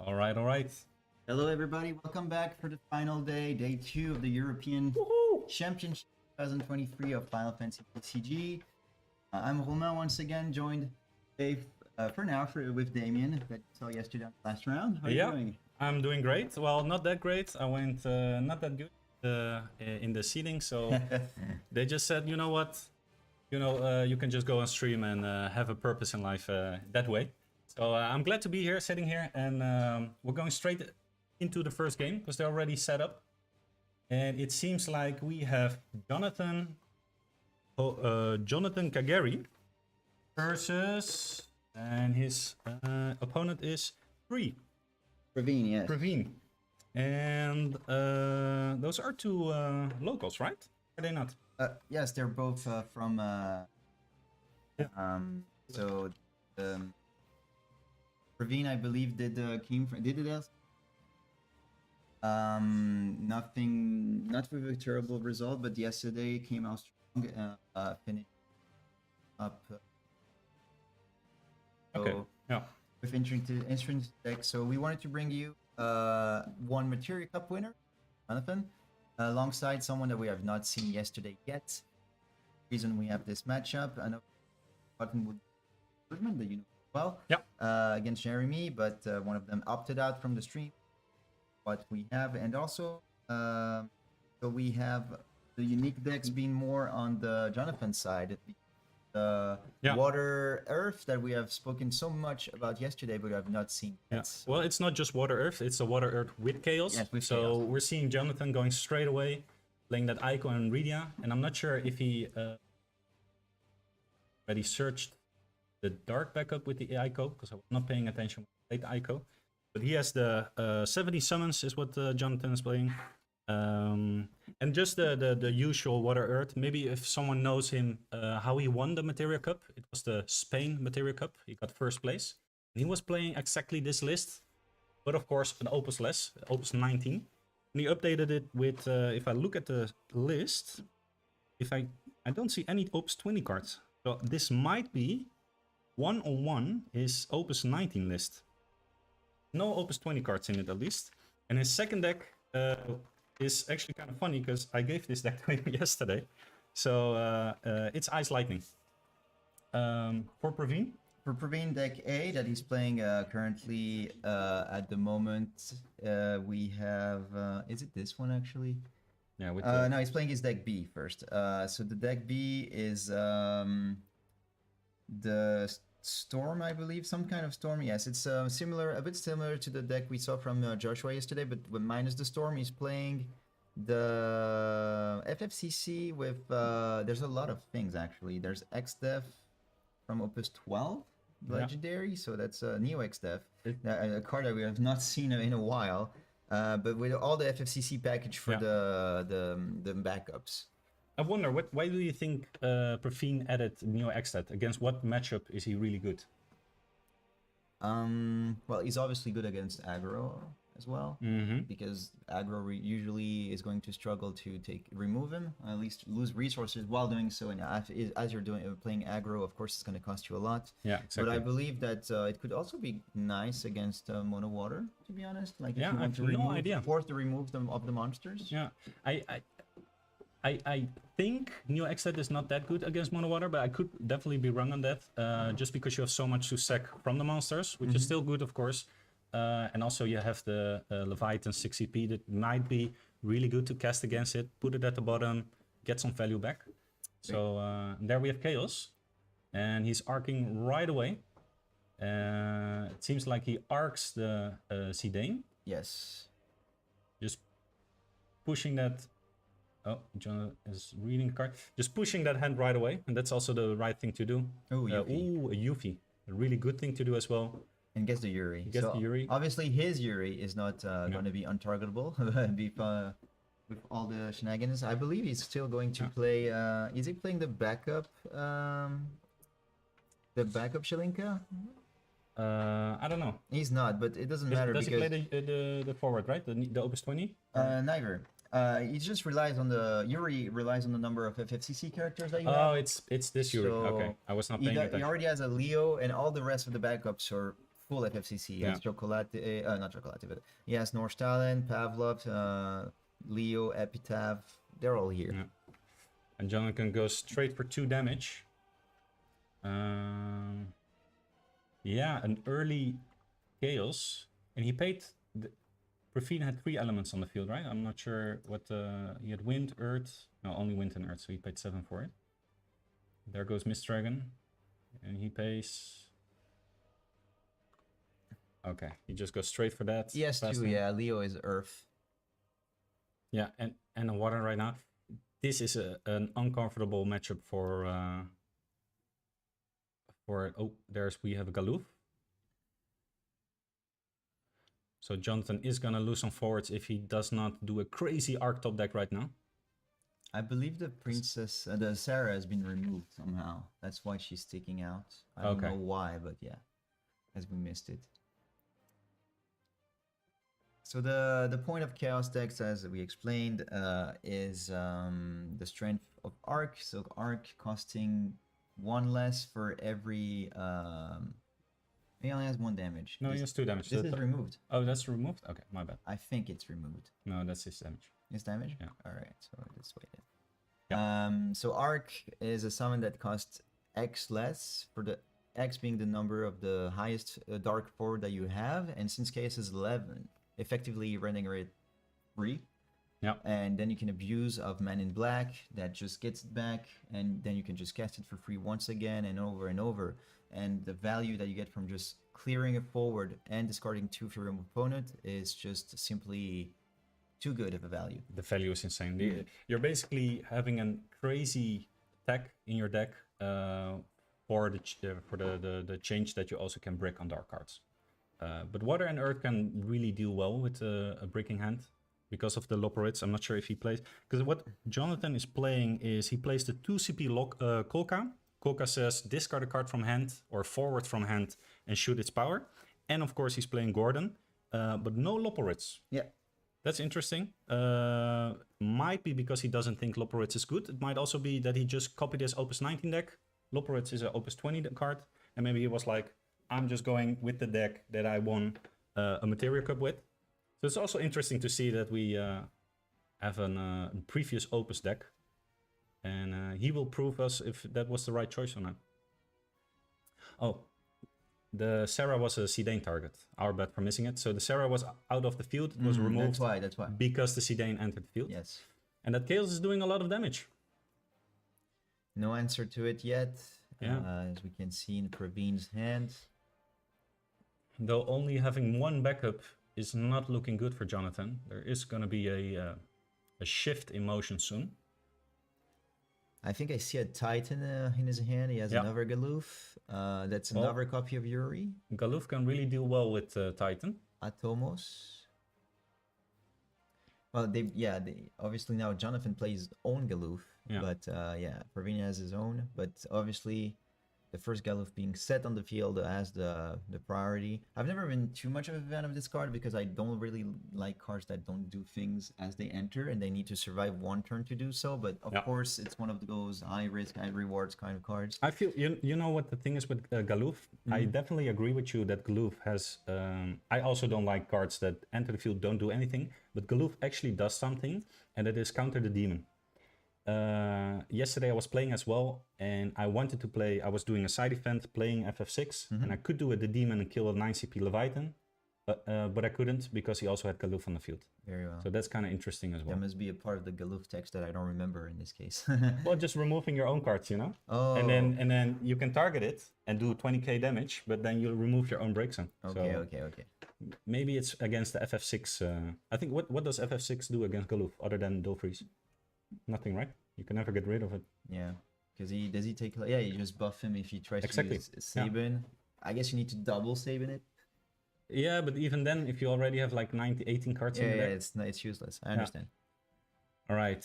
All right, all right. Hello, everybody. Welcome back for the final day, day 2 of the European Championship 2023 of Final Fantasy TCG. I'm Romain once again, joined today for now with Damien that you saw yesterday on the last round. How are you doing? I'm doing great. Well, not that great. I went not that good in the seeding, so they just said, you know what, you can just go on stream and have a purpose in life that way. So I'm glad to be here, sitting here, and we're going straight into the first game because they're already set up. And it seems like we have Jonathan Kageri versus, and his opponent is Praveen. Yes. Praveen. And those are two locals, right? Are they not? Yes, they're both from. Praveen, I believe, did it else. Not with a terrible result, but yesterday came out strong, finished up. Okay. Yeah. With entrance deck, so we wanted to bring you one Materia Cup winner, Jonathan, alongside someone that we have not seen yesterday yet. Reason we have this matchup, I know Cotton would that you know well. Yep. Against Jeremy, but one of them opted out from the stream. What we have, and also so we have the unique decks being more on the Jonathan side. The water earth that we have spoken so much about yesterday, but have not seen yet. So. Well, it's not just water earth; it's a water earth with chaos. Yes, with so chaos. We're seeing Jonathan going straight away, playing that Ico and Rydia, and I'm not sure if he already searched the dark backup with the Ico because I was not paying attention when I played Ico. But he has the 70 summons is what Jonathan is playing. And just the usual water earth. Maybe if someone knows him, how he won the Materia Cup. It was the Spain Materia Cup. He got first place. And he was playing exactly this list. But of course, an Opus less, Opus 19. And he updated it with, if I look at the list, I don't see any Opus 20 cards. So this might be 101 is Opus 19 list. No Opus 20 cards in it, at least. And his second deck is actually kind of funny because I gave this deck to him yesterday. So it's Ice Lightning. For Praveen? For Praveen, deck A that he's playing currently at the moment, we have... is it this one, actually? Yeah. With no, he's playing his deck B first. So the deck B is the... Storm, I believe, some kind of storm. Yes, it's a bit similar to the deck we saw from Joshua yesterday, but minus the storm. He's playing the FFCC with. There's a lot of things actually. There's XDev from Opus 12, legendary. So that's Neo XDev, a card that we have not seen in a while. But with all the FFCC package for the backups. I wonder, why do you think Praveen added Neo Xstat? Against what matchup is he really good? Well, he's obviously good against aggro as well, because aggro usually is going to struggle to remove him, at least lose resources while doing so. And as you're playing aggro, of course, it's going to cost you a lot. Yeah, exactly. But I believe that it could also be nice against mono water, to be honest. Like, if you want to force the remove them of the monsters. Yeah, I think Neo Xstat is not that good against mono water, but I could definitely be wrong on that. Just because you have so much to sack from the monsters, which is still good, of course. And also you have the Leviathan 6 CP that might be really good to cast against it. Put it at the bottom, get some value back. So there we have Chaos, and he's arcing right away. It seems like he arcs the Zidane. Yes. Just pushing that. Oh, John is reading the card. Just pushing that hand right away, and that's also the right thing to do. Oh, Yuffie. A Yuffie. A really good thing to do as well. And gets the Yuri. Gets the Yuri. Obviously, his Yuri is not going to be untargetable with all the shenanigans. I believe he's still going to play... is he playing the backup... Shilinka? I don't know. He's not, but it doesn't matter because... Does he play the forward, right? The Opus 20? Neither. He just relies on Yuri relies on the number of FFCC characters that you have. Oh, it's this Yuri. Okay, I was not paying attention. He already has a Leo, and all the rest of the backups are full FFCC. He has Chocolate, not Chocolate, but he has Norstalen, Pavlov, Leo, Epitaph. They're all here. Yeah. And Jonathan goes straight for 2 damage. Yeah, an early Chaos. And he paid... Profine had 3 elements on the field, right? I'm not sure what... he had Wind, Earth... No, only Wind and Earth, so he paid 7 for it. There goes Mist Dragon. And he pays... Okay, he just goes straight for that. Yes, too, yeah. Leo is Earth. Yeah, and a Water right now. This is an uncomfortable matchup for... we have a Galoof. So Jonathan is gonna lose some forwards if he does not do a crazy arc top deck right now. I believe the princess, the Sarah has been removed somehow. That's why she's sticking out. I don't know why, but yeah, as we missed it. So the point of chaos decks, as we explained, is the strength of arc. So arc costing 1 less for every. He only has 1 damage. No, he has 2 damage. This is removed. Oh, that's removed? Okay, my bad. I think it's removed. No, that's his damage. His damage? Yeah. Alright, so let's wait it. Yeah. So Arc is a summon that costs X less, for the X being the number of the highest dark forward that you have, and since Chaos is 11, effectively rendering it free. Yeah. And then you can abuse of Man in Black that just gets it back, and then you can just cast it for free once again and over and over. And the value that you get from just clearing a forward and discarding 2 for your opponent is just simply too good of a value. The value is insane. You're basically having a crazy tech in your deck for the change that you also can brick on dark cards. But Water and Earth can really deal well with a bricking hand because of the Loporits. I'm not sure if he plays... Because what Jonathan is playing is he plays the 2 CP Kolka. Kolka says discard a card from hand or forward from hand and shoot its power. And of course he's playing Gordon, but no Loporits. Yeah. That's interesting. Might be because he doesn't think Loporits is good. It might also be that he just copied his Opus 19 deck. Loporits is an Opus 20 card. And maybe he was like, I'm just going with the deck that I won a Materia Cup with. So it's also interesting to see that we have a previous Opus deck. And he will prove us if that was the right choice or not. Oh, the Sarah was a Zidane target. Our bad for missing it. So the Sarah was out of the field, was removed. That's why. Because the Zidane entered the field. Yes. And that Chaos is doing a lot of damage. No answer to it yet. Yeah. As we can see in Pravine's hand. Though only having 1 backup is not looking good for Jonathan. There is going to be a shift in motion soon. I think I see a Titan in his hand. He has another Galoof. That's another copy of Yuri. Galoof can really do well with Titan. Atomos. Well, they obviously now Jonathan plays his own Galoof. Yeah. But Praveen has his own. But obviously the first Galoof being set on the field has the priority. I've never been too much of a fan of this card because I don't really like cards that don't do things as they enter and they need to survive 1 turn to do so. But of course, it's one of those high risk, high rewards kind of cards. I feel, you know what the thing is with Galoof? I definitely agree with you that Galoof has... I also don't like cards that enter the field, don't do anything. But Galoof actually does something, and that is counter the demon. Yesterday I was playing as well, and I wanted to play. I was doing a side event playing FF6, and I could do the demon and kill a 9 CP Leviathan, but I couldn't because he also had Galoof on the field. Very well. So that's kind of interesting as well. That must be a part of the Galoof text that I don't remember in this case. Well, just removing your own cards, you know. Oh. And then you can target it and do 20k damage, but then you'll remove your own break zone. Okay. Maybe it's against the FF6. I think what does FF6 do against Galoof other than Dofreeze? Nothing, right? You can never get rid of it. Yeah, because does he take? Yeah, you just buff him if he tries to use Sabin. Yeah. I guess you need to double Sabin it. Yeah, but even then, if you already have like 18 cards in there, it's useless. I understand. All right,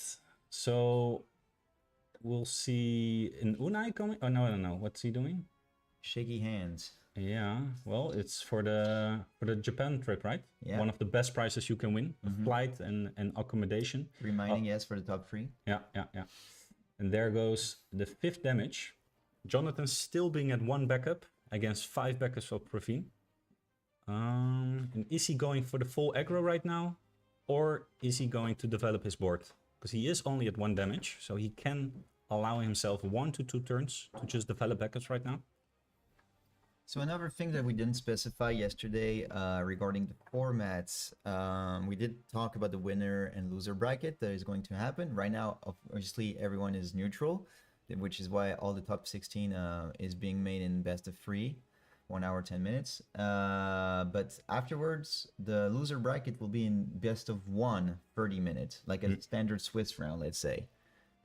so we'll see an Unai coming. Oh no! What's he doing? Shaky hands. Yeah, well, it's for the Japan trip, right? Yeah. One of the best prizes you can win: flight and accommodation. Reminding, yes, for the top 3. Yeah. And there goes the 5th damage. Jonathan still being at 1 backup against 5 backups of Praveen. And is he going for the full aggro right now? Or is he going to develop his board? Because he is only at 1 damage, so he can allow himself 1 to 2 turns to just develop backups right now. So another thing that we didn't specify yesterday regarding the formats, we did talk about the winner and loser bracket that is going to happen. Right now, obviously, everyone is neutral, which is why all the top 16 is being made in best of 3, 1 hour, 10 minutes. But afterwards, the loser bracket will be in best of 1, 30 minutes, like a standard Swiss round, let's say.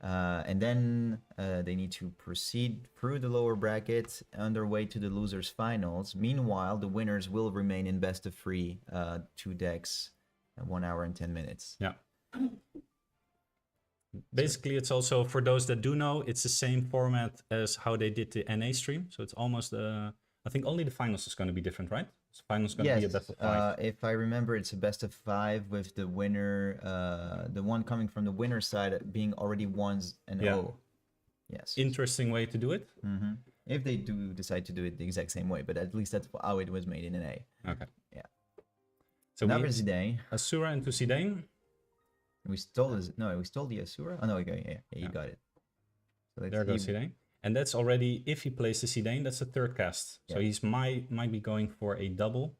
And then they need to proceed through the lower bracket on their way to the losers finals. Meanwhile, the winners will remain in best of 3, 2 decks, 1 hour and 10 minutes. Yeah. Basically, it's also, for those that do know, it's the same format as how they did the NA stream. So it's almost, I think only the finals is going to be different, right? So finals going to be a best of 5. If I remember, it's a best of 5 with the winner, the one coming from the winner's side being already 1s and 0. Yes. Interesting way to do it. If they do decide to do it the exact same way, but at least that's how it was made in NA. Okay. Yeah. So now Zidane. Asura into Zidane. We stole the Asura. Oh no, okay, yeah, you got it. So there goes Zidane. And that's already, if he plays the Zidane, that's the 3rd cast. So he's might be going for a double.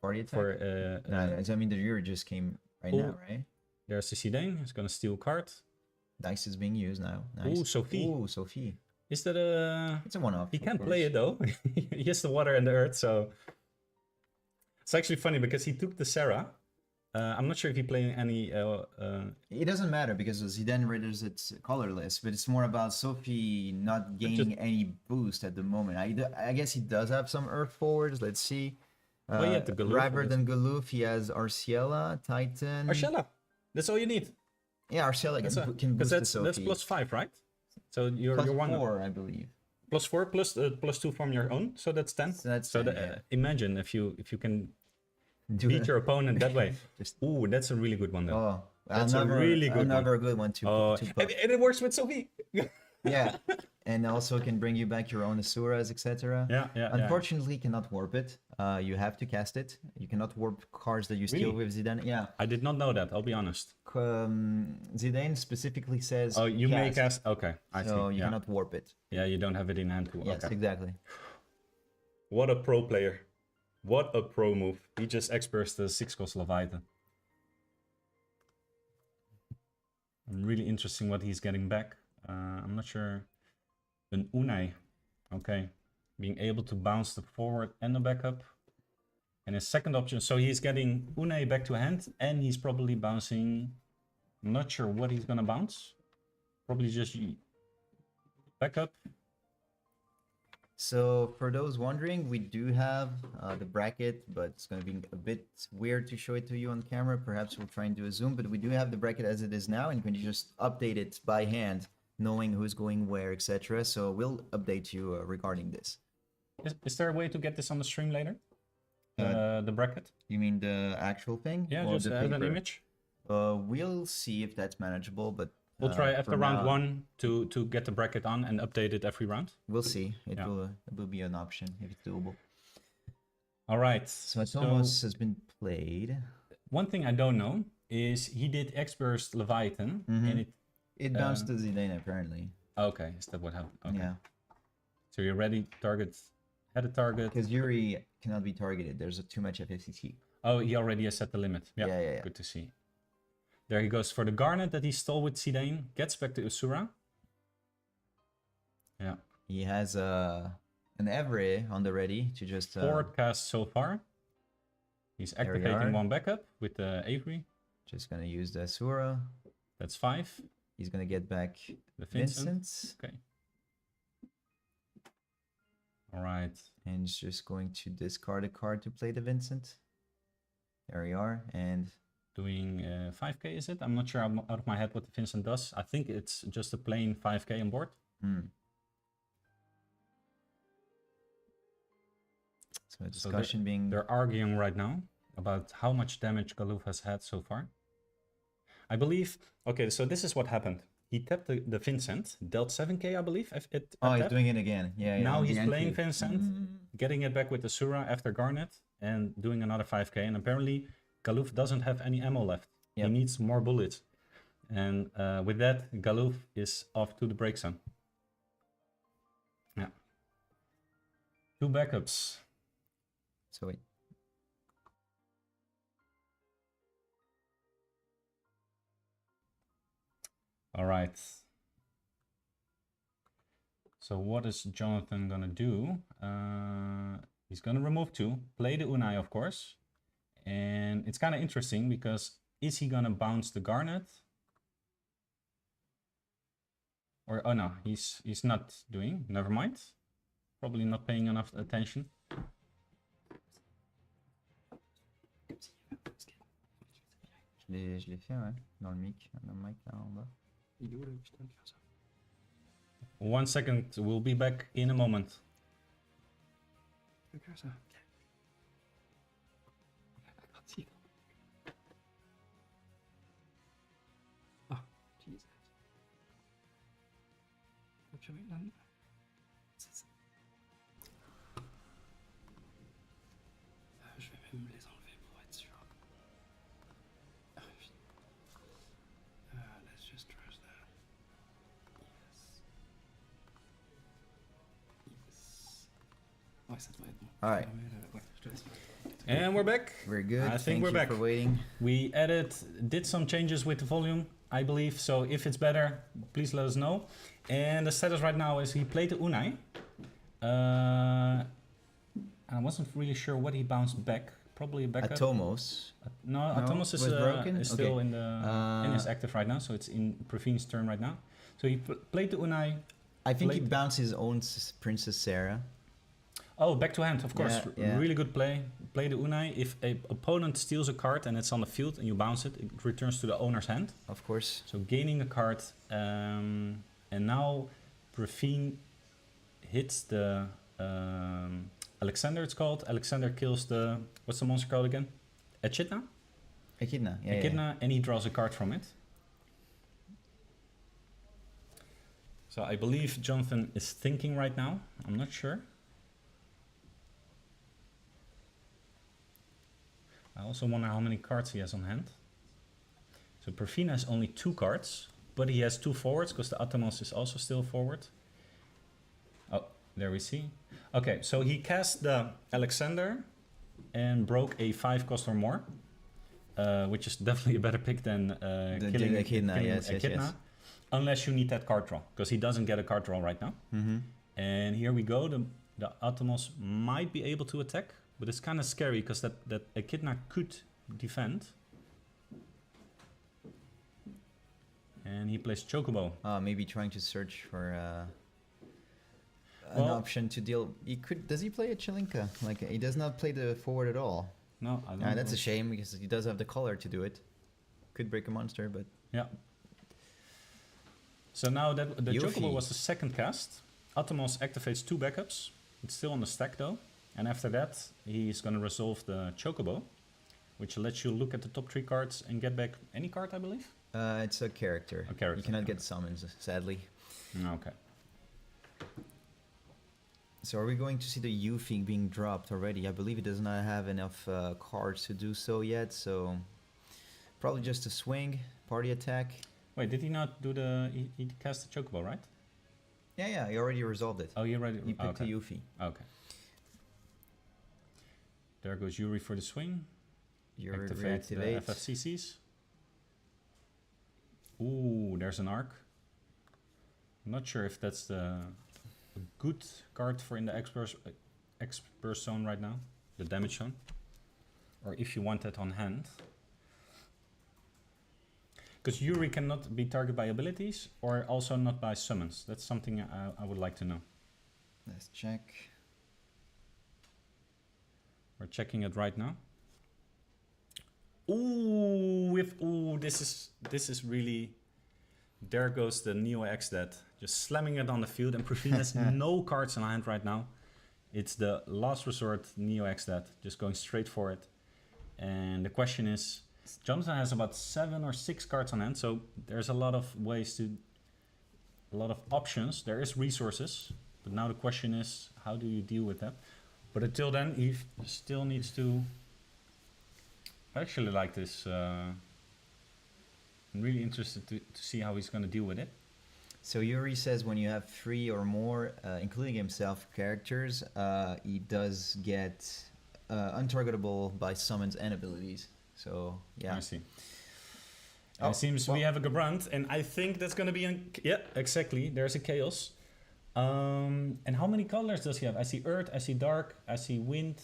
Party attack? For, I mean, the Yuri just came now, right? There's the Zidane. He's going to steal a card. Dice is being used now. Nice. Ooh, Sophie. Ooh, Sophie. Is that a... It's a one-off. He can't play it, though. He has the water and the earth, so... It's actually funny, because he took the Sarah. I'm not sure if he played any... It doesn't matter, because Zidane renders it colorless, but it's more about Sophie not gaining any boost at the moment. I guess he does have some earth forwards. Let's see. Rather than Galoof, he has Arciela, Titan... Arciela! That's all you need. Yeah, Arciela can boost the Sophie. That's +5, right? So you're plus one 4, I believe. +4 plus 2 from your own, so that's 10. So that's 10, imagine if you can beat your opponent that way. Ooh, that's a really good one, though. Oh, that's a really good another good one too. And it works with Sophie. Yeah, and also can bring you back your own Asuras, etc. Yeah. Unfortunately, cannot warp it. You have to cast it. You cannot warp cards that you steal with Zidane. Yeah. I did not know that. I'll be honest. Zidane specifically says. Oh, you may cast. Okay, I see. So you cannot warp it. Yeah, you don't have it in hand. Yes, exactly. What a pro player! What a pro move! He just experts the 6-cost Leviathan. Really interesting what he's getting back. I'm not sure. An Unai. Okay. Being able to bounce the forward and the backup. And his second option. So he's getting Unai back to hand. And he's probably bouncing. I'm not sure what he's going to bounce. Probably just backup. So for those wondering, we do have the bracket, but it's going to be a bit weird to show it to you on camera. Perhaps we'll try and do a zoom, but we do have the bracket as it is now, and you can just update it by hand, knowing who's going where, etc. So we'll update you regarding this. Is there a way to get this on the stream later? The bracket? You mean the actual thing? Yeah, or just as an image? We'll see if that's manageable, but we'll try after round 1 to get the bracket on and update it every round. We'll see. It will be an option if it's doable. All right. So it almost has been played. One thing I don't know is he did X-Burst Leviathan, and it bounced to Zidane apparently. Okay, is that what happened? Okay. Yeah. So you're ready? Had a target. Because Yuri cannot be targeted. There's too much FFTC. Oh, he already has set the limit. Yeah. Good to see. There he goes for the Garnet that he stole with Zidane. Gets back to Asura. Yeah. He has an Evre on the ready to just... 4 casts so far. He's activating 1 backup with Avery. Just going to use the Asura. That's 5. He's going to get back the Vincent. Okay. All right. And he's just going to discard a card to play the Vincent. There we are. And... doing 5k, is it? I'm not sure out of my head what the Vincent does. I think it's just a plain 5k on board. So a discussion being... They're arguing right now about how much damage Galoof has had so far. I believe... Okay, so this is what happened. He tapped the Vincent, dealt 7k, I believe. He's doing it again. Yeah. Now he's playing Vincent, getting it back with Asura after Garnet. and doing another 5k. And apparently, Galuf doesn't have any ammo left. Yep. He needs more bullets. And with that, Galuf is off to the break zone. Yeah. 2 backups. So wait. All right. So what is Jonathan gonna do? He's gonna remove 2, play the Unai, of course. And it's kind of interesting because is he gonna bounce the Garnet? Or, oh no, he's not doing, never mind. Probably not paying enough attention. Je l'ai fait, ouais, dans le mic là en bas. 1 second, we'll be back in a moment. Ah, Jesus. Je vais même les enlever pour être sûr. Let's just trash that. Yes. Yes. Ouais, ça devrait être bon. Alright. Ouais, je te laisse. And we're back. Very good. I think Thank we're you back. for waiting. We did some changes with the volume, I believe. So if it's better, please let us know. And the status right now is he played the Unai. I wasn't really sure what he bounced back. Probably a backup. Atomos. No, Atomos is, was broken? is still Okay. in the and is active right now. So it's in Pravin's turn right now. So he played the Unai. I think he played- bounced his own Princess Sarah. Oh, back to hand, of course. Yeah. Really good play. Play the Unai. If a opponent steals a card and it's on the field and you bounce it, it returns to the owner's hand. Of course. So gaining a card. And now Pravin hits the Alexander, it's called. Alexander kills the, what's the monster called again? Echidna? Echidna. Yeah, Echidna, and he draws a card from it. So I believe Jonathan is thinking right now. I'm not sure. I also wonder how many cards he has on hand. So Pravin has only 2 cards, but he has 2 forwards because the Atomos is also still forward. Oh, there we see. Okay, so he cast the Alexander and broke a 5 cost or more, which is definitely a better pick than killing Echidna. Yes. unless you need that card draw, because he doesn't get a card draw right now. Mm-hmm. And here we go. The Atomos might be able to attack, but it's kind of scary because that Echidna could defend. And he plays Chocobo. Maybe trying to search for an Well- option to deal. He could. Does he play a Chilinka? Like he does not play the forward at all. No, I don't That's know. a shame because he does have the color to do it. Could break a monster, but Yeah. So now that the Yuffie. Chocobo was the second cast, Atomos activates 2 backups. It's still on the stack though. And after that, he's going to resolve the Chocobo, which lets you look at the top 3 cards and get back any card, I believe. it's a character. A character, You cannot okay. get summons, sadly. Okay. So are we going to see the Yuffie being dropped already? I believe he does not have enough cards to do so yet, so probably just a swing, party attack. Wait, did he not do the... He cast the Chocobo, right? Yeah, he already resolved it. Oh, you already... He picked okay. the Yuffie. Okay. There goes Yuri for the swing. You're Activate the reactivate. FFCCs. Ooh, there's an arc. I'm not sure if that's a good card for in the expert zone right now, the damage zone, or if you want that on hand. Because Yuri cannot be targeted by abilities or also not by summons. That's something I would like to know. Let's check. We're checking it right now. Ooh, this is really. There goes the Neo X that just slamming it on the field, and Pravin has no cards in hand right now. It's the last resort Neo X that just going straight for it. And the question is, Jonathan has about 7 or 6 cards on hand, so there's a lot of ways to, a lot of options. There is resources, but now the question is, how do you deal with that? But until then, he still needs to... I actually like this. I'm really interested to see how he's going to deal with it. So Yuri says when you have 3 or more, including himself, characters, he does get untargetable by summons and abilities. So yeah. I see. It seems we have a Gabrand, and I think that's going to be... yeah, exactly. There's a Chaos. And how many colors does he have? I see Earth, I see Dark, I see Wind.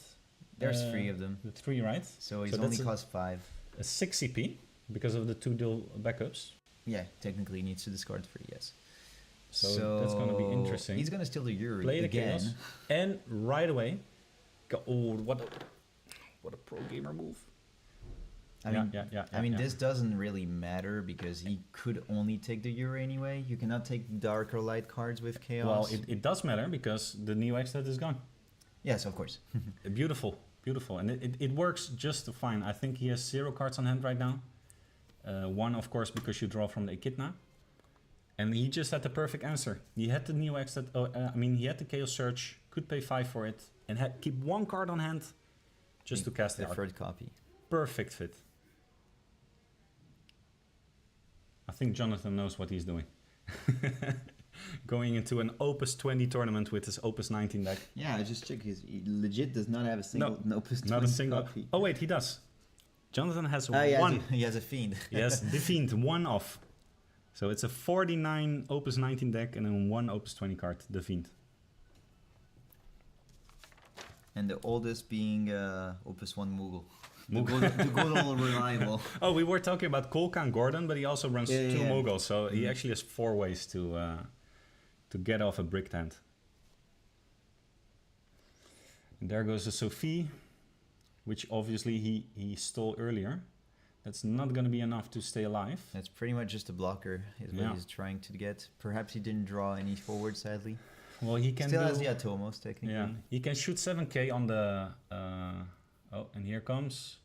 There's 3 of them. The 3, right? So he's only cost 5. A 6 CP because of the 2 dual backups. Yeah, technically he needs to discard 3, yes. So that's going to be interesting. He's going to steal the Yuri Play the again. Chaos, and right away... oh, what a pro gamer move. I mean, this doesn't really matter because he could only take the Yuri anyway. You cannot take dark or light cards with Chaos. Well, it does matter because the Neo Extat is gone. Yes, of course. Beautiful, beautiful. And it works just fine. I think he has 0 cards on hand right now. 1, of course, because you draw from the Echidna. And he just had the perfect answer. He had the Neo Extat, he had the Chaos Search, could pay 5 for it, and keep 1 card on hand just to cast the third copy. Perfect fit. I think Jonathan knows what he's doing. Going into an Opus 20 tournament with his Opus 19 deck. Yeah, I just checked. He legit does not have a single Opus 20 not a single copy. Oh wait, he does. Jonathan has Yeah, one. He has a Fiend. Yes, the Fiend, 1 off. So it's a 49 Opus 19 deck and then 1 Opus 20 card, the Fiend. And the oldest being Opus 1 Moogle. The good old reliable. Oh, we were talking about Kolka and Gordon, but he also runs 2 Moogles, so he actually has 4 ways to get off a brick tent. And there goes the Sophie, which obviously he stole earlier. That's not going to be enough to stay alive. That's pretty much just a blocker, is what he's trying to get. Perhaps he didn't draw any forward, sadly. Well, he can still has the Atomos, technically. Yeah, he can shoot 7k on the... oh, and here comes...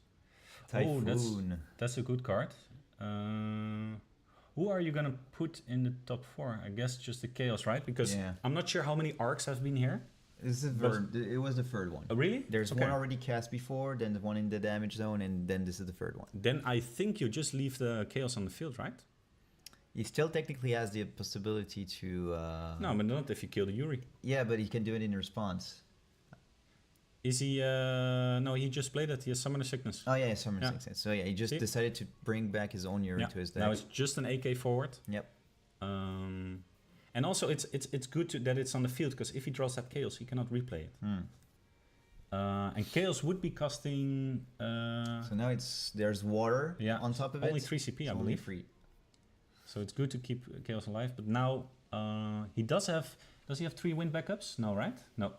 Typhoon. Oh, that's a good card. Who are you going to put in the top 4? I guess just the Chaos, right? Because I'm not sure how many arcs have been here. It was the third one. Oh, really? There's one already cast before, then the one in the damage zone, and then this is the third one. Then I think you just leave the Chaos on the field, right? He still technically has the possibility to... No, but not if you kill the Yuri. Yeah, but he can do it in response. Is he... no, he just played it. He has Summoner Sickness. Oh, yeah, Summoner Sickness. So, yeah, he just decided to bring back his own Yuri to his deck. Now it's just an AK forward. Yep. And also, it's good that it's on the field, because if he draws that Chaos, he cannot replay it. And Chaos would be costing... so now there's water on top of it. Only 3 CP, I believe. 3. So it's good to keep Chaos alive. But now he does have... Does he have 3 wind backups? No, right? No.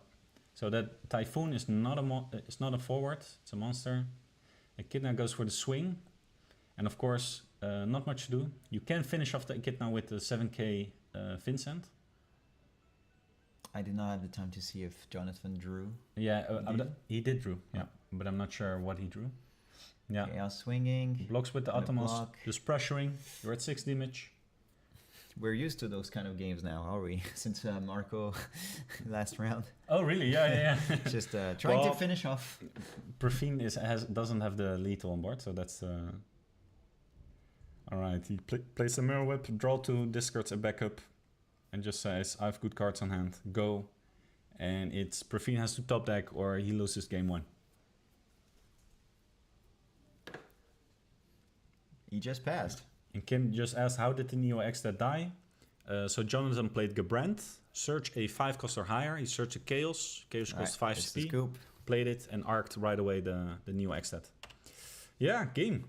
So that Typhoon is not a forward. It's a monster. Echidna goes for the swing. And of course, not much to do. You can finish off the Echidna with the 7k Vincent. I did not have the time to see if Jonathan drew. Yeah, he did drew. Yeah, but I'm not sure what he drew. Yeah. Chaos swinging. Blocks with the Atomos. Just pressuring. You're at 6 damage. We're used to those kind of games now, are we? Since Marco last round. Oh, really? Yeah. Just trying to finish off. Perfine doesn't have the lethal on board, so that's... Alright, he plays a Mirror Whip, draw 2, discards a backup, and just says, I have good cards on hand, go. And it's Perfine has to top deck or he loses game 1. He just passed. And Kim just asked, how did the Neo Extat die? So Jonathan played Gabrand, search a 5 cost or higher, he searched a Chaos, Chaos costs 5 CP, played it and arced right away the Neo Extat. Yeah, game.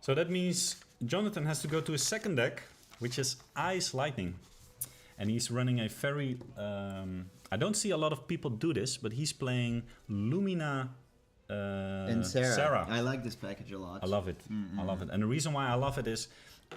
So that means Jonathan has to go to his second deck, which is Ice Lightning. And he's running a very... I don't see a lot of people do this, but he's playing Lumina and Sarah. I like this package a lot. I love it. I love it. And the reason why I love it is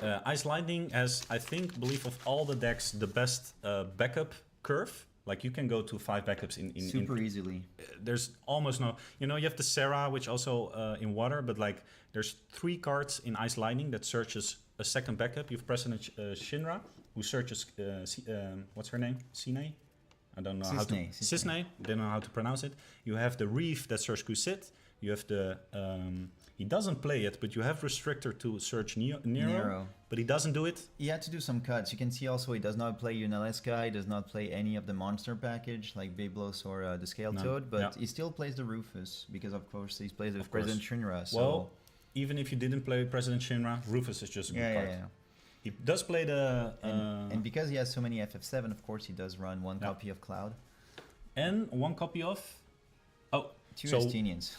Ice Lightning has, I believe of all the decks, the best backup curve. Like you can go to 5 backups in super easily. There's almost no... You know, you have the Sarah, which also in water, but like there's 3 cards in Ice Lightning that searches a second backup. You've President Shinra, who searches... what's her name? Sine? I don't know how to... Cisne, don't know how to pronounce it. You have the Reef that search Cusit. You have the... he doesn't play it, but you have Restrictor to search Nero. But he doesn't do it. He had to do some cuts. You can see also he does not play Unalesca. He does not play any of the monster package like Byblos or the Scale Toad. But he still plays the Rufus because, of course, he plays with President Shinra. So. Well, even if you didn't play President Shinra, Rufus is just a good card. Yeah. He does play the... and because he has so many FF7, of course, he does run one copy of Cloud. And one copy of... Two Estinians.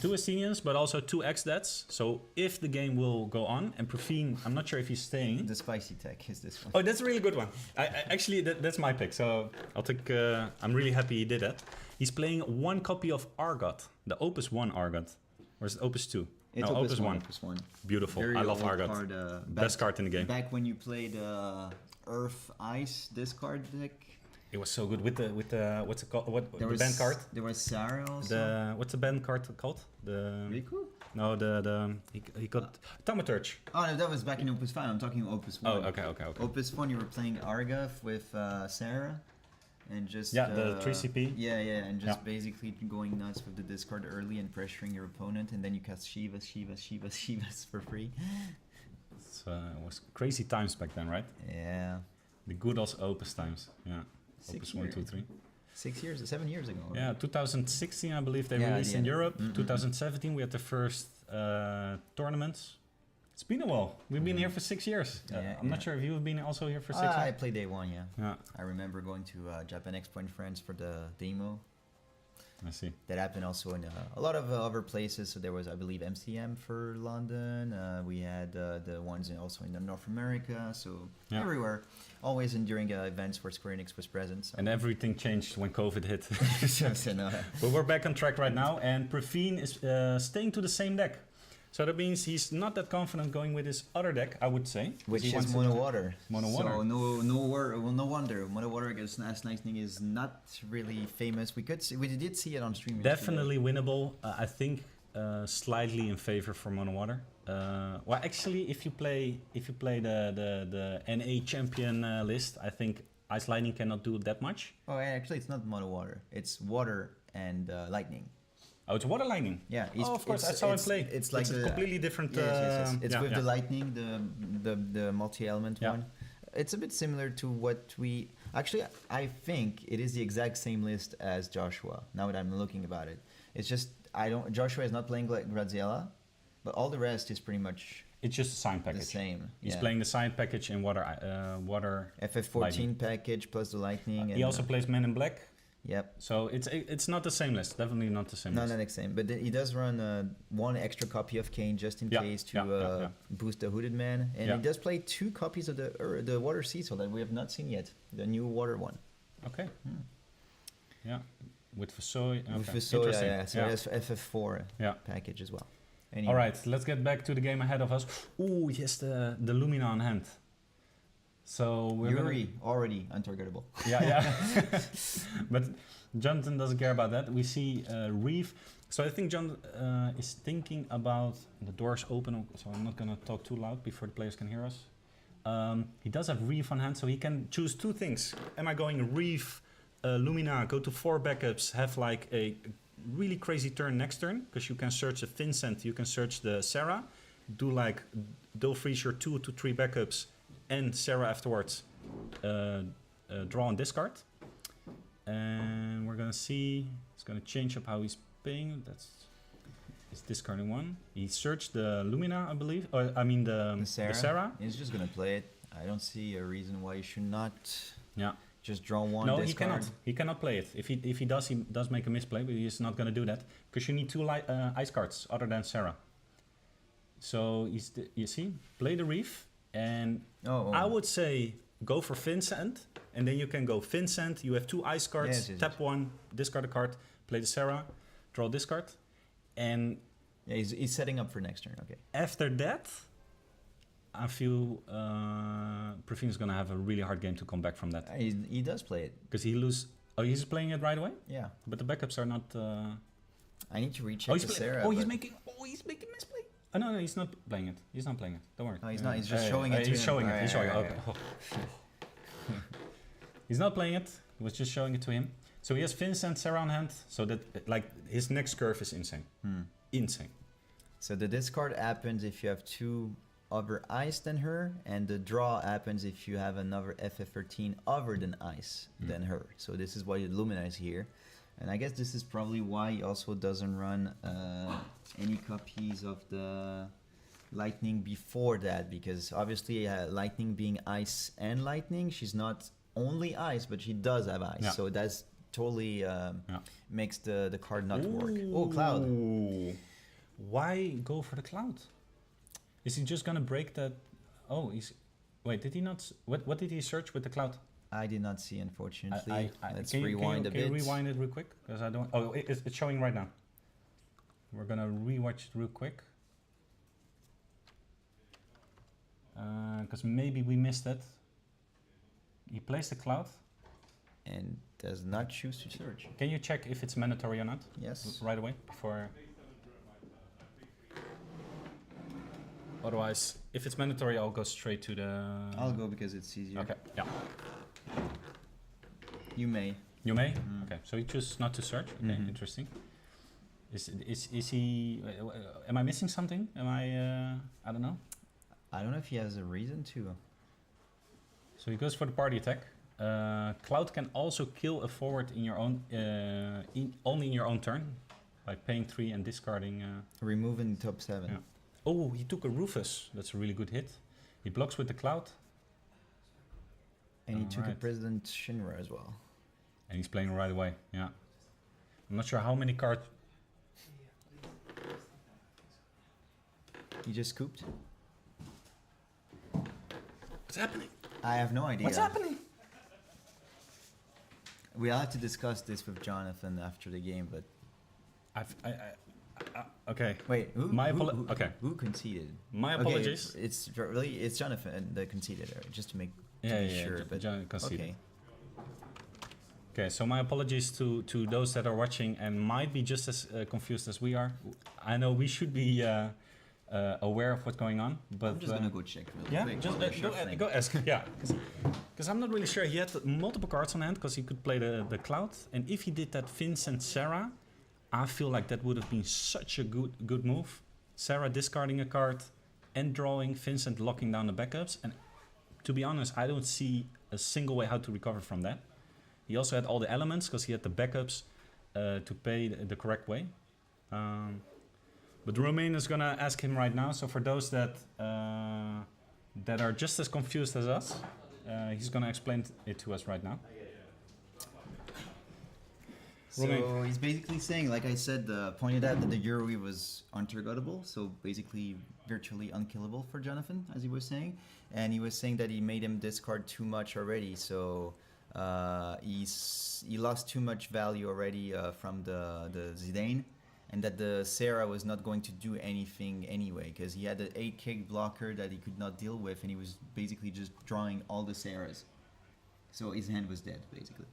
Two Estinians, but also two XDATs. So if the game will go on, and Profine, I'm not sure if he's staying. The spicy tech is this one. Oh, that's a really good one. I actually, that's my pick. So I'll take... I'm really happy he did that. He's playing one copy of Argot, the Opus 1 Argot. Or is it Opus 2? It's no, Opus 1. Opus 1. Beautiful. Very I love old Argot. Card, best card in the game. Back when you played Earth Ice discard deck. It was so good with the what's it called? What the band card? There was Sarah also. What's the band card called? The Riku? No, he got Thaumaturge. Oh no, that was back in Opus 5. I'm talking Opus 1. Oh, okay. Opus 1, you were playing Argav with Sarah, and just the 3CP. Yeah, and just basically going nuts with the discard early and pressuring your opponent, and then you cast Shivas for free. It was crazy times back then, right? Yeah. The good old Opus times. Yeah. Opus 1, 2, 3. 7 years ago. Yeah, 2016 I believe they released in Europe. 2017 we had the first tournaments. It's been a while. We've been here for 6 years. I'm not sure if you've been also here for 6 years. I played day one, yeah. I remember going to Japan Expo in France for the demo. I see. That happened also in a lot of other places. So there was, I believe, MCM for London. We had the ones also in North America. So everywhere. Always during events where Square Enix was present. So. And everything changed when COVID hit. But we're back on track right now. And Profine is staying to the same deck. So that means he's not that confident going with his other deck, I would say. Which is Mono Water. Mono Water. So no wonder. Mono Water against Last Lightning is not really famous. We did see it on stream. Definitely winnable. I think slightly in favor for Mono Water. Well, actually, if you play the NA champion list, I think Ice Lightning cannot do that much. Oh, actually, it's not Mono Water. It's Water and Lightning. Oh, it's Water Lightning. Yeah. Of course, that's how I play. It's like a completely different. Yes. It's with the Lightning, the multi-element one. It's a bit similar to what we actually. I think it is the exact same list as Joshua. Now that I'm looking about it, it's just Joshua is not playing Graziella, but all the rest is pretty much. It's just a signed package. The same. He's playing the signed package in Water. FF14 Lightning. package plus the Lightning. He also plays Men in Black. Yep. So it's not the same list. Definitely not the same list. Not the same. But he does run one extra copy of Kane just in case to boost the Hooded Man. And he does play 2 copies of the Water Cecil that we have not seen yet. The new Water one. Okay. Yeah. With Fasoy. Okay. With Fasoy, So he has FF4 package as well. Anyway. All right. Let's get back to the game ahead of us. Ooh, yes, the Lumina on hand. So we're already untargetable. Yeah. But Jonathan doesn't care about that. We see Reef. So I think John is thinking about the doors open. So I'm not gonna talk too loud before the players can hear us. He does have Reef on hand, so he can choose 2 things. Am I going Reef, Lumina, go to 4 backups, have like a really crazy turn next turn, because you can search the Vincent, you can search the Sarah, do like Dull Freeze your 2 to 3 backups, and Sarah afterwards draw and discard. And we're gonna see, it's gonna change up how he's playing. He's discarding 1. He searched the Lumina, I believe. Or I mean the Sarah. He's just gonna play it. I don't see a reason why you should not just draw 1. No, discard. he cannot. He cannot play it. If he does make a misplay, but he's not gonna do that. Because you need 2 ice cards other than Sarah. So you see, play the Reef. And I would say go for Vincent, and then you can go Vincent. You have 2 ice cards, tap 1, discard a card, play the Sarah, draw discard, and he's setting up for next turn. Okay. After that, I feel Profine's gonna have a really hard game to come back from that. He does play it because he lose. Oh, he's playing it right away. Yeah. But the backups are not. I need to recheck the Sarah. He's making misplay. Oh, no, he's not playing it. He's not playing it. Don't worry. No, he's not. He's just showing it. He's showing it. Okay. He's not playing it. He was just showing it to him. So he has Vincent Serra on hand, so that like his next curve is insane. Insane. So the discard happens if you have 2 other ice than her, and the draw happens if you have another FF13 other than ice than her. So this is why it illuminates here. And I guess this is probably why he also doesn't run any copies of the lightning before that, because obviously lightning being ice and lightning, she's not only ice, but she does have ice. Yeah. So that's totally makes the card not work. Oh, cloud. Why go for the cloud? Is he just gonna break that? Oh, he's. Wait, did he not? What did he search with the cloud? I did not see, unfortunately. Let's can rewind a bit. Can you rewind it real quick? Because I don't. Oh, it's showing right now. We're gonna rewatch it real quick. Because maybe we missed it. He plays the cloud. And does not choose to search. Can you check if it's mandatory or not? Yes. Right away before. Otherwise, if it's mandatory, I'll go straight to the. I'll go because it's easier. Okay. Yeah. You may. You may. Okay. So you choose not to search. Okay. Interesting. Is he? Am I missing something? Am I? I don't know. I don't know if he has a reason to. So he goes for the party attack. Cloud can also kill a forward in your own, only in your own turn, by paying 3 and discarding. Removing top 7. Yeah. Oh, he took a Rufus. That's a really good hit. He blocks with the cloud. And he took a Alright. President Shinra as well. And he's playing right away. Yeah. I'm not sure how many cards. He just scooped. What's happening? I have no idea. What's happening? We'll have to discuss this with Jonathan after the game, but okay. wait, who conceded? My Okay, apologies. it's Jonathan that conceded, just to make sure. But John conceded. okay. Okay, so my apologies to those that are watching and might be just as confused as we are. I know we should be aware of what's going on, but I'm just gonna go check real yeah, quick. just go ask. Yeah, because I'm not really sure. He had multiple cards on hand because he could play the cloud, and if he did that Vincent Serra, I feel like that would have been such a good move. Serra discarding a card and drawing, Vincent locking down the backups, and to be honest, I don't see a single way how to recover from that. He also had all the elements because he had the backups to pay the correct way. But Romain is gonna ask him right now. So for those that are just as confused as us, he's gonna explain it to us right now. So he's basically saying, like I said, pointed out that the Yuri was untargetable, so basically virtually unkillable for Jonathan, as he was saying. And he was saying that he made him discard too much already, so he lost too much value already from the Zidane, and that the Serra was not going to do anything anyway, because he had an 8-kick blocker that he could not deal with, and he was basically just drawing all the Serras. So his hand was dead, basically.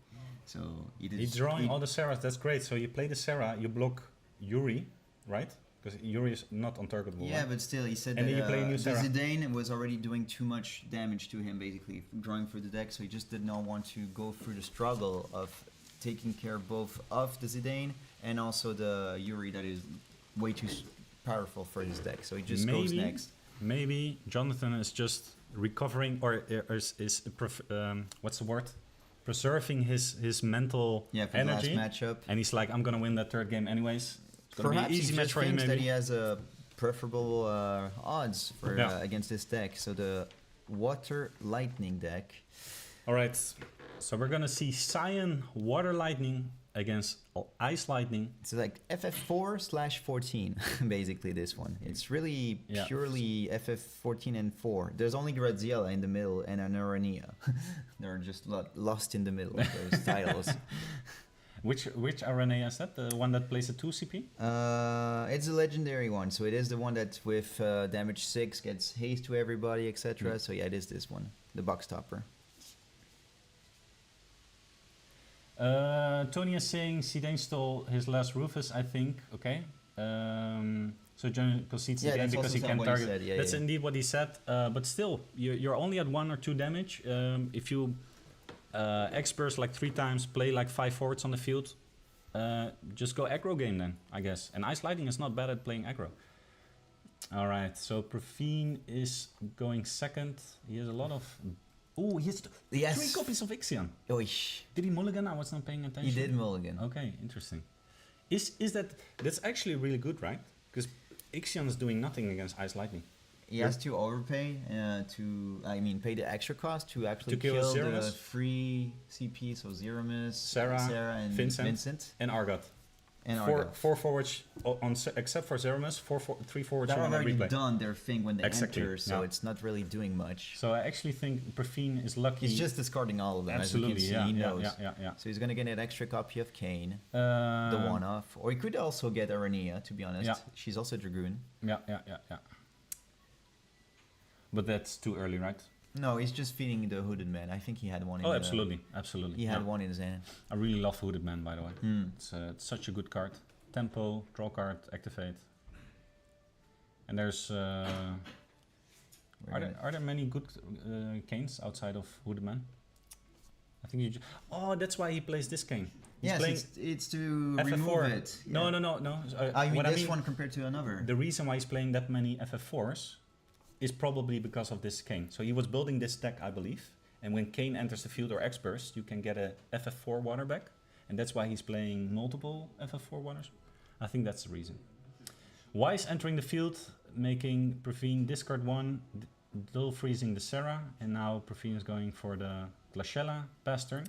So he's drawing all the Serras. That's great. So you play the Serra, you block Yuri, right? Because Yuri is not untargetable. Yeah, right? but still, he said and that then you play a new the Serra. Zidane was already doing too much damage to him, basically, drawing through the deck, so he just did not want to go through the struggle of taking care both of the Zidane and also the Yuri that is way too powerful for his deck, so he just goes next. Maybe Jonathan is just recovering, or is what's the word? Preserving his mental for energy. the last matchup. And he's like, I'm gonna win that third game anyways. It's gonna Perhaps be an easy he match just for him. thinks Maybe that he has a preferable odds for against this deck. So the Water Lightning deck. All right, so we're gonna see Cyan Water Lightning against Ice Lightning. It's like FF4/14, basically this one. It's really purely FF14 and 4. There's only Graziella in the middle and an Arania. They're just lost in the middle of those titles. Which Aranea is that? The one that plays a 2 CP? It's a legendary one, so it is the one that with damage 6 gets haste to everybody, etc. So yeah, it is this one, the box topper. Tony is saying Zidane stole his last Rufus, I think. Okay. So John concedes again because he can target. That's indeed what he said. But still, you're only at 1 or 2 damage. If you Experts like 3 times, play like 5 forwards on the field. Just go aggro game then, I guess. And Ice Lightning is not bad at playing aggro. Alright, so Profine is going second. He has a lot of... Oh, he has 3 copies of Ixion. Oish. Did he mulligan? I was not paying attention. He did mulligan. Okay, interesting. Is that's actually really good, right? Because Ixion is doing nothing against Ice Lightning. He has to overpay pay the extra cost to actually To kill kill the Zeromus? free CP, so Zeromus, Sarah, and Vincent. And Argot. and Four Argo. forwards except for Zeromus. 3 forwards They're on already replay. done their thing when they Exactly, enter, so yeah. it's not really doing much. So I actually think Profine is lucky. He's just discarding all of them, absolutely, as you can see. He knows. yeah. So he's gonna get an extra copy of Kane, the The one-off, or he could also get Arania, to be honest. Yeah. She's also Dragoon. Yeah. But that's too early, right? No, he's just feeding the Hooded Man. I think he had one in Oh, the- absolutely. He had Yeah. one in his hand. I really love Hooded Man, by the way. Hmm. It's such a good card. Tempo, draw card, activate. And there's... are there many good Canes outside of Hooded Man? I think you... Oh, that's why he plays this Cane. He's Yes, playing it's to FF4. remove it. No. I mean what this one compared to another. The reason why he's playing that many FF4s is probably because of this Kane. So he was building this deck, I believe. And when Kane enters the field or X-Burst, you can get a FF4 water back. And that's why he's playing multiple FF4 waters. I think that's the reason. Wise entering the field, making Profine discard 1, dull freezing the Sarah. And now Profine is going for the Glaciella pass turn.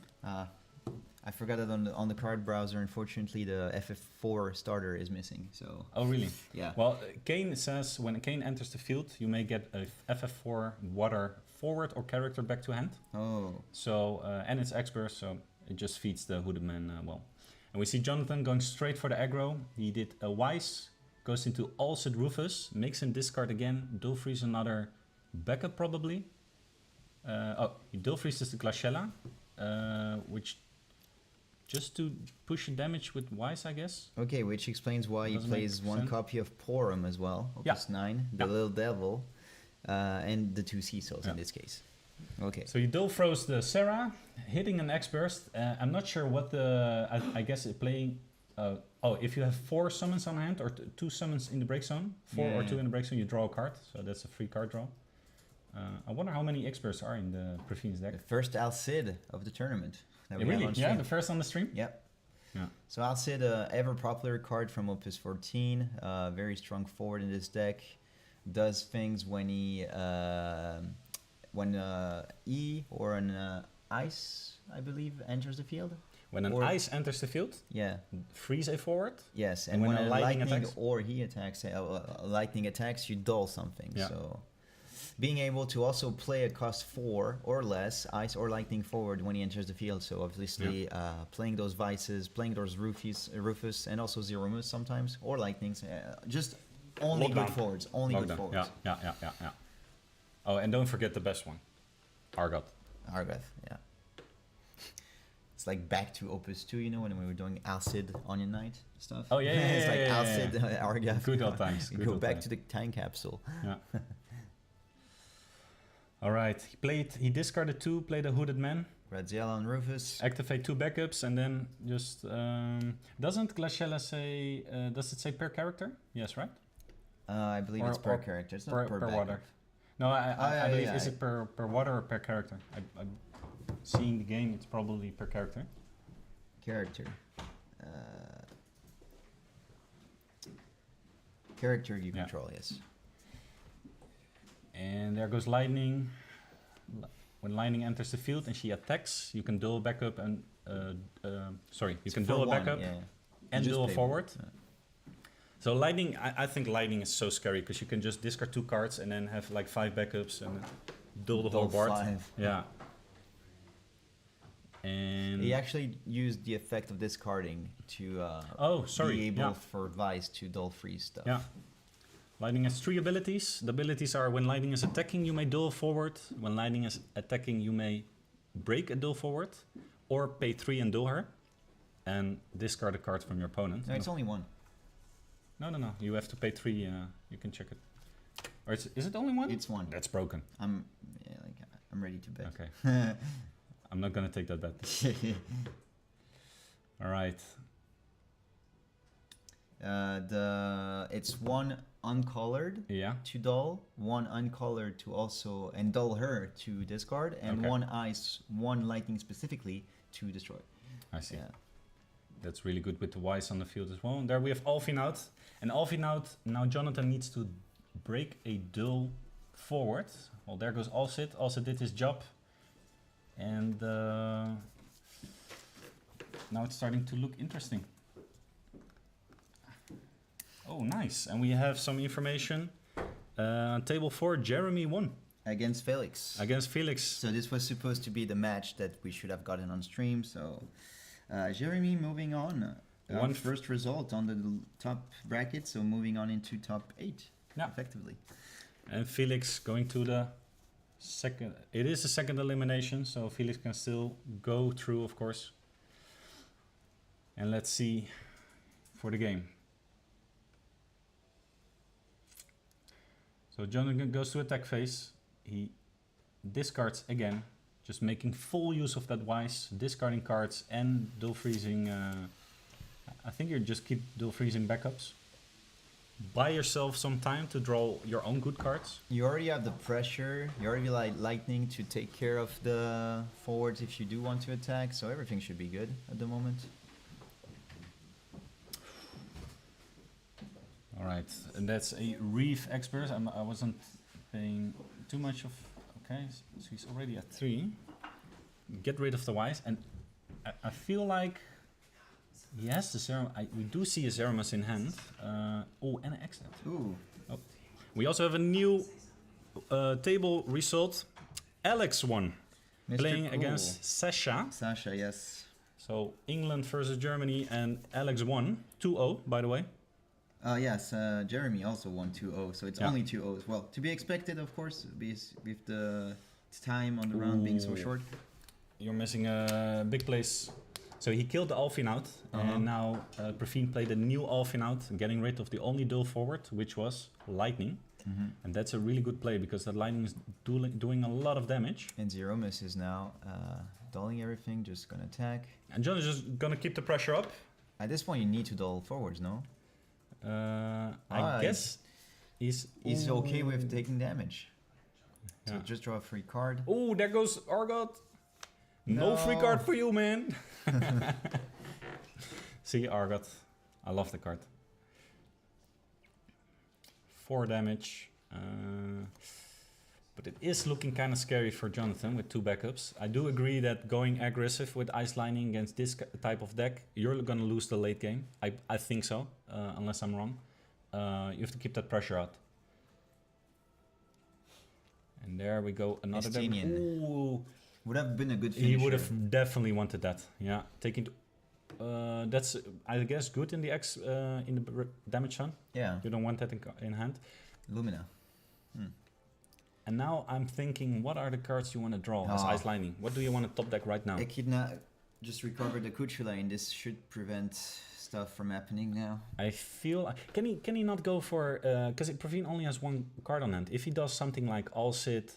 I forgot that on the card browser, unfortunately, the FF4 starter is missing. So Oh, really? yeah. Well, Kane says when Kane enters the field, you may get a FF4 water forward or character back to hand. Oh. So, and it's expert, so it just feeds the Hooded Man well. And we see Jonathan going straight for the aggro. He did a Wise, goes into Alcid Rufus, makes him discard again, dual freeze another backup probably. He dual freezes the Glaciella, which just to push damage with Wise, I guess. Okay, which explains why he Doesn't plays make one sense. copy of Porum as well, Yeah. Opus 9, the Yeah. Little Devil, and the 2 Cecils Yeah. in this case. Okay. So you dual froze the Sarah, hitting an X-Burst. I'm not sure what the... I guess it playing... if you have 4 summons on hand or 2 summons in the break zone, 4 or 2 in the break zone, you draw a card. So that's a free card draw. I wonder how many X-Bursts are in the Profine's deck. The first Alcid of the tournament. That we have Really? on Yeah, stream. the first on the stream? Yep. Yeah. So Alcid, ever popular card from Opus 14, very strong forward in this deck. Does things when he, E or an Ice, I believe, enters the field. When an Or- Ice enters the field, Yeah. freeze a forward. Yes, And and when when a a lightning lightning attacks? or he attacks, lightning attacks, you dull something. Yeah. So being able to also play a cost 4 or less, ice or lightning forward when he enters the field. So obviously playing those Vices, playing those Rufus, and also Zeromus sometimes, or lightnings. Just only good Lockdown. forwards. Only good Lockdown. forwards. Yeah. Oh, and don't forget the best one. Argot. Argath, yeah. It's like back to Opus 2, you know, when we were doing Alcid Onion Knight stuff. Oh, yeah, It's like yeah. Alcid, Argath. Good old times. You good go old back times. to the time capsule. Yeah. All right. He discarded 2, played a Hooded Man, Graziella and Rufus. activate 2 backups, and then just doesn't Glaciella say? Does it say per character? Yes, right. I believe Or- it's per or character. It's not per water. backup. No, I believe is yeah. it per water or per character? I'm seeing the game. It's probably per character. Character. Character you Yeah. control, yes. And there goes Lightning. When Lightning enters the field and she attacks, you can dual backup and you It's can for dual a one, backup yeah. and You just dual pay forward. one, So Lightning, I think Lightning is so scary because you can just discard 2 cards and then have like 5 backups and dual the whole Dual board. 5. Yeah. And He actually used the effect of discarding to be able Yeah. for Vice to dull freeze stuff. Yeah. Lightning has 3 abilities. The abilities are when Lightning is attacking, you may dual forward. When Lightning is attacking, you may break a dual forward or pay 3 and dual her and discard a card from your opponent. No, it's only one. No. You have to pay 3. You can check it. Or is it only one? It's one. That's broken. I'm ready to bet. Okay. I'm not gonna take that bet. All right. It's one uncolored Yeah. to dull, one uncolored to also and dull her to discard, and Okay. one ice, one lightning specifically to destroy. I see. Yeah. That's really good with the Wise on the field as well. And there we have Alfin out. And Alfin out, now Jonathan needs to break a duel forward. Well, there goes Alcid. Alcid did his job. And now it's starting to look interesting. Oh, nice. And we have some information. Table 4, Jeremy won Against Felix. against Felix. So this was supposed to be the match that we should have gotten on stream. So Jeremy moving on. One First result on the top bracket, so moving on into top 8. Yeah. Effectively. And Felix going to the second. It is a second elimination, so Felix can still go through, of course. And let's see for the game. So Jonathan goes to attack phase. He discards again, just making full use of that Wise, discarding cards and dual freezing. I think you just keep dual freezing backups. Buy yourself some time to draw your own good cards. You already have the pressure. You already like lightning to take care of the forwards if you do want to attack. So everything should be good at the moment. All right, and that's a Reef expert. I wasn't paying too much of. Okay, so he's already at 3. Get rid of the Wise, and I feel like he has the Zerum. We do see a Zeramus in hand. Oh, and an exit. Ooh. Oh. We also have a new table result. Alex won, Mr. playing Cool. against Sasha. Sasha, yes. So England versus Germany, and Alex won 2-0, by the way. Yes, Jeremy also won 2-0, so it's Yeah. only 2-0 as well. To be expected, of course, with the time on the round being so Ooh. short. You're missing a big place. So he killed the Alfin out, and now Praveen played a new Alfin out, getting rid of the only duel forward, which was Lightning. And that's a really good play, because that Lightning is doing a lot of damage. And Zeromus is now dulling everything, just gonna attack. And John is just gonna keep the pressure up. At this point, you need to dull forwards, no? I guess he's okay with taking damage. So Yeah. just draw a free card. Oh, there goes Argot. No free No. card for you, man. See, Argot. I love the card. 4 damage. But it is looking kind of scary for Jonathan with 2 backups. I do agree that going aggressive with Ice Lining against this type of deck, you're going to lose the late game. I think so, unless I'm wrong. You have to keep that pressure out. And there we go, another deck. Estinian. Ooh, Would have been a good finisher. he would have definitely wanted that. Yeah, taking. That's I guess good in the in the damage zone. Yeah, You don't want that in hand. Lumina. And now I'm thinking, what are the cards you want to draw as Ah. Ice Lining? What do you want to top deck right now? Echidna just recovered the Kuchula, and this should prevent stuff from happening now. I feel can he not go for because Praveen only has 1 card on hand. If he does something like Alcid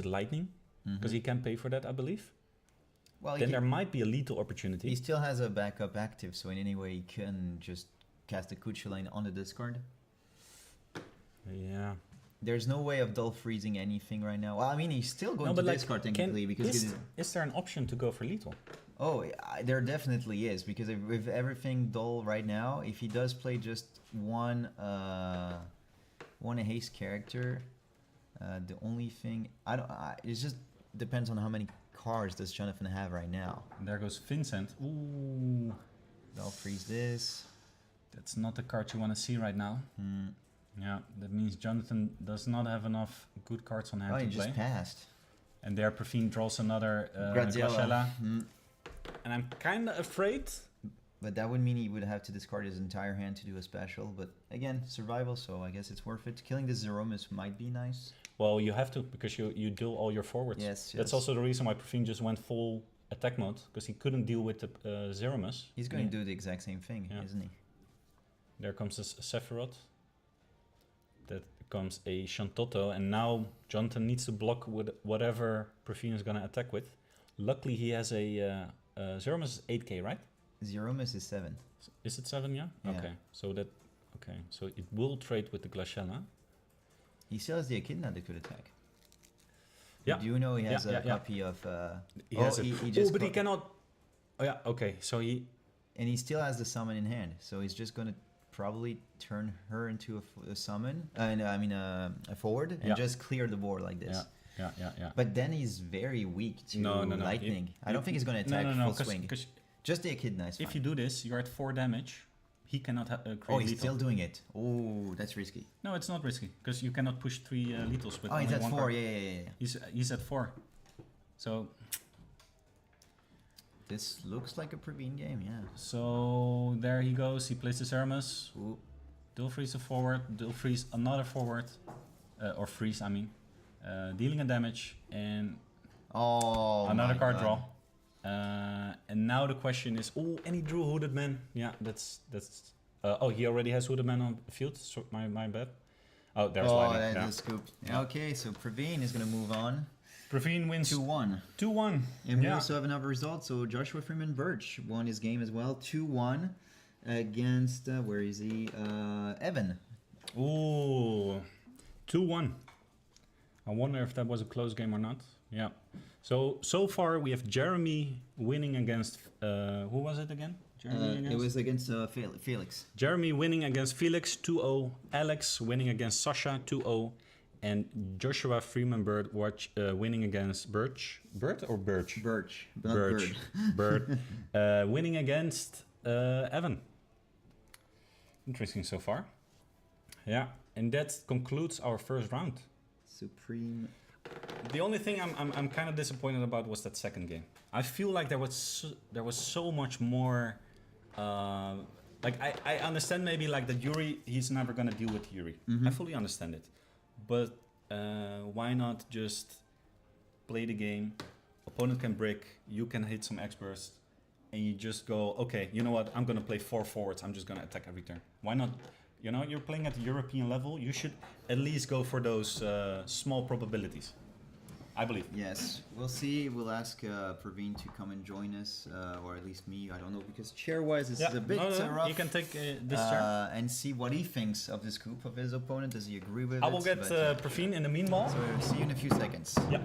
Lightning, because he can pay for that, I believe. Well, Then there might be a lethal opportunity. he still has a backup active, so in any way he can just cast a Kuchula on the discard. Yeah. There's no way of dull freezing anything right now. Well, I mean, he's still going to discard technically because is there an option to go for lethal? there definitely is, because with everything dull right now, if he does play just one haste character, the only thing it just depends on how many cards does Jonathan have right now. And there goes Vincent. Ooh, Dull freeze this. that's not the card you want to see right now. Yeah, that means Jonathan does not have enough good cards on hand Oh, to he play. just passed. And there Praveen draws another Graziella. Graziella. And I'm kind of afraid. But that would mean he would have to discard his entire hand to do a special. But again, survival, so I guess it's worth it. Killing the Zeromus might be nice. Well, you have to, because you duel all your forwards. Yes, That's yes. also the reason why Praveen just went full attack mode, because he couldn't deal with the Zeromus. He's going to do the exact same thing, Yeah. isn't he? There comes this Sephiroth. That comes a Shantotto, and now Jonathan needs to block with whatever Praveen is gonna attack with. Luckily, he has a Zeromus is 8k, right? Zeromus is 7. Is it 7? Yeah. Yeah. Okay. So it will trade with the Glaciella. He still has the Echidna that could attack. Yeah. Do you know he has Yeah, a yeah. copy of... He has he oh, just but he cannot. Oh yeah. Okay. So he. And he still has the summon in hand, so he's just gonna probably turn her into a summon, a forward, and Yeah. just clear the board like this. Yeah. But then he's very weak to No. lightning. I don't think he's gonna attack full swing. Because Just the Echidna is fine. if you do this, you're at 4 damage. He cannot create Oh, he's lethal. still doing it. Oh, that's risky. No, it's not risky because you cannot push 3 lethals with Oh, he's only at one 4. card. Yeah. He's at 4. So This looks like a Praveen game, yeah. so there he goes. He plays the Ceramus. Ooh. Dual freeze a forward. Dual freeze another forward, or freeze. I mean, dealing a damage and Oh, another my card God. draw. And now the question is, oh, and he drew Hooded Man. Yeah, that's. Oh, he already has Hooded Man on the field. So my bad. Oh, there's lightning. that's Yeah. a scoop. Yeah. Okay, so Praveen is gonna move on. Praveen wins 2-1. 2-1. And we Yeah. also have another result. So Joshua Freeman Birch won his game as well, 2-1 against where is he? Evan. Ooh, 2-1. I wonder if that was a close game or not. Yeah. So far we have Jeremy winning against who was it again? Jeremy It was against Felix. Jeremy winning against Felix 2-0. Alex winning against Sasha 2-0. And Joshua Freeman Bird winning against Birch. Bird or Birch? Birch. Not Birch. Bird. Bird. Winning against Evan. Interesting so far. Yeah, and that concludes our first round. Supreme. The only thing I'm kind of disappointed about was that second game. I feel like there was so much more. Like I understand maybe like that Yuri, he's never gonna deal with Yuri. I fully understand it, but why not just play the game? Opponent can brick, you can hit some X burst, and you just go, okay, you know what? I'm gonna play 4 forwards. I'm just gonna attack every turn. Why not? You know, you're playing at the European level. You should at least go for those small probabilities. I believe. Yes, we'll see. We'll ask Praveen to come and join us, or at least me. I don't know, because chair-wise this is a bit rough. You can take this chair. And see what he thinks of this scoop of his opponent. Does he agree with it? I will get Praveen in the meanwhile. So see you in a few seconds. Yeah.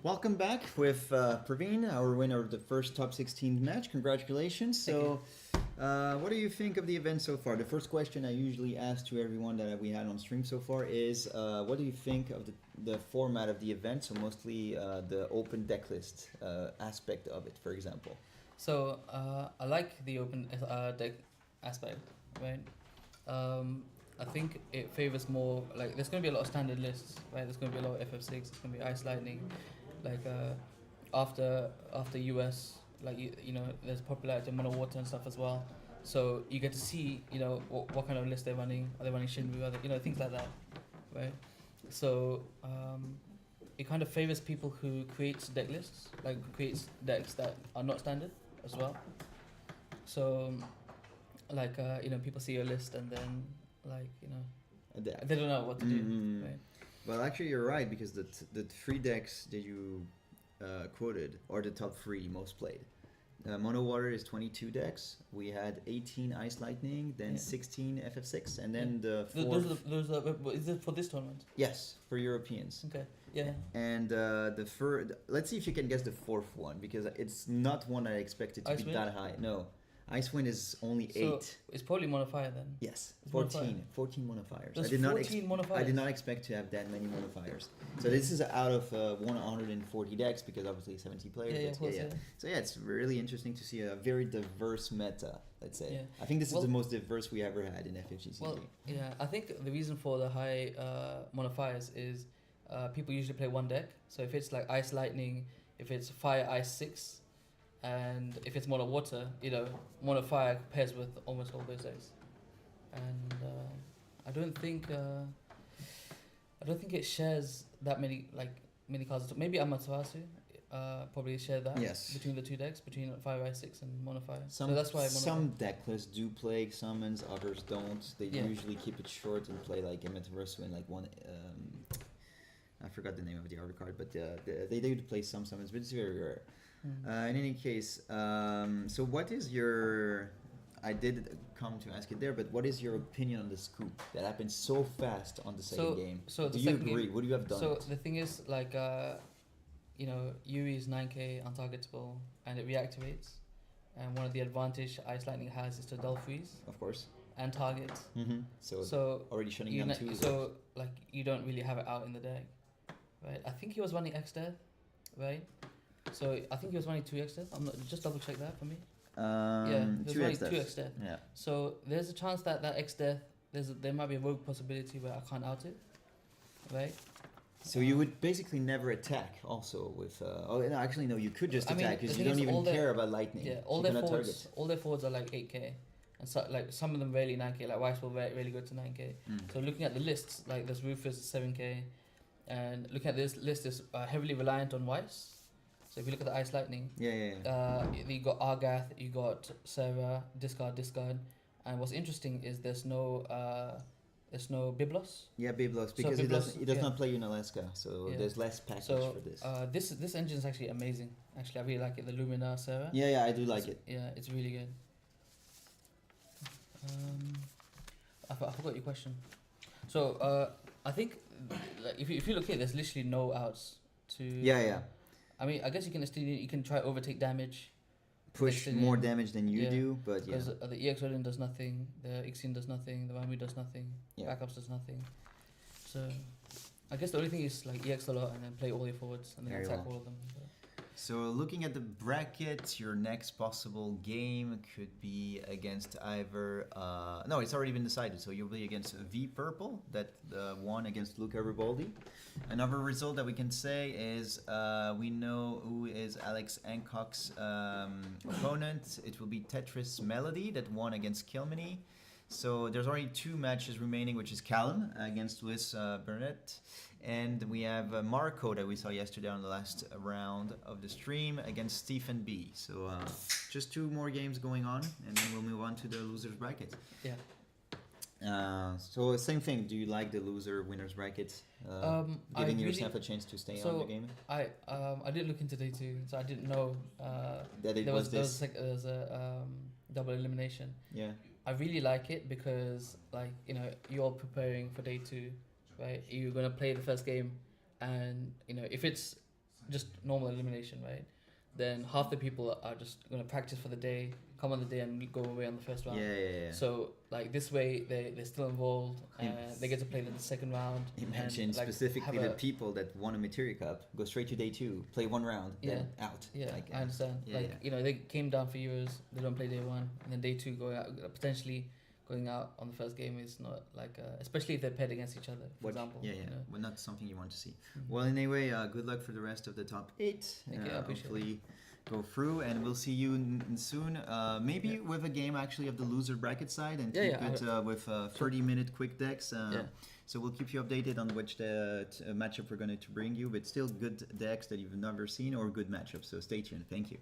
Welcome back with Praveen, our winner of the first top 16 match. Congratulations. So, what do you think of the event so far? The first question I usually ask to everyone that we had on stream so far is, what do you think of the format of the event? So mostly the open deck list aspect of it, for example. So I like the open deck aspect, right? I think it favors more, like, there's going to be a lot of standard lists, right? There's going to be a lot of FF6, there's going to be Ice Lightning, like after US, like you know, there's popularity of Mono Water and stuff as well. So you get to see, you know, what kind of list they're running. Are they running Shinryu? Are they, you know, things like that, right? So it kind of favors people who creates deck lists, like creates decks that are not standard as well. So like you know, people see your list and then, like, you know, they don't know what to do, right? Well, actually, you're right, because the three decks that you quoted are the top three most played. Mono Water is 22 decks. We had 18 Ice Lightning, then 16 FF6, and then the fourth. Those are, is it for this tournament? Yes, for Europeans. Okay. Yeah. And the third. Let's see if you can guess the fourth one, because it's not one I expected to be Icewind? that high. No, Icewind is only 8. So it's probably Monofire then. Yes, It's 14 modifiers. There's I did not 14 modifiers. I did not expect to have that many modifiers. So this is out of 140 decks, because obviously 70 players. Yeah, but of course, yeah. So yeah, it's really interesting to see a very diverse meta. Let's say. Yeah. I think this is Well- the most diverse we ever had in FFTCG. Well, yeah, I think the reason for the high modifiers is people usually play one deck. So if it's like Ice Lightning, if it's Fire Ice 6, and if it's Mono Water, you know, Mono Fire pairs with almost all those decks. And I don't think it shares that many cards. Maybe Amaterasu probably share that Yes. between the two decks, between Fire Ice 6 and Mono Fire. Some, so that's why some deck lists do play summons, others don't. They Yeah. usually keep it short and play like Amaterasu and like one. I forgot the name of the other card, but they do play some summons, but it's very rare. In any case, so what is your? I did come to ask it there, but what is your opinion on the scoop that happened so fast on the second game? So Do the you second agree? game, Would you have done so it? the thing is, like, you know, Yuri is 9k untargetable and it reactivates. And one of the advantage Ice Lightning has is to dull freeze Of course. and target. So already shutting you down know, two. so like you don't really have it out in the deck, right? I think he was running X Death, right? So I think he was running 2 X Death. I'm not, just double check that for me. Yeah, there's 2 only X 2 X Death. Yeah. So there's a chance that X Death, there might be a rogue possibility where I can't out it, right? So you would basically never attack also with. Oh no, actually no, you could just I mean, attack because the you thing don't is, even all their- care about lightning. Yeah, So you cannot target. all their forwards are like 8k, and so like some of them really 9k. Like Weiss will really go to 9k. So looking at the lists, like there's Rufus 7k, and looking at this list is heavily reliant on Weiss. So if you look at the Ice Lightning, Yeah. you got Argath, you got Sarah, discard, and what's interesting is there's no Biblos. Yeah, Biblos, So because Biblos, it does yeah. not play in Alaska, so Yeah. there's less package So for this. this engine is actually amazing. Actually, I really like it. The Lumina Sarah. Yeah, I do like it. Yeah, it's really good. I forgot your question. So I think like if you look here, there's literally no outs to. Yeah. I mean, I guess you can try overtake damage. Push Destiny, more damage than you yeah. do, but yeah. Because the EX Odin does nothing, the Ixion does nothing, the Ramu does nothing, Yeah. backups does nothing. So I guess the only thing is like EX a lot and then play all your forwards and then Very attack well. all of them. But So looking at the bracket, your next possible game could be against either. No, it's already been decided. So you'll be against V Purple, that won against Luca Riboldi. Another result that we can say is we know who is Alex Hancock's opponent. It will be Tetris Melody that won against Kilmeny. So there's already 2 matches remaining, which is Callum against Luis Burnett. And we have Marco that we saw yesterday on the last round of the stream against Stephen B. So just 2 more games going on, and then we'll move on to the losers bracket. yeah. So same thing. Do you like the loser winners bracket? Giving yourself a chance to stay on the game. I did look into day 2, so I didn't know That it there was was this. there was a double elimination. Yeah. I really like it because, like, you know, you're preparing for day 2, right? You're gonna play the first game, and you know, if it's just normal elimination, right? Then half the people are just gonna practice for the day, come on the day, and go away on the first round. Yeah. So like this way, they're still involved, and they get to play in the second round. Imagine and, like, specifically have the a- people that won a Materia Cup go straight to day 2, play 1 round, then out. Yeah, Like, I understand. yeah, like yeah. you know, they came down for years. They don't play day 1, and then day 2 going out, potentially going out on the first game is not like, especially if they're paired against each other, for example. Yeah. You know? Well, not something you want to see. Mhm. Well, anyway, good luck for the rest of the top 8. Thank you, I appreciate Hopefully go through, and we'll see you soon. Maybe with a game actually of the loser bracket side, and keep it with 30-minute quick decks. So we'll keep you updated on which matchup we're going to bring you, but still good decks that you've never seen or good matchups. So stay tuned. Thank you.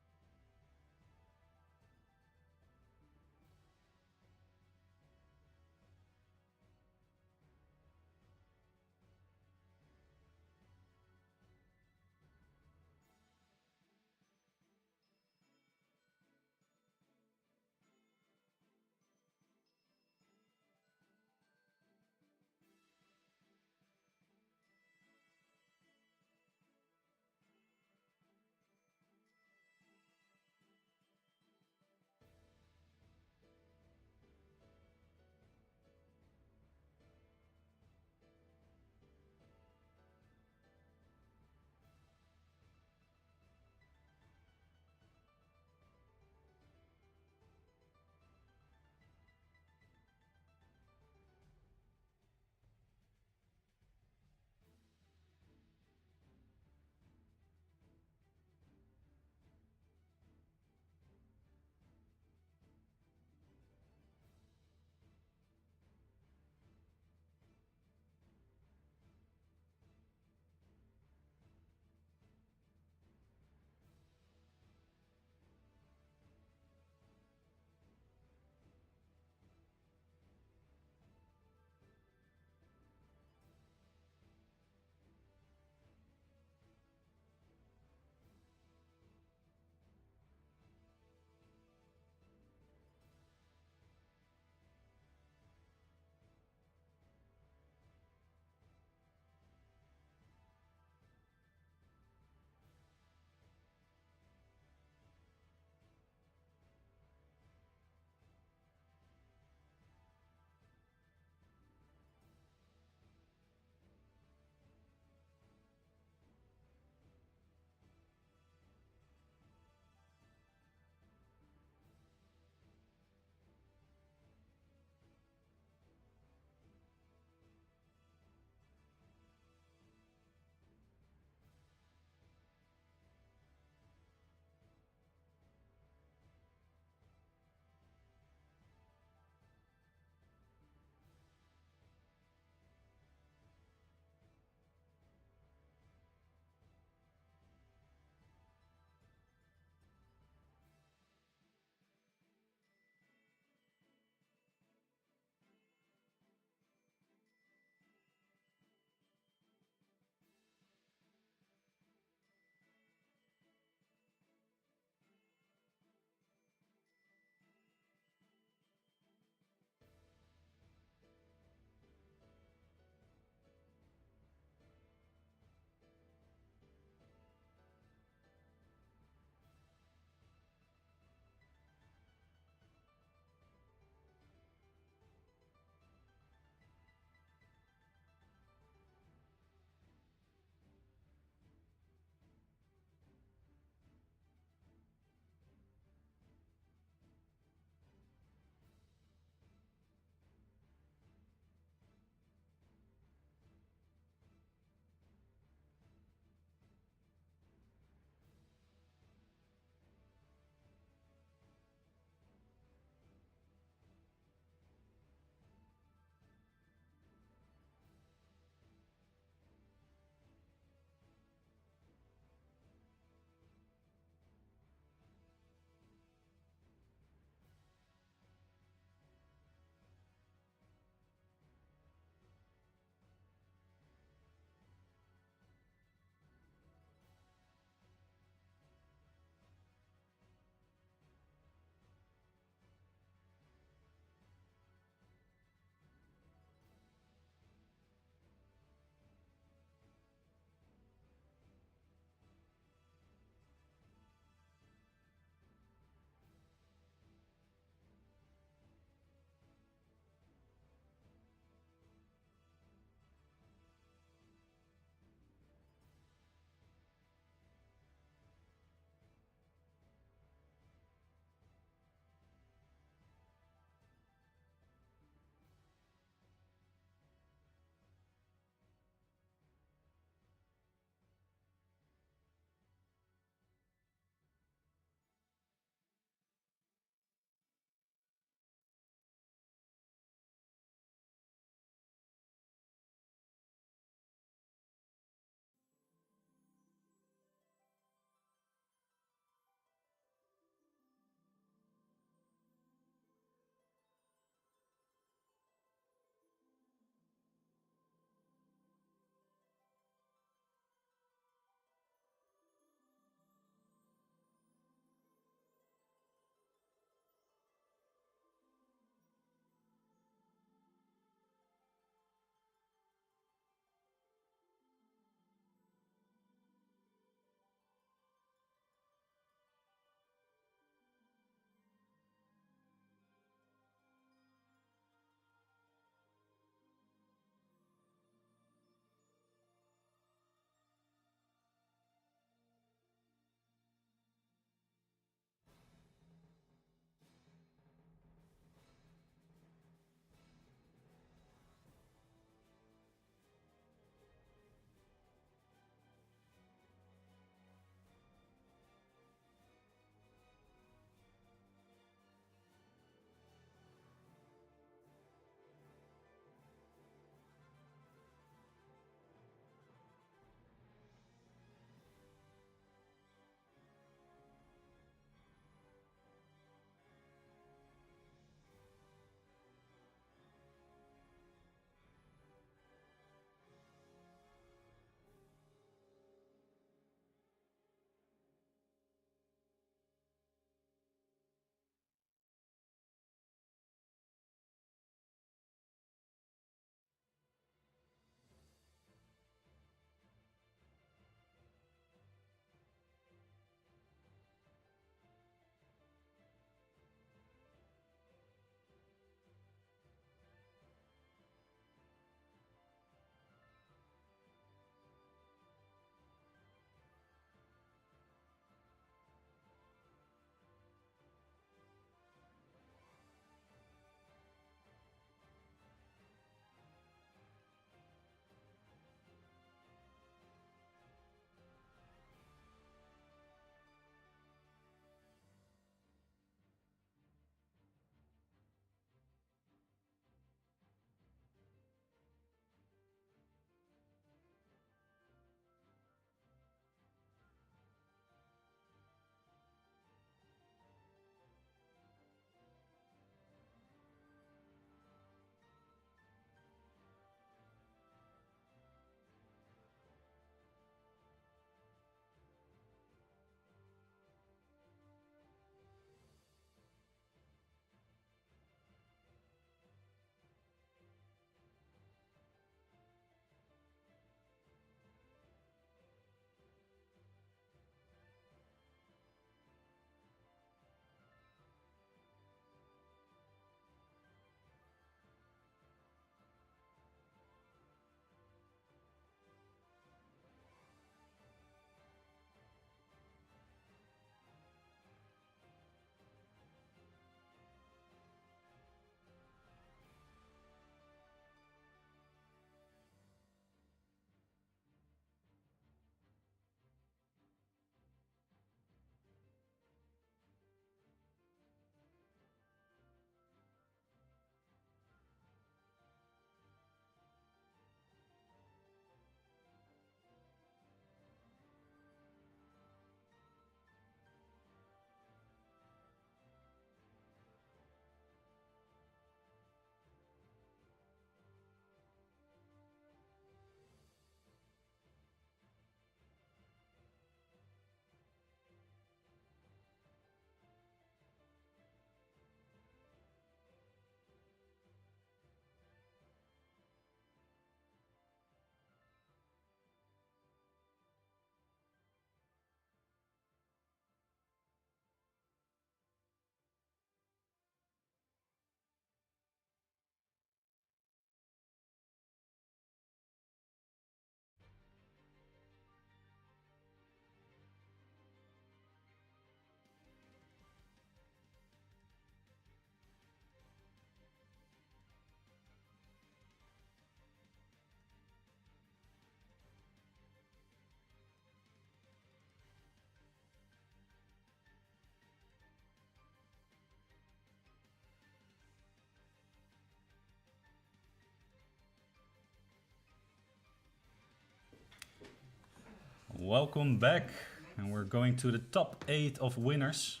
Welcome back, and we're going to the top 8 of winners.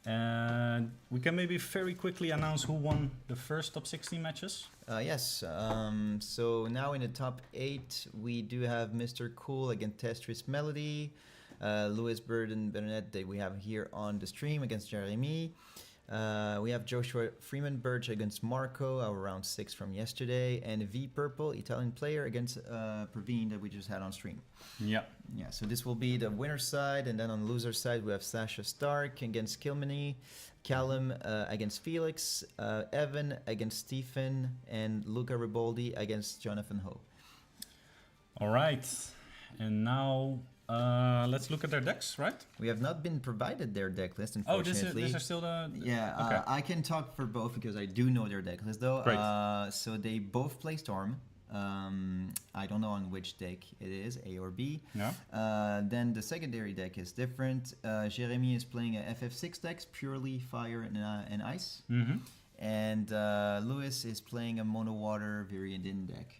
And we can maybe very quickly announce who won the first top 16 matches. Yes, so now in the top 8, we do have Mr. Cool against Testris Melody, Louis Burden Bernadette that we have here on the stream against Jeremy. We have Joshua Freeman Birch against Marco, our round 6 from yesterday, and V Purple, Italian player, against Praveen that we just had on stream. Yeah. Yeah, so this will be the winner's side, and then on the loser's side we have Sasha Stark against Kilmany, Callum against Felix, Evan against Stephen, and Luca Riboldi against Jonathan Ho. All right, and now let's look at their decks, right? We have not been provided their deck list, Oh, unfortunately. these are still the... Yeah, okay. I can talk for both because I do know their deck list though. Great. So they both play Storm. I don't know on which deck it is, A or B. Yeah. Then the secondary deck is different. Jeremy is playing a FF6 deck, purely fire and ice. Mm-hmm. And Lewis is playing a mono water Viridian deck.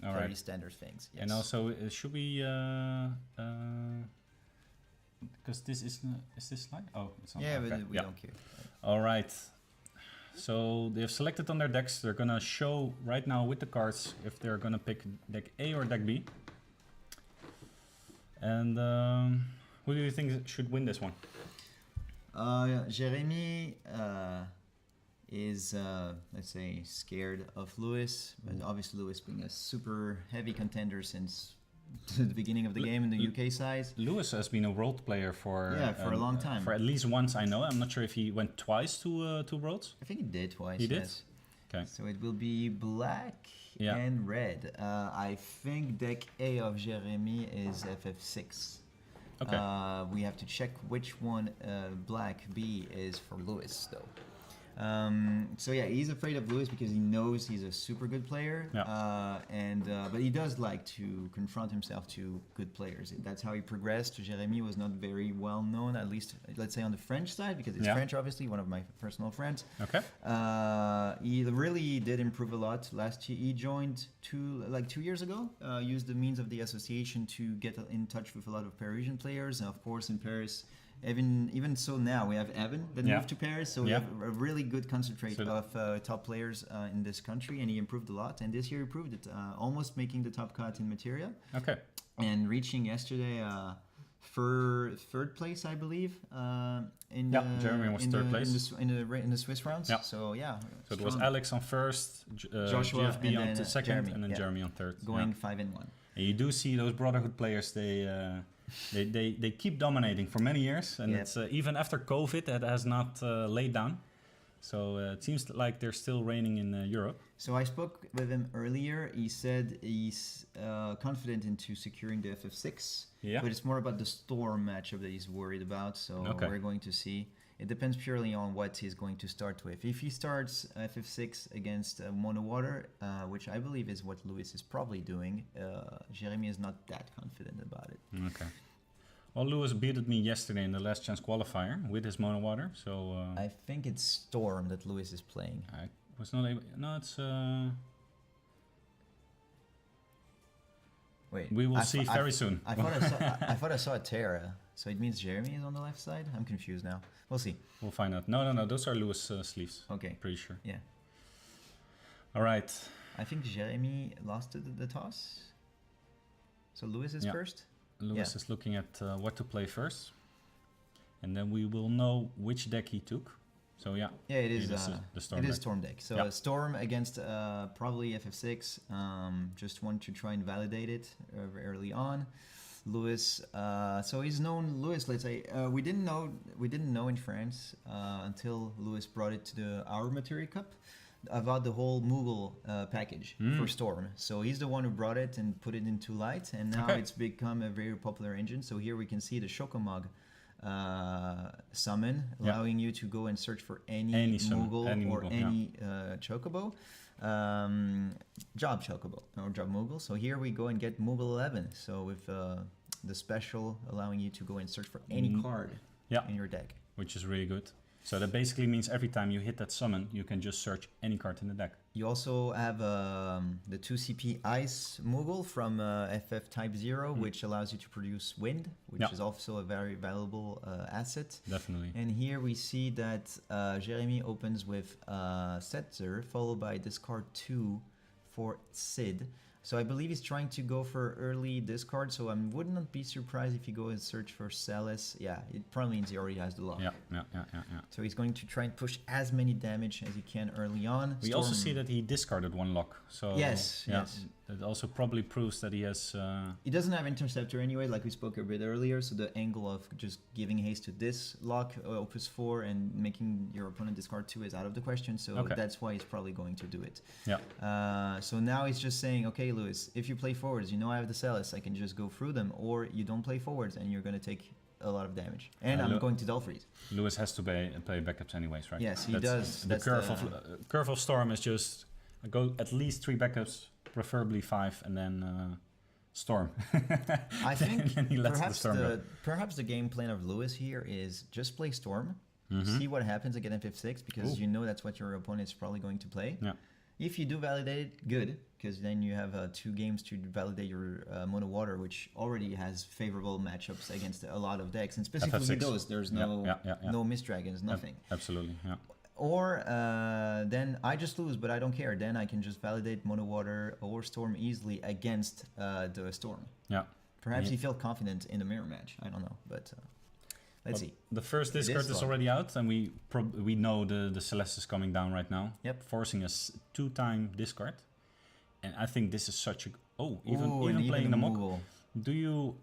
All very right. standard things. Yes. And also, should we... because this is this slide? Oh, it's not. Yeah, okay. but we don't care. All right. So they've selected on their decks. They're gonna show right now with the cards if they're gonna pick deck A or deck B. And who do you think should win this one? Jeremy is, let's say, scared of Lewis, but obviously Lewis being a super heavy contender since the beginning of the game in the UK side. Lewis has been a world player for a long time. For at least once, I know. I'm not sure if he went twice to worlds. I think he did twice. He did? Yes. Okay. So it will be black Yeah. and red. I think deck A of Jeremy is FF6. Okay. We have to check which one black B is for Lewis though. So yeah, he's afraid of Lewis because he knows he's a super good player, Yeah. but he does like to confront himself to good players. That's how he progressed. Jeremy was not very well known, at least let's say on the French side, because it's Yeah. French, obviously, one of my personal friends. Okay. He really did improve a lot. Last year, he joined 2 years ago. Used the means of the association to get in touch with a lot of Parisian players, and of course in Paris. Even so now we have Evan that Yeah. moved to Paris, so we Yeah. have a really good concentrate So of top players in this country, and he improved a lot. And this year he proved it, almost making the top cut in Materia, Okay. and reaching yesterday third place, I believe. In Yeah, Jeremy was third place. in the Swiss rounds. Yeah. So yeah. So it was strong. Alex on first, Joshua, GFB and on then, the second, Jeremy, and then yeah. Jeremy on third. Going Yeah. 5-1. And you do see those Brotherhood players. They keep dominating for many years, and Yep. it's even after COVID that has not laid down. So it seems like they're still reigning in Europe. So I spoke with him earlier. He said he's confident into securing the FF6, Yeah. but it's more about the Storm matchup that he's worried about. So Okay. we're going to see. It depends purely on what he's going to start with. If he starts FF6 against Mono Water, which I believe is what Lewis is probably doing, Jeremy is not that confident about it. Okay. Well, Lewis beated me yesterday in the last chance qualifier with his mono water. So I think it's Storm that Lewis is playing. I was not able. No, it's. Wait, We will see very soon. I thought I saw a Terra, so it means Jeremy is on the left side. I'm confused now. We'll see. We'll find out. No. Those are Lewis sleeves. Okay. Pretty sure. Yeah. All right. I think Jeremy lost the toss. So Lewis is Yeah. first. Lewis is looking at what to play first, and then we will know which deck he took. So yeah. Yeah, it is. The Storm It is deck. Storm deck. So Yeah. Storm against probably FF6. Just want to try and validate it early on. Lewis. So he's known Lewis. Let's say we didn't know in France until Lewis brought it to our Materia Cup about the whole Moogle package for Storm. So he's the one who brought it and put it into light, and now Okay. it's become a very popular engine. So here we can see the Shokomog summon, allowing you to go and search for any summon, Moogle any or Moogle, any Chocobo. Job Chocobo or Job Moogle. So here we go and get Moogle 11. So with the special allowing you to go and search for any card Yeah. in your deck. Which is really good. So that basically means every time you hit that summon, you can just search any card in the deck. You also have the 2 CP Ice Moogle from FF Type 0, which allows you to produce wind, which is also a very valuable asset. Definitely. And here we see that Jeremy opens with Setzer, followed by discard 2 for Sid. So I believe he's trying to go for early discard, so I would not be surprised if you go and search for Celis. Yeah, it probably means he already has the lock. Yeah. So he's going to try and push as many damage as he can early on. We also see that he discarded one lock. So yes. That also probably proves that he has... He doesn't have Interceptor anyway, like we spoke a bit earlier, so the angle of just giving haste to this lock, Opus 4, and making your opponent discard 2 is out of the question, so that's why he's probably going to do it. Yeah. So now he's just saying, okay, Lewis, if you play forwards, you know I have the Celis, I can just go through them, or you don't play forwards and you're going to take a lot of damage. And I'm going to Delphreeze. Lewis has to play backups anyways, right? Yes, he does. The curve of Storm is just go at least 3 backups, preferably 5, and then Storm. I think and he lets the Storm go. Perhaps the game plan of Lewis here is just play Storm, see what happens against FF6, because you know that's what your opponent is probably going to play. Yeah. If you do validate it, good, because then you have 2 games to validate your Mono Water, which already has favorable matchups against a lot of decks, and specifically FF6. those. There's no Mist Dragons, nothing. Absolutely, yeah. Or then I just lose, but I don't care. Then I can just validate Mono Water or Storm easily against the Storm. Yeah. Perhaps he felt confident in the mirror match. I don't know, but let's see. The first discard is already out, and we know the Celeste is coming down right now. Yep. Forcing us 2-time discard, and I think this is such a even playing the mock. Do you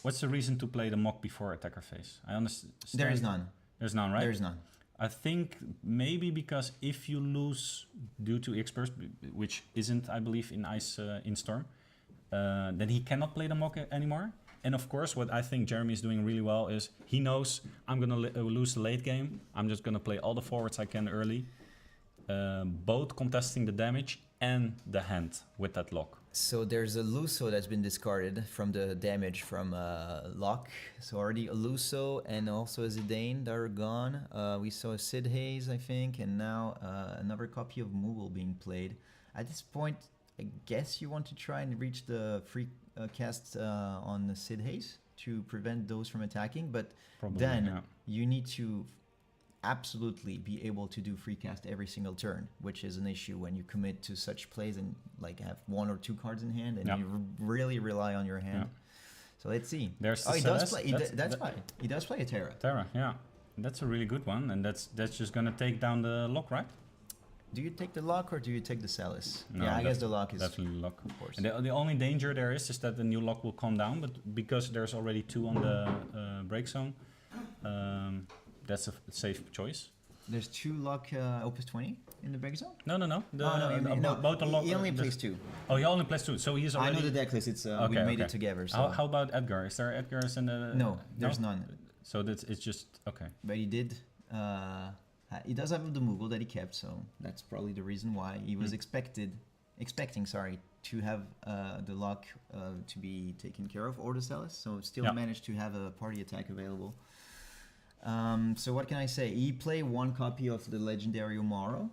what's the reason to play the mock before attacker phase? I understand. There is none. There's none, right? There is none. I think maybe because if you lose due to X-Burst, which isn't, I believe, in Ice in Storm, then he cannot play the mock anymore. And of course, what I think Jeremy is doing really well is he knows I'm going to lose the late game. I'm just going to play all the forwards I can early, both contesting the damage and the hand with that lock. So there's a Luso that's been discarded from the damage from Lock. So already a Luso and also a Zidane that are gone. We saw a Sid Hayes, I think, and now another copy of Moogle being played. At this point, I guess you want to try and reach the free cast on the Sid Hayes to prevent those from attacking, but then you need to absolutely be able to do free cast every single turn, which is an issue when you commit to such plays and like have 1 or 2 cards in hand and you really rely on your hand. So let's see. There's he does play. That's why he does play a Terra. Terra, yeah, that's a really good one, and that's just gonna take down the lock, right? Do you take the lock or do you take the Celis? No, yeah, I guess the lock is definitely lock, of course. And the only danger there is that the new lock will come down, but because there's already 2 on the break zone, that's a safe choice. There's 2 lock Opus 20 in the break zone? No. Both the lock. He only plays 2. Oh, he only plays 2, so he's already. I know the deck list. It's we made it together. So. How about Edgar? Is there Edgars in the? No, there's none. So it's just okay. But he did. He does have the Moogle that he kept, so that's probably the reason why he was expecting, to have the lock to be taken care of, or the Celis. So still managed to have a party attack available. So what can I say? He played 1 copy of the legendary Omaro.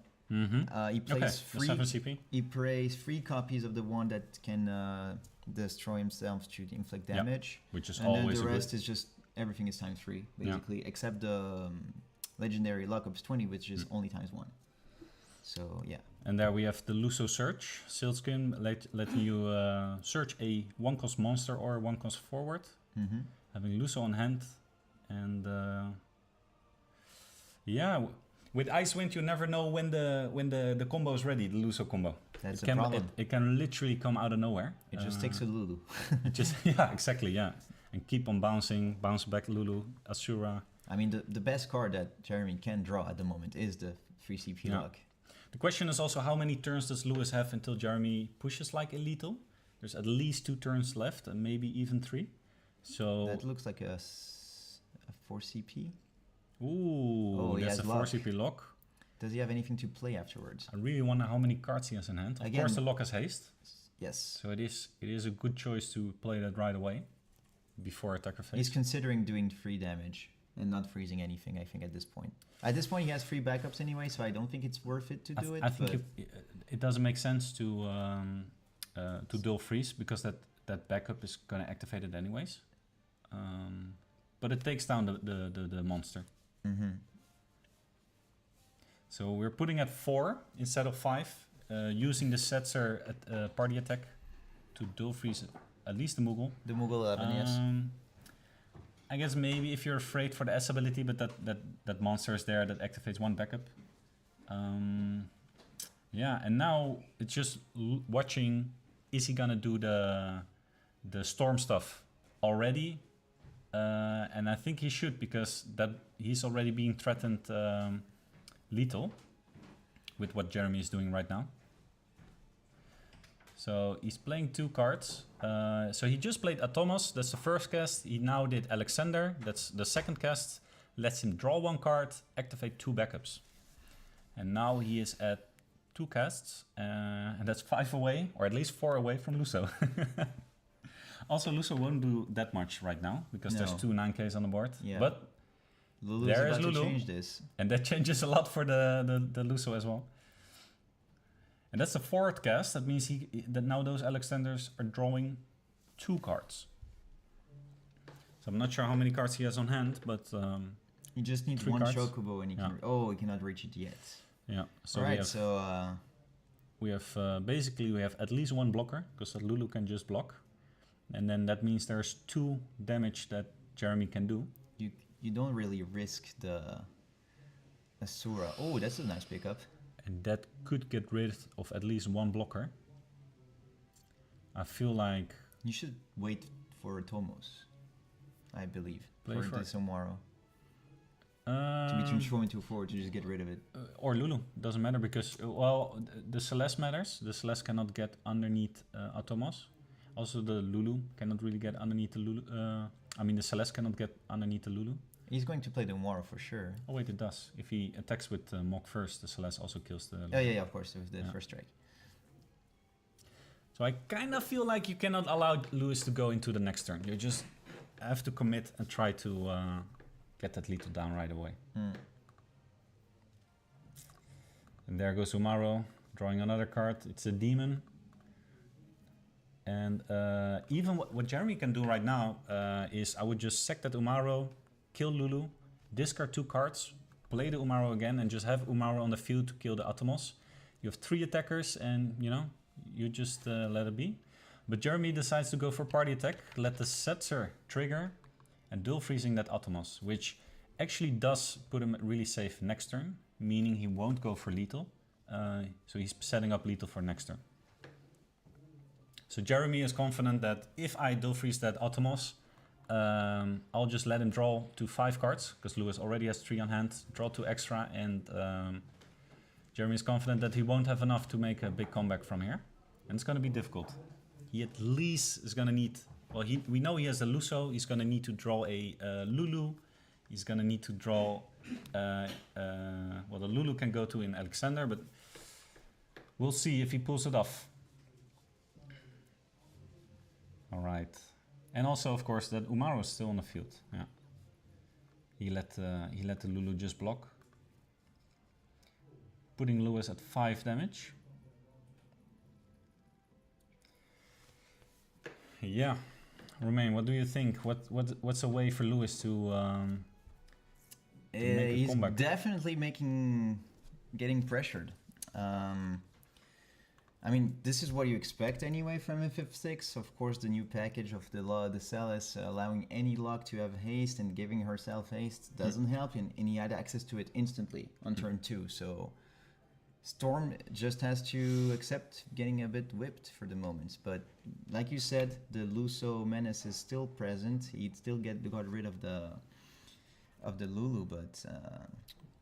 He plays 3. 7 CP. He plays 3 copies of the one that can destroy himself to inflict damage. Which is and always then the rest is just everything is ×3 basically, except the legendary Lockups 20, which is only ×1. So yeah. And there we have the Luso Search, Silkskin, letting you search a 1-cost monster or 1-cost forward, having Luso on hand, and with Icewind you never know when the combo is ready, the Luso combo. That's the problem. It can literally come out of nowhere. It just takes a Lulu. It just exactly, and keep on bounce back Lulu, Asura. I mean, the best card that Jeremy can draw at the moment is the 3 CP lock. The question is also how many turns does Lewis have until Jeremy pushes like a lethal? There's at least 2 turns left, and maybe even 3. So that looks like a 4 CP. Ooh, that's a 4 CP lock. Does he have anything to play afterwards? I really wonder how many cards he has in hand. Of course, the lock has haste. Yes. So it is a good choice to play that right away before attacker phase. He's considering doing 3 damage. and not freezing anything. I think at this point. At this point, he has 3 backups anyway, so I don't think it's worth it to do it. I think it doesn't make sense to dual freeze because that backup is gonna activate it anyways. But it takes down the monster. Mm-hmm. So we're putting at 4 instead of 5, using the Setzer at party attack to dual freeze at least the Moogle. The Moogle 11, yes. I guess maybe if you're afraid for the S ability, but that monster is there that activates 1 backup. Yeah, and now it's just watching. Is he gonna do the storm stuff already? And I think he should, because that he's already being threatened lethal with what Jeremy is doing right now. So he's playing 2 cards. So he just played Atomos, that's the first cast. He now did Alexander, that's the second cast. Lets him draw 1 card, activate 2 backups. And now he is at 2 casts, and that's 5 away, or at least 4 away from Luso. Also, Luso won't do that much right now, because there's 2 9Ks on the board. Yeah. But Lulu's there is about to Lulu. change this. And that changes a lot for the Luso as well. And that's the 4th cast. That means that now those Alexanders are drawing 2 cards. So I'm not sure how many cards he has on hand, but He just needs 3 1 cards. Chocobo, and he can. Oh, he cannot reach it yet. yeah. So Alright, we have basically we have at least 1 blocker, because that Lulu can just block, and then that means there's 2 damage that Jeremy can do. you don't really risk the Asura. Oh, that's a nice pickup. And that could get rid of at least 1 blocker. I feel like You should wait for Tomos, I believe, Play for for- the Somaro to be transformed into a 4 to just get rid of it. or Lulu, doesn't matter, because well, the Celeste matters. The Celeste cannot get underneath Atomos. Also, the Lulu cannot really get underneath the Lulu. I mean, the Celeste cannot get underneath the Lulu. He's going to play the Somaro for sure. Oh wait, it does. If he attacks with Mok first, the Celeste also kills the. Oh yeah, of course, with the Yeah. first strike. So I kind of feel like you cannot allow Lewis to go into the next turn. You just have to commit and try to get that lethal down right away. Hmm. And there goes Umaro, drawing another card. It's a demon. And even what Jeremy can do right now is I would just sack that Umaro, kill Lulu, discard 2 cards, play the Umaro again, and just have Umaro on the field to kill the Atomos. You have 3 attackers, and you just let it be. But Jeremy decides to go for party attack, let the Setzer trigger, and dual freezing that Atomos, which actually does put him really safe next turn, meaning he won't go for lethal. So he's setting up lethal for next turn. So Jeremy is confident that if I dual freeze that Atomos, I'll just let him draw to 5 cards, because Lewis already has 3 on hand, draw 2 extra, and Jeremy is confident that he won't have enough to make a big comeback from here. And it's going to be difficult. He at least is going to need, well, we know he has a Luso, he's going to need to draw a Lulu, he's going to need to draw, well, the Lulu can go to in Alexander, but we'll see if he pulls it off. All right. And also, of course, that Umaro is still on the field. Yeah. He let the Lulu just block, putting Lewis at 5 damage. Yeah, Romain, what do you think? What's a way for Lewis to make a He's comeback? definitely getting pressured. I mean, this is what you expect anyway from FF6. Of course, the new package of the Celes allowing any lock to have haste and giving herself haste doesn't help, and he had access to it instantly on turn 2. So Storm just has to accept getting a bit whipped for the moment. But like you said, the Luso menace is still present. He still got rid of the Lulu, but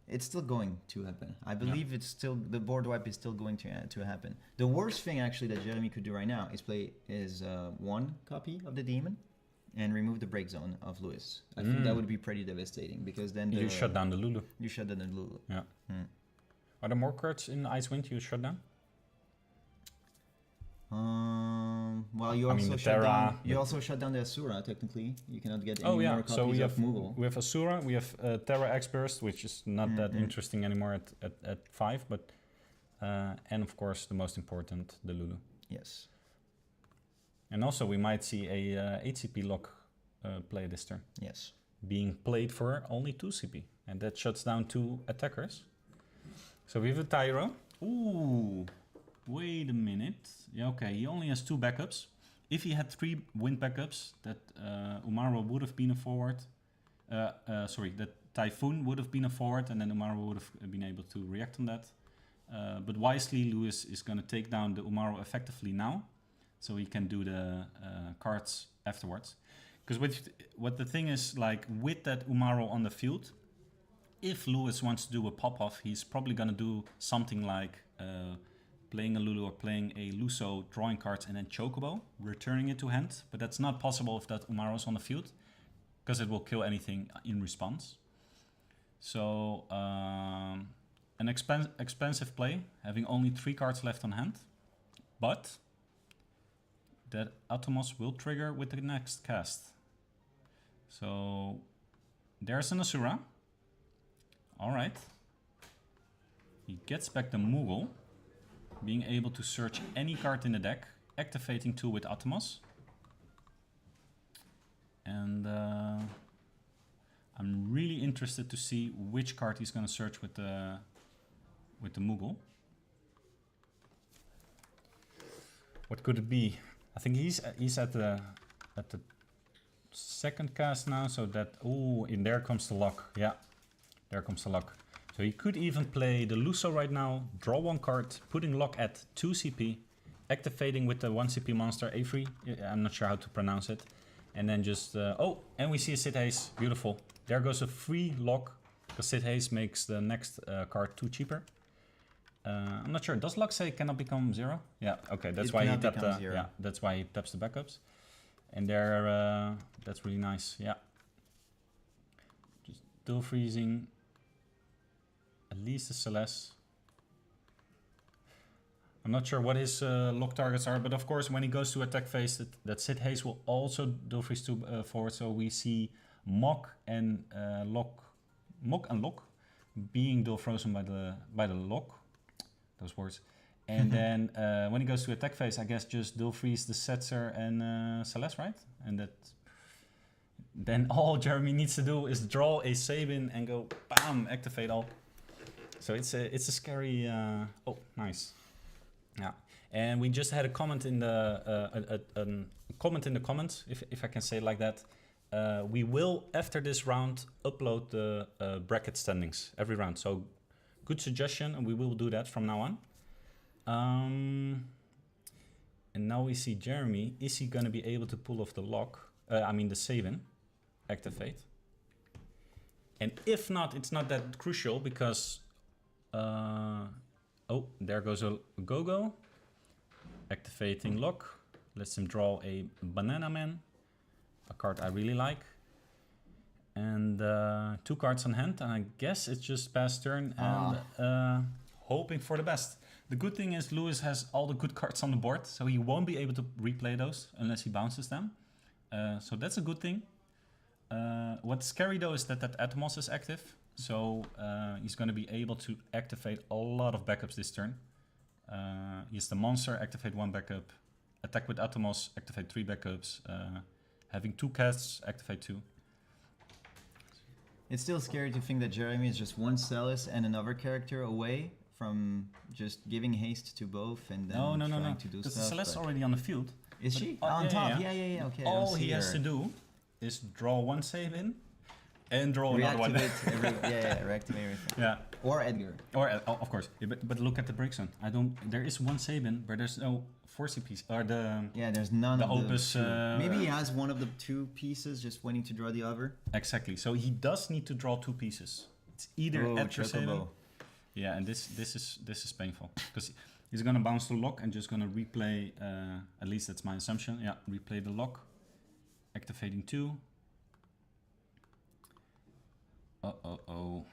it's still going to happen. I believe it's still, the board wipe is still going to happen. The worst thing actually that Jeremy could do right now is play 1 copy of the demon and remove the break zone of Lewis. I think that would be pretty devastating, because then You shut down the Lulu. You shut down the Lulu. Yeah. Are there more cards in Icewind you shut down? Well, you I mean, also the shut Terra, down. You the- also shut down the Asura. Technically, you cannot get any Oh yeah, more copies so we of have Moogle. we have Asura, we have Terra X-Burst, which is not that interesting anymore at 5, but and of course the most important, the Lulu. Yes. And also we might see a 8 CP lock play this turn, Yes. being played for only 2 CP, and that shuts down 2 attackers. So we have a Tyro. Ooh, wait a minute. Yeah, okay, he only has 2 backups. If he had 3 wind backups, that Umaro would have been a forward. Sorry, that Typhoon would have been a forward, and then Umaro would have been able to react on that. But wisely, Lewis is going to take down the Umaro effectively now, so he can do the cards afterwards. Because what the thing is, like with that Umaro on the field, if Lewis wants to do a pop-off, he's probably going to do something like playing a Lulu or playing a Luso, drawing cards, and then Chocobo, returning it to hand. But that's not possible if that Umaro's on the field, because it will kill anything in response. So an expensive play, having only 3 cards left on hand, but that Atomos will trigger with the next cast. So there's an Asura. Alright. He gets back the Moogle, being able to search any card in the deck, activating 2 with Atomos. And I'm really interested to see which card he's going to search with the Moogle. What could it be? I think he's at the second cast now, so that in there comes the lock. Yeah, there comes the lock. So he could even play the Luso right now, draw 1 card, putting lock at 2 CP, activating with the 1 CP monster Avery. I'm not sure how to pronounce it. And then just, and we see a Sid Haze, beautiful. There goes a free lock, because Sid Haze makes the next card 2 cheaper. I'm not sure, does lock say cannot become 0? Yeah, okay, that's why he tapped that's why he taps the backups. And there, that's really nice, yeah. Just dual freezing, at least a Celeste. I'm not sure what his lock targets are, but of course when he goes to attack phase, that Sid Haze will also dual freeze to forward. So we see Mock and Lock being dual frozen by the lock. Those words. And then when he goes to attack phase, I guess just dual freeze the Setzer and Celeste, right? And that then all Jeremy needs to do is draw a Sabin and go bam, activate all. So it's a scary. Oh, nice. Yeah, and we just had a comment in the comment in the comments, if I can say it like that. We will after this round upload the bracket standings every round. So good suggestion, and we will do that from now on. And now we see Jeremy. Is he gonna be able to pull off the lock? I mean the Sabin, activate. And if not, it's not that crucial because. Oh, there goes a Go-Go. Activating lock. Lets him draw a Banana Man. A card I really like. And 2 cards on hand. And I guess it's just past turn and hoping for the best. The good thing is Lewis has all the good cards on the board. So he won't be able to replay those unless he bounces them. So that's a good thing. What's scary though is that Atomos is active. So he's going to be able to activate a lot of backups this turn. He's the monster, activate 1 backup. Attack with Atomos, activate 3 backups. Having 2 casts, activate 2. It's still scary to think that Jeremy is just 1 Celis and another character away from just giving haste to both and then trying to do because stuff. the Celeste's already on the field. Is she? On top? Yeah. Okay. All he has to do is draw 1 save in. And draw another one. Reactivate everything. Yeah. Or Edgar. Or of course. Yeah, but look at the break zone. There is 1 Sabin, but there's no 4 CPs. Or there's none the of Opus. Maybe he has one of the 2 pieces, just waiting to draw the other. Exactly. So he does need to draw 2 pieces. It's either Edgar Sabin. Yeah, and this is painful because he's gonna bounce the lock and just gonna replay. At least that's my assumption. Yeah, replay the lock, activating 2. Oh.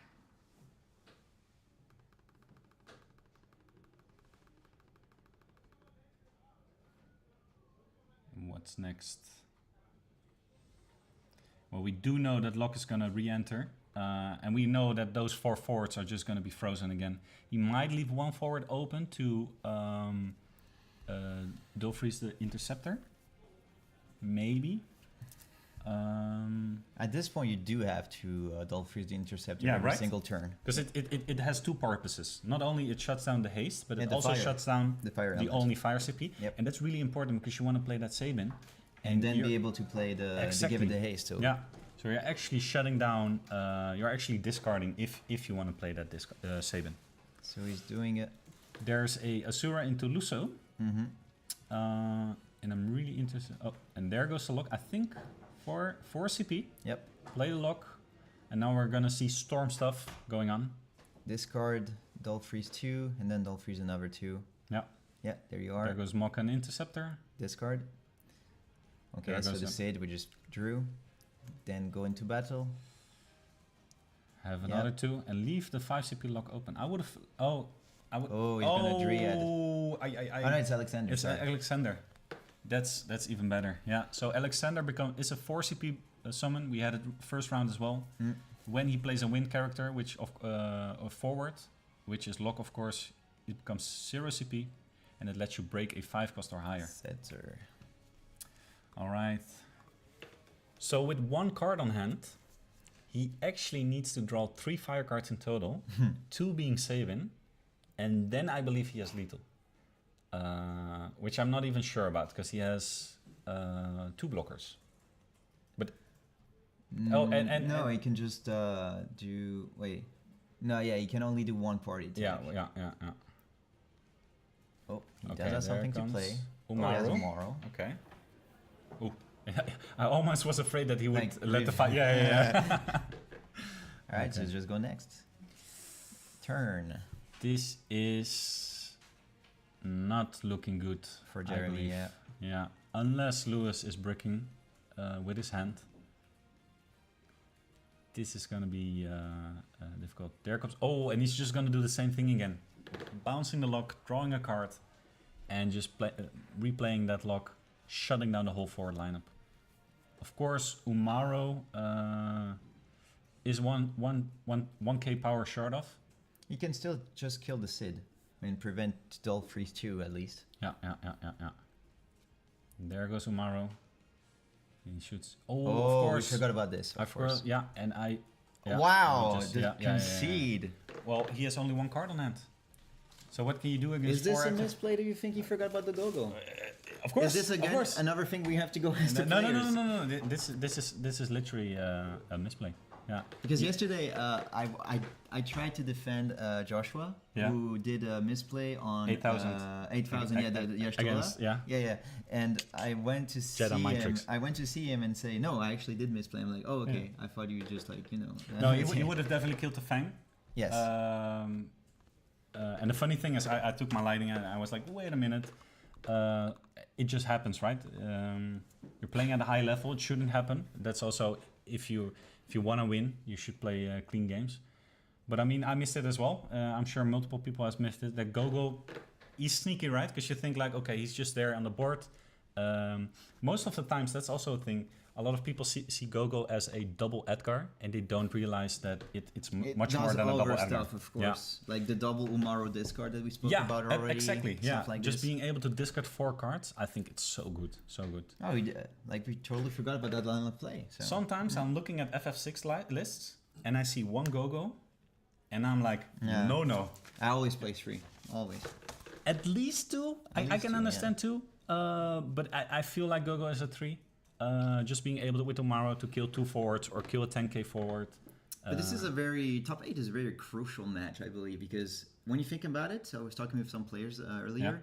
what's next? Well, we do know that Locke is going to re-enter. And we know that those 4 forwards are just going to be frozen again. He might leave 1 forward open to Dulfries the Interceptor. Maybe. At this point, you do have to Dulfries the Interceptor Yeah, every right? single turn. Because it has 2 purposes. Not only it shuts down the haste, but And it the also fire. shuts down The fire the element. only fire CP. Yep. And that's really important because you want to play that Sabin. And then you're- be able to play the to give Exactly. it the haste too. Yeah. So you're actually shutting down, you're actually discarding if you want to play that Sabin. So he's doing it. There's a Asura into Luso. Mm-hmm. And I'm really interested. Oh, and there goes the lock. I think for CP. Yep. Play the lock. And now we're gonna see storm stuff going on. Discard Dulfries 2 and then Dulfries another 2. Yeah. Yeah, there you are. There goes Mokka and Interceptor. Discard. Okay, There so goes the the- Sade we just drew. Then go into battle. Have another 2 and leave the 5 CP lock open. I would have. Oh, I would. Oh, he's gonna Dryad. Oh, Oh no, it's Alexander. It's sorry. Alexander. That's even better. Yeah. So Alexander is a 4 CP summon. We had it first round as well. Mm. When he plays a wind character, which of forward, which is lock, of course, it becomes 0 CP, and it lets you break a 5 cost or higher. Setter. All right. So with 1 card on hand, he actually needs to draw 3 fire cards in total, 2 being Sabin, and then I believe he has lethal. Which I'm not even sure about, because he has 2 blockers. But Oh, and no, he can just do. Wait, no, yeah, he can only do 1 party. Attack. yeah. Oh, he Okay, does have there something to comes play. Umaru. Oh, he has Umaru. Okay. Ooh. I almost was afraid that he would Like, let the leave. fight. Yeah. All right, so Okay. just go next. Turn This is not looking good for I Jeremy. believe. Yeah. Yeah, unless Lewis is bricking with his hand. This is gonna be difficult. There comes. Oh, and he's just gonna do the same thing again, bouncing the lock, drawing a card, and just replaying that lock, shutting down the whole forward lineup. Of course, Umaro is 1k power short of. He can still just kill the Sid and prevent Dulfries 2 at least. Yeah. There goes Umaro. He shoots. Oh, Oh, of course. we forgot about this. I Of course. forgot. Yeah, and I. Yeah, Wow, I just- the yeah, yeah. concede. Well, he has only 1 card on hand. So what can you do against Is this 4 a active- misplay? Do you think he forgot about the go-go? Of course. Is this of again course. another thing we have to go as the No. players? No. This is literally a misplay. Yeah. Because yesterday I tried to defend Joshua, Yeah. who did a misplay on 8,000. 8,000. Yeah, the Yashtola. Against, yeah. Yeah. And I went to see Jedi him. Matrix. I went to see him and say, no, I actually did misplay. I'm like, oh, okay. I thought you just like, you know. No, you would have definitely killed the Fang. Yes. And the funny thing is, I took my lighting and I was like, wait a minute. It just happens, right? You're playing at a high level. It shouldn't happen. That's also if you want to win, you should play clean games. But I mean, I missed it as well. I'm sure multiple people have missed it. That Gogo, he's sneaky, right? Because you think like, okay, he's just there on the board. Most of the times, that's also a thing. A lot of people see Gogo as a double Edgar, and they don't realize that it's much more than a double Edgar. stuff, of course. Like the double Umaru discard that we spoke Yeah, about already. exactly. Yeah, Stuff like just this. being able to discard 4 cards, I think it's so good, so good. Oh, we totally forgot about that line of play. So. Sometimes I'm looking at FF6 lists and I see 1 Gogo, and I'm like, Yeah. no. I always play 3. Always. At least 2. I least can 2, understand 2, but I feel like Gogo is a 3. Just being able to with Tomorrow to kill 2 forwards or kill a 10k forward. But this is a top 8 is a very crucial match, I believe, because when you think about it, so I was talking with some players earlier.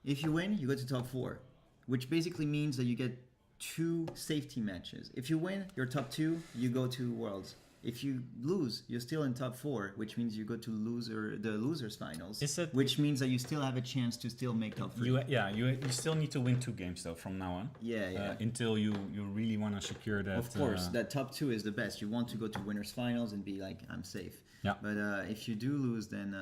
If you win, you go to top 4, which basically means that you get 2 safety matches. If you win, you're top 2, you go to Worlds. If you lose, you're still in top 4, which means you go to the losers finals. Which means that you still have a chance to still make top 3. You still need to win 2 games though from now on. Yeah. Until you really want to secure that. Of course, that top 2 is the best. You want to go to winners finals and be like, I'm safe. Yeah. But if you do lose, then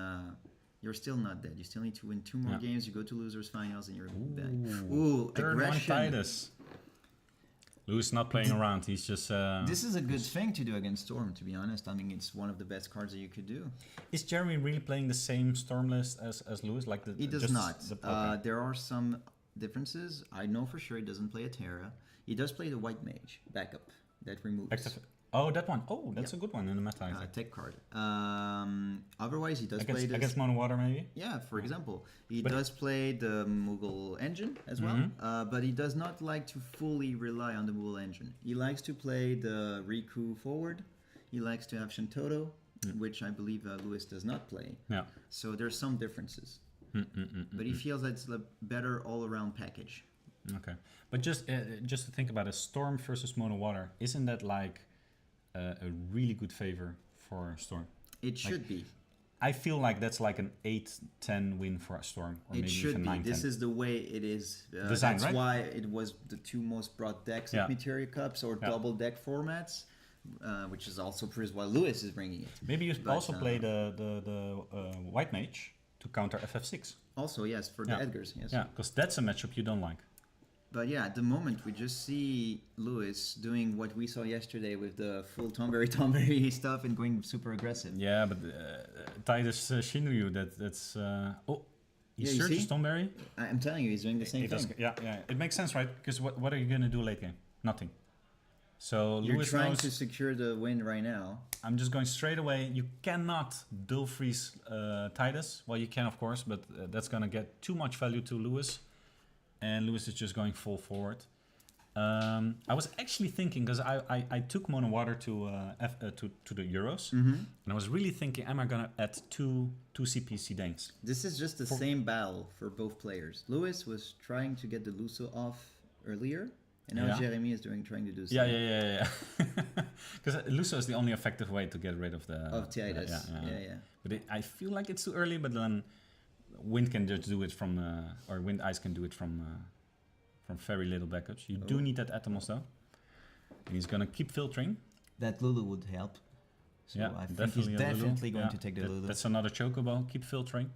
you're still not dead. You still need to win 2 more games. You go to losers finals and you're back. Ooh, Third aggression. one, Titus. Lewis not playing around. He's just. This is a good thing to do against Storm, to be honest. I mean, it's one of the best cards that you could do. Is Jeremy really playing the same Storm list as Lewis? Like He does just not. okay. There are some differences. I know for sure he doesn't play a Terra. He does play the White Mage backup that removes. Oh, that one. Oh, that's a good one in the meta. I think. Tech card. Otherwise, he does play Against, this. against Mono Water, maybe? Yeah, for example, he does play the Moogle engine as well, but he does not like to fully rely on the Moogle engine. He likes to play the Riku forward. He likes to have Shintoto, which I believe Lewis does not play. Yeah. So there's some differences. But he feels that it's a better all-around package. Okay. But just to think about it, Storm versus Mono Water, isn't that like a really good favor for Storm? It should be. I feel like that's like an 8-10 win for a Storm, or maybe It should even be. 9-10. This is the way it is. Designed, that's right? why it was the two most brought decks of Materia Cups or double deck formats, which is also proves why Lewis is bringing it. Maybe you also play the White Mage to counter FF6. Also, yes, for the Edgars, yes. Yeah, because that's a matchup you don't like. But yeah, at the moment we just see Lewis doing what we saw yesterday with the full Tomberry stuff and going super aggressive. Yeah, but Titus Shinryu, that's... he you searches see? Tomberry. I'm telling you, he's doing the same thing. Yeah. It makes sense, right? Because what are you going to do late game? Nothing. So You're Lewis trying knows, to secure the win right now. I'm just going straight away. You cannot dual freeze Titus. Well, you can, of course, but that's going to get too much value to Lewis. And Lewis is just going full forward. I was actually thinking, because I took Mono Water to the Euros, and I was really thinking, am I going to add two CPC Danes? This is just the same battle for both players. Lewis was trying to get the Luso off earlier, and now Jeremy is trying to do the same. Yeah. Because Luso is the only effective way to get rid of the... Of Titus, yeah. But I feel like it's too early, but then Wind can just do it from... or Wind Ice can do it from very little backups. You do need that Atomos though. And he's gonna keep filtering. That Lulu would help. So Yeah, I think definitely he's a Lulu. definitely going Yeah, to take the Lulu. That's another Chocobo. Keep filtering.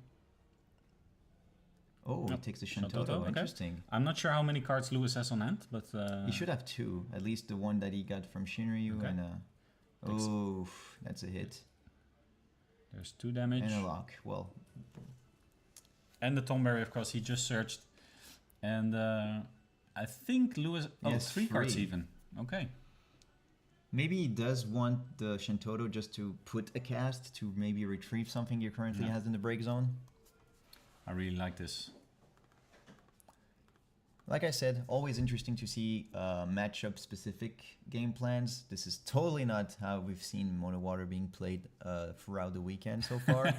Oh, he Yep. takes the Shintoto, Shintoto. okay. Interesting. I'm not sure how many cards Lewis has on hand, but... He should have two. At least the one that he got from Shinryu Okay. and oh, that's a hit. There's 2 damage. And a lock. Well, And the Tomberry, of course, he just searched. And I think Lewis... Oh, Yes, 3 cards free. even. Okay. maybe he does want the Shintoto just to put a cast to maybe retrieve something he currently has in the break zone. I really like this. Like I said, always interesting to see matchup-specific game plans. This is totally not how we've seen Mono Water being played throughout the weekend so far.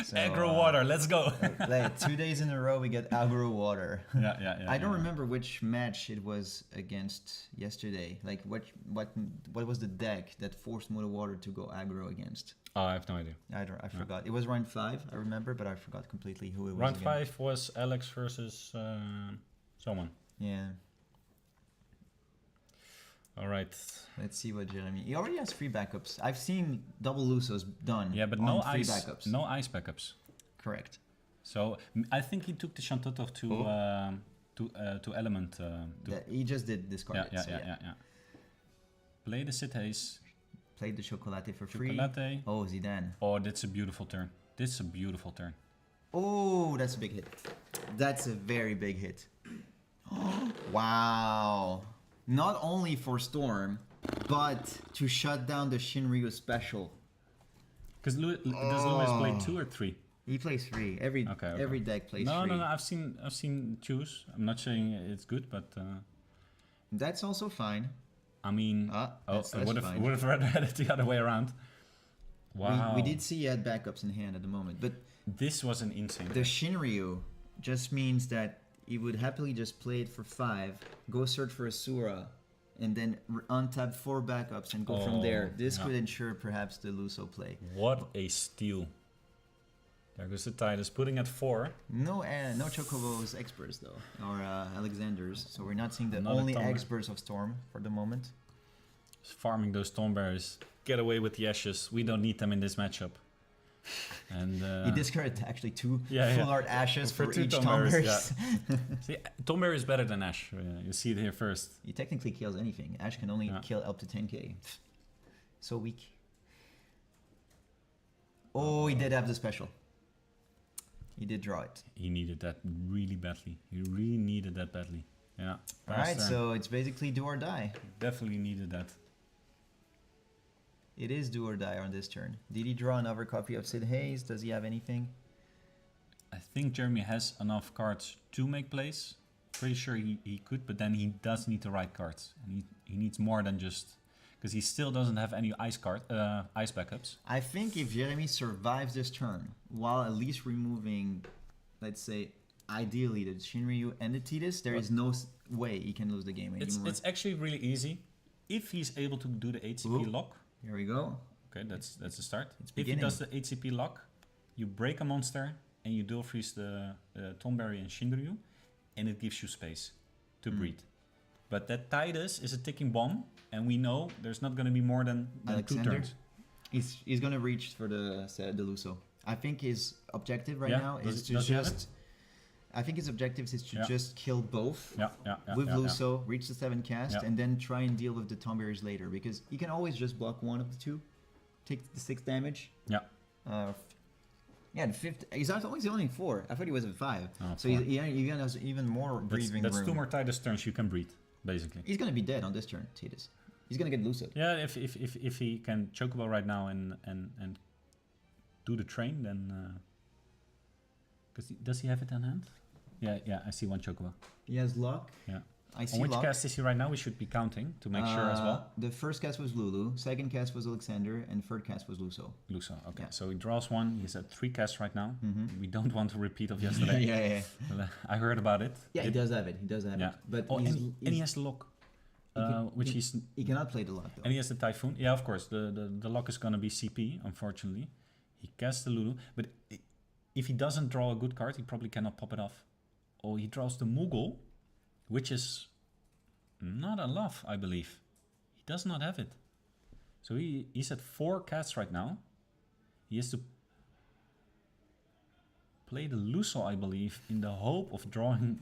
So, Aggro Water, let's go! like 2 days in a row, we get Aggro Water. Yeah. I don't remember which match it was against yesterday. Like what was the deck that forced Mono Water to go aggro against? Oh, I have no idea. I forgot. It was round 5, I remember, but I forgot completely who it was. Round again. 5 was Alex versus someone. Yeah. All right. Let's see what Jeremy. He already has 3 backups. I've seen double Lusos done. Yeah, but on no 3 ice. backups. No ice backups. Correct. So I think he took the Shantoto to element. He just did discard it. Yeah. Play the Sit Haze. Played the Chocolate for free. Chocolate. Oh, Zidane. Oh, that's a beautiful turn. This is a beautiful turn. Oh, that's a big hit. That's a very big hit. Wow. Not only for Storm, but to shut down the Shinryu special. Because does Lewis play 2 or 3? He plays 3. Every deck plays 3. No. I've seen 2s. I'm not saying it's good, but That's also fine. I mean, Ah, that's I less would fine. have rather had it the other way around. Wow. We did see he had backups in hand at the moment, but This was an insane. the Shinryu just means that he would happily just play it for 5, go search for a Sura, and then untap 4 backups and go from there. This could ensure perhaps the Luso play. What a steal. There goes the Titus, putting at 4. No Chocobo's experts though, or Alexander's. So we're not seeing the Not a only Tomber. experts of Storm for the moment. Farming those Tomberries. Get away with the Ashes. We don't need them in this matchup. And He discarded actually 2 Yeah, full art ashes For for, 2 each Tomberries, Tomberries. see, Tomberry is better than Ash. You see it here first. He technically kills anything. Ash can only Yeah. kill up to 10k. So weak. Oh, he did have the special. He did draw it. He needed that really badly. He really needed that badly. Yeah. Alright, Pass turn. so it's basically do or die. Definitely needed that. It is do or die on this turn. Did he draw another copy of Sid Hayes? Does he have anything? I think Jeremy has enough cards to make plays. Pretty sure he could, but then he does need the right cards. And he needs more than just... Because he still doesn't have any ice backups. I think if Jeremy survives this turn, while at least removing, let's say, ideally the Shinryu and the Tidus, there is no way he can lose the game anymore. It's actually really easy. If he's able to do the HCP Ooh. lock, Here we go. okay, that's the start. It's If he beginning. does the HCP lock, you break a monster and you dual freeze the Tomberry and Shinryu, and it gives you space to breed. But that Tidus is a ticking bomb, and we know there's not going to be more than 2 Alexander? turns. He's gonna reach for the Luso. I think his objective right Yeah? now Does is it- to does he have just. I think his objective is to Yeah. just kill both Yeah, with yeah. Luso, reach the 7 cast, Yeah. and then try and deal with the Tomberries later, because he can always just block one of the 2, take the 6 damage. Yeah. Yeah, the 5th. He's always only 4. I thought he was at 5. Oh, So 4. he has even more breathing That's room. 2 more Tidus turns you can breed, basically. He's gonna be dead on this turn, Tidus. He's gonna get Luso. Yeah, if he can Chocobo right now and do the train, then... Because does he have it in hand? Yeah, I see 1 Chocobo. He has luck. Yeah. I see On which luck. cast is he right now? We should be counting to make sure as well. The first cast was Lulu, second cast was Alexander, and third cast was Luso. Luso, okay. Yeah. So he draws 1. He's at 3 casts right now. Mhm. We don't want to repeat of yeah, yesterday. yeah. Well, I heard about it. Yeah, he does have it. He does have Yeah. it. But Oh, he's, and he has the lock, which he's... he cannot play the lock though. And he has the Typhoon. Yeah, of course. The lock is going to be CP, unfortunately. He casts the Lulu. But if he doesn't draw a good card, he probably cannot pop it off. Oh, he draws the Moogle, which is not enough, I believe. He does not have it. So he's at 4 casts right now. He has to play the Luso, I believe, in the hope of drawing,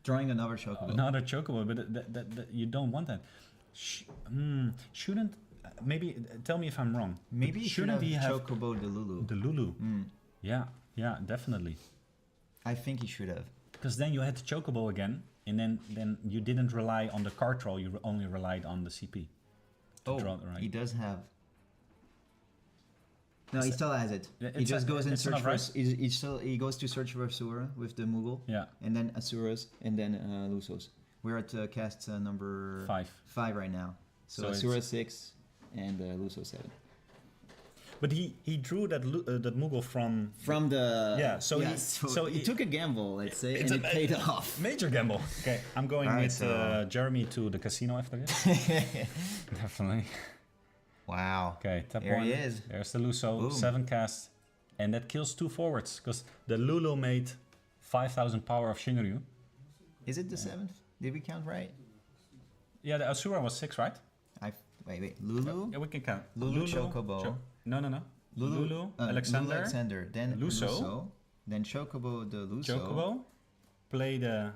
Drawing another Chocobo. another Chocobo, but that you don't want that. Shouldn't... Maybe, tell me if I'm wrong. Maybe he should shouldn't have he have Chocobo the Lulu. the Lulu? Mm, Yeah, definitely. I think he should have. Because then you had the Chocobo again, and then you didn't rely on the card draw, you only relied on the CP. To draw the right. He does have. No, Is he that- still has it. Yeah, He it's just a- goes and it's search not for. right. He goes to search for Asura with the Moogle, Yeah, and then Asuras, and then Lusos. We're at cast number 5. right now. So, So Asura it's- 6 and Luso 7. But he drew that Moogle from From the Yeah, so so he he- took a gamble, let's say, It's and a- it paid off. Major Gamble. Okay, I'm going Alright, with so- Jeremy to the casino after this. Definitely. Wow. Okay, tap There 1. he is. There's the Luso, Boom. 7 casts, and that kills 2 forwards because the Lulu made 5,000 power of Shinryu. Is it the 7th? Did we count right? Yeah, the Asura was 6, right? Wait. Lulu, Yeah, we can count. Lulu Chocobo. No. Lulu, Alexander, then Luso. Luso, then Chocobo the Luso. Chocobo, play the...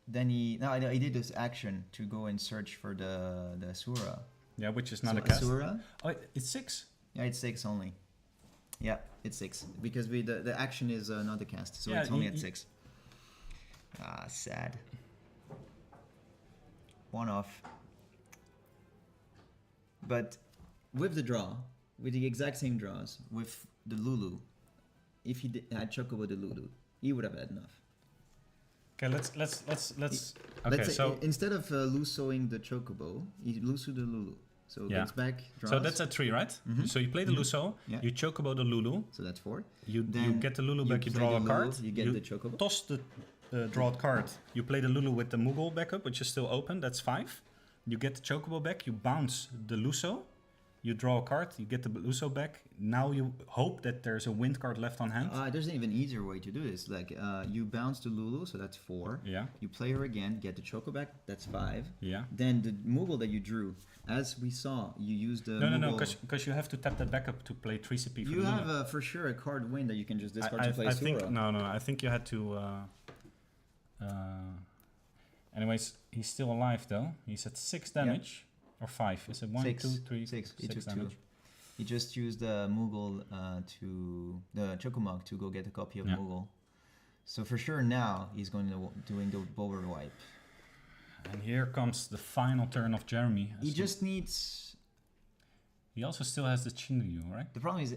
Then he did this action to go and search for the Asura. Yeah, which is not So a cast. Asura? Oh, it's 6. Yeah, it's 6 only. Yeah, it's 6 because the action is not a cast, so Yeah, it's only he- at 6. Ah, sad. 1 off. But with the draw, with the exact same draws, with the Lulu, if he had Chocobo the Lulu, he would have had enough. Okay, let's. Okay, Let's say so instead of Lusoing the Chocobo, he Luso the Lulu. So Yeah. gets back, draws. so that's a 3, right? Mhm. So you play the Luso, Yeah. you Chocobo the Lulu, So that's 4. you Then get the Lulu back, you play draw the a Lulu, card, You get the Chocobo. toss the drawed card, you play the Lulu with the Moogle backup, which is still open, that's 5. You get the Chocobo back, you bounce the Luso, you draw a card, you get the Luso back. Now you hope that there's a wind card left on hand. There's an even easier way to do this. Like, you bounce to Lulu, so that's 4. Yeah. You play her again, get the Choco back, that's 5. Yeah. Then the Moogle that you drew, as we saw, you used the No, Moogle- because you have to tap that back up to play 3 CP for You the have Lulu. for sure a card win that you can just discard I to play think Sura. no, I think you had to. Anyways, he's still alive though. He's at 6 damage or 5. Is it 1, 6, 2, 3, 6. He 6 took 2. damage? He just used the Moogle the Chocomog to go get a copy of Yeah. Moogle. So for sure now he's going to doing the Bower wipe. And here comes the final turn of Jeremy. He just needs. He also still has the Chinryu, right? The problem is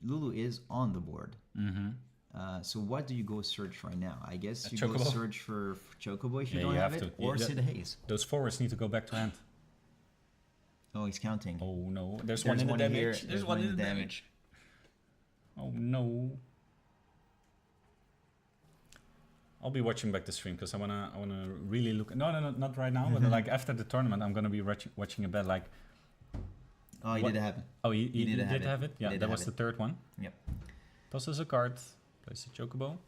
Lulu is on the board. Mm-hmm. So what do you go search right now? I guess A you go Chocobo? search for Chocobo if you Yeah, don't you have have it, to. or Yeah, Sid Haze. Those forwards need to go back to hand. Oh, he's counting. Oh no, there's one in the here, damage. There's one in the damage. Oh no. I'll be watching back the stream because I wanna really look. No, not right now. But like after the tournament, I'm gonna be watching a bet. Like, Oh, he What- did have it. oh, he did did have it. have it. He Yeah, did that have was it. the third one. Yep. Tosses a card, plays the Chocobo,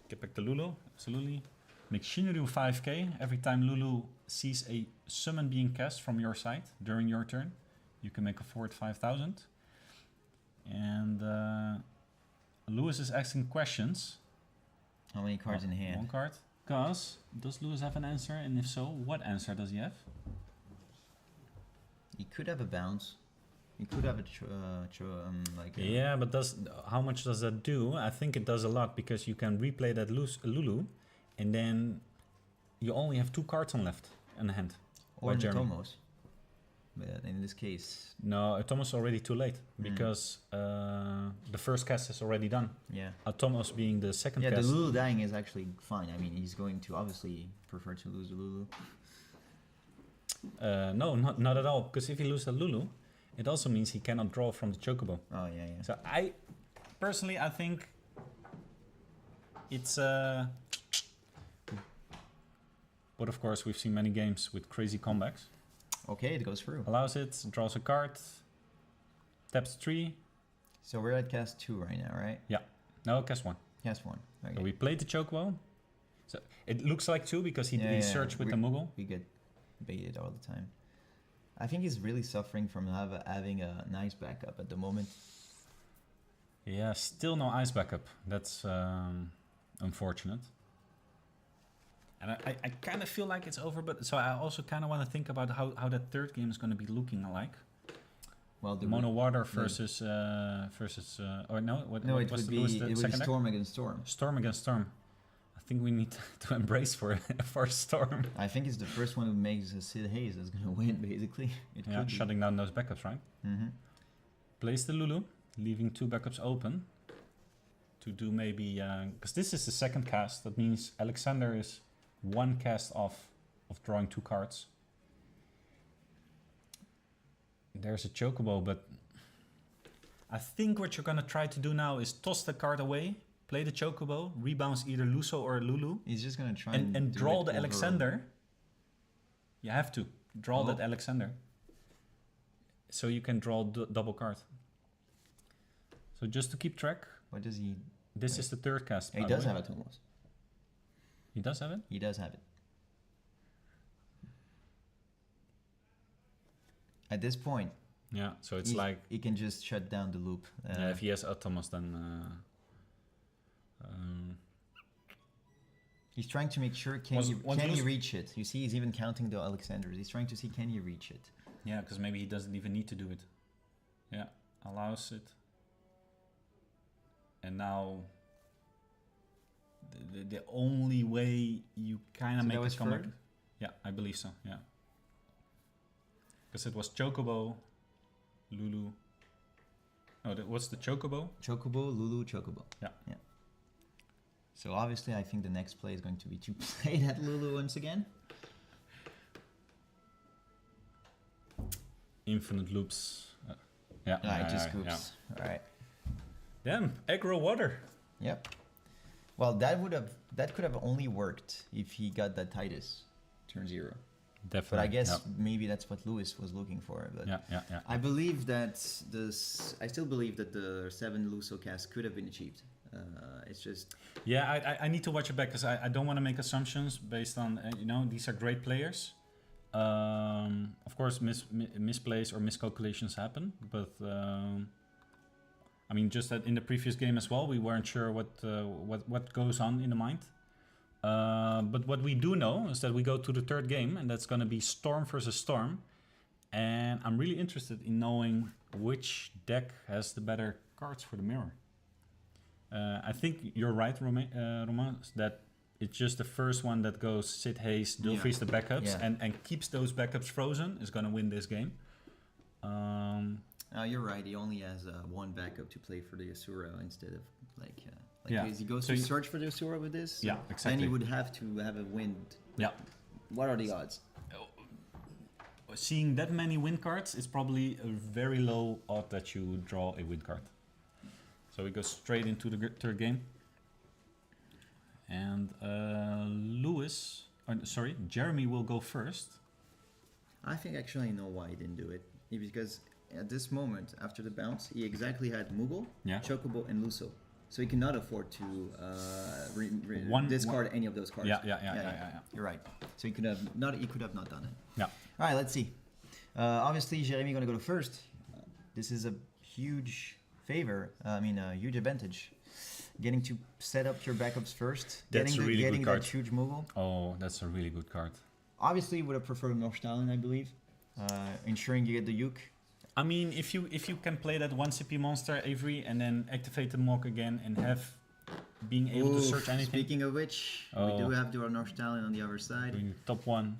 get back to Lulu. Absolutely. Make Shinryu 5k every time Lulu sees a summon being cast from your side during your turn. You can make a forward 5,000. And Lewis is asking questions. How many cards in One hand? card. Because does Lewis have an answer? And if so, what answer does he have? He could have a bounce. He could have a like. A, Yeah, but how much does that do? I think it does a lot because you can replay that Lulu, and then you only have 2 cards on left in the hand. or by Jeremy. Tomos. But in this case, No, Thomas already too late because the first cast is already done. yeah. Thomas being the second Yeah, the cast. Lulu dying is actually fine. I mean, he's going to obviously prefer to lose the Lulu. No, not at all. Because if he loses the Lulu, it also means he cannot draw from the Chocobo. Oh, yeah, yeah. So personally, I think it's but of course we've seen many games with crazy comebacks. Okay, it goes through. Allows it, draws a card, taps 3. So we're at cast 2 right now, right? No, cast 1. Cast 1. Okay. So we played the Chocobo. So it looks like 2 because he searched with the Moogle. We get baited all the time. I think he's really suffering from having a nice backup at the moment. Yeah, still no ice backup. That's unfortunate. And I kind of feel like it's over, but so I also kind of want to think about how that third game is going to be looking like. Well, the Mono water versus or no? What no, it was would the, be was the it would be second deck? Storm against Storm. Storm against Storm. I think we need to embrace for Storm. I think it's the first one who makes a Sid Haze that's gonna win, basically. It Yeah, could be. shutting down those backups, right? Mm-hmm. Place the Lulu, leaving 2 backups open to do maybe because this is the second cast. That means Alexander is 1 cast off of drawing 2 cards. There's a Chocobo, but I think what you're gonna try to do now is toss the card away, play the Chocobo, rebounce either Luso or Lulu, He's just gonna try and do draw it the over- Alexander. You have to draw that Oh. Alexander, so you can draw double card. So just to keep track, What does he? this Wait. is the third cast. He by the does way. have it almost. He does have it. He does have it. At this point, Yeah. So it's like he can just shut down the loop. yeah, if he has Thomas, then He's trying to make sure can Once you reach it. You see, he's even counting the Alexanders. He's trying to see can you reach it. yeah, because maybe he doesn't even need to do it. Yeah, allows it. And now the only way you kind of So make that was it come back. third? Yeah, I believe so. Yeah, because it was Chocobo, Lulu. No, what's the Chocobo? Chocobo, Lulu, Chocobo. Yeah. Yeah. So obviously, I think the next play is going to be to play that Lulu once again. Infinite loops. Yeah, Yeah, it just yeah. scoops. All right. Damn, aggro water. Yep. Well, that could have only worked if he got that Titus turn 0. Definitely. But I guess yeah. maybe that's what Lewis was looking for. But Yeah. I believe that I still believe that the 7 Luso cast could have been achieved. It's just Yeah, I need to watch it back because I don't want to make assumptions based on these are great players. Of course, misplays or miscalculations happen, but I mean, just that in the previous game as well, we weren't sure what goes on in the mind. But what we do know is that we go to the third game, and that's going to be Storm versus Storm. And I'm really interested in knowing which deck has the better cards for the mirror. I think you're right, Romain, that it's just the first one that goes Sid Hayes, dual freeze the backups, and keeps those backups frozen is going to win this game. you're right. He only has one backup to play for the Asura instead of Yeah. he goes So to you- search for the Asura with this. Yeah, exactly. And he would have to have a wind. Yeah. What are the odds? Seeing that many win cards, it's probably a very low odd that you draw a win card. So we go straight into the third game. And Jeremy will go first. I think actually I know why he didn't do it. Because at this moment, after the bounce, he exactly had Moogle, Chocobo, and Luso. So he cannot afford to discard any of those cards. Yeah. You're right. So he could have not done it. Yeah. All right, let's see. Obviously, Jeremy gonna go to first. This is a huge favor. A huge advantage. Getting to set up your backups first. That's a really good card. That huge Moogle. Oh, that's a really good card. Obviously, would have preferred Northstalin, I believe. Ensuring you get the Uke. I mean, if you can play that 1 CP monster, Avery, and then activate the Mog again and have being able to search anything. Speaking of which, we do have our Northstalin on the other side. Top 1.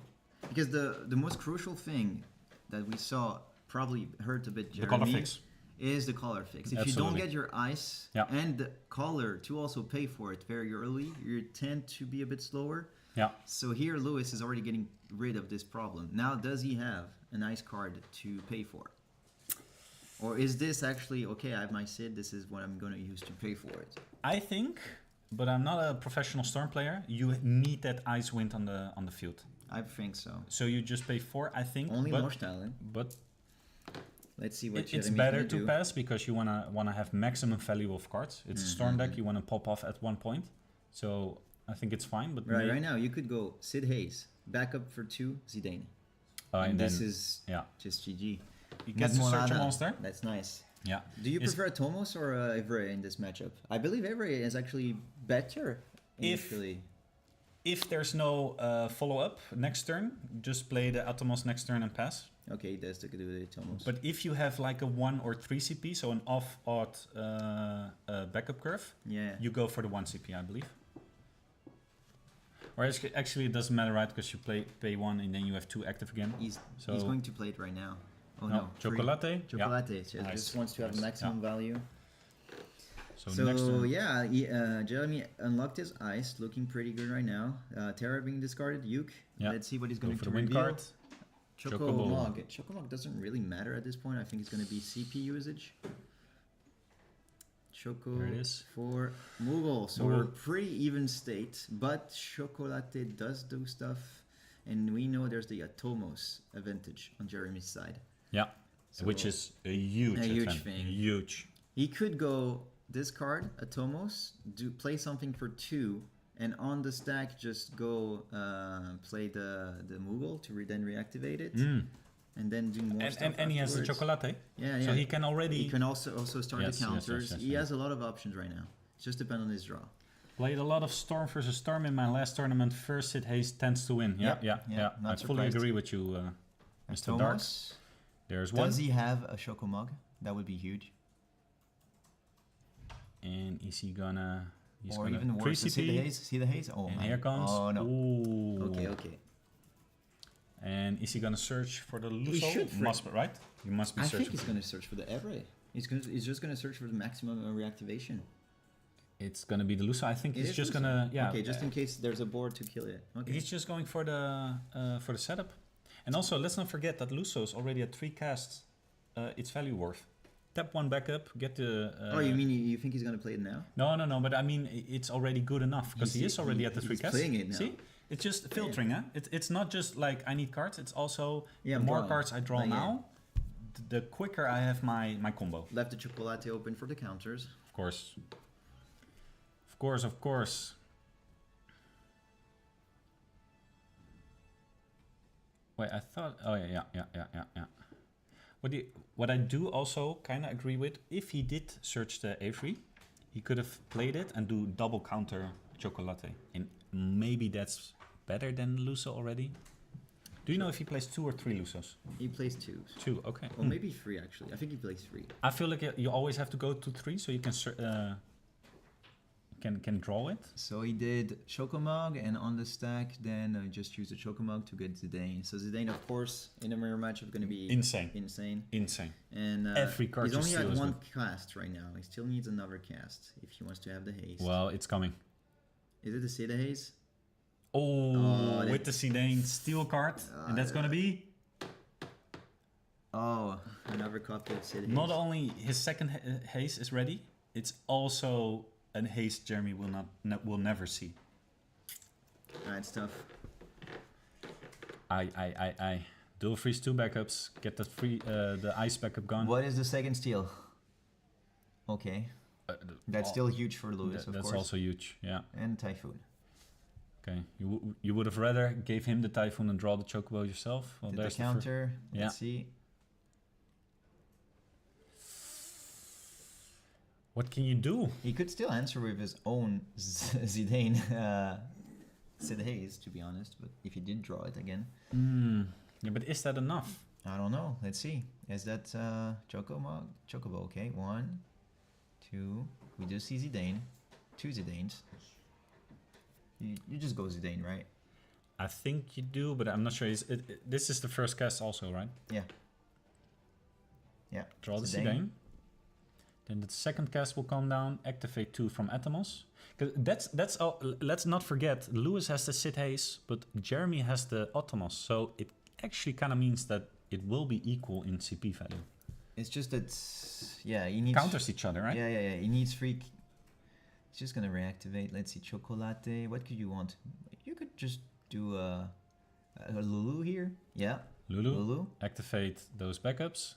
Because the most crucial thing that we saw probably hurt a bit Jeremy The color fix. is the color fix. If you don't get your ice and the color to also pay for it very early, you tend to be a bit slower. Yeah. So here Lewis is already getting rid of this problem. Now does he have an ice card to pay for? Or is this actually, okay, I have my Sid, this is what I'm going to use to pay for it? I think, but I'm not a professional Storm player, you need that ice wind on the field. I think so. So you just pay 4, I think. Only Northstalin. But let's see what it's better to pass because you wanna have maximum value of cards. It's a Storm deck, you wanna pop off at one point. So I think it's fine. But right now you could go Sid Hayes, backup for 2 Zidane. And this then, is just GG. You get to search a monster. That's nice. Yeah. Do you prefer Tomos or Evray in this matchup? I believe Evray is actually better initially. If there's no follow-up next turn, just play the Atomos next turn and pass. Okay, that's to do the Tomos. But if you have like a 1 or 3 CP, so an off-odd backup curve, you go for the 1 CP, I believe. Or actually it doesn't matter, right? Because you pay 1 and then you have 2 active again. He's going to play it right now. Oh no, Chocolate? Chocolate, Yeah. nice. Just wants to have maximum value. So next turn. Jeremy unlocked his ice, looking pretty good right now. Terra being discarded, Uke. Let's see what he's going to for the win reveal. card. Chocomog. Chocomog doesn't really matter at this point. I think it's going to be CP usage. Choco for Moogle. So we're pretty even state, but Chocolate does do stuff. And we know there's the Atomos advantage on Jeremy's side. Yeah, so which is a huge thing. Huge. He could go discard Atomos, play something for 2, and on the stack just go play the Moogle to then reactivate it, and then do more stuff. And he has the Chocolate. Yeah. So he can already. He can also start the counters. Yes, he has a lot of options right now. It just depends on his draw. Played a lot of Storm versus Storm in my last tournament. First Sid Hayes tends to win. Yeah. I fully agree with you, Mr. Dark. There's one. Does he have a Chocomog? That would be huge. And is he gonna... Or even worse, see the haze? Oh, and man. Here comes... Oh, no. Ooh. Okay. And is he gonna search for the Luso? Right? You must be searching. I think he's gonna search for the Evray. He's just gonna search for the maximum reactivation. It's gonna be the Luso. I think he's just gonna... Yeah. Okay, just in case there's a board to kill it. Okay. He's just going for the setup. And also, let's not forget that Luso is already at 3 casts its value worth. tap one backup, get the. Oh, you mean you think he's gonna play it now? No. But I mean, it's already good enough because he is already at the 3 he's casts. playing it now. See, it's just filtering, huh? It's not just like I need cards. It's also Yeah, the I'm more drawing. cards I draw Not yet. now, the quicker I have my combo. Left the chocolate open for the counters. Of course. Of course. Wait, I thought. Oh yeah. What I do also kind of agree with, if he did search the A3, he could have played it and do double counter chocolate, and maybe that's better than Luso already. Do you know if he plays 2 or 3 Lusos? He plays 2. 2, okay. Well, maybe 3 actually. I think he plays 3. I feel like you always have to go to 3 so you can draw it. So he did Chocomog, and on the stack, then just use the Chocomog to get Zidane. So Zidane, of course, in a mirror match is going to be Insane. Insane. And Every card he's you only steal at is 1 cast right now. He still needs another cast if he wants to have the haste. Well, it's coming. Is it the Seda haze? Oh, with the Zidane steel card, and that's gonna be Another copy of Seda haze. not only his second haste is ready, it's also a haste Jeremy will never see. That's tough. I dual freeze 2 backups, get the the ice backup gone. What is the second steal? Okay. That's still huge for Lewis, of that's course. also huge, yeah. And Typhoon. Okay, you would have rather gave him the Typhoon and draw the Chocobo yourself? Well, Did the there's counter. Yeah. Let's see. What can you do? He could still answer with his own Zidane Sid Haze, to be honest, but if he did draw it again. Yeah, but is that enough? I don't know. Let's see. Is that Chocobo? Okay, 1, 2. We do see Zidane. 2 Zidanes. You just go Zidane, right? I think you do, but I'm not sure. This is the first cast also, right? Yeah. Yeah. Draw the Zidane. Then the second cast will come down, activate 2 from Atomos. That's all. Let's not forget, Lewis has the Sid Haze, but Jeremy has the Atomos. So it actually kind of means that it will be equal in CP value. It's just that, yeah, he needs... Counters each other, right? Yeah. He needs 3... It's just gonna reactivate. Let's see, Chocolate. What could you want? You could just do a Lulu here. Yeah. Lulu. Activate those backups.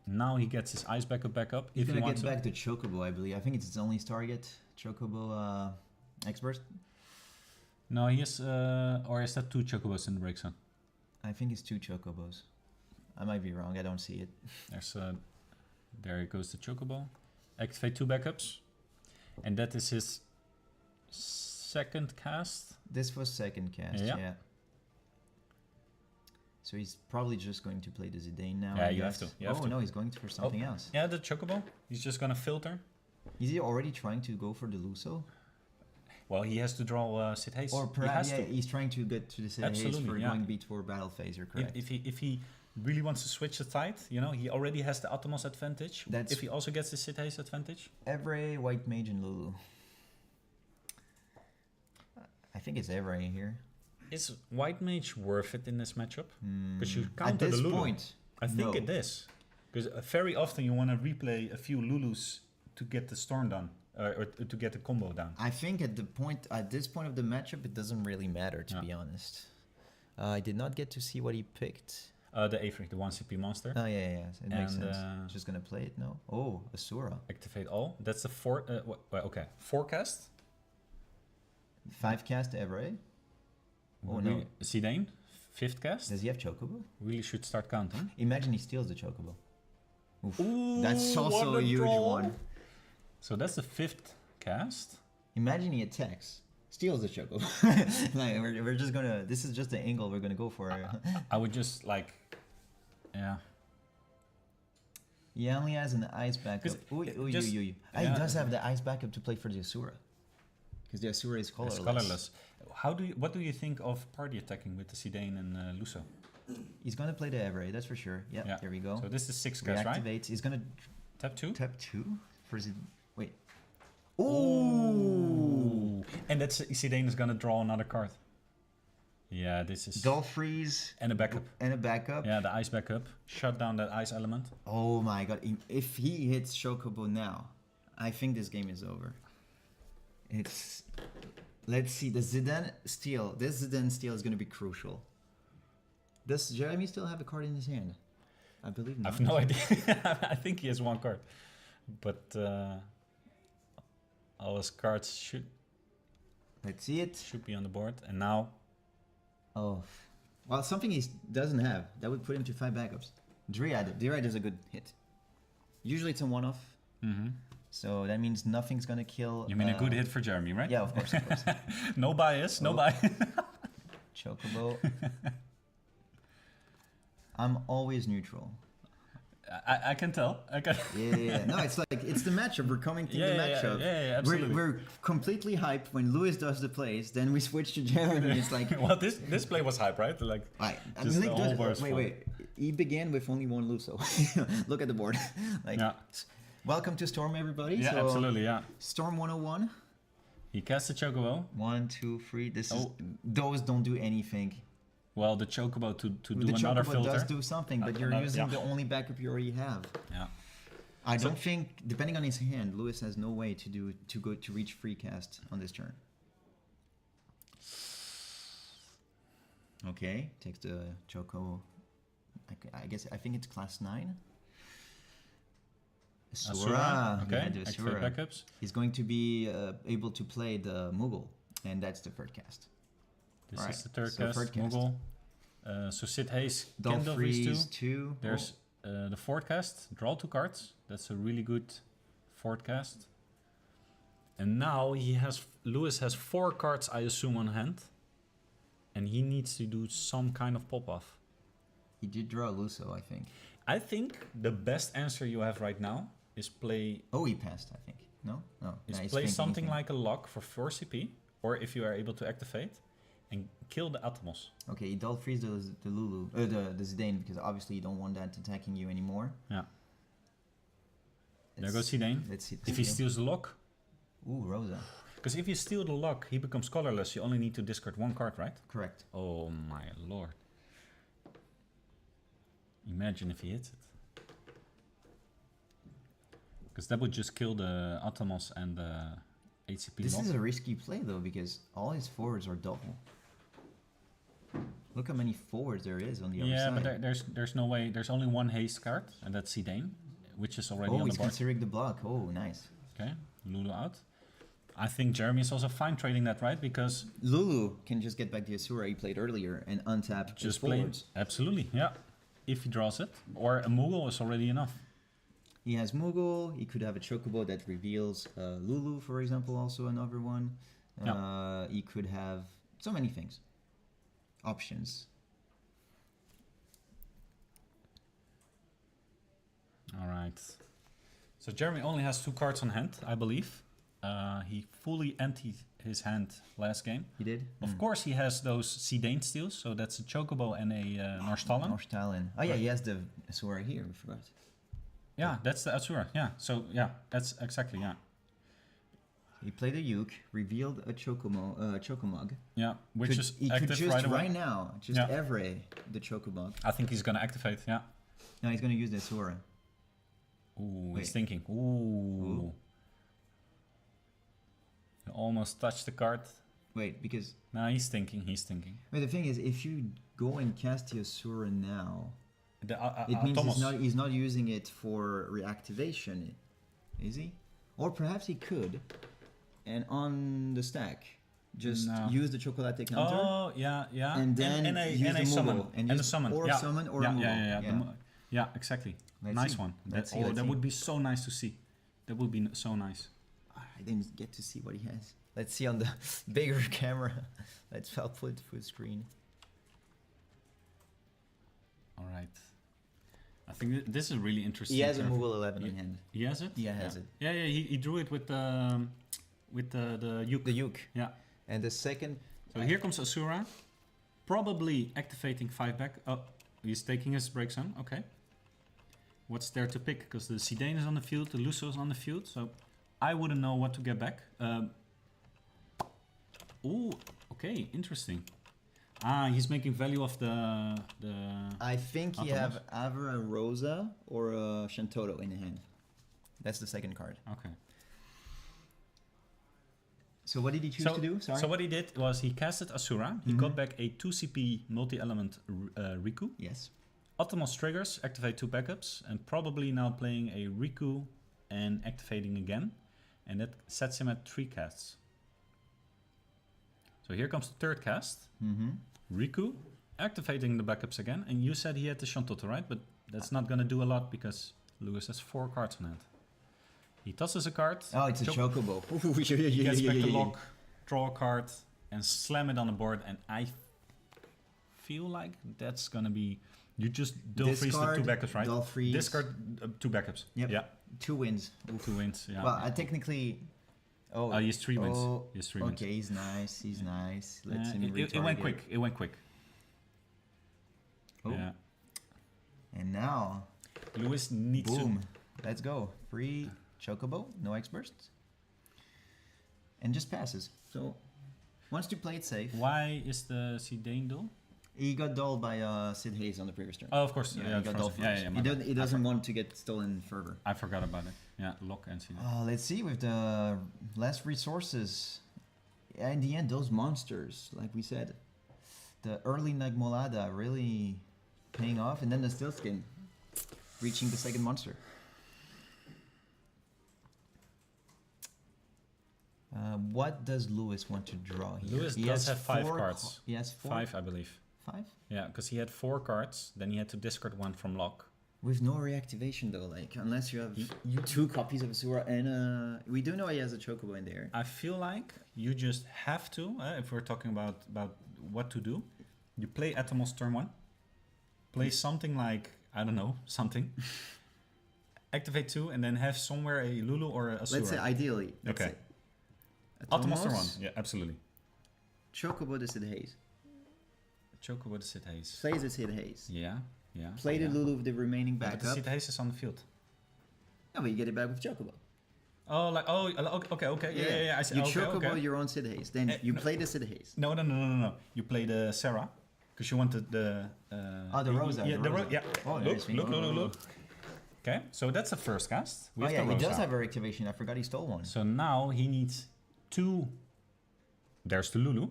Now he gets his ice backup back up. He's if he gonna wants get back to Chocobo, I believe. I think it's his only target. Chocobo Expert. No, he has, or is that 2 Chocobos in the break zone? I think it's 2 Chocobos. I might be wrong. I don't see it. There goes the Chocobo. Activate 2 backups. And that is his second cast. This was second cast, yeah. So he's probably just going to play the Zidane now. Yeah, I you have guess. to. You have to. No, he's going for something else. Yeah, the Chocobo. He's just gonna filter. Is he already trying to go for the Luso? Well, he has to draw Sid Haze. Or perhaps he's trying to get to the Sid Haze for going before battle phase, you're correct. If he really wants to switch the tide, he already has the Atomos advantage. If he also gets the Sid Haze advantage. Evray, White Mage, and Lulu. I think it's Evray here. Is White Mage worth it in this matchup? Because you counter At this the Lulu. point, I think it is. Because very often you want to replay a few Lulus to get the storm done. Or to get the combo down. I think at this point of the matchup, it doesn't really matter, to be honest. I did not get to see what he picked. The A3, the 1 CP monster. Oh, yeah. It makes sense. Just gonna play it, no? Oh, Asura. Activate all. That's the 4... okay. 4 cast. 5 cast Evray. Oh, no. Zidane, 5th cast. Does he have Chocobo? Really should start counting. Imagine he steals the Chocobo. Oof. Ooh, that's also a huge one. So that's the 5th cast. Imagine he attacks, steals the Chocobo. Like, we're just gonna... This is just the angle we're gonna go for. I would just yeah. He only has an ice backup. He does have the ice backup to play for the Asura. Because the Asura is colorless. It's colorless. What do you think of party attacking with the Zidane and Luso? He's gonna play the Evray, that's for sure. Yep, yeah. There we go. So this is 6 cast, right? Reactivates. He's gonna tap 2. Tap 2 for Zidane. Wait. Ooh! And that's Zidane is gonna draw another card. Yeah, this is... Dull freeze. And a backup. And a backup. Yeah, the ice backup. Shut down that ice element. Oh my god. If he hits Chocobo now, I think this game is over. It's... Let's see, the Zidane steal. This Zidane steal is going to be crucial. Does Jeremy still have a card in his hand? I believe I not. have no idea. I think he has one card. But all his cards should Let's see it. be on the board. And now... Oh. Well, something he doesn't have. That would put him to 5 backups. Dryad. Dryad is a good hit. Usually it's a one-off. Mm-hmm. So that means nothing's going to kill... You mean a good hit for Jeremy, right? Yeah, of course. Of course. No bias, no Oh. bias. Chocobo. I'm always neutral. I can tell. I can. Yeah. No, it's like, it's the matchup. We're coming to the matchup. Yeah, absolutely. We're completely hyped when Lewis does the plays. Then we switch to Jeremy. It's like... Well, this play was hype, right? Like, I just mean, the whole board is fun. wait. He began with only one Luso. Look at the board. Like, Yeah. welcome to Storm, everybody. Yeah, So, absolutely, yeah. Storm 101. He cast the Chocobo. 1, 2, 3. This is... Oh. Those don't do anything. Well, the Chocobo to do The another Chocobo filter. does do something, but you're Another- using yeah. the only backup you already have. Yeah. I don't think, depending on his hand, Lewis has no way to reach free cast on this turn. Okay, takes the Choco. I think it's class 9. Asura. Okay, Yeah, the activate Asura. backups. He's going to be able to play the Moogle, and that's the third cast. This Alright, is the third so cast, third cast. Moogle. So Sid Hayes Dull can freeze freeze 2. 2. There's the fourth cast, draw 2 cards. That's a really good fourth cast. And now Lewis has 4 cards, I assume, on hand. And he needs to do some kind of pop-off. He did draw Luso, I think. I think the best answer you have right now is play Oh, he passed, I think. No? No. is Nah, he's play thinking, something he's like a lock for 4 CP. Or if you are able to activate, and kill the Atomos. Okay, you dull freeze the Lulu, the Zidane, because obviously you don't want that attacking you anymore. Yeah. There Let's- goes Zidane. Let's see. If he steals the lock, Ooh, Rosa. because if you steal the lock, he becomes colorless. You only need to discard 1 card, right? Correct. Oh my lord. Imagine if he hits it. Because that would just kill the Atomos and the HCP This lock. is a risky play though, because all his forwards are double. Look how many forwards there is on the other Yeah, side. but there's no way. There's only 1 haste card, and that's Zidane, which is already Oh, on he's the board. considering the block. Oh, nice. Okay, Lulu out. I think Jeremy is also fine trading that, right? Because Lulu can just get back the Asura he played earlier and untap his just play. forwards. Absolutely, yeah. If he draws it, or a Moogle is already enough. He has Moogle. He could have a Chocobo that reveals Lulu, for example, also another one. He could have so many things. Options. All right. So Jeremy only has 2 cards on hand, I believe. He fully emptied his hand last game. He did? Of course, he has those Zidane steals, so that's a Chocobo and a Norstallen. Norstallen. Oh yeah, he has the Asura here, we forgot. Yeah, that's the Asura. Yeah, so yeah, that's exactly, yeah. He played a Uke, revealed a Chocomog. Yeah, which Could- is he active could just right away. now, just Yeah. Evray the Chocomog. I think he's gonna activate, yeah. No, he's gonna use the Asura. Ooh, Wait. he's thinking. Ooh. You almost touched the card. Wait, because No, he's thinking. wait, the thing is, if you go and cast the Asura now, The, it means Thomas. he's not using it for reactivation, is he? Or perhaps he could, and on the stack, just No. use the Chocolate counter. Oh, yeah. And then and a, use and the a summon. Moogle, And and a just- summon. or a yeah. summon or a yeah, Moogle. Yeah. Yeah. Yeah, exactly. Let's Nice see. one. Let's see, Oh, let's that see. would be so nice to see. That would be so nice. I didn't get to see what he has. Let's see on the bigger camera. I'll put it full screen. All right. I think this is really interesting. He has a to have- Moogle 11 in He- hand. He has it? Yeah, has it. Yeah, he drew it with the Uke. The Uke. Yeah. And the second. So here comes Asura. Probably activating 5 back. Oh, he's taking his break zone. Okay. What's there to pick? Because the Zidane is on the field, the Luso is on the field. So I wouldn't know what to get back. Ooh, okay, interesting. Ah, he's making value of the I think he Atomos? have either a Rosa or a Shantotto in hand. That's the second card. Okay. So what did he choose to do? Sorry. So what he did was he casted Asura. He got back a 2 CP multi-element Riku. Yes. Atomos triggers, activate 2 backups, and probably now playing a Riku and activating again. And that sets him at 3 casts. So here comes the third cast. Riku, activating the backups again. And you said he had the Shantotto, right? But that's not going to do a lot because Lewis has 4 cards on hand. He tosses a card. Oh, it's a Chocobo. He gets back the lock, draw a card, and slam it on the board. And I feel like that's going to be... You just don't freeze the 2 backups, right? Dull freeze. Discard 2 backups. Yep. Yeah. 2 wins. 2 wins, yeah. Well, I technically... Oh, he has 3 wins. He has 3 wins. Okay, he's nice. He's nice. Let's him it went retarget. quick. It went quick. Oh. Yeah. And now, Lewis needs boom. Let's go. Free Chocobo, no X bursts. And just passes. So, wants to play it safe. to... Why is the Zidane duel? He got dulled by Sid Hayes on the previous turn. Oh, of course. Yeah, Yeah, he got dulled yeah, first. yeah, my He doesn't want to get stolen further. I forgot about it. Yeah, lock and Zidane. Let's see with the less resources. In the end, those monsters, like we said, the early Nagmolada really paying off, and then the Steel Skin reaching the second monster. What does Lewis want to draw here? Lewis He does has have 5 4 cards. He has 4. 5, I believe. 5? Yeah, because he had 4 cards, then he had to discard 1 from lock. With no reactivation though, like unless you have You 2 copies of Asura and we do know he has a Chocobo in there. I feel like you just have to, if we're talking about what to do, you play Atomos turn 1, play something like, I don't know, something, activate 2, and then have somewhere a Lulu or a Asura. Let's say ideally. Let's Okay. say Atomos turn 1, yeah, absolutely. Chocobo the Sid Hayes. Chocobo the Sid Hayes. Plays the Sid Hayes. Yeah, yeah. Play the yeah. Lulu with the remaining Yeah, but the backup. Sid Hayes is on the field. No, but you get it back with Chocobo. Oh, like, okay, yeah, I see. You okay, Chocobo okay. your own Sid Hayes. Then you no. play the Sid Hayes. No. You play the Sarah, because you wanted the... the Rosa. Yeah, the Rosa. yeah. Oh, Look. Okay, so that's the first cast. Oh With yeah, the he Rosa. does have a reactivation. I forgot he stole one. So now he needs 2. There's the Lulu.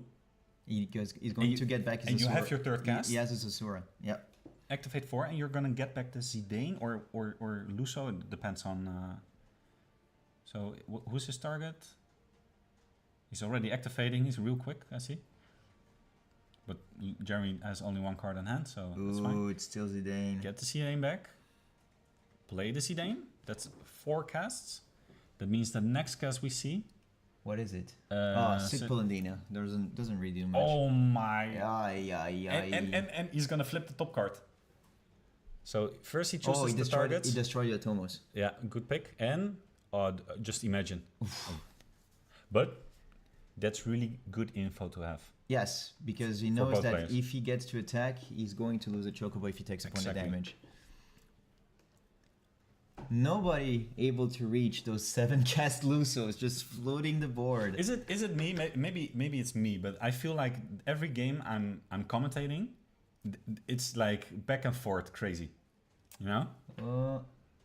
He's going to get back his and you Asura. have your third cast. He has his Asura. Yep. Activate 4, and you're gonna get back the Zidane or Luso. It depends on. So who's his target? He's already activating. He's real quick, I see. But Jeremy has only 1 card in hand, so that's fine. Ooh, it's still Zidane. Get the Zidane back. Play the Zidane. That's 4 casts. That means the next cast we see. What is it? Sid- Pulandina. Doesn't really do much. Oh my! Yeah. And he's gonna flip the top card. So first he chooses he the destroyed target. He destroyed the Atomos. Yeah, good pick. And just imagine. But that's really good info to have. Yes, because he For knows both that players. if he gets to attack, he's going to lose a Chocobo if he takes a point of Exactly. damage. Nobody able to reach those 7 cast Lusos, just floating the board. Is it me? Maybe it's me, but I feel like every game I'm commentating, it's like back and forth crazy. You know?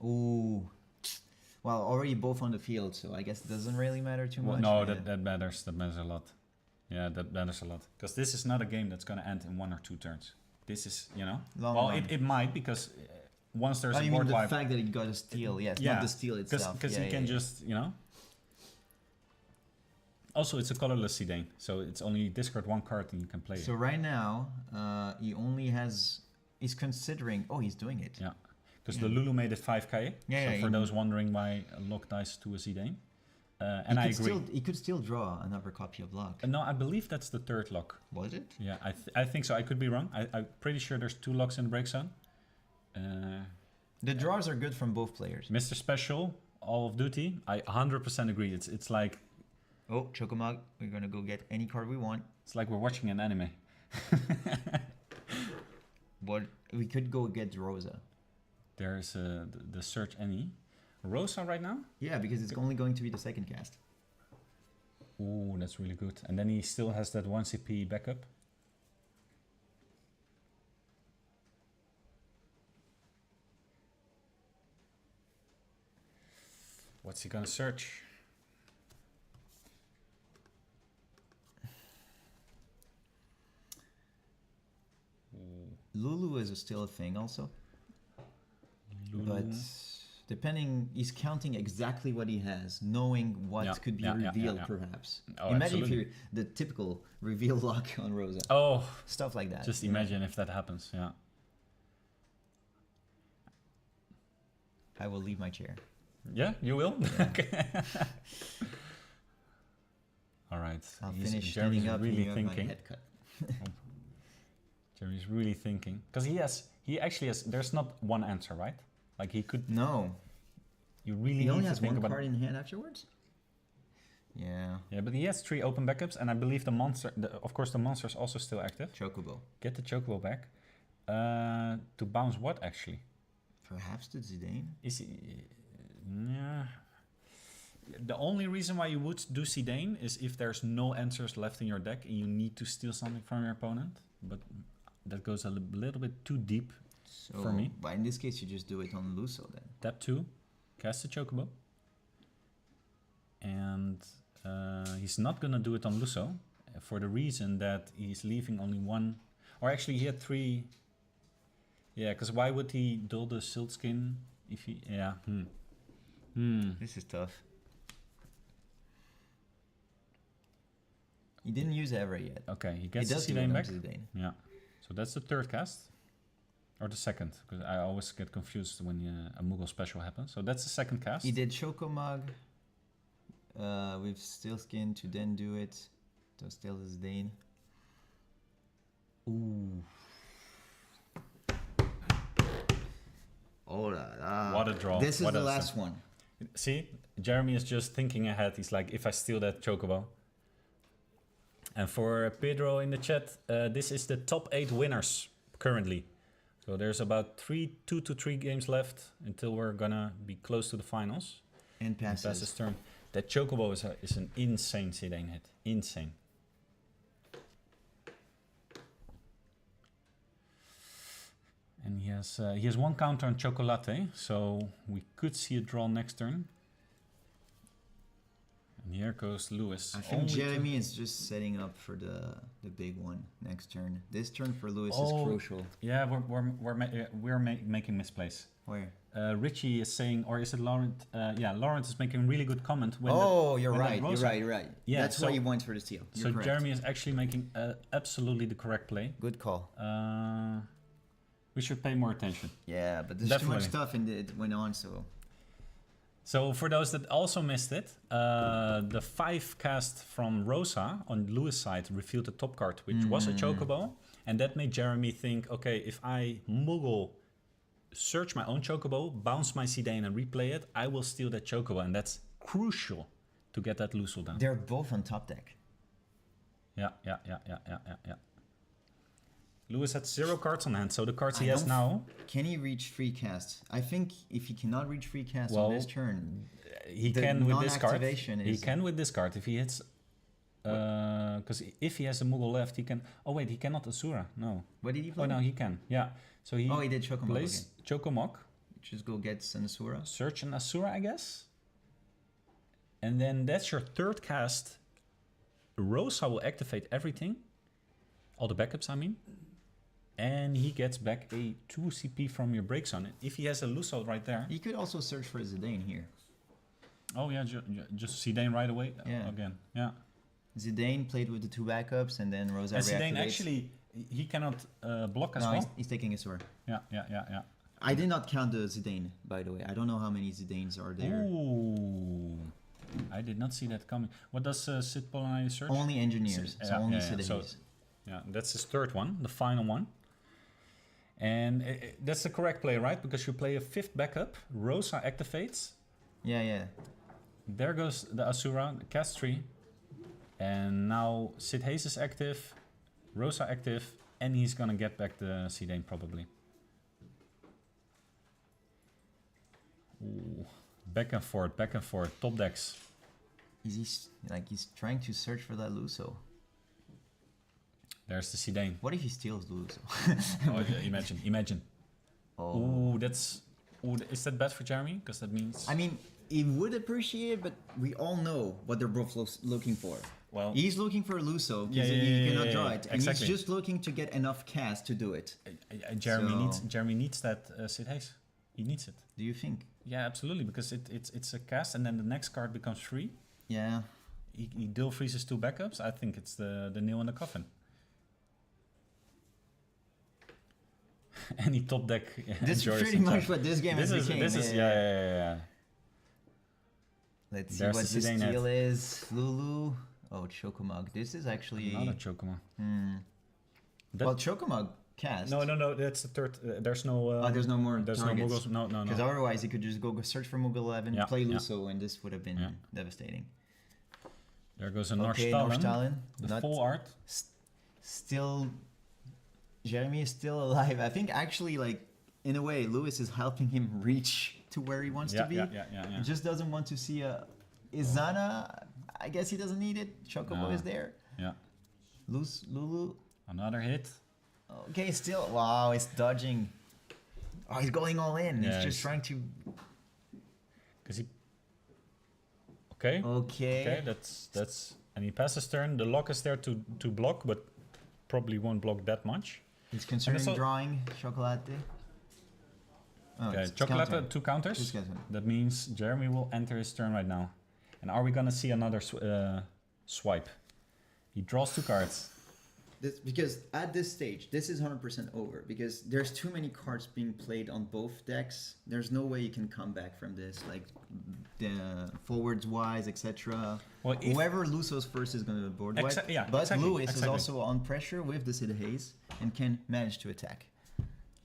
Ooh. Well, already both on the field, so I guess it doesn't really matter too much. No, yeah. that matters. That matters a lot. Yeah, that matters a lot. Because this is not a game that's gonna end in 1 or 2 turns. This is, you know. Long run. It might, because once there's Oh, a you mean board the wipe. fact that he got a steal, yes, Yeah, not the steal itself. Because he can just, you know. Also, it's a colorless Zidane, so it's only discard 1 card and you can play So it. right now, he only has. He's considering. Oh, he's doing it. Yeah, because the Lulu made it 5k. Yeah, so yeah, for he- those wondering why lock dice to a Zidane, and I agree. He could still draw another copy of Lock. No, I believe that's the 3rd lock. Was it? Yeah, I think so. I could be wrong. I'm pretty sure there's 2 locks in the break zone. The draws are good from both players. Mr. Special, All of Duty, I 100% agree. It's like Oh, Chocomog, we're gonna go get any card we want. we're watching an anime. But we could go get Rosa. There's the search any Rosa right now. Yeah, because it's only going to be the second cast. Ooh, that's really good. And then he still has that 1 CP backup. What's he gonna search? Lulu is still a thing also. Lulu. But depending, he's counting exactly what he has, knowing what could be revealed perhaps. Oh, imagine absolutely. if you the typical reveal lock on Rosa. Oh, Stuff like that. just you know? imagine if that happens. Yeah. I will leave my chair. Yeah, you will. Yeah. Okay. All right. I'll He's- finish Jeremy's standing up really and you have my thinking. head cut. Jeremy's really thinking because he actually has. There's not one answer, right? Like he could. No. You really He need only to has think one about. card in hand afterwards? Yeah. Yeah, but he has 3 open backups, and I believe the monster. Of course, the monster is also still active. Chocobo. Get the Chocobo back. To bounce what actually? Perhaps the Zidane? Is he? Yeah. The only reason why you would do Zidane is if there's no answers left in your deck and you need to steal something from your opponent. But that goes a little bit too deep So, for me. But in this case, you just do it on Luso then. Tap 2, cast the Chocobo. And he's not gonna do it on Luso for the reason that he's leaving only 1. Or actually, he had 3. Yeah, because why would he dull the Silt Skin if he. Yeah. This is tough. He didn't use Ever yet. Okay, he He gets does the do it Zidane on back. Zidane. Yeah. So that's the 3rd cast. Or the 2nd, because I always get confused when a Moogle special happens. So that's the 2nd cast. He did Chocomog with Steel Skin to then do it. To steal his Zidane. Ooh. Oh la la. What a draw. This is What the a last one. See, Jeremy is just thinking ahead. He's like, if I steal that Chocobo. And for Pedro in the chat, this is the top 8 winners currently. So there's about 2 to 3 games left until we're gonna be close to the finals. And passes. Pass his turn. That Chocobo is an insane Zidane hit. Insane. And he has 1 counter on Chocolate, so we could see a draw next turn. And here goes Lewis. I think Only Jeremy is just setting up for the big one next turn. This turn for Lewis Oh. is crucial. Yeah, we're making misplays. Where? Richie is saying, or is it Laurent? Yeah, Laurent is making a really good comment. When You're when that right. You're Rosa- right. You're right. Yeah, That's so- why he went for the steal. So You're correct. Jeremy is actually making absolutely the correct play. Good call. We should pay more attention. Yeah, but there's Definitely. too much stuff and it went on, so. So for those that also missed it, the 5 cast from Rosa on Lewis' side revealed the top card, which was a Chocobo. And that made Jeremy think, okay, if I Moogle, search my own Chocobo, bounce my Zidane and replay it, I will steal that Chocobo. And that's crucial to get that Lucille down. They're both on top deck. Yeah. Lewis had 0 cards on hand, so the cards he I has don't now, Can he reach free cast? I think if he cannot reach free cast Well, on this turn, he the can with this card. non-activation He is- can with this card if he hits. Because if he has a Moogle left, he can. Oh wait, he cannot Asura. No. what did he play? Oh no, he can. Yeah. So he. He did Chocomog plays Chocomog, Just go get Sanasura. search an Asura, I guess. And then that's your 3rd cast. Rosa will activate everything, all the backups, I mean. And he gets back a 2 CP from your break zone. If he has a Lusso right there. He could also search for Zidane here. Oh yeah, just Zidane right away. Yeah. Again. Yeah. Zidane played with the 2 backups and then Rosa And Zidane reactivates. actually, he cannot block as No, well. he's taking Asura. Yeah. I did not count the Zidane, by the way. I don't know how many Zidanes are there. Ooh. I did not see that coming. What does Sid Polonai search? Only engineers, so Yeah, only yeah, yeah. So- Zidanes. Yeah, that's his 3rd one, the final one. And that's the correct play, right? Because you play a 5th backup, Rosa activates. Yeah. There goes the Asura, the cast tree. And now Sid Hayes is active, Rosa active, and he's gonna get back the Zidane probably. Ooh. Back and forth, top decks. He's trying to search for that Luso. There's the Zidane. What if he steals Luso? Oh, yeah, imagine. Oh. Ooh, that's... Ooh, is that bad for Jeremy? Because that means... I mean, he would appreciate it, but we all know what they're both looking for. Well, He's looking for Luso because Yeah, he cannot yeah, draw yeah, it, and exactly. he's just looking to get enough cast to do it. Jeremy needs that Sid Hayes. He needs it. Do you think? Yeah, absolutely, because it's a cast, and then the next card becomes free. Yeah. He dual freezes 2 backups. I think it's the nail in the coffin. Any top deck. This is enjoys pretty himself. much what this game This has is became. this is yeah. Let's see There's what the this Zidane deal is. Lulu. Oh, Chocomog. This is actually. Not a Chocoma. Well, Chocomog cast. No. That's the third. There's no. There's no more There's targets. no Muggles. No. Because otherwise, he could just go search for Moogle 11, Yeah, play yeah. Luso, and this would have been Yeah. devastating. There goes a Okay, Norstalin. Norstalin. The Not full art. still. Jeremy is still alive. I think actually, like, in a way, Lewis is helping him reach to where he wants to be. Yeah. He just doesn't want to see a Izana. I guess he doesn't need it. Chocobo No. is there. Yeah. Lulu. Another hit. Okay, still. Wow, he's dodging. Oh, he's going all in. Yeah, he's just he's- trying to. Because he. Okay. Okay. That's and he passes turn. The lock is there to block, but probably won't block that much. He's considering also- drawing Chocolate. Oh, Okay, it's Chocolate, counter. 2 counters. Just counter. That means Jeremy will enter his turn right now. And are we gonna see another swipe? He draws 2 cards. This, because at this stage, this is 100% over. Because there's too many cards being played on both decks. There's no way you can come back from this. Like, the forwards wise, etc. Well, if- Whoever Luso's first is going to board wipe. Yeah, but exactly, Lewis is exactly. also on pressure with the Sid Hayes and can manage to attack.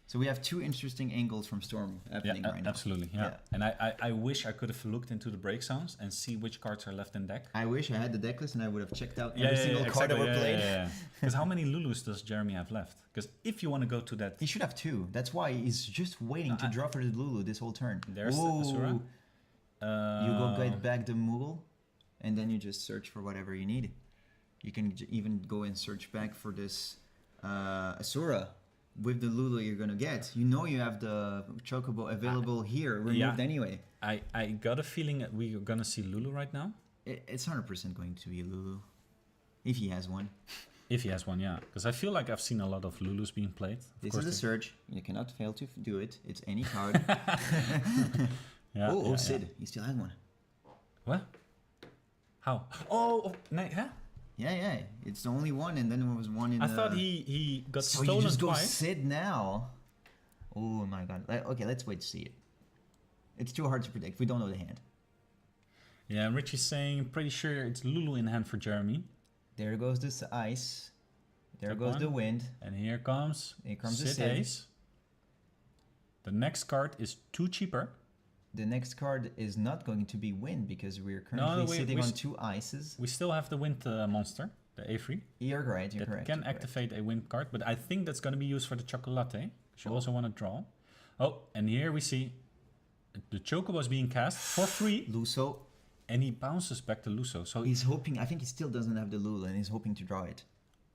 So we have 2 interesting angles from Storm happening right now. Absolutely. Yeah. And I wish I could have looked into the break zones and see which cards are left in deck. I wish I had the deck list and I would have checked out every single card that were played. Because how many Lulus does Jeremy have left? Because if you want to go to that, He should have 2. That's why he's just waiting to draw for the Lulu this whole turn. there's the Ooh. Asura. You go get back the Moogle, and then you just search for whatever you need. You can even go and search back for this Asura with the Lulu you're gonna get. You know you have the Chocobo available here, removed anyway. I got a feeling that we're gonna see Lulu right now. It's 100% going to be a Lulu, if he has one. If he has one, yeah. Because I feel like I've seen a lot of Lulus being played. Of This course is a they- search. You cannot fail to do it. It's any card. Yeah, Sid, he still has one. What? How? Oh, no, huh? Yeah. It's the only one, and then there was one in I the... thought he got So stolen you just go twice. Sid now. Oh my god. Okay, let's wait to see it. It's too hard to predict. We don't know the hand. Yeah, Richie's saying, pretty sure it's Lulu in hand for Jeremy. There goes this ice. There Took goes the one. wind. And here comes The Sid Sid. Hayes. The next card is 2 cheaper. The next card is not going to be wind because we're currently sitting on 2 ices. We still have the wind monster, the A3. You're right. You're That correct. can you're correct. activate a wind card, but I think that's going to be used for the chocolate. You also want to draw. Oh, and here we see the Chocobo is being cast for free, Luso. and he bounces back to Luso. So He's hoping. I think he still doesn't have the Lulu, and he's hoping to draw it.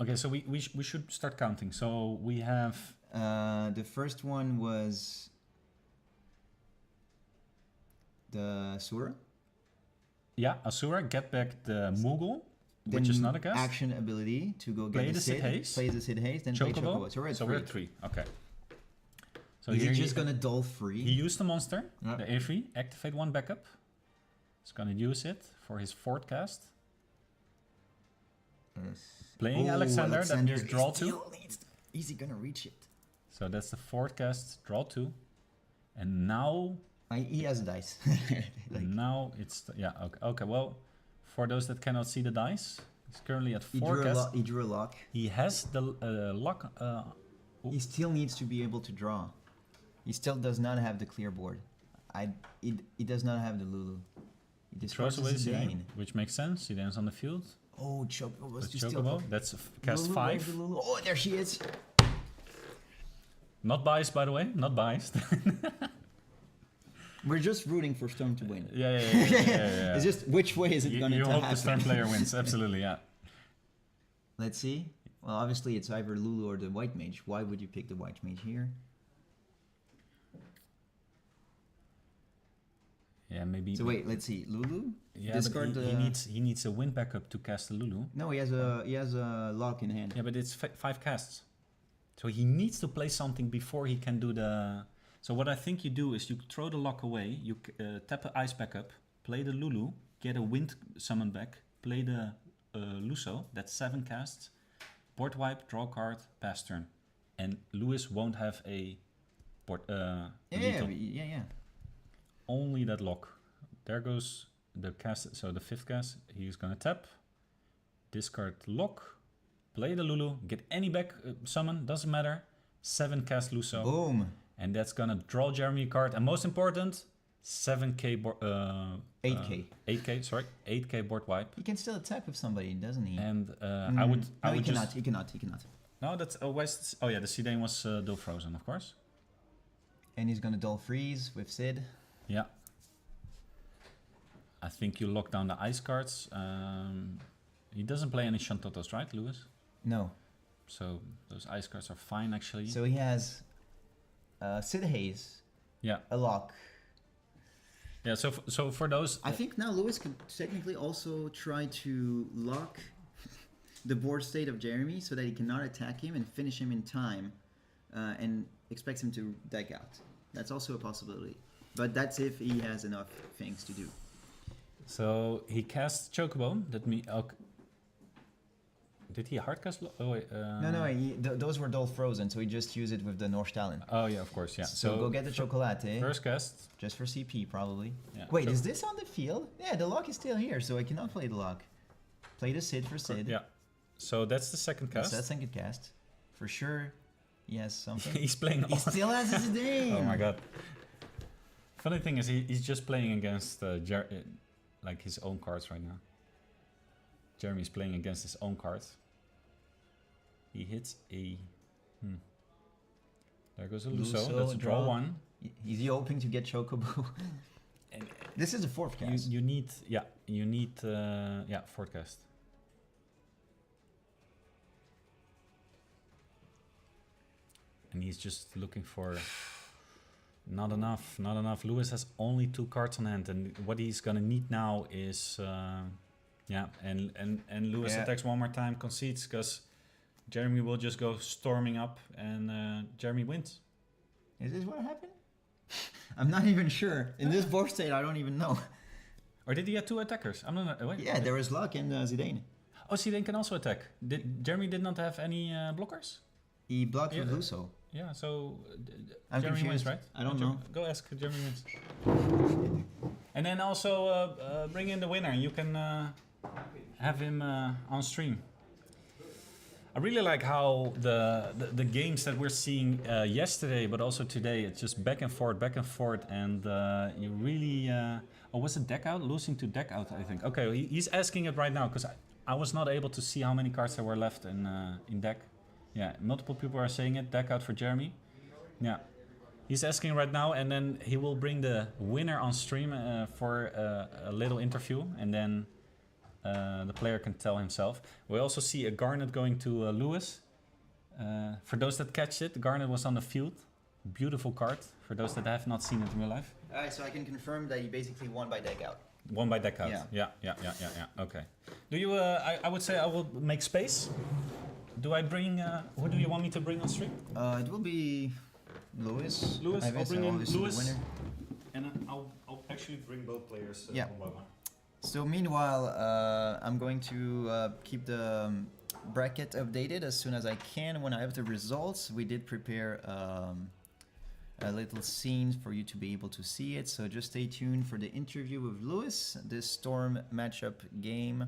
okay, so we should start counting. So we have The first one was the Sura. Asura, get back the Moogle, Then which is not a cast. action ability to go Play get the Sid Hayes. Play the Sid Hayes, then play Chocobo. So we're at 3. we're at 3. Okay. So Is here he just gonna dull free? He used the monster, Yeah. the A3, activate 1 backup. He's gonna use it for his 4th cast. Playing Alexander, that means draw 2. Is he gonna reach it? So that's the 4th cast, draw 2. And now, He has a dice. now it's, okay, well, for those that cannot see the dice, he's currently at 4 casts. He drew a lock. He has the lock, He still needs to be able to draw. He still does not have the clear board. He does not have the Lulu. He he throws discards away his Zidane, Zidane. which makes sense. Zidane's on the field. Oh, Chocobo was With just Chocobo, that's cast Lulu, 5. where's the Lulu? Oh, there she is. Not biased, by the way, not biased. We're just rooting for Storm to win. Yeah. It's just which way is it going You to hope happen? the Storm player wins, absolutely, yeah. Let's see. Well, obviously it's either Lulu or the White Mage. Why would you pick the White Mage here? Yeah, maybe. So wait, let's see. Lulu. Yeah, discard but he needs a wind backup to cast the Lulu. No, he has a lock in hand. Yeah, but it's 5 casts. So he needs to play something before he can do the... So what I think you do is you throw the lock away, you tap an ice backup, play the Lulu, get a wind summon back, play the Luso, that's 7 casts, board wipe, draw card, pass turn. And Lewis won't have a board... Yeah. Only that lock. There goes the cast, so the 5th cast, he's gonna tap, discard lock, play the Lulu, get any back summon, doesn't matter, 7 cast Luso. Boom. And that's gonna draw Jeremy a card, and most important, 7k 8k. 8k board wipe. He can still attack with somebody, doesn't he? And No, I would he just... cannot. No, that's always... Oh yeah, the Seedane was dual frozen, of course. And he's gonna dull freeze with Sid. Yeah. I think you lock down the ice cards. He doesn't play any Shantotos, right, Lewis? No. So those ice cards are fine, actually. So he has Sid Haze. Yeah. A lock. Yeah, so for those... I think now Lewis could technically also try to lock the board state of Jeremy so that he cannot attack him and finish him in time and expects him to deck out. That's also a possibility. But that's if he has enough things to do. So he casts Chocobo. That me. Okay. Did he hardcast? Oh wait. No. Those were dull frozen, so he just used it with the North Talon. Oh yeah, of course, yeah. So go get the chocolate. First cast. Just for CP, probably. Yeah. Wait, is this on the field? Yeah, the lock is still here, so I cannot play the lock. Play the Sid for Sid. Yeah. So that's the second cast. That's second cast. For sure, he has something. He's playing. He still has his name. Oh my god. Funny thing is, he's just playing against like his own cards right now. Jeremy's playing against his own cards. He hits a... There goes a Luso. That's a draw 1. He's hoping to get Chocobo. And this is the 4th cast. you need... Yeah, you need... 4th cast. And he's just looking for... Not enough. Lewis has only 2 cards on hand, and what he's gonna need now is... and Lewis attacks one more time, concedes, because Jeremy will just go storming up, and Jeremy wins. Is this what happened? I'm not even sure. In this board state, I don't even know. Or did he have 2 attackers? I'm not... Wait. Yeah, there is Luck and Zidane. Oh, Zidane can also attack. Jeremy did not have any blockers? He blocked with Luso. Yeah, so I'm Jeremy confused. wins, right? I don't know. Go ask Jeremy wins. And then also bring in the winner. You can have him on stream. I really like how the games that we're seeing yesterday, but also today, it's just back and forth, and you really... oh, was it deck out? Losing to deck out, I think. Okay, he's asking it right now, because I was not able to see how many cards there were left in deck. Yeah, multiple people are saying it. Deck out for Jeremy. Yeah. He's asking right now, and then he will bring the winner on stream for a little interview, and then the player can tell himself. We also see a Garnet going to Lewis. For those that catch it, Garnet was on the field. Beautiful card, for those that have not seen it in real life. Alright, so I can confirm that he basically won by deck out. Won by deck out. Yeah. Okay. Do you? I would say I will make space. Do I bring? Who do you want me to bring on stream? It will be Lewis. I'll bring in Lewis. Winner. And I'll actually bring both players Yeah. one by one. So meanwhile, I'm going to keep the bracket updated as soon as I can when I have the results. We did prepare a little scene for you to be able to see it. So just stay tuned for the interview with Lewis, this Storm matchup game,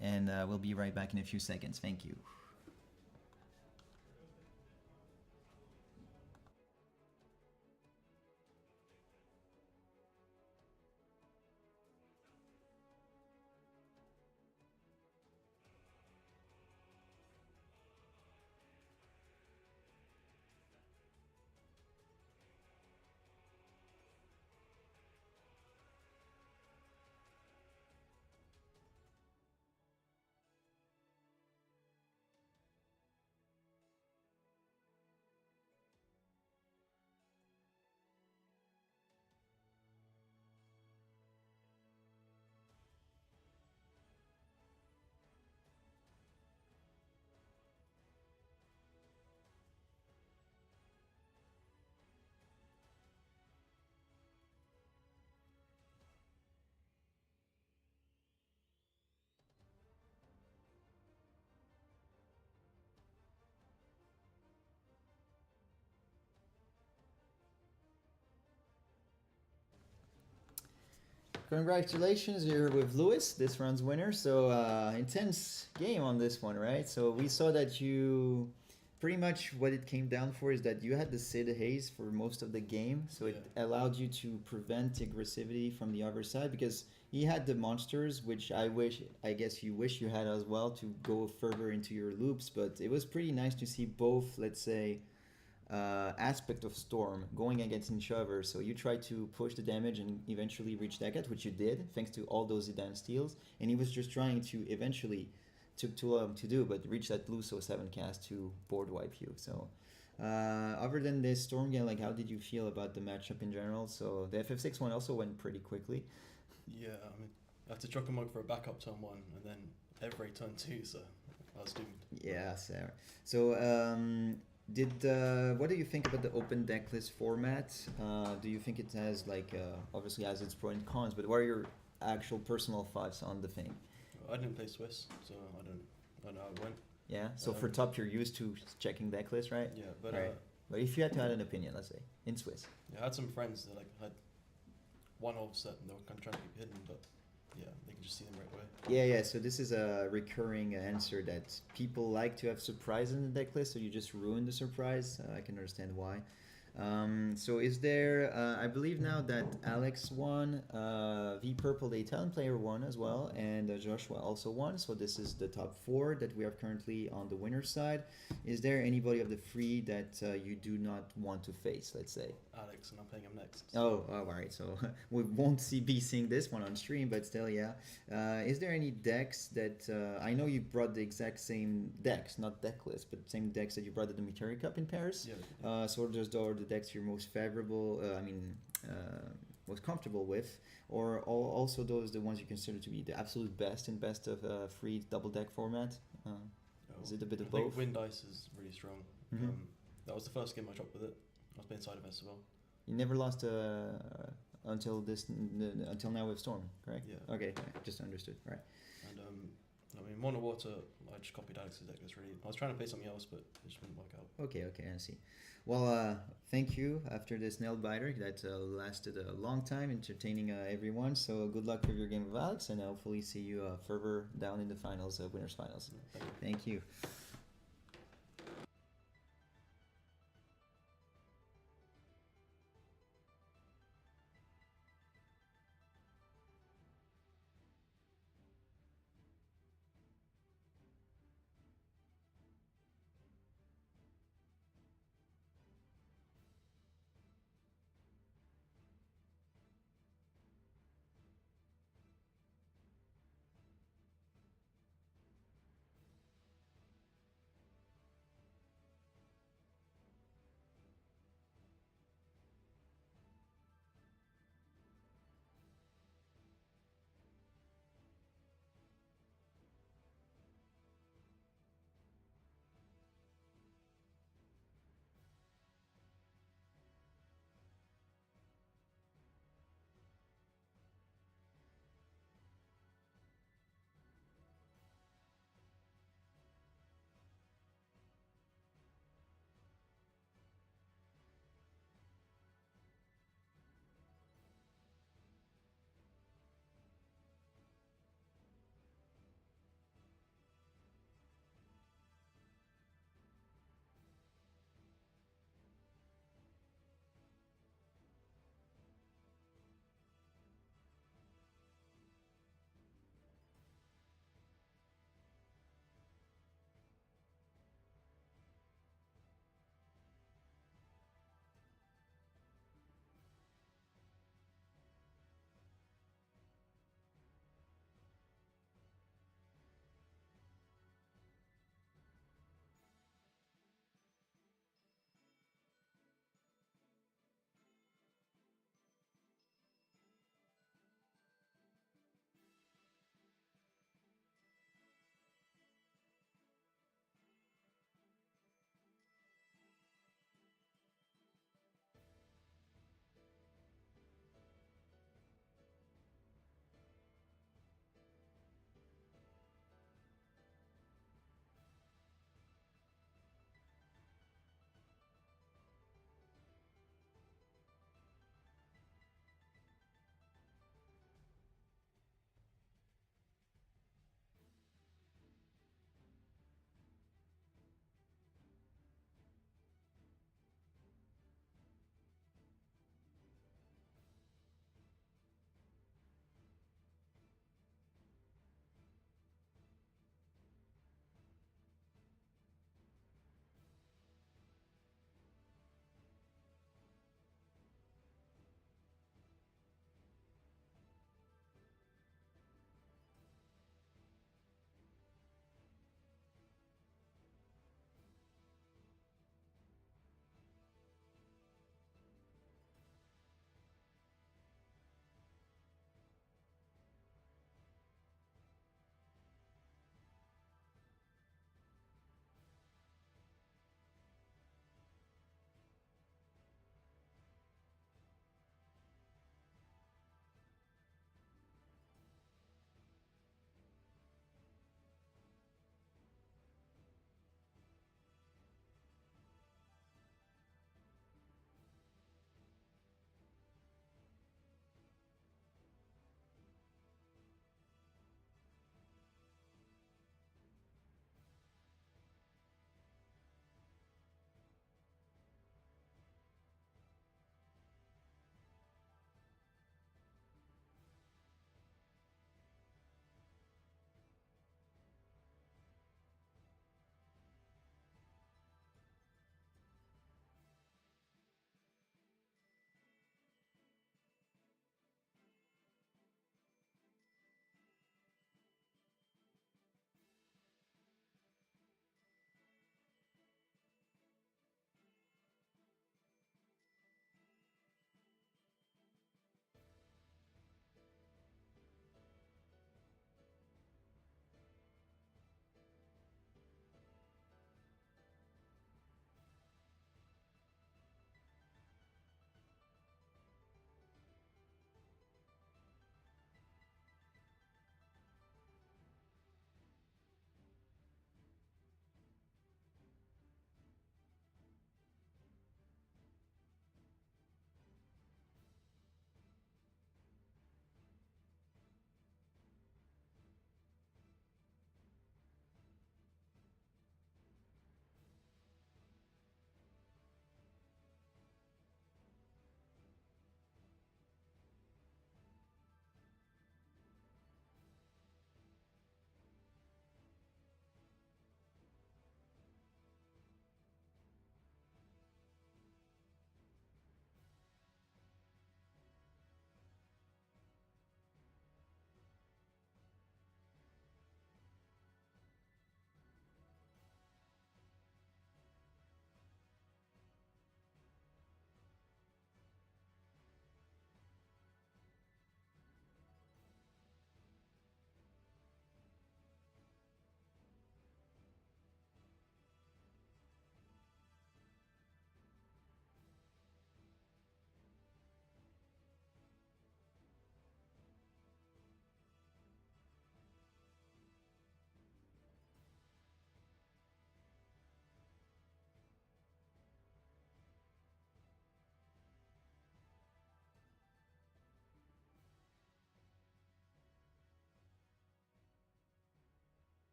and we'll be right back in a few seconds. Thank you. congratulations, you're with Lewis, this round's winner. So intense game on this one, right? So we saw that you pretty much what it came down for is that you had the Sid Haze for most of the game, so it allowed you to prevent aggressivity from the other side because he had the monsters, which I guess you wish you had as well to go further into your loops. But it was pretty nice to see both, let's say, aspect of Storm going against each other. So you tried to push the damage and eventually reach Deckard, which you did thanks to all those Zidane steals, and he was just trying to eventually took too long to do, but reach that Luso 7 cast to board wipe you. So other than this Storm game, like how did you feel about the matchup in general? So the FF6 one also went pretty quickly. Yeah, I mean, I had to chuck a mug for a backup turn 1 and then every turn 2, so I was doomed. Yeah, Sarah. So what do you think about the open deck list format? Do you think it has like obviously has its pros and cons, but what are your actual personal thoughts on the thing? I didn't play Swiss, so I don't know how it went. Yeah, so for top you're used to checking deck list, right? Yeah, but right. But if you had to add an opinion, let's say, in Swiss. yeah, I had some friends that like had one offset and they were kind of trying to keep hidden, but yeah, they can just see them right away. Yeah, so this is a recurring answer that people like to have surprise in the deck list, so you just ruin the surprise. I can understand why. So is there, I believe now that Alex won, V Purple, the Italian player, won as well, and Joshua also won. So this is the top 4 that we are currently on the winner's side. Is there anybody of the 3 that you do not want to face, let's say? Alex, and I'm playing him next. So. Oh, alright, so we won't be seeing this one on stream, but still, yeah. Is there any decks that, I know you brought the exact same decks, not deck list, but same decks that you brought at the Materia Cup in Paris? Yeah. So those are the decks you're most favorable, most comfortable with, or also those the ones you consider to be the absolute best in best of 3 double deck format? Is it a bit of both? I think Wind Ice is really strong. Mm-hmm. That was the first game I dropped with it. I was playing Side Events as well. You never lost until now with Storm, correct? Yeah. Okay, just understood. Right. And I mean, Mono Water, I just copied Alex's deck. That's really. I was trying to play something else, but it just wouldn't work out. Okay, I see. Well, thank you after this nail biter that lasted a long time, entertaining everyone. So good luck with your game with Alex, and hopefully see you further down in the finals, winners finals. Thank you.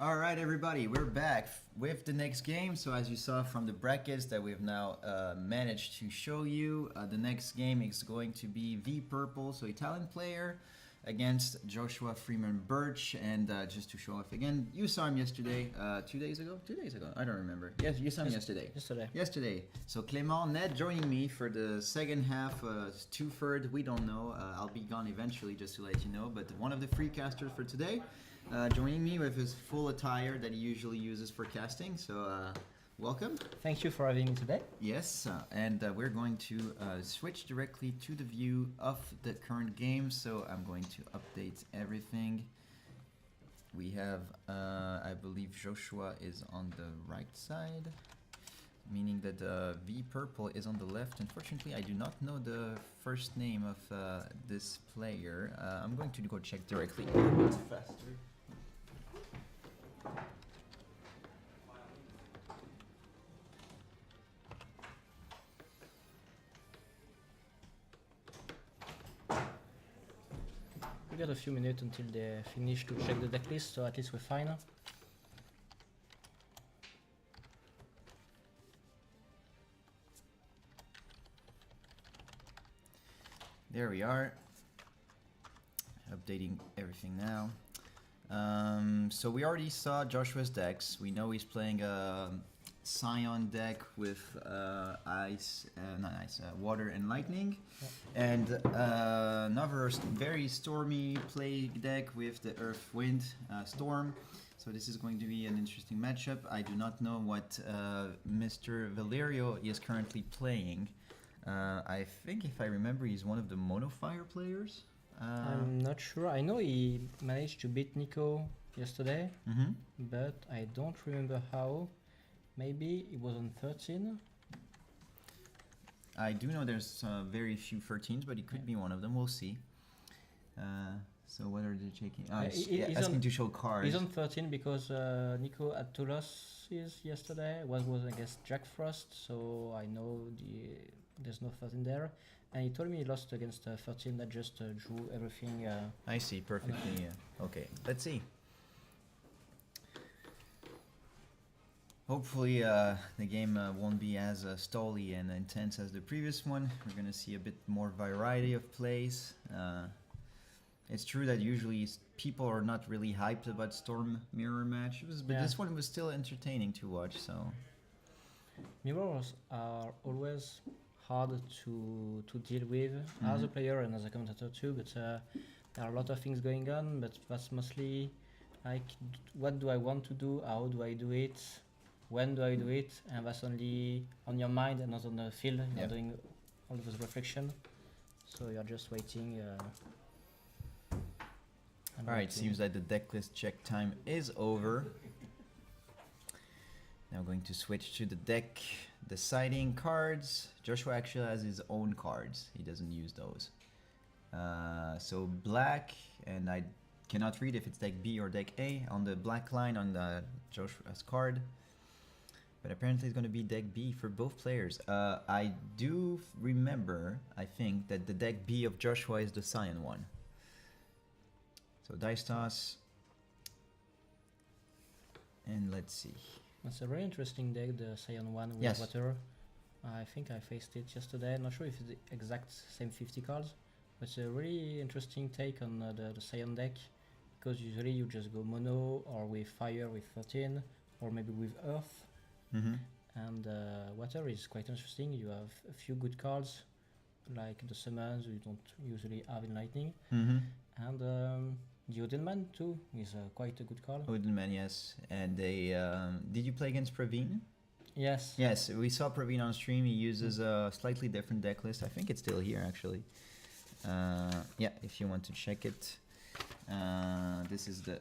All right, everybody, we're back with the next game. So as you saw from the brackets that we've now managed to show you, the next game is going to be V Purple, so Italian player, against Joshua Freeman Birch. And just to show off again, you saw him yesterday, 2 days ago? 2 days ago, I don't remember. Yes, you saw him yesterday. Yesterday. So Clément Ned joining me for the second half, 2/3, we don't know. I'll be gone eventually, just to let you know. But one of the free casters for today. Joining me with his full attire that he usually uses for casting. So, welcome. Thank you for having me today. Yes, and we're going to switch directly to the view of the current game. So I'm going to update everything. We have, I believe Joshua is on the right side, meaning that V Purple is on the left. Unfortunately, I do not know the first name of this player. I'm going to go check directly. It's faster. We got a few minutes until they finish to check the deck list, so at least we're fine. There we are. Updating everything now. So we already saw Joshua's decks. We know he's playing a Scion deck with water and lightning. Yeah. And another very stormy play deck with the Earth, Wind, Storm. So this is going to be an interesting matchup. I do not know what Mr. Valerio is currently playing. I think, if I remember, he's one of the Monofire players. I'm not sure. I know he managed to beat Nico yesterday, but I don't remember how. Maybe it was on 13. I do know there's very few 13s, but he could be one of them. We'll see. So what are they checking? He's asking to show cards. He's on 13 because Nico had 2 losses yesterday. One was against Jack Frost, so I know there's no 13 there. And he told me he lost against 13 that just drew everything. I see, perfectly. Okay, let's see. Hopefully the game won't be as stally and intense as the previous one. We're going to see a bit more variety of plays. It's true that usually people are not really hyped about Storm Mirror matches, but this one was still entertaining to watch. So Mirrors are always hard to deal with as a player and as a commentator too, but there are a lot of things going on, but that's mostly like, what do I want to do, how do I do it, when do I do it, and that's only on your mind and not on the field. You're doing all those reflection, so you're just waiting. Alright, seems like the deck list check time is over. Now going to switch to the deck deciding cards. Joshua actually has his own cards. He doesn't use those. So black, and I cannot read if it's deck B or deck A on the black line on the Joshua's card. But apparently it's going to be deck B for both players. I do remember, I think, that the deck B of Joshua is the Scion one. So dice toss. And let's see. It's a very interesting deck, the Scion one with water. I think I faced it yesterday. Not sure if it's the exact same 50 cards, but it's a really interesting take on the Scion deck, because usually you just go mono or with fire with 13, or maybe with earth. And water is quite interesting. You have a few good cards, like the summons you don't usually have in lightning. And the Odin Man too is quite a good card. Odin Man, yes. And they did you play against Praveen? Yes. Yes, we saw Praveen on stream. He uses a slightly different deck list. I think it's still here actually. Yeah, if you want to check it. This is the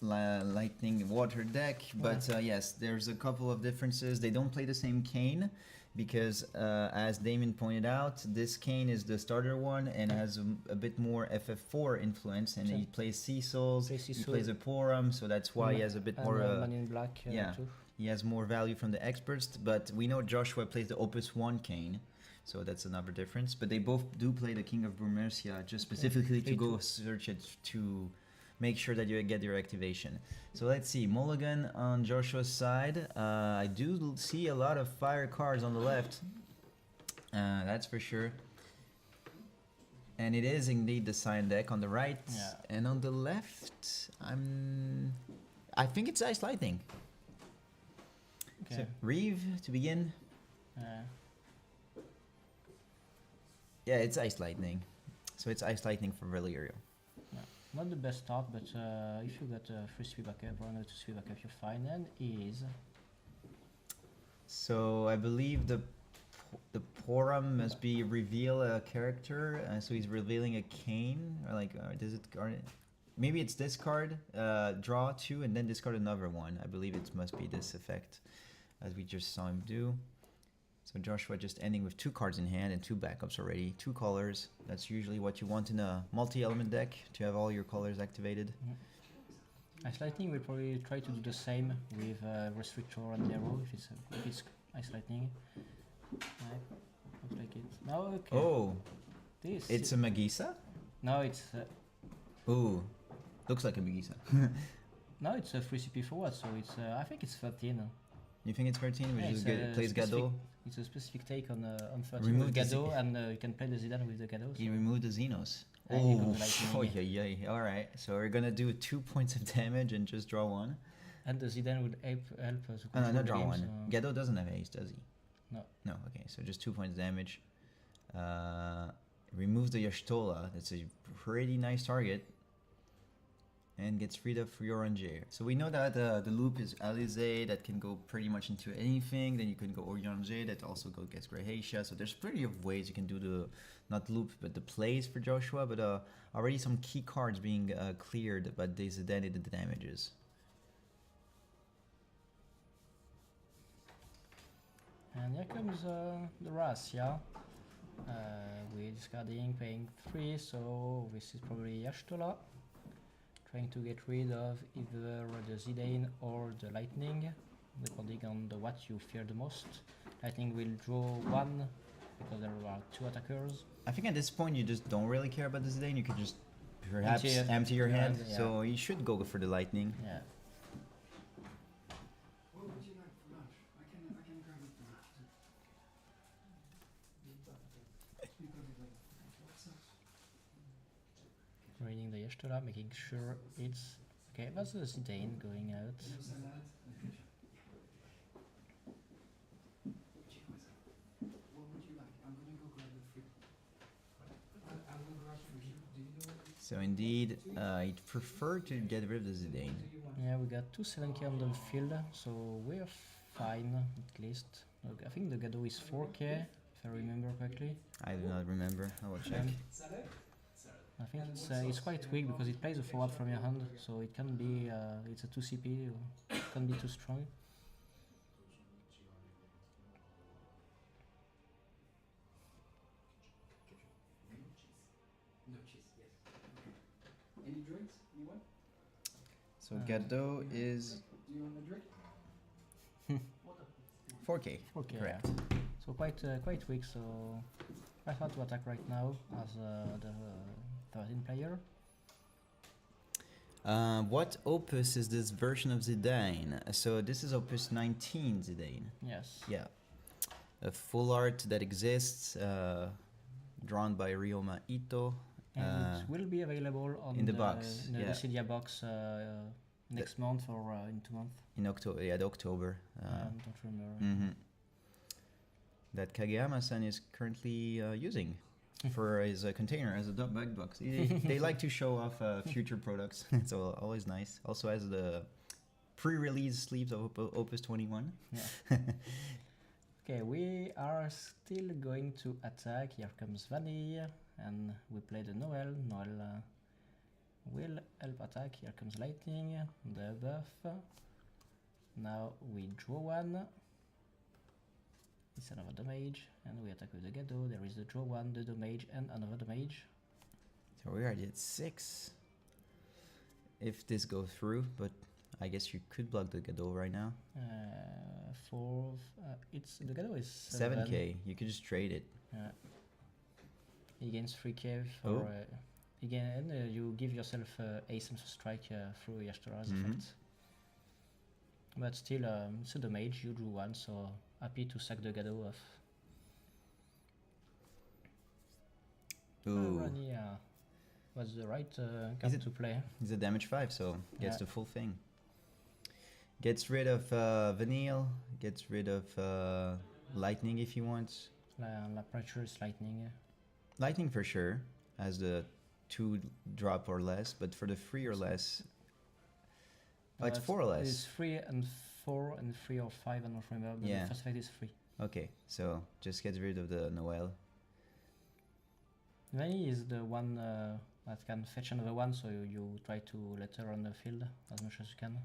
lightning water deck, but yes, there's a couple of differences. They don't play the same Kane, because as Damien pointed out, this Kane is the starter one and has a bit more FF4 influence, and he plays Cecil's, he plays a Porum, so that's why he has a bit more Man in Black too. He has more value from the experts, but we know Joshua plays the Opus 1 Kane, so that's another difference. But they both do play the King of Brumercia, just specifically to go search it to make sure that you get your activation. So let's see, mulligan on Joshua's side. I do see a lot of fire cards on the left. That's for sure. And it is indeed the sign deck on the right. Yeah. And on the left, I think it's Ice Lightning. Okay. So, Reeve to begin. Yeah, it's Ice Lightning. So it's Ice Lightning for Valerio. Yeah. Not the best start, but if you got a free sweep backup or another to sweep backup, you're fine. And is. So I believe the Porum must be reveal a character. So he's revealing a cane, or like does it? Or maybe it's discard, draw 2, and then discard another one. I believe it must be this effect, as we just saw him do. So Joshua just ending with 2 cards in hand and 2 backups already, 2 colors. That's usually what you want in a multi-element deck, to have all your colors activated. Ice Lightning will probably try to do the same with Restrictor and Arrow if it's Ice Lightning. Right. Looks like it. No, okay. Oh, This. it's a Magisa? No, it's. Ooh, looks like a Magisa. No, it's a free CP forward, so it's. I think it's 13. You think it's 13, which Yeah, is it's good? a Plays specific- Gado. It's a specific take on 13 Remove with the Gado, and you can play the Zidane with the Gado. He So removed the Xenos. And you got Oh, the Lightning. Alright, so we're gonna do 2 points of damage and just draw 1. and the Zidane would help us. Oh, no, control not the draw game, 1. so- Gado doesn't have haste, does he? No. No, okay, so just 2 points damage. Remove the Yashtola, that's a pretty nice target. And gets rid of Yoranger. So we know that the loop is Alizé, that can go pretty much into anything. Then you can go Yoranger, that also gets Grahatia. So there's plenty of ways you can do the, not loop, but the plays for Joshua. But already some key cards being cleared, but they then did the damages. And here comes the Rasia. We're discarding, paying 3, so this is probably Yashtola. Trying to get rid of either the Zidane or the Lightning, depending on what you fear the most. Lightning will draw 1 because there are 2 attackers. I think at this point you just don't really care about the Zidane. You could just perhaps empty your your hand. hand, yeah. So you should go for the Lightning. Yeah. What would you like for lunch? I can grab it for lunch. Reading the Yashtola, making sure it's okay. That's the Zidane going out. Salad. What would you like? I'm gonna go grab the fruit. I will grab fruit. Do you know what So indeed, I'd prefer to get rid of the Zidane. Yeah, we got 2 7k on the field, so we're fine at least. Look, I think the Gado is 4k, if I remember correctly. I do not remember. I will check. I think it's quite weak because it plays a forward from your hand, so it can be it's a 2 CP, or it can be too strong. No cheese, yes. Any drinks? Anyone? So Gado is Do you want a drink? 4k. Okay, Correct. yeah. So quite weak. So I thought to attack right now as the 13 player. What opus is this version of Zidane? So this is opus 19 Zidane. Yes. Yeah. A full art that exists, drawn by Ryoma Ito. And it will be available on in the box, in the yeah. Cydia box next month or in 2 months. In October, yeah, October. Don't remember. Mhm. That Kageyama-san is currently using for his container as a bug box. They like to show off future products, so always nice. Also has the pre-release sleeves of Opus 21. Yeah. Okay, we are still going to attack. Here comes Vanille, and we play the Noel. Noel will help attack. Here comes Lightning, the buff. Now we draw 1. It's another damage, and we attack with the Gado. There is the draw 1, the damage, and another damage. So we already at 6. If this goes through, but I guess you could block the Gado right now. It's the Gado is 7k. You could just trade it. He gains 3k for. Oh. again, you give yourself ace and strike through Yashtura's Mhm. effect. But still, it's a damage, you drew one, so happy to sack the Gado off. Ooh, Arania was the right Is card it- to play. he's a damage 5, so gets Yeah. the full thing. Gets rid of Vanille, gets rid of Lightning if he wants. La Pressure is lightning. Lightning for sure has the 2 drop or less, but for the 3 or less, oh, it's 4 or It's less. 3 and 4 and 3 or 5, I don't remember, but Yeah. the first effect is 3. Okay, so just gets rid of the Noel. Vanny is the one that can fetch another one, so you try to let her on the field as much as you can.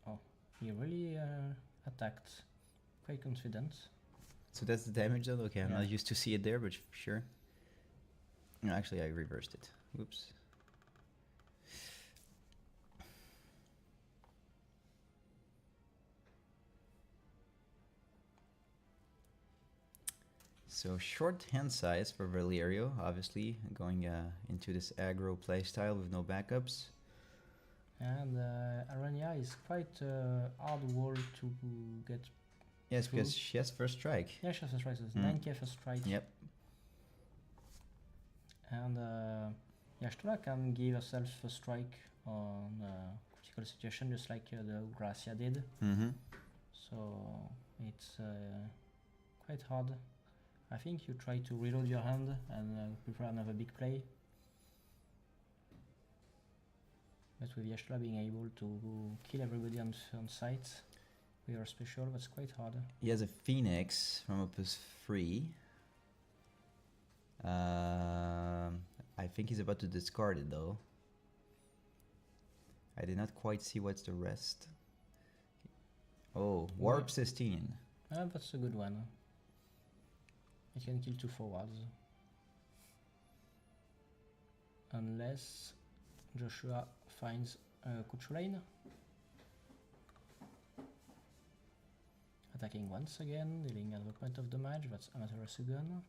Oh, he really attacked. Quite confident. So that's the damage zone? Okay, I'm Yeah. not used to see it there, but sure. No, actually I reversed it. Whoops. So short hand size for Valerio, obviously, going into this aggro playstyle with no backups. And Aranya is quite hard wall to get. Yes, True. because she has first strike. Yeah, she has first strike, so it's Mm. 9k first strike. Yep. And Yashtura can give herself a strike on critical situation, just like the Gracia did. Mm-hmm. So it's quite hard. I think you try to reload your hand and prepare another big play. But with Yashtura being able to kill everybody on sight, we are special, that's quite hard. He has a Phoenix from Opus 3. I think he's about to discard it though. I did not quite see what's the rest. Oh, Warp Sistine. That's a good one. It can kill 2 forwards. Unless Joshua finds a Kuchulain. Attacking once again, dealing another point of damage, that's Materia Cup.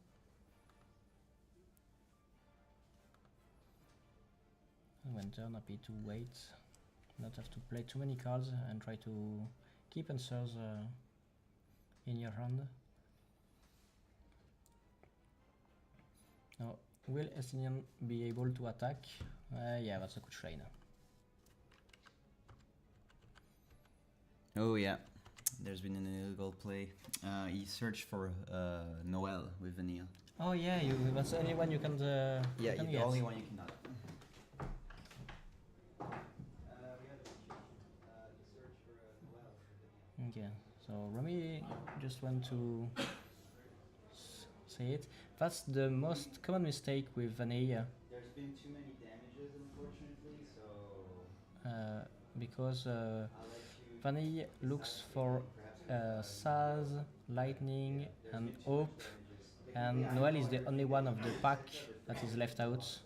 And when turn, happy to wait, not have to play too many cards and try to keep answers in your hand. Now, will Estinian be able to attack? Yeah, that's a good trainer. Oh yeah, there's been an illegal play. He searched for Noel with Vanille. Oh yeah, that's the only one you can. Yeah, you can the get. only one you cannot. Okay, so Rami just want to say it. That's the most common mistake with Vanilla. There's been too many damages, unfortunately, so Because I'll let you. Vanilla looks for Saz, Lightning, and Hope, and Noel is the only one of the pack that is left out.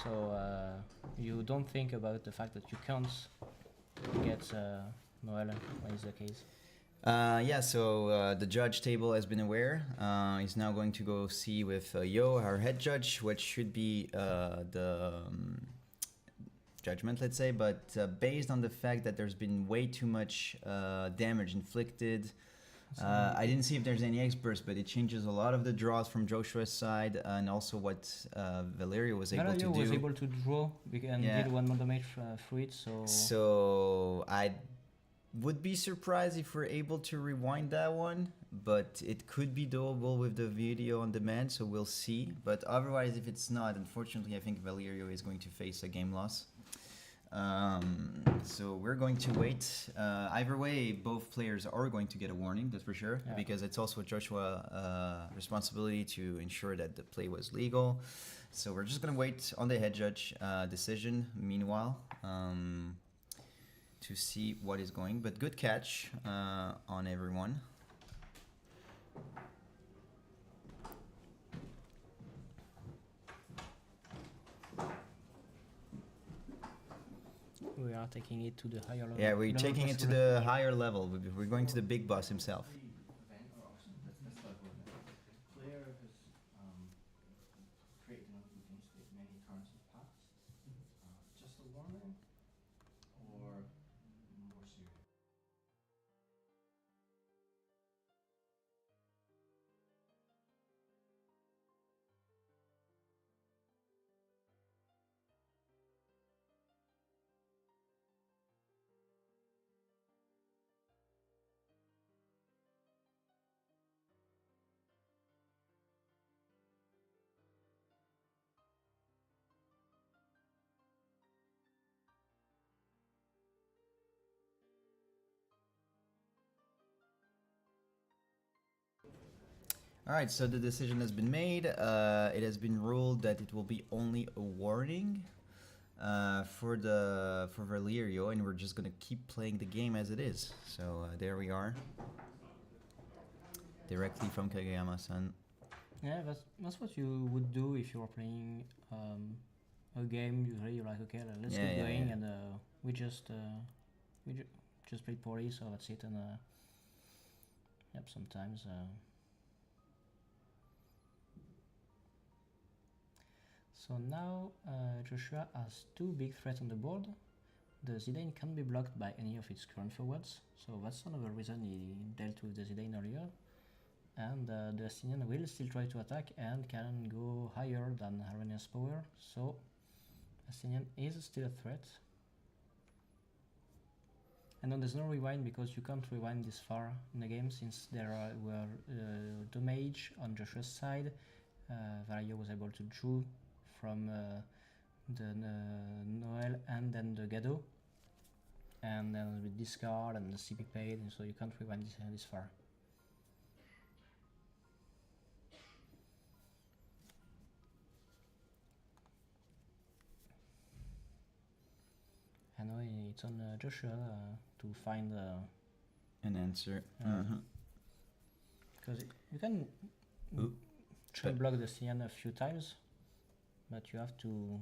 So you don't think about the fact that you can't get Noel when it's the case. Yeah, so the judge table has been aware. He's now going to go see with Yo, our head judge, what should be the judgment, let's say. But based on the fact that there's been way too much damage inflicted, I didn't see if there's any experts, but it changes a lot of the draws from Joshua's side and also what Valerio was able to do. was able to draw and Yeah. deal 1 more damage through it, so... So I would be surprised if we're able to rewind that one, but it could be doable with the video on demand, so we'll see. But otherwise, if it's not, unfortunately, I think Valerio is going to face a game loss. So we're going to wait. Either way, both players are going to get a warning, that's for sure, Yeah. because it's also Joshua's responsibility to ensure that the play was legal. So we're just going to wait on the head judge decision meanwhile. To see what is going, but good catch on everyone. We are taking it to the higher level. Yeah, we're taking it to the higher level. We're going to the big boss himself. Player has created an open state many turns in the past. Just a warning or more serious? All right, so the decision has been made. It has been ruled that it will be only a warning for Valerio, and we're just gonna keep playing the game as it is. So there we are, directly from Kageyama-san. Yeah, that's what you would do if you were playing a game. Usually you're like, okay, let's get going, and we just played poorly, so that's it. And yep, sometimes. So now Joshua has two big threats on the board. The Zidane can be blocked by any of its current forwards, so that's another reason he dealt with the Zidane earlier. And the Athenian will still try to attack and can go higher than Harania's power, so Athenian is still a threat. And then there's no rewind because you can't rewind this far in the game since there were damage on Joshua's side. Valerio was able to draw from the Noel and then the Gado, and then with discard and the CP paid, and so you can't rewind this far. I know it's on Joshua to find An answer. because you can try block the Sian a few times, but you have to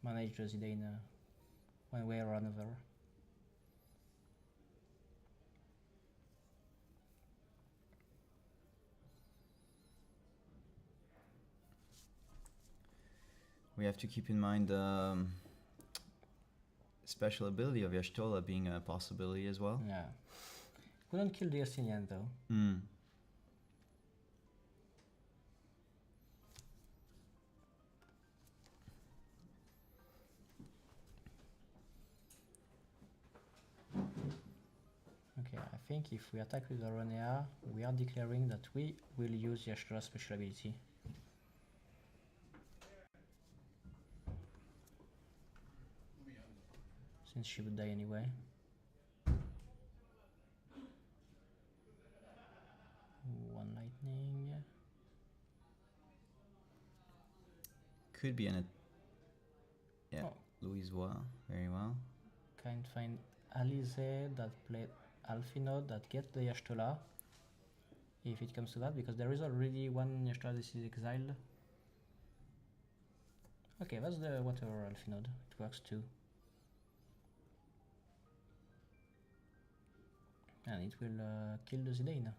manage the Zidane one way or another. We have to keep in mind the special ability of Yashtola being a possibility as well. Yeah. Couldn't kill the Athenian though. Okay, I think if we attack with Aranea, we are declaring that we will use Yashtola's special ability. Since she would die anyway. One lightning. Could be an. Yeah, Oh. Louisois, very well. Can't find Alize that played Alfinod that gets the Yashtola. If it comes to that, because there is already one Yashtola that is exiled. Okay, that's the water Alfinod. It works too. And it will kill the Zidane.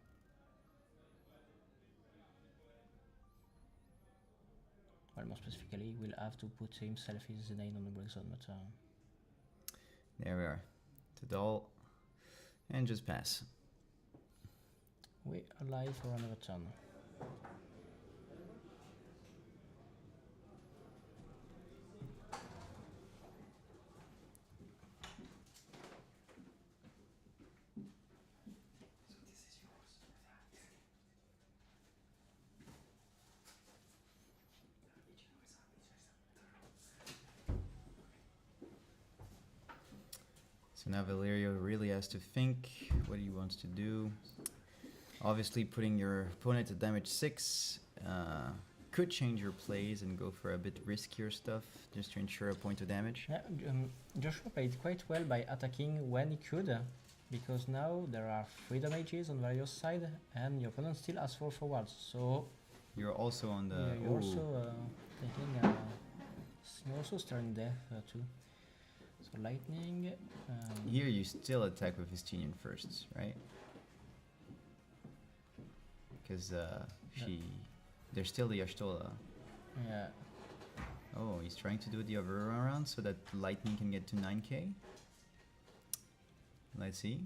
Well, more specifically, we'll have to put himself his Zidane on the break zone, but There we are. To doll. And just pass. we are live for another turn. So now Valerio really has to think what he wants to do. Obviously, putting your opponent at damage 6 could change your plays and go for a bit riskier stuff just to ensure a point of damage. Yeah, Joshua played quite well by attacking when he could, because now there are 3 damages on Valio's side, and your opponent still has 4 forwards. So You're also on the. you're also taking. You're also staring death too. So for lightning. Here you still attack with Estinian first, right? Because there's still the Y'shtola. Yeah. Oh, he's trying to do it the other way around so that lightning can get to 9k. Let's see.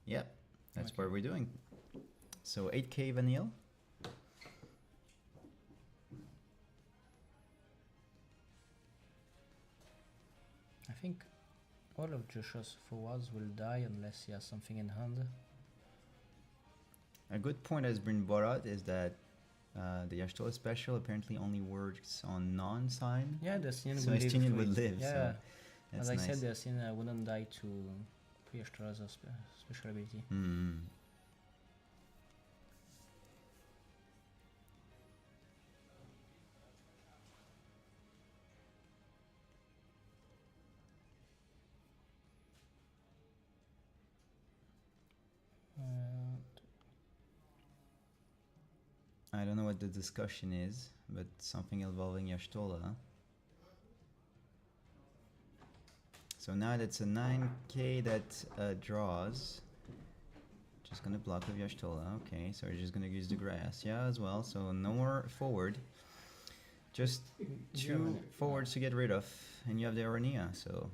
Yep, that's what we're doing. So 8k vanille. I think all of Joshua's forwards will die unless he has something in hand. A good point has been brought out is that the Y'shtola special apparently only works on non-sign. Yeah, the Estinian So will live. Estinian through would it. live, Yeah. so that's As I nice. said, the Estinian wouldn't die to Y'shtola's special ability. Hmm. I don't know what the discussion is, but something involving Y'shtola. So now that's a 9k that draws. Just gonna block with Y'shtola. Okay, so we're just gonna use the grass. Yeah, as well. So no more forward. Just two forwards to get rid of, and you have the Arania. So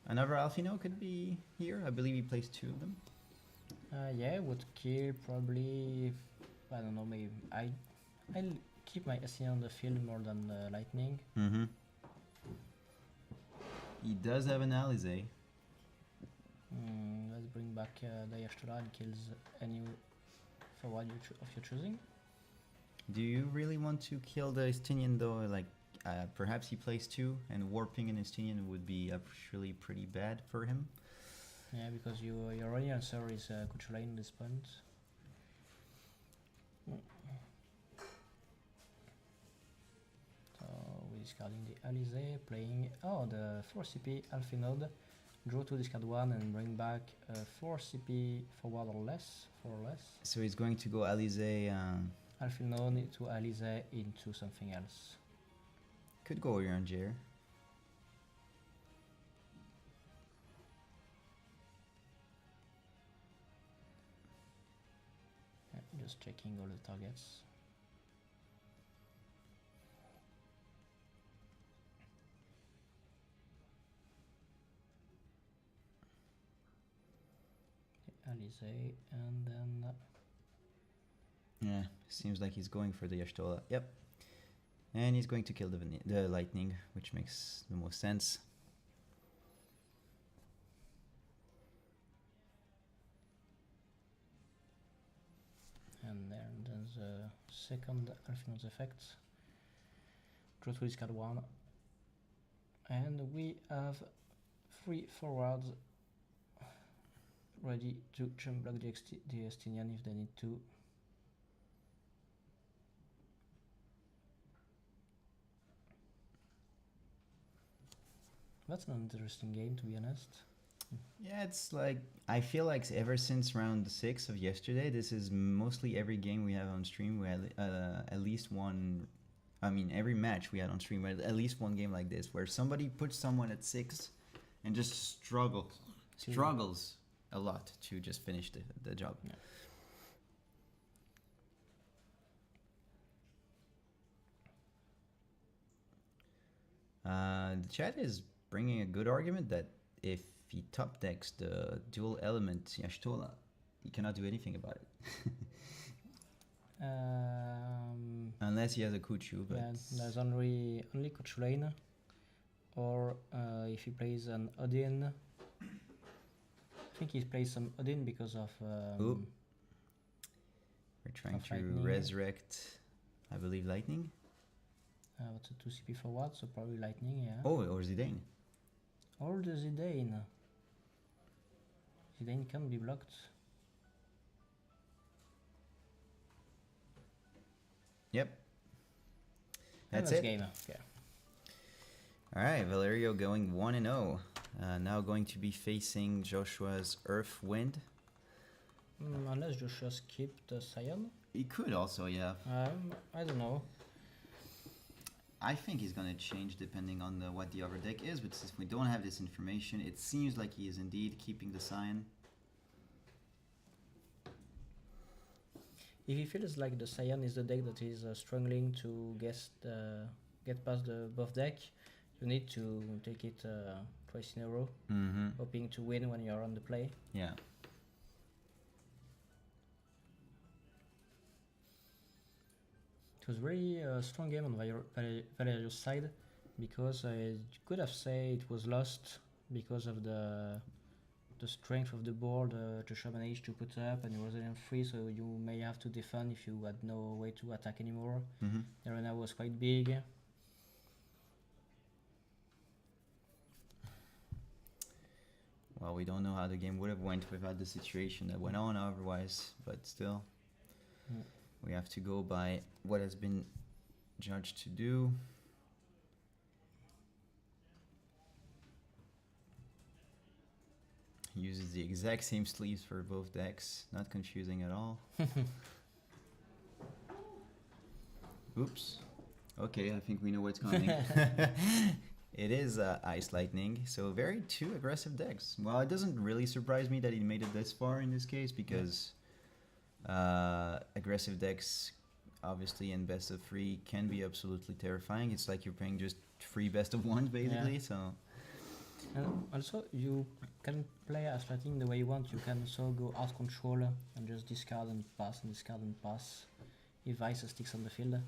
another Alfino could be here. I believe he plays two of them. Yeah, would kill probably. I don't know. Maybe I'll keep my Estinian on the field more than lightning. Mm-hmm. He does have an Alizé. Let's bring back the Y'shtola and kills any forward of your choosing. Do you really want to kill the Estinian though? Like, perhaps he plays two, and warping an Estinian would be actually pretty bad for him. Yeah, because your only answer is Kuchula in this point. So we're discarding the Alizé, playing the 4 CP Alphinode. Draw 2, discard 1, and bring back 4 CP forward or less. 4 or less. So he's going to go Alizé. Alphinode to Alizé into something else. Could go Ranger. Just checking all the targets. Alizé, and then Yeah, seems like he's going for the Y'shtola. Yep. And he's going to kill the lightning, which makes the most sense. and then there's a second Alphino's effect. Draw 2, discard 1. And we have 3 forwards ready to jump block the Estinian if they need to. That's an interesting game, to be honest. Yeah, it's like, I feel like ever since round 6 of yesterday, this is mostly every game we have on stream. We had at least one, I mean, every match we had on stream, we had at least one game like this, where somebody puts someone at 6 and just struggles a lot to just finish the job. Yeah. The chat is bringing a good argument that if he top decks the dual element Y'shtola, he cannot do anything about it. Unless he has a Kuchu, but yeah, there's only Kuchulain, or if he plays an Odin. I think he plays some Odin because of. Ooh. We're trying to lightning. resurrect, I believe, lightning. What's a 2 CP forward, so probably lightning, yeah. Oh, or Zidane. Or the Zidane. Zidane can be blocked. Yep. That's That's it. game. Okay. All right, Valerio going 1-0. Now going to be facing Joshua's Earth Wind. Unless Joshua skip the Scion. He could also, yeah. I don't know. I think he's gonna change depending on what the other deck is, but since we don't have this information, it seems like he is indeed keeping the Scion. If he feels like the Scion is the deck that is struggling to get past the buff deck, you need to take it twice in a row, hoping to win when you're on the play. Yeah. It was very strong game on Valerius' side, because you could have said it was lost because of the strength of the board to show manage to put up, and it was in free, so you may have to defend if you had no way to attack anymore. The arena was quite big. Well, we don't know how the game would have went without the situation that went on otherwise, but still, we have to go by what has been judged to do. He uses the exact same sleeves for both decks, not confusing at all. Oops. Okay, I think we know what's coming. It is Ice Lightning, so very two aggressive decks. Well, it doesn't really surprise me that he made it this far in this case, because aggressive decks, obviously in best of 3, can be absolutely terrifying. It's like you're playing just 3 best of 1s basically, so... And also, you can play Ice Lightning the way you want. You can also go out control and just discard and pass and discard and pass if Ice sticks on the field.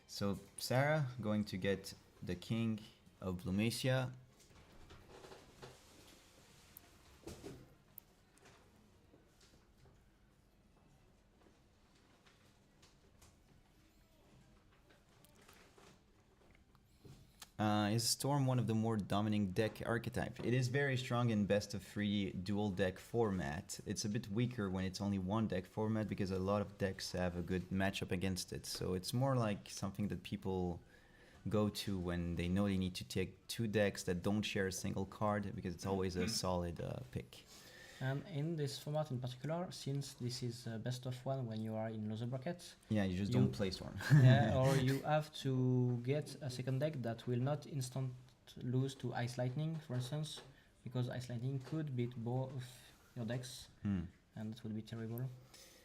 So Sarah going to get the King of Blumecia. Is Storm one of the more dominant deck archetype? It is very strong in best of 3 dual deck format. It's a bit weaker when it's only one deck format, because a lot of decks have a good matchup against it. So it's more like something that people go to when they know they need to take 2 decks that don't share a single card, because it's always a solid pick. And in this format in particular, since this is best of 1 when you are in loser brackets, Yeah, you just don't play Storm. yeah, or you have to get a second deck that will not instant lose to Ice Lightning, for instance, because Ice Lightning could beat both your decks, and that would be terrible.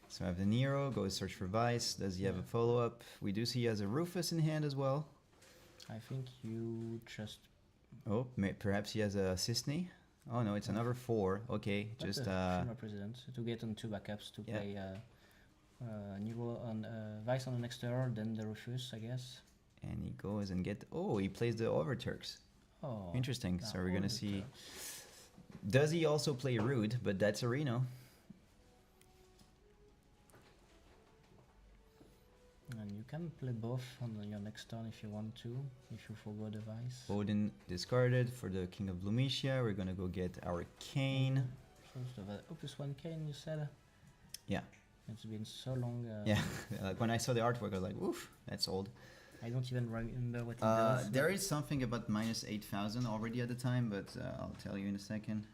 So I have the Nero, goes search for Vice. Does he have a follow-up? We do see he has a Rufus in hand as well. I think you just... Oh, perhaps he has a Cisne. Oh no, it's another 4. Okay, That's just a president to get on 2 backups to play Nero on Vice on the next turn, then the Rufus, I guess. and he goes and get. Oh, he plays the Overturks. Oh, Interesting. So we're gonna see. Overturks. Does he also play Rude? But that's a Reno. And you can play both on your next turn if you want to, if you forgo the Vice. Odin discarded for the King of Blumecia. We're gonna go get our Kane. So the Opus 1 Kane, you said? Yeah. It's been so long. Yeah. Like when I saw the artwork, I was like, "Oof, that's old." I don't even remember what it does. There is something about minus 8,000 already at the time, but I'll tell you in a second.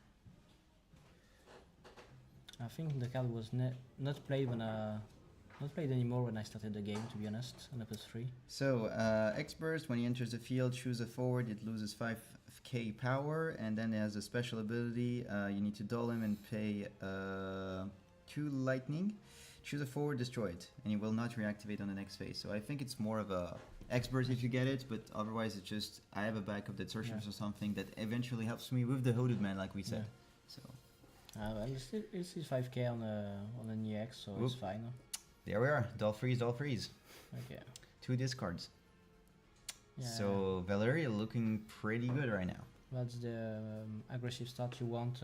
I think the card was not played when not played anymore when I started the game, to be honest, on Opus 3. So, X-Burst, when he enters the field, choose a forward, it loses 5k power, and then it has a special ability. You need to dull him and pay 2 lightning. Choose a forward, destroy it, and he will not reactivate on the next phase. So I think it's more of a X-Burst if you get it, but otherwise it's just, I have a backup that searches for something that eventually helps me with the Hooded Man, like we said. So. Well, it's 5k on an EX, so it's fine. There we are, dull freeze, dull freeze. Okay. 2 discards. Yeah. So Valeria looking pretty good right now. That's the aggressive start you want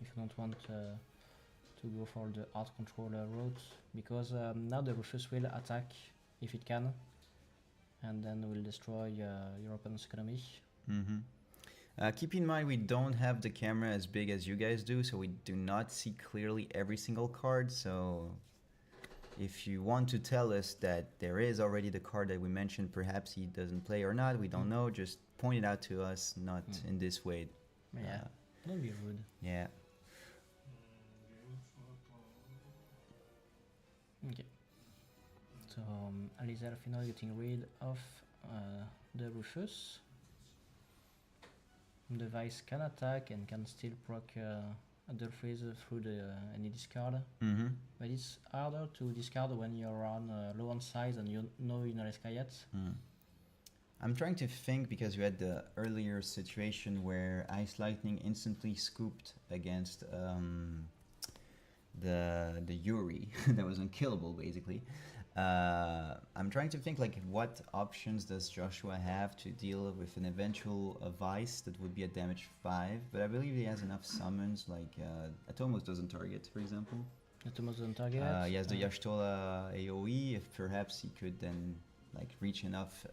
if you don't want to go for the art controller route, because now the Rufus will attack if it can, and then will destroy your opponent's economy. Keep in mind we don't have the camera as big as you guys do, so we do not see clearly every single card. So if you want to tell us that there is already the card that we mentioned, perhaps he doesn't play or not, we don't know, just point it out to us, not in this way. Yeah, don't be rude. Yeah. Okay. So Alizar finally getting rid of the Rufus. The Vice can attack and can still proc the freeze through the any discard. Mm-hmm. But it's harder to discard when you're on low on size and you know you're not Esca yet. I'm trying to think, because you had the earlier situation where Ice Lightning instantly scooped against the Yuri that was unkillable basically. I'm trying to think like what options does Joshua have to deal with an eventual Vice that would be a damage 5, but I believe he has enough summons like Atomos doesn't target, for example. Atomos doesn't target. He has the Y'shtola AoE, if perhaps he could then like reach enough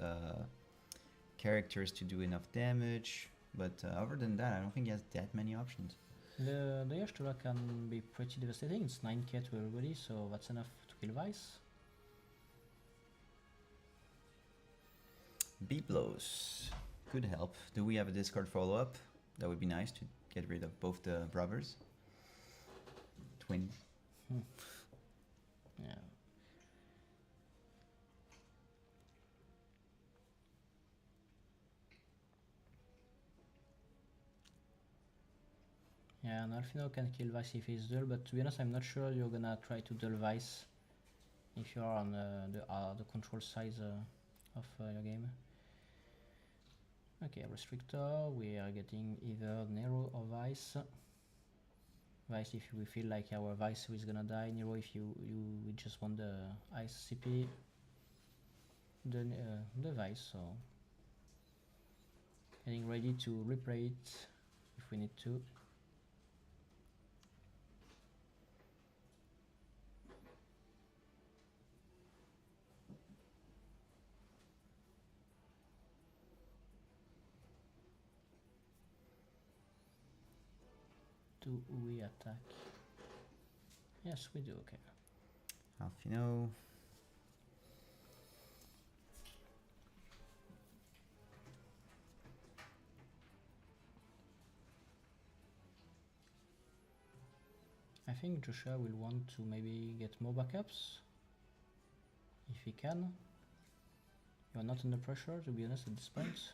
characters to do enough damage, but other than that I don't think he has that many options. The Y'shtola can be pretty devastating. It's 9k to everybody, so that's enough to kill Vice. Beat blows could help. Do we have a discard follow-up? That would be nice to get rid of both the brothers. Twins. Yeah. Yeah, and Alfino can kill Vice if he's dull, but to be honest, I'm not sure you're gonna try to dull Vice if you're on the control side of your game. Okay, Restrictor, we are getting either Nero or Vice. Vice if we feel like our Vice is gonna die, Nero if you just want the Ice CP. The Vice, so getting ready to replay it if we need to. Do we attack? Yes, we do, okay. Alfino. I think Joshua will want to maybe get more backups if he can. You are not under pressure, to be honest, at this point.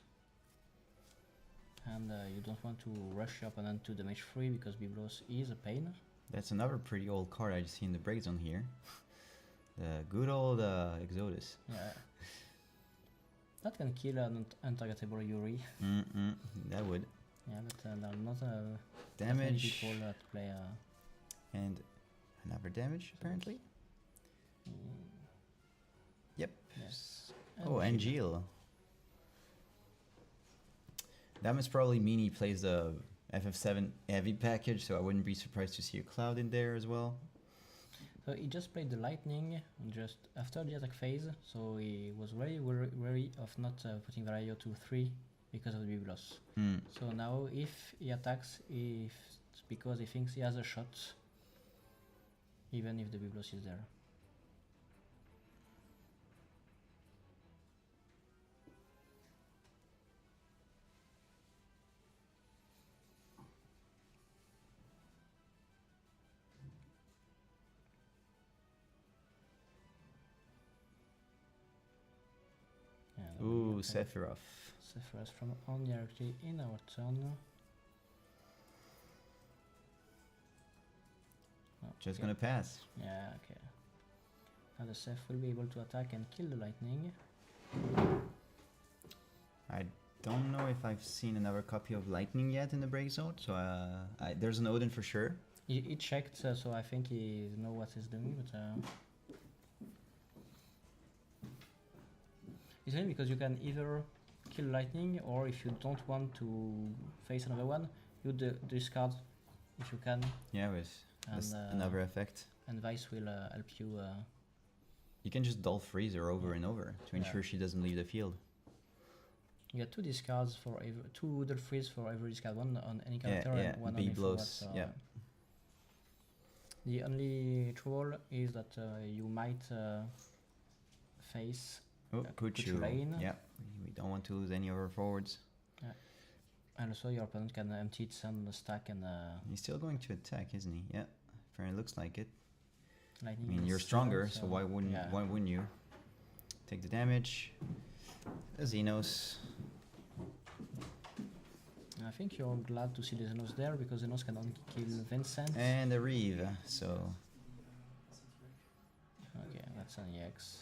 And you don't want to rush your opponent to damage 3 because Biblos is a pain. That's another pretty old card I see in the break zone here. The good old Exodus. Yeah. That can kill an untargetable Yuri. That would. Yeah, but there are not many Damage. people that play. And another damage, apparently. Yep. Yes. Oh, and Gil. That must probably mean he plays the FF7 heavy package, so I wouldn't be surprised to see a Cloud in there as well. So he just played the Lightning just after the attack phase, so he was very wary of not putting Varayo to 3 because of the Biblos. So now if he attacks, if it's because he thinks he has a shot, even if the Biblos is there. Ooh, Sephiroth. Sephiroth from on directly in our turn. Oh, Just okay. gonna pass. Yeah, okay. Now the Seph will be able to attack and kill the lightning. I don't know if I've seen another copy of Lightning yet in the break zone, so there's an Odin for sure. He checked, so I think he knows what he's doing, but it's only because you can either kill lightning, or if you don't want to face another one, you discard if you can. Yeah, with another effect. And Vice will help you. You can just dull freeze her over and over to ensure she doesn't leave the field. You get 2 discards for every 2 dull freeze for every discard, one on any character and one B on blows. Yeah. The only trouble is that you might face Kuchu. lane. Yeah, we don't want to lose any of our forwards. Yeah. And also your opponent can empty its stack and. He's still going to attack, isn't he? Yeah, it looks like it. Lightning I mean, you're stronger, so why wouldn't you take the damage? A Xenos. I think you're glad to see the Xenos there because Xenos can only kill Vincent. And a Reeve, so... Okay, that's an EX.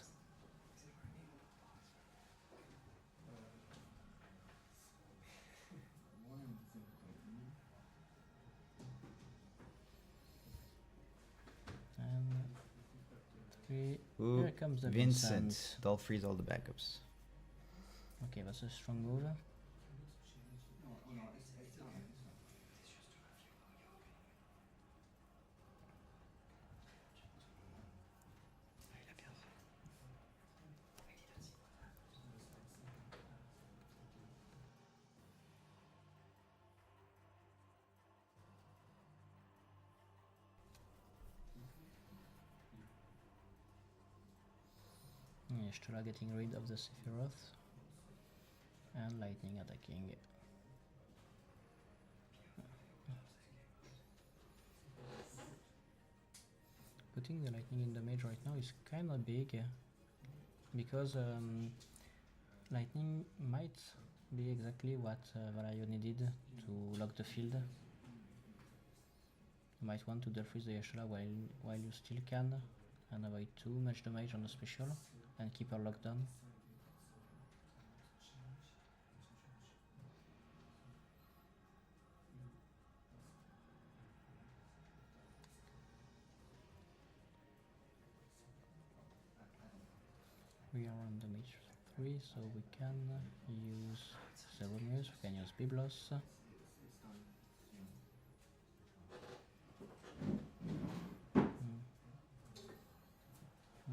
And 3. Ooh, Here comes the Vincent. Vincent. They'll freeze all the backups. Okay, that's a strong move. Shtula getting rid of the Sephiroth and lightning attacking. Putting the lightning in the mage right now is kinda big because lightning might be exactly what Valayo needed to lock the field. You might want to defreeze the Yashula while you still can and avoid too much damage on the special and keep her locked down. We are on the mage 3, so we can use Zeromius, we can use Biblos.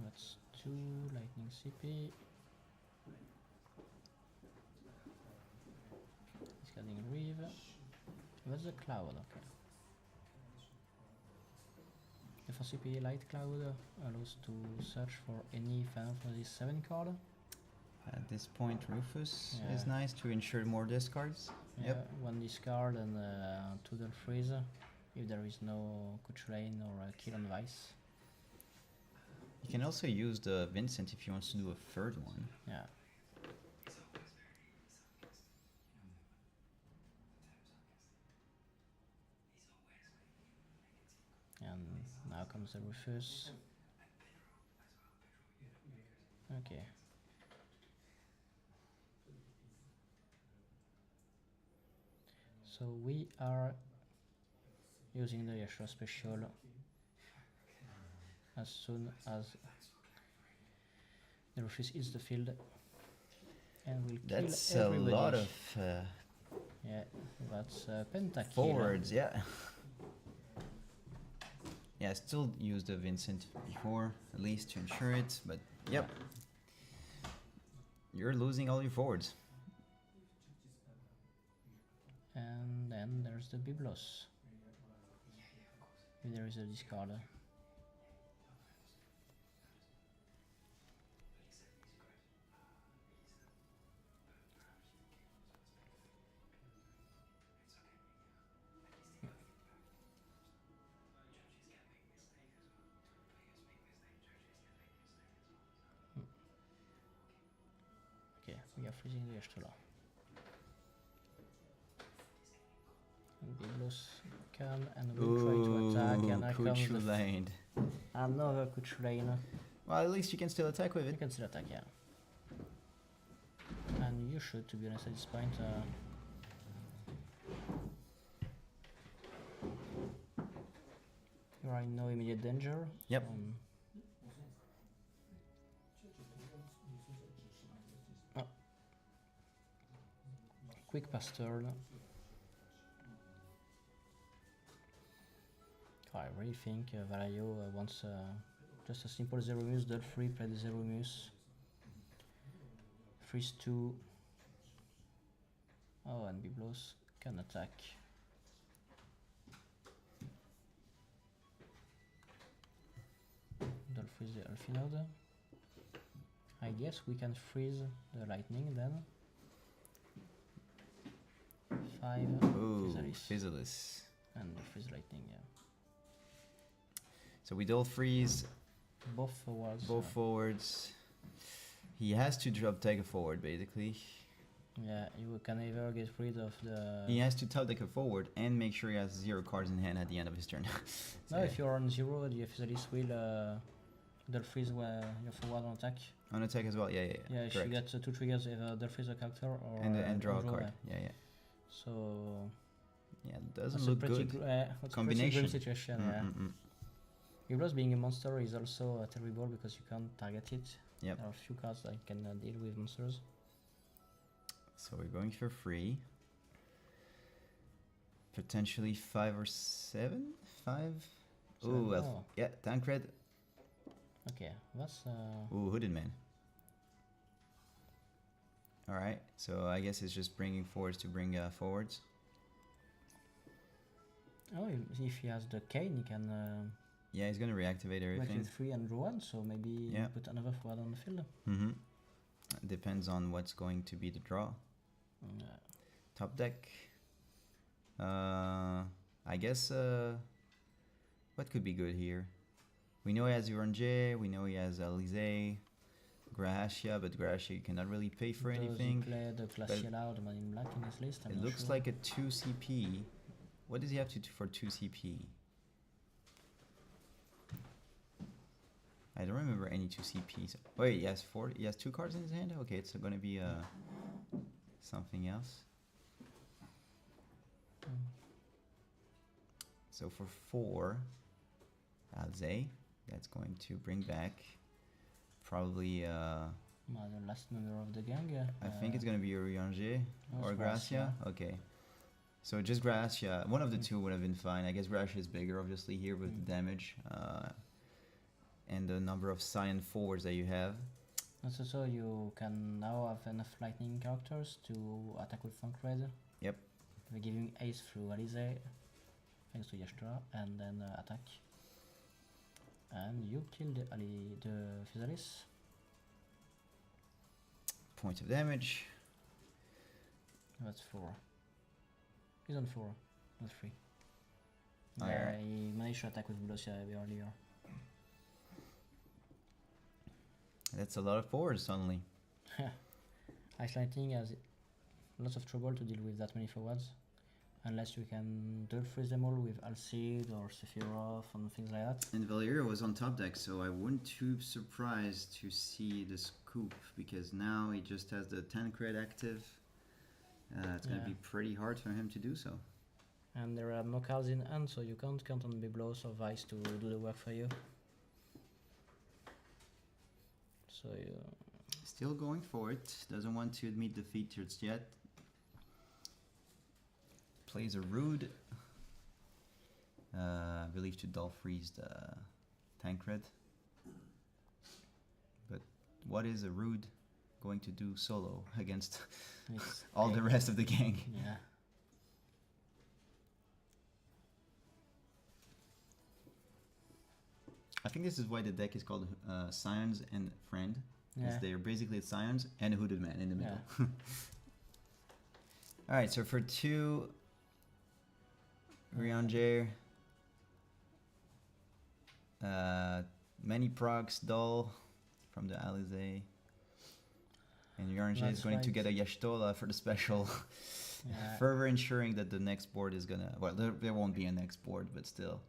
That's 2 lightning CP. He's getting Reeve. That's a cloud, okay. The 4 CP light cloud allows to search for any Final Fantasy 7 card. At this point, Rufus Yeah. is nice to ensure more discards. Yeah, Yep. 1 discard and 2 Dull Freeze if there is no Kuchulain or a Kill on Vice. You can also use the Vincent if you want to do a third one. Yeah. And now comes the Rufus. Okay. So we are using the Yashua special as soon as the Rufus hits the field, and we'll That's kill a everybody. lot of Yeah, that's pentakill. forwards, yeah. Yeah, I still use the Vincent before, at least to ensure it, but yep. You're losing all your forwards. And then there's the Biblos. If there is a discard. Okay, we are freezing the Yashtula. Biblos come and will try to attack, and now comes the Kuchulain. another Kuchulain. Well, at least you can still attack with You it. can still attack, yeah. And you should, to be honest, at this point. You are in no immediate danger. Yep. Oh. Quick pass turn. I really think Valayo wants just a simple Zero Muse, Dull Free, play the Zero Muse. Freeze 2. Oh, and Biblos can attack. Dull Freeze the Elfinode. I guess we can freeze the lightning then. 5 Ooh, Physalis. Physalis. And freeze lightning, yeah. So we don't freeze Both forwards. both forwards. He has to take a forward, basically. Yeah, you can either get rid of the. He has to top deck a forward and make sure he has 0 cards in hand at the end of his turn. No, if you're on 0, the Physalis will double freeze where you're forward on attack. On attack as well, yeah. Yeah, if you get 2 triggers, either double freeze a character or And draw a card. Yeah. So Yeah, it doesn't that's look a pretty good. that's Combination. a pretty grim situation. Yeah. Euros being a monster is also terrible because you can't target it. Yep. There are a few cards that can deal with monsters. So we're going for free. Potentially 5 or 7? 5? Ooh, Oh. yeah, Tancred. Okay, that's Ooh, Hooded Man. Alright, so I guess it's just bringing forwards to bring forwards. oh, if he has the cane, he can Yeah, he's gonna reactivate make everything. it 3 and draw 1. So maybe Yeah. put another forward on the field. Mm-hmm. Depends on what's going to be the draw. Top deck. I guess what could be good here? We know he has J, we know he has Alizé, Gracia, but Gracia you cannot really pay for Does anything. he play the Glacial the Man in Black in his list? I'm It not looks sure. like a 2 CP. What does he have to do for 2 CP? I don't remember any 2 CPs. Wait, he has 4. He has 2 cards in his hand. Okay, it's gonna be something else. So for 4, Alze, that's going to bring back probably. The last member of the gang. I think it's gonna be Urianger no, or it's Gracia. Okay. So just Gracia. One of the two would have been fine. I guess Gracia is bigger, obviously, here with the damage and the number of cyan forwards that you have. Also, so you can now have enough lightning characters to attack with Funkred. Yep. We're giving ace through Alizé, thanks to Yashtra, and then attack. And you kill the Physalis. Points of damage. That's 4. He's on 4, not 3. Oh, Yeah, alright. he managed to attack with Velocia earlier. That's a lot of forwards suddenly. Ice Lightning has lots of trouble to deal with that many forwards. Unless you can double freeze them all with Alcide or Sephiroth and things like that. And Valeria was on top deck, so I wouldn't too surprised to see the scoop because now he just has the Tancred active. It's gonna be pretty hard for him to do so. And there are no cards in hand, so you can't count on Biblos or Vice to do the work for you. So you... Still going for it. Doesn't want to admit defeat just yet. Plays a Rude. I believe to dull freeze the Tancred. But what is a Rude going to do solo against all the rest of the gang? Yeah. I think this is why the deck is called Scions and Friend. Because Yeah. they're basically Scions and a Hooded Man in the middle. Alright, so for 2, Rianger, many procs, Dull from the Alizé. And Rianger is That's going to right. get a Yashtola for the special. Yeah. Further ensuring that the next board is gonna... Well, there won't be a next board, but still.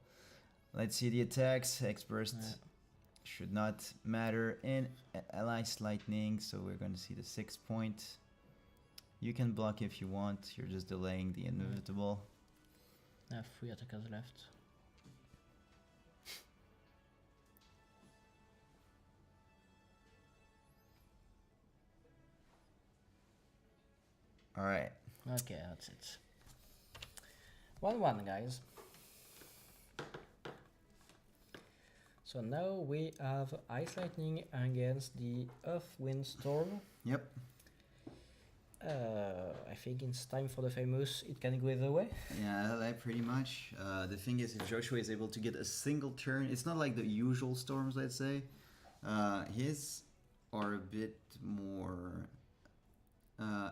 Let's see the attacks. X-Burst should not matter in Ice Lightning, so we're going to see the 6 point. You can block if you want, you're just delaying the inevitable. I have 3 attackers left. Alright. Okay, that's it. 1-1, guys. So now we have Ice Lightning against the Earth Wind Storm. Yep. I think it's time for the famous it can go either way. Yeah, like pretty much. The thing is, if Joshua is able to get a single turn, it's not like the usual storms, let's say. His are a bit more...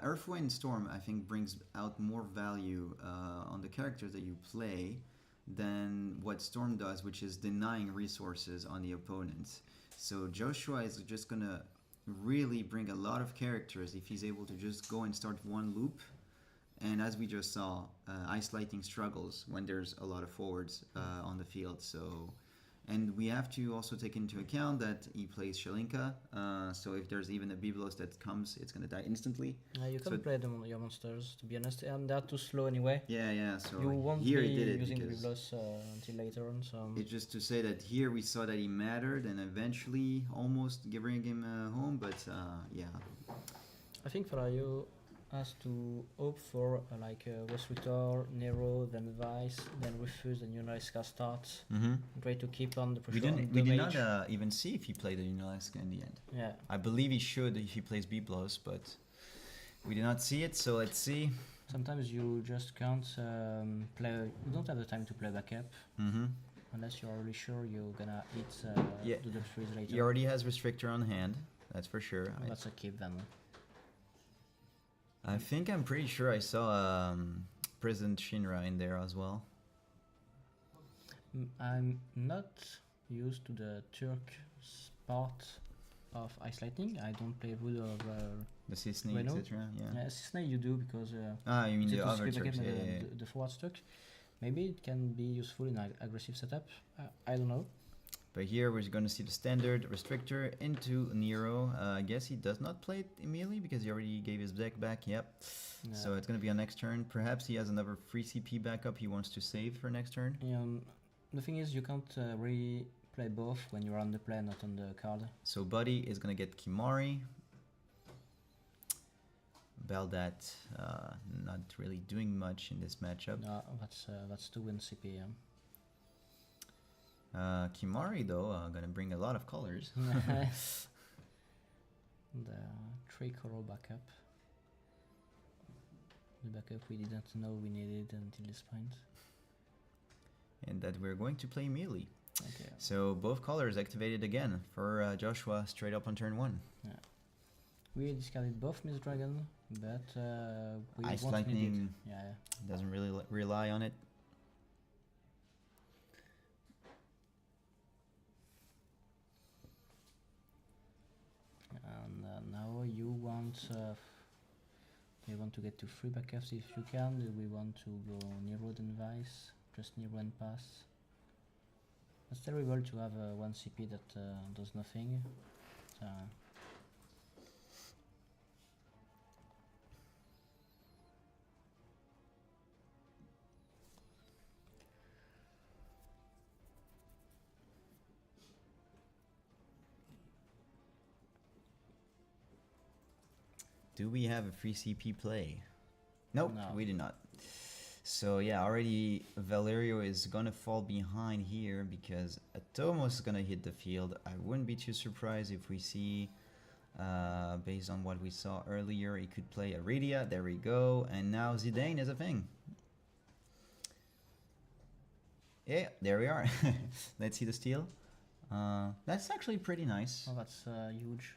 Earthwind Storm, I think, brings out more value on the characters that you play than what Storm does, which is denying resources on the opponent. So Joshua is just gonna really bring a lot of characters if he's able to just go and start one loop. And as we just saw, Ice Lightning struggles when there's a lot of forwards on the field. So, and we have to also take into account that he plays Shalinka. So if there's even a Biblos that comes, it's gonna die instantly. You can So play them on your monsters, to be honest, and they're too slow anyway. yeah. So You won't here be he did it using the because Biblos until later on, so... it's just to say that here we saw that he mattered and eventually almost giving him home. But yeah. I think Falaio has to hope for like Restrictor, Nero, then Vice, then Refuse, then Unaliska starts. Mm-hmm. Try to keep on the We pressure. didn't. on We the did mage. not even see if he played the Unalaska in the end. Yeah. I believe he should if he plays Biblos, but we did not see it. So let's see. Sometimes you just can't play. You don't have the time to play backup Mm-hmm. unless you're really sure you're gonna hit Yeah. do the freeze later. He already has Restrictor on hand. That's for sure. That's a keep then. I think I'm pretty sure I saw President Shinra in there as well. I'm not used to the Turk part of Ice Lightning. I don't play Wood or The Cisne, Reno? etc. Yeah. Cisne you do because You mean is it the to other skip Turks? again, Yeah. the forward stuck. Maybe it can be useful in aggressive setup. I don't know. But here we're going to see the standard Restrictor into Nero. I guess he does not play it immediately because he already gave his deck back. Yep. So it's going to be on next turn. Perhaps he has another free CP backup he wants to save for next turn. The thing is, you can't really play both when you're on the play, not on the card. So Buddy is going to get Kimari. Beldat not really doing much in this matchup. No, that's 2 win CP. Yeah. Kimari though gonna bring a lot of colors. The 3 color backup. The backup we didn't know we needed until this point. And that we're going to play melee. Okay. So both colors activated again for Joshua straight up on turn 1. Yeah. We discarded both Miss Dragon, but we Ice won't need Lightning it. Yeah. doesn't really rely on it. And now you want to get to 3 backups if you can. Do we want to go Nero and Vice? Just Nero and pass. It's terrible to have 1 CP that does nothing. Do we have a free CP play? Nope, No. we do not. So yeah, already Valerio is gonna fall behind here because Atomos is gonna hit the field. I wouldn't be too surprised if we see, based on what we saw earlier, he could play Iridia. There we go. And now Zidane is a thing. Yeah, there we are. Let's see the steal. That's actually pretty nice. Oh, that's huge.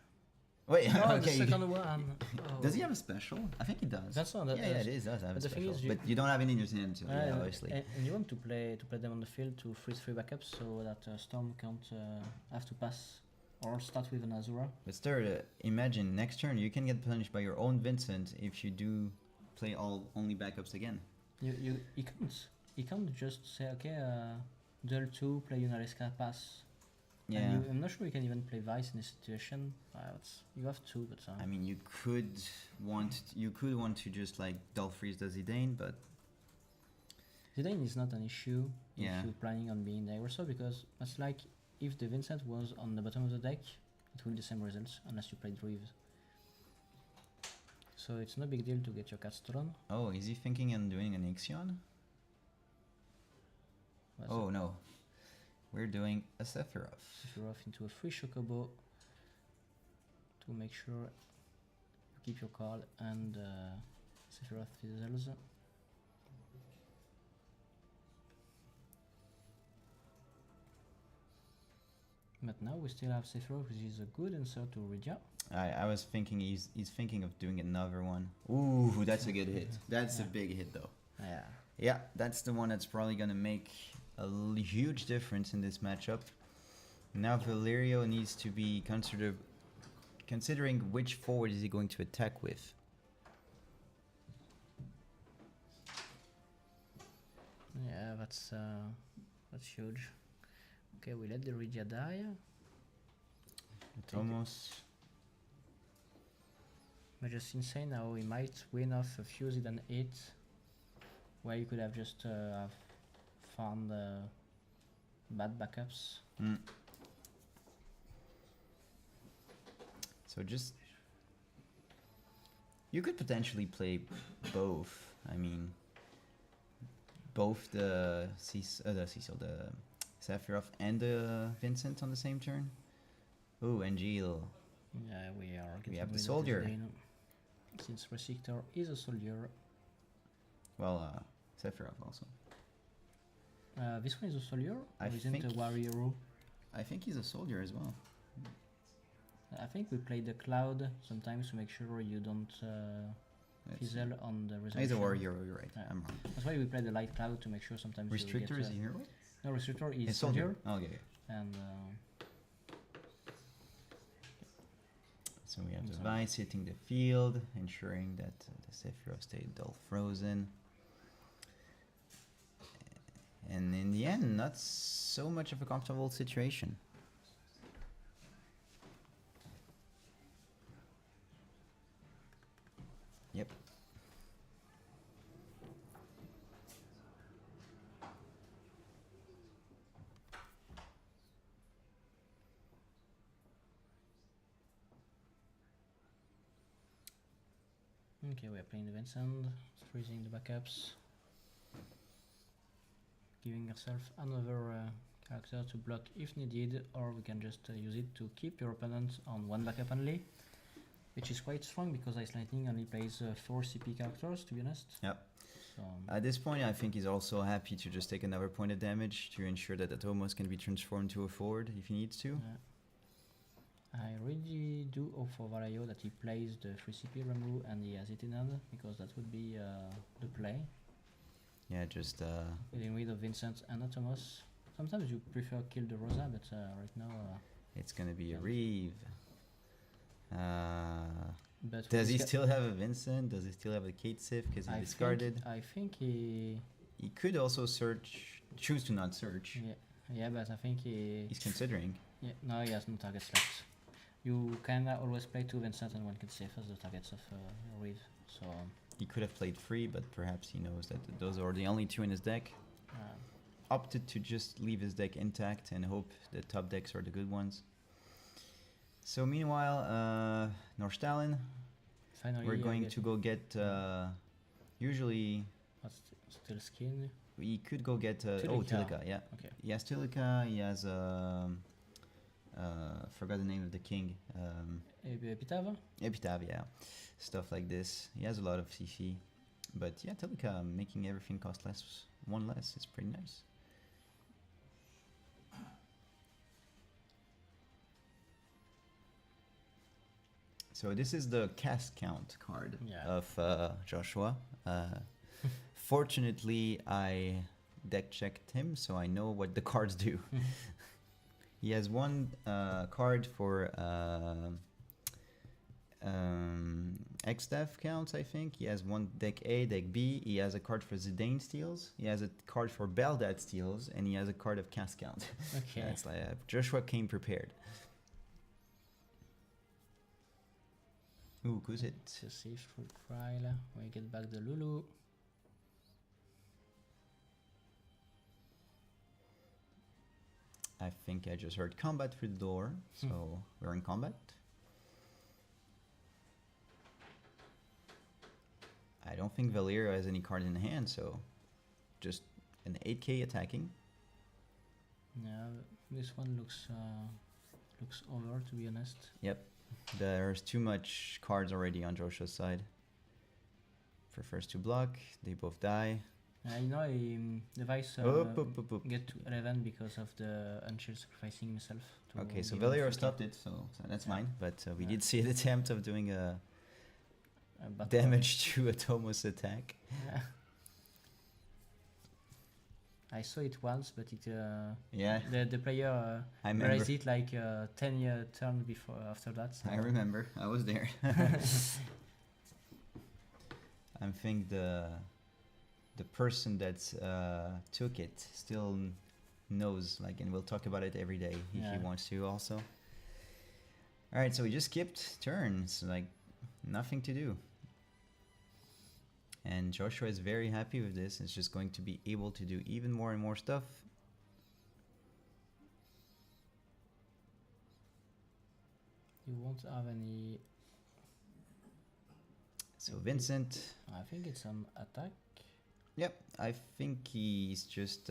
Wait, Oh, okay. the second one. Oh. Does he have a special? I think he does. That's not that. Yeah, it is. Does have a but the thing special, is but you don't have it in your hand, so yeah, obviously. And you want to play them on the field to freeze 3 backups so that Storm can't have to pass or start with an Azura. But still, imagine next turn you can get punished by your own Vincent if you do play only backups again. He can't just say okay, duel 2, play Unariska, pass. Yeah. And I'm not sure you can even play Vice in this situation. You have to, but I mean, you could want to just like dull freeze the Zidane, but Zidane is not an issue Yeah. if you're planning on being the aggressor because it's like if the Vincent was on the bottom of the deck, it will be the same results unless you played Reeves. So it's no big deal to get your cat stolen. oh, is he thinking on doing an Ixion? But Oh no, we're doing a Sephiroth. Sephiroth into a free Chocobo to make sure you keep your call and Sephiroth fizzles. But now we still have Sephiroth, which is a good answer to Rydia. I was thinking he's thinking of doing another one. Ooh, that's a good hit. That's a big hit though. Yeah. Yeah, that's the one that's probably gonna make a huge difference in this matchup. Now Valerio needs to be considering which forward is he going to attack with. Yeah, that's huge. Okay, we let the Regia die. Almost. But just insane how he might win off a fused and 8, where you could have just have found bad backups. So just you could potentially play both. I mean, both the Sephiroth and the Vincent on the same turn. Ooh, and Gil. Yeah, we are getting have the rid of soldier. this Dane, since Resictor is a soldier. Well, Sephiroth also. This one is a soldier, I or isn't a think- warrior? I think he's a soldier as well. I think we play the cloud sometimes to make sure you don't Let's see. fizzle on the resolution. He's a warrior, you're right. Yeah. I'm wrong. That's why we play the light cloud to make sure sometimes you Restrictor get, is a hero? no, Restrictor is A soldier, Okay. and So we have the So- Vice hitting the field, ensuring that the Sephiroth stay dull frozen. And in the end, not so much of a comfortable situation. Yep. okay, we are playing the Vincent, freezing the backups, giving yourself another character to block if needed, or we can just use it to keep your opponent on one backup only, which is quite strong because Ice Lightning only plays 4 CP characters, to be honest. Yep. So At this point, I think he's also happy to just take another point of damage to ensure that Atomos can be transformed to a forward if he needs to. yeah. I really do hope for Valayo that he plays the 3 CP Ramu and he has it in hand, because that would be the play. Yeah, just Getting rid of Vincent and Atomos. Sometimes you prefer kill the Rosa, but right now. it's gonna be a Yeah. Reeve. But Does with he this still have a Vincent? Does he still have a Kate Sif because he I discarded? I think he. He could also choose to not search. Yeah, but I think he. He's considering. Yeah, no, he has no targets left. You can always play 2 Vincent and 1 Kid Safe as the targets of Reeve. So. He could have played 3, but perhaps he knows that those are the only 2 in his deck. Opted to just leave his deck intact and hope the top decks are the good ones. So meanwhile, Northstalin, Finally, we're going to go get. Usually, Still skin. we could go get. Tilika. Tilika, yeah. Okay. He has Tilika. He has. Forgot the name of the king. Epitaph? Epitaph, yeah. Stuff like this. He has a lot of CC. But yeah, Tilika making everything cost less, 1 less. It's pretty nice. So this is the cast count card Yeah. of Joshua. Fortunately, I deck checked him, so I know what the cards do. He has 1 card for X-Staff counts, I think. He has 1 deck A, deck B. He has a card for Zidane steals. He has a card for Beldat steals, and he has a card of cast count. Okay. It's like Joshua came prepared. Ooh, who's it? Let's see through Kryla. We get back the Lulu. I think I just heard combat through the door, so we're in combat. I don't think Valeria has any card in hand, so just an 8k attacking. Yeah, this one looks over, to be honest. Yep, there's too much cards already on Joshua's side. Prefers to block, they both die. You know, the Vice Up. get to 11 because of the Unshield sacrificing himself. To Okay, so give him Valeria 50. stopped it, so that's Yeah. mine. But we Yeah. did see an attempt of doing a But damage to a Tomos attack. Yeah. I saw it once, but it Yeah, the player I remember. raised it like 10-year turn before after that. So I remember. I was there. I think the person that took it still knows, like, and we'll talk about it every day if he Yeah. wants to also. All right, so we just skipped turns, like nothing to do. And Joshua is very happy with this. It's just going to be able to do even more and more stuff. you won't have any. So Vincent, I think it's an attack. yep, I think he's just,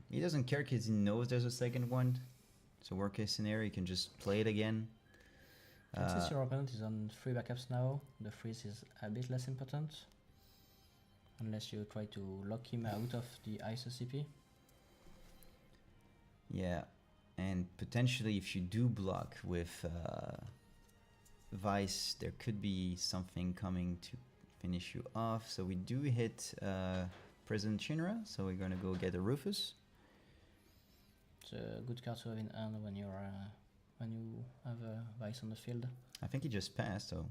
he doesn't care because he knows there's a second one. So worst case scenario, he can just play it again. And since your opponent is on 3 backups now, the freeze is a bit less important. Unless you try to lock him out of the ice CP. Yeah, and potentially if you do block with Vice, there could be something coming to finish you off. So we do hit President Shinra, so we're gonna go get a Rufus. It's a good card to have in hand when you're when you have a Vice on the field. I think he just passed, so.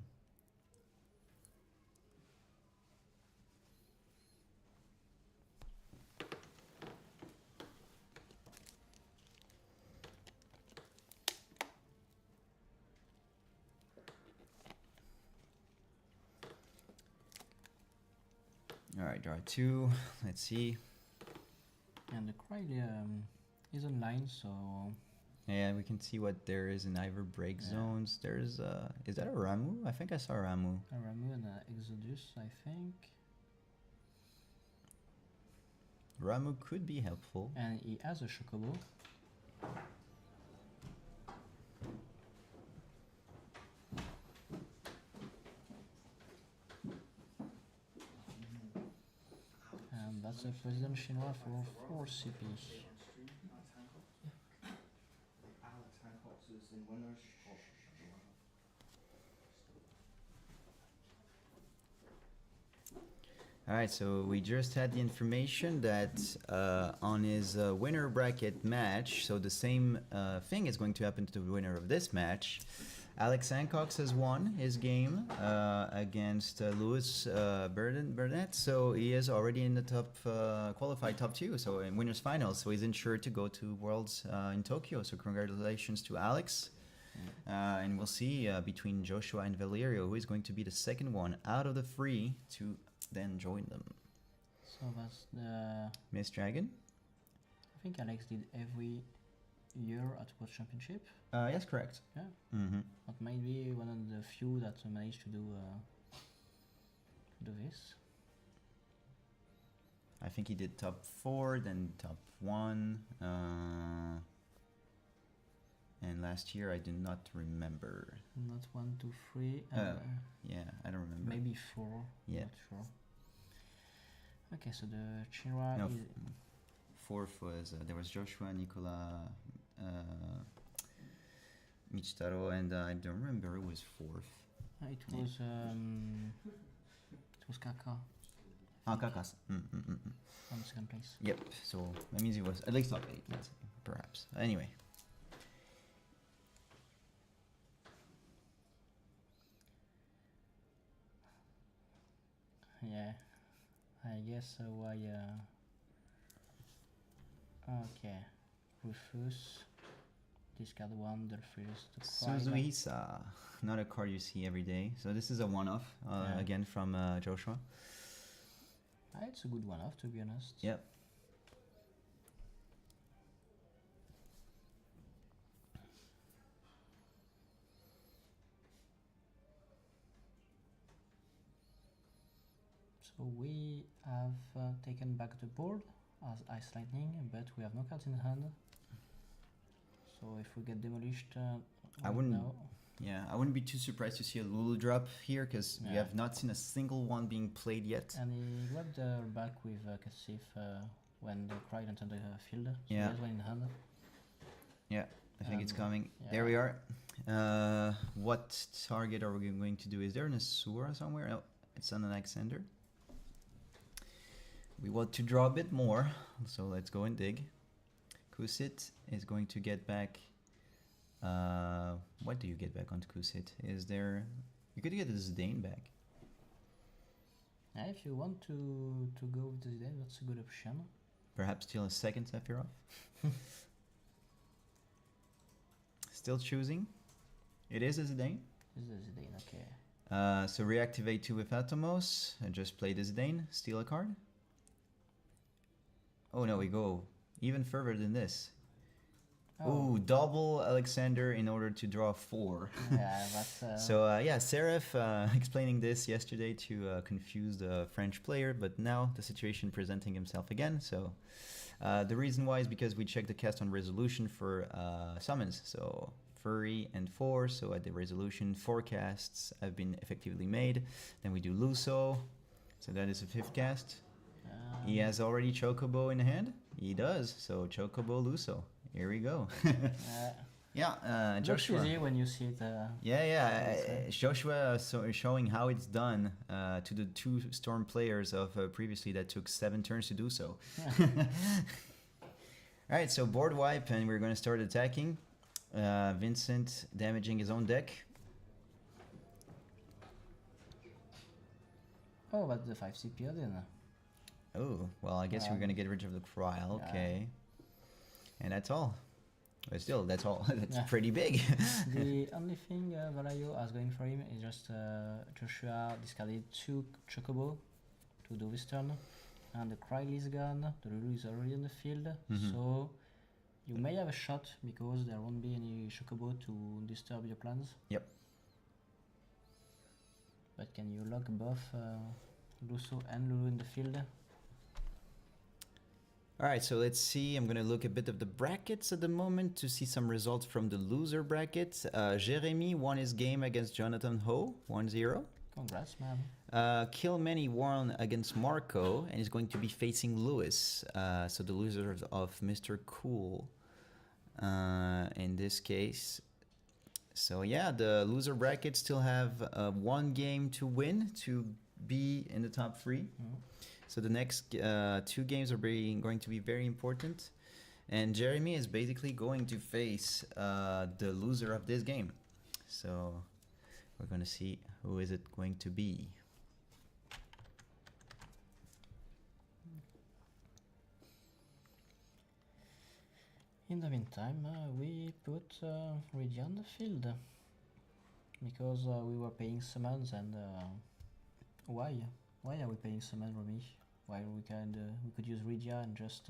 All right, draw 2. Let's see. And the Cry is online, so Yeah, we can see what there is in either break Yeah. zones. There's is that a Ramu? I think I saw a Ramu. a Ramu and a Exodus, I think. Ramu could be helpful. And he has a Chocobo. And that's a President Shinra for 4 CP. Alright, so we just had the information that on his winner bracket match, so the same thing is going to happen to the winner of this match. Alex Hancock has won his game against Louis Burnett, so he is already in the top, qualified top 2, so in winners finals, so he's ensured to go to Worlds in Tokyo, so congratulations to Alex. And we'll see between Joshua and Valerio who is going to be the second one out of the 3 to then join them. So that's the. Miss Dragon? I think Alex did every year at World Championship. Yes, correct. Yeah. Mm-hmm. But maybe one of the few that managed to do this. I think he did top 4, then top 1. And last year I do not remember. Not 1, 2, 3. Yeah, I don't remember. Maybe 4. Yeah. Not sure. Okay, so the Shinra No, is. 4th was there was Joshua, Nicola, Michitaro, and I don't remember who was 4th. It was Kaka Ah, Kakas. on the second place. Yep. So that means he was at least top 8, let's say, perhaps. Anyway. Yeah, I guess why. Okay, Rufus. Discard 1, the first. Suzuhisa, not a card you see every day. So this is a one-off, Yeah. again from Joshua. It's a good one off, to be honest. Yep. So we have taken back the board as Ice Lightning, but we have no cards in hand. So if we get demolished, I right wouldn't- now, Yeah, I wouldn't be too surprised to see a Lulu drop here because we Yeah. have not seen a single one being played yet. and he grabbed back with Cassif when the Cry entered the field. So Yeah. he has one in hand. Yeah, I think it's coming. yeah. There we are. What target are we going to do? Is there an Asura somewhere? Oh, it's on an Alexander. We want to draw a bit more, so let's go and dig. Kusit is going to get back. What do you get back on Kusit? Is there? You could get the Zidane back. Yeah, if you want to go with this day, that's a good option. Perhaps steal a second Sephiroth. Still choosing. It is a Zidane. This is Zidane, okay. So reactivate 2 with Atomos and just play the Zidane. Steal a card. Oh no, we go even further than this. Ooh, double Alexander in order to draw 4. Yeah, that's... So yeah, Seraph explaining this yesterday to confuse the French player, but now the situation presenting himself again. So the reason why is because we checked the cast on resolution for summons. So Furry and 4, so at the resolution 4 casts have been effectively made. Then we do Luso, so that is a 5th cast. He has already Chocobo in hand? He does, so Chocobo Luso. Here we go. Yeah, Joshua. Looks easy when you see it. Joshua showing how it's done to the 2 Storm players of previously that took 7 turns to do so. Alright, so board wipe, and we're going to start attacking. Vincent damaging his own deck. Oh, but the 5 CP then. Oh, well, I guess we're going to get rid of the Kryl, okay. And that's all. But still, that's all. That's pretty big. The only thing Valayo has going for him is just Joshua discarded 2 Chocobo to do this turn. And the Kryl is gone, the Lulu is already on the field, so you may have a shot because there won't be any Chocobo to disturb your plans. Yep. But can you lock both Luso and Lulu in the field? Alright, so let's see. I'm going to look a bit of the brackets at the moment to see some results from the loser bracket. Jeremy won his game against Jonathan Ho, 1-0. Congrats, man. Kilmany won against Marco and is going to be facing Lewis. So the loser of Mr. Cool in this case. So yeah, the loser bracket still have 1 game to win to be in the top 3. So the next 2 games are going to be very important. And Jeremy is basically going to face the loser of this game. So we're going to see who is it going to be. In the meantime, we put Rydia on the field. Because we were paying summons and... why? Why are we paying summon, Romy? Why we could use Rydia and just...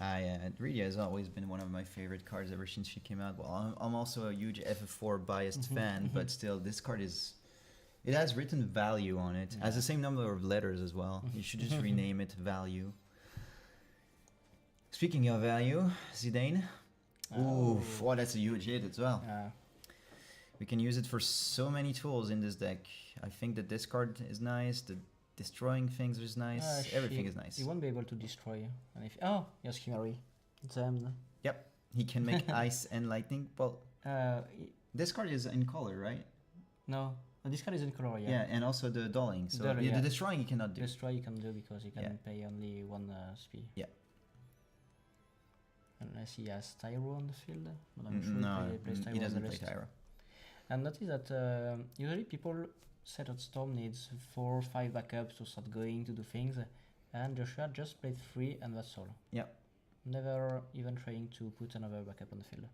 Rydia has always been one of my favorite cards ever since she came out. Well, I'm also a huge FF4 biased fan, but still, this card is... It has written value on it. Has the same number of letters as well. You should just rename it value. Speaking of value, Zidane. Oof, oh, that's a huge hit as well. We can use it for so many tools in this deck. I think the discard is nice, the destroying things is nice, everything is nice. He won't be able to destroy. And if yes, Kimari. Yep, he can make ice and lightning. Well, this card is in color, right? No, this card is in color, yeah. Yeah, and also the dulling. So the destroying you cannot do. Destroy you can do because you can pay only 1 SP. Yeah. Unless he has Tyro on the field, but I'm sure no, plays Tyro he doesn't play list. Tyro. And notice that usually people set at Storm needs 4 or 5 backups to start going to do things, and Joshua just played 3 and that's all. Yeah. Never even trying to put another backup on the field.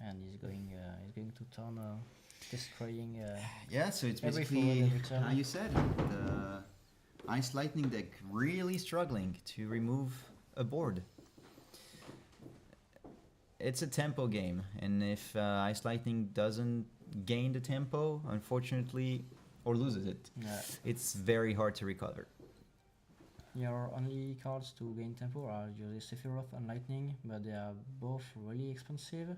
And he's going to turn destroying. Yeah, so it's basically how you said the Ice Lightning deck really struggling to remove a board. It's a tempo game, and if Ice Lightning doesn't gain the tempo, unfortunately, or loses it, it's very hard to recover. Your only cards to gain tempo are usually Sephiroth and Lightning, but they are both really expensive,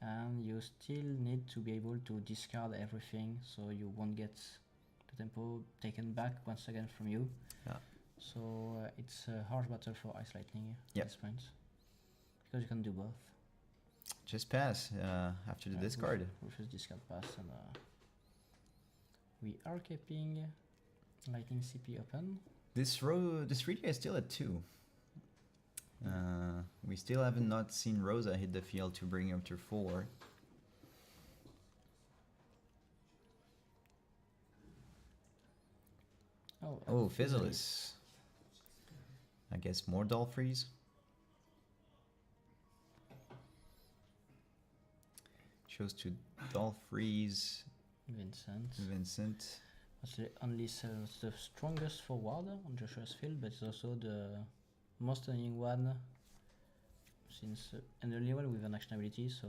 and you still need to be able to discard everything, so you won't get the tempo taken back once again from you. Yeah. So it's a harsh battle for Ice Lightning at this point, because you can do both. Just pass after the discard. Rufus discard pass, and we are keeping Lightning CP open. This Redia is still at 2. We still haven't not seen Rosa hit the field to bring him to 4. Oh, Physalis. I guess more Dolphreeze. Chose to Dolphreeze. Vincent. That's the only it's the strongest forward on Joshua's field, but it's also the most annoying one since and the only one with an action ability. So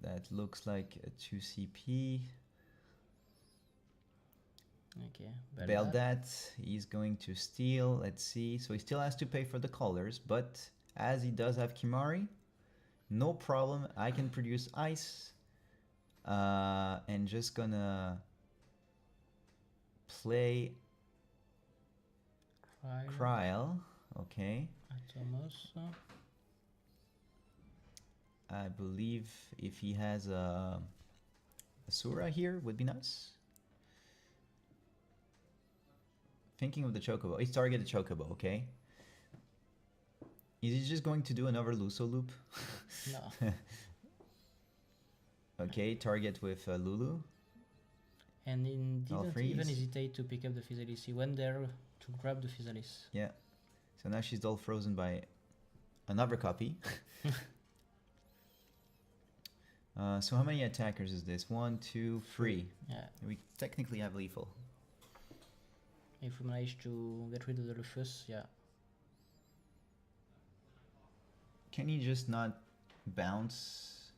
that looks like a 2 CP. Okay. Beldat, he's going to steal. Let's see. So he still has to pay for the colors, but as he does have Kimari, no problem. I can produce ice. And just gonna play Kryl. Okay. Atomos. I believe if he has a Sura here would be nice. Thinking of the Chocobo. He's targeted Chocobo, okay? Is he just going to do another Luso loop? No. Okay, target with Lulu. And didn't Freeze. even hesitate to pick up the Physalis. He went there to grab the Physalis. Yeah. So now she's all frozen by another copy. So how many attackers is this? 1, 2, 3. Yeah. We technically have lethal. If we manage to get rid of the Lucius, yeah. Can he just not bounce?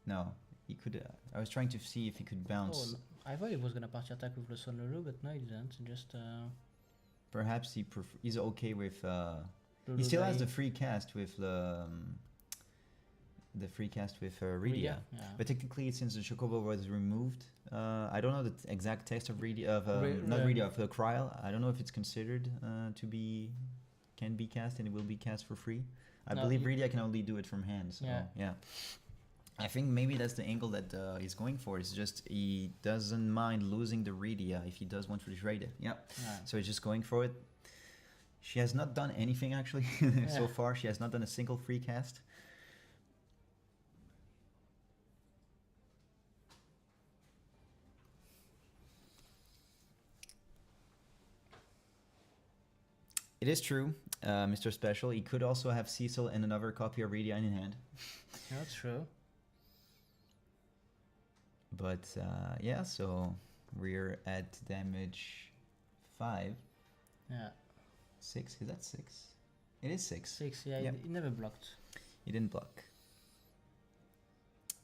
No, he could. I was trying to see if he could bounce. Oh, no. I thought he was gonna party attack with Lucian Lulu, but no, he didn't. Just. Perhaps he's okay with. Lulu He still has dying. the free cast with Redia. Yeah. But technically, since the Chocobo was removed, I don't know the exact text of Redia of not Re- Redia of the Kryl. I don't know if it's considered can be cast and it will be cast for free. I No, believe Redia can only do it from hand. So Yeah. I think maybe that's the angle that he's going for. It's just he doesn't mind losing the Redia if he does want to trade it. Yeah. So he's just going for it. She has not done anything actually so far. She has not done a single free cast. It is true, Mr. Special. He could also have Cecil and another copy of Redia in hand. That's true. But yeah, so we're at damage 5. Yeah. 6? Is that 6? It is 6. 6, yeah, Yep. he never blocked. He didn't block.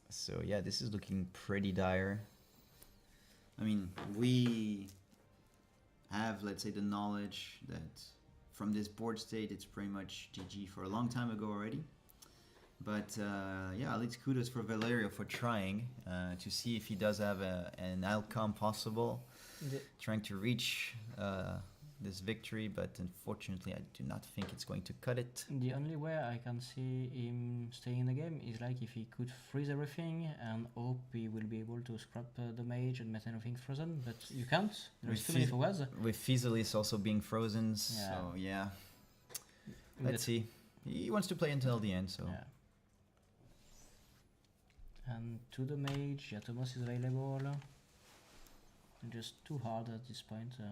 So yeah, this is looking pretty dire. I mean, we have, let's say, the knowledge that from this board state, it's pretty much GG for a long time ago already. But yeah, at least kudos for Valerio for trying to see if he does have an outcome possible. Trying to reach this victory, but unfortunately I do not think it's going to cut it. The only way I can see him staying in the game is like if he could freeze everything and hope he will be able to scrap the mage and make everything frozen, but you can't. There's too many forwards. With Physalis also being frozen, so yeah. Let's see. He wants to play until the end, so. Yeah. And to the mage, Atomos is available. Just too hard at this point. So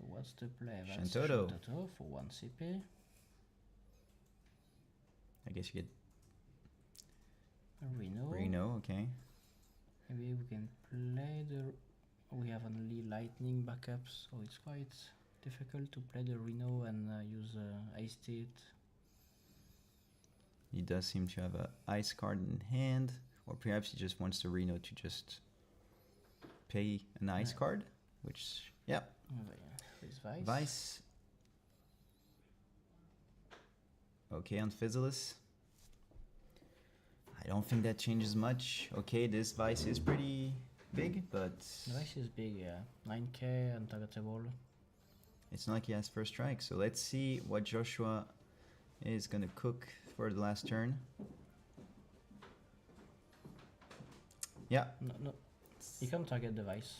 what's the play? That's Shantoto. Shantoto for 1 CP. I guess you get Reno. Reno, okay. Maybe we can play the. We have only lightning backups, so it's quite difficult to play the Reno and use Ice State. He does seem to have a ice card in hand, or perhaps he just wants the Reno to just pay an ice card, which, yeah. With Vice. Vice. Okay, on Physalis. I don't think that changes much. Okay, this Vice is pretty big, but... The Vice is big, yeah. 9k and targetable. It's not like he has first strike. So let's see what Joshua is gonna cook for the last turn. Yeah, No, you can't target device.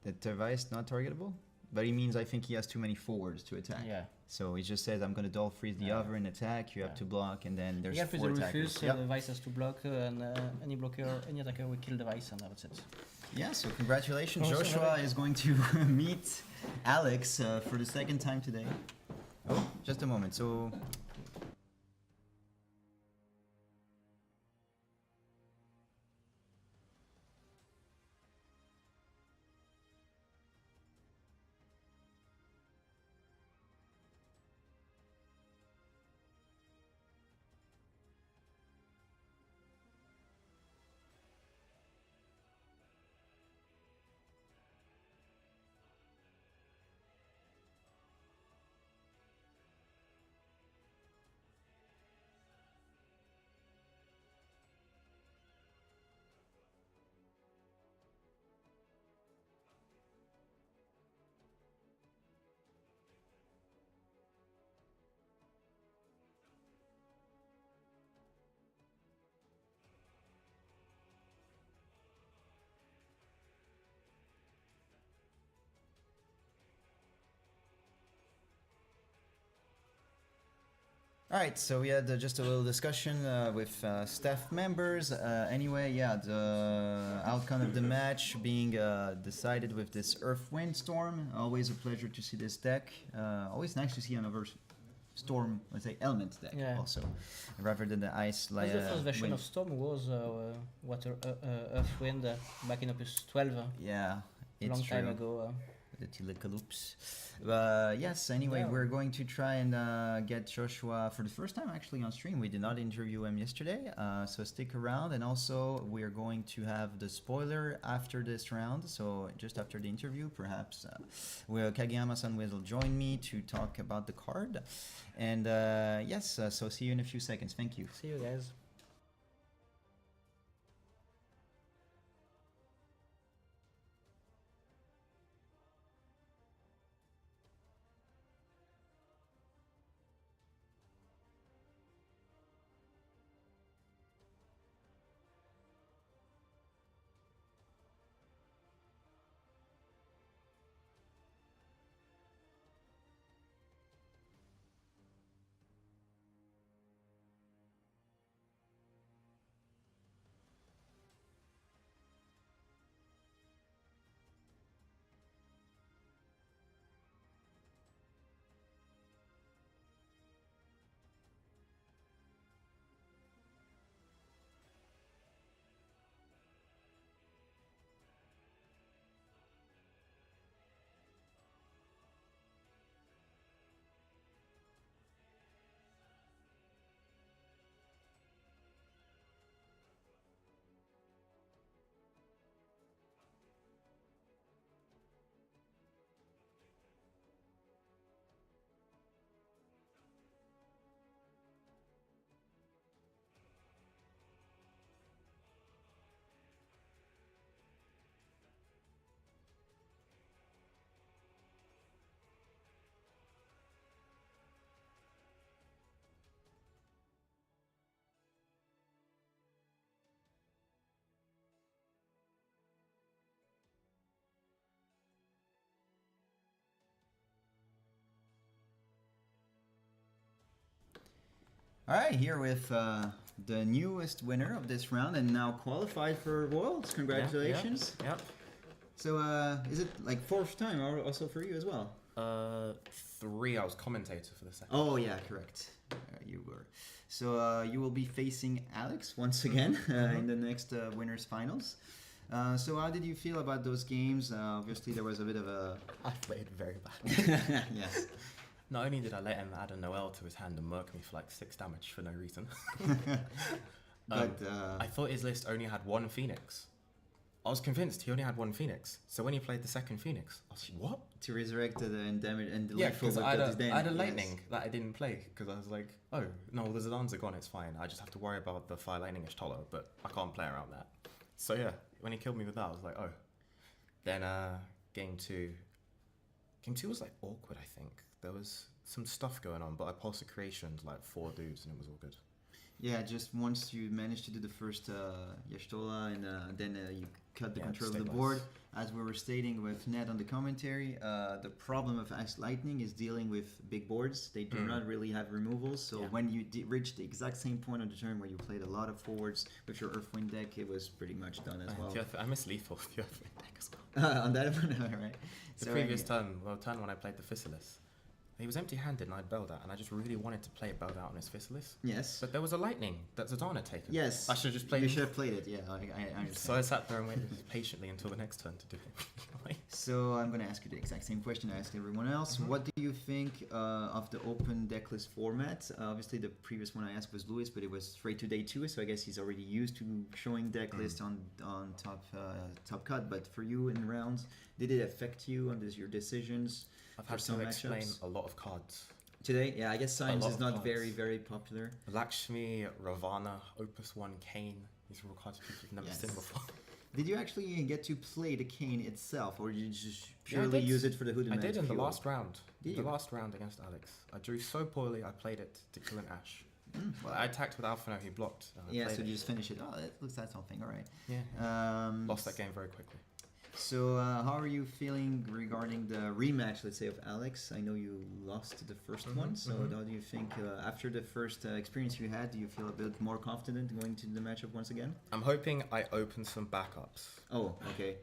the device not targetable, but he means I think he has too many forwards to attack. Yeah. So he just says I'm gonna dull freeze the Yeah. other and attack. You have Yeah. to block, and then there's You have to four refuse, attackers. so Yep. the device has to block, and any blocker, any attacker will kill the device, and that's it. Yeah, so congratulations. Awesome. Joshua is going to meet Alex for the second time today. Oh, just a moment. So all right, so we had just a little discussion with staff members. Anyway, yeah, the outcome of the match being decided with this Earth Wind Storm. Always a pleasure to see this deck. Always nice to see another Storm, let's say, element deck Yeah. also, rather than the Ice. The first version wind. of Storm was Water, Earth, Wind back in Opus 12, Yeah, a it's long true. time ago. The Telecalypse. Yes, anyway, Yeah. we're going to try and get Joshua for the first time actually on stream. We did not interview him yesterday, so stick around. And also, we're going to have the spoiler after this round, so just after the interview, perhaps Kageyama-san will join me to talk about the card. And yes, so see you in a few seconds. Thank you. See you guys. All right, here with the newest winner of this round and now qualified for Worlds. Congratulations. Yep. So, is it like fourth time also for you as well? 3. I was commentator for the second. Oh yeah, correct. You were. So you will be facing Alex once again in the next winners finals. So how did you feel about those games? Obviously, there was a bit of a. I played very bad. Yes. Not only did I let him add a Noel to his hand and murk me for like 6 damage for no reason. But I thought his list only had 1 Phoenix. I was convinced he only had 1 Phoenix. So when he played the second Phoenix, I was like, what? to resurrect it and damage and Yeah, lethal because with I had the a yes. lightning that I didn't play because I was like, oh no, the Zidans are gone, it's fine. I just have to worry about the fire lightning Ishtolo, but I can't play around that. So yeah, when he killed me with that, I was like, oh. Then game 2 Game 2 was like awkward, I think. There was some stuff going on, but I passed the creations like 4 dudes and it was all good. Yeah, just once you managed to do the first Yashtola and then you cut the control of the board. As we were stating with Ned on the commentary, the problem of Ice Lightning is dealing with big boards. They do not really have removals, so when you reach the exact same point on the turn where you played a lot of forwards with your Earthwind deck, it was pretty much done as well. I miss lethal with the Earthwind deck as well. On that one, right? The previous turn when I played the Physalis, he was empty-handed and I'd belled out, and I just really wanted to play belled out on his Physalis. Yes. But there was a lightning that Zadana had taken. Yes. I should have just played. You should have played it. Yeah, I understand. So I sat there and waited patiently until the next turn to do it. So I'm going to ask you the exact same question I asked everyone else. What do you think of the open decklist format? Obviously, the previous one I asked was Lewis, but it was straight to day 2, so I guess he's already used to showing decklist on top cut. But for you in rounds, did it affect you on your decisions? I've had to explain a lot of cards. Today? Yeah, I guess Science is not very, very popular. Lakshmi, Ravana, Opus 1, Kane. These are all cards people have never seen before. Did you actually get to play the Kane itself, or did you just purely use it for the Hoodoo? I did in the last round. The last round against Alex. I drew so poorly, I played it to kill an Ash. Well, I attacked with Alphino, he blocked. So you just finish it. Oh, that looks like something, alright. Yeah. Lost that game very quickly. So, how are you feeling regarding the rematch, let's say, of Alex? I know you lost the first one, so how do you think, after the first experience you had, do you feel a bit more confident going to the matchup once again? I'm hoping I open some backups. Oh, okay.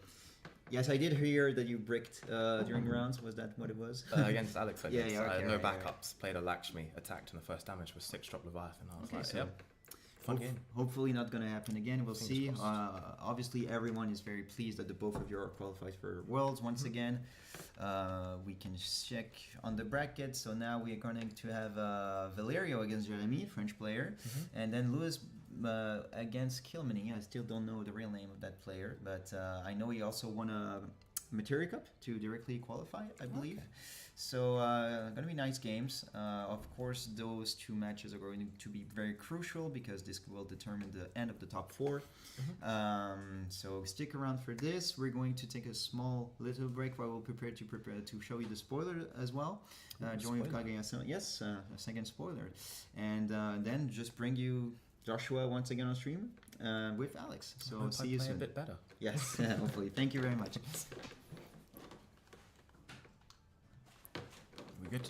Yes, I did hear that you bricked during rounds. Was that what it was? Against Alex, I did. Yeah, okay, no backups. Played a Lakshmi, attacked, and the first damage was 6-drop Leviathan. I was like, so yep. Fun game. Hopefully not going to happen again. We'll see. Fingers crossed. Obviously, everyone is very pleased that the both of you are qualified for Worlds once again. We can check on the bracket. So now we are going to have Valerio against Jeremy, French player, and then Lewis against Kilmany. I still don't know the real name of that player, but I know he also won a Materia Cup to directly qualify, I believe. Okay. So gonna be nice games. Of course, those 2 matches are going to be very crucial because this will determine the end of the top 4. So stick around for this. We're going to take a small little break while we'll prepare to show you the spoiler as well. Join with Kaguya. Yes, a second spoiler, and then just bring you Joshua once again on stream with Alex. So see you soon. A bit better. Yes, hopefully. Thank you very much. We good?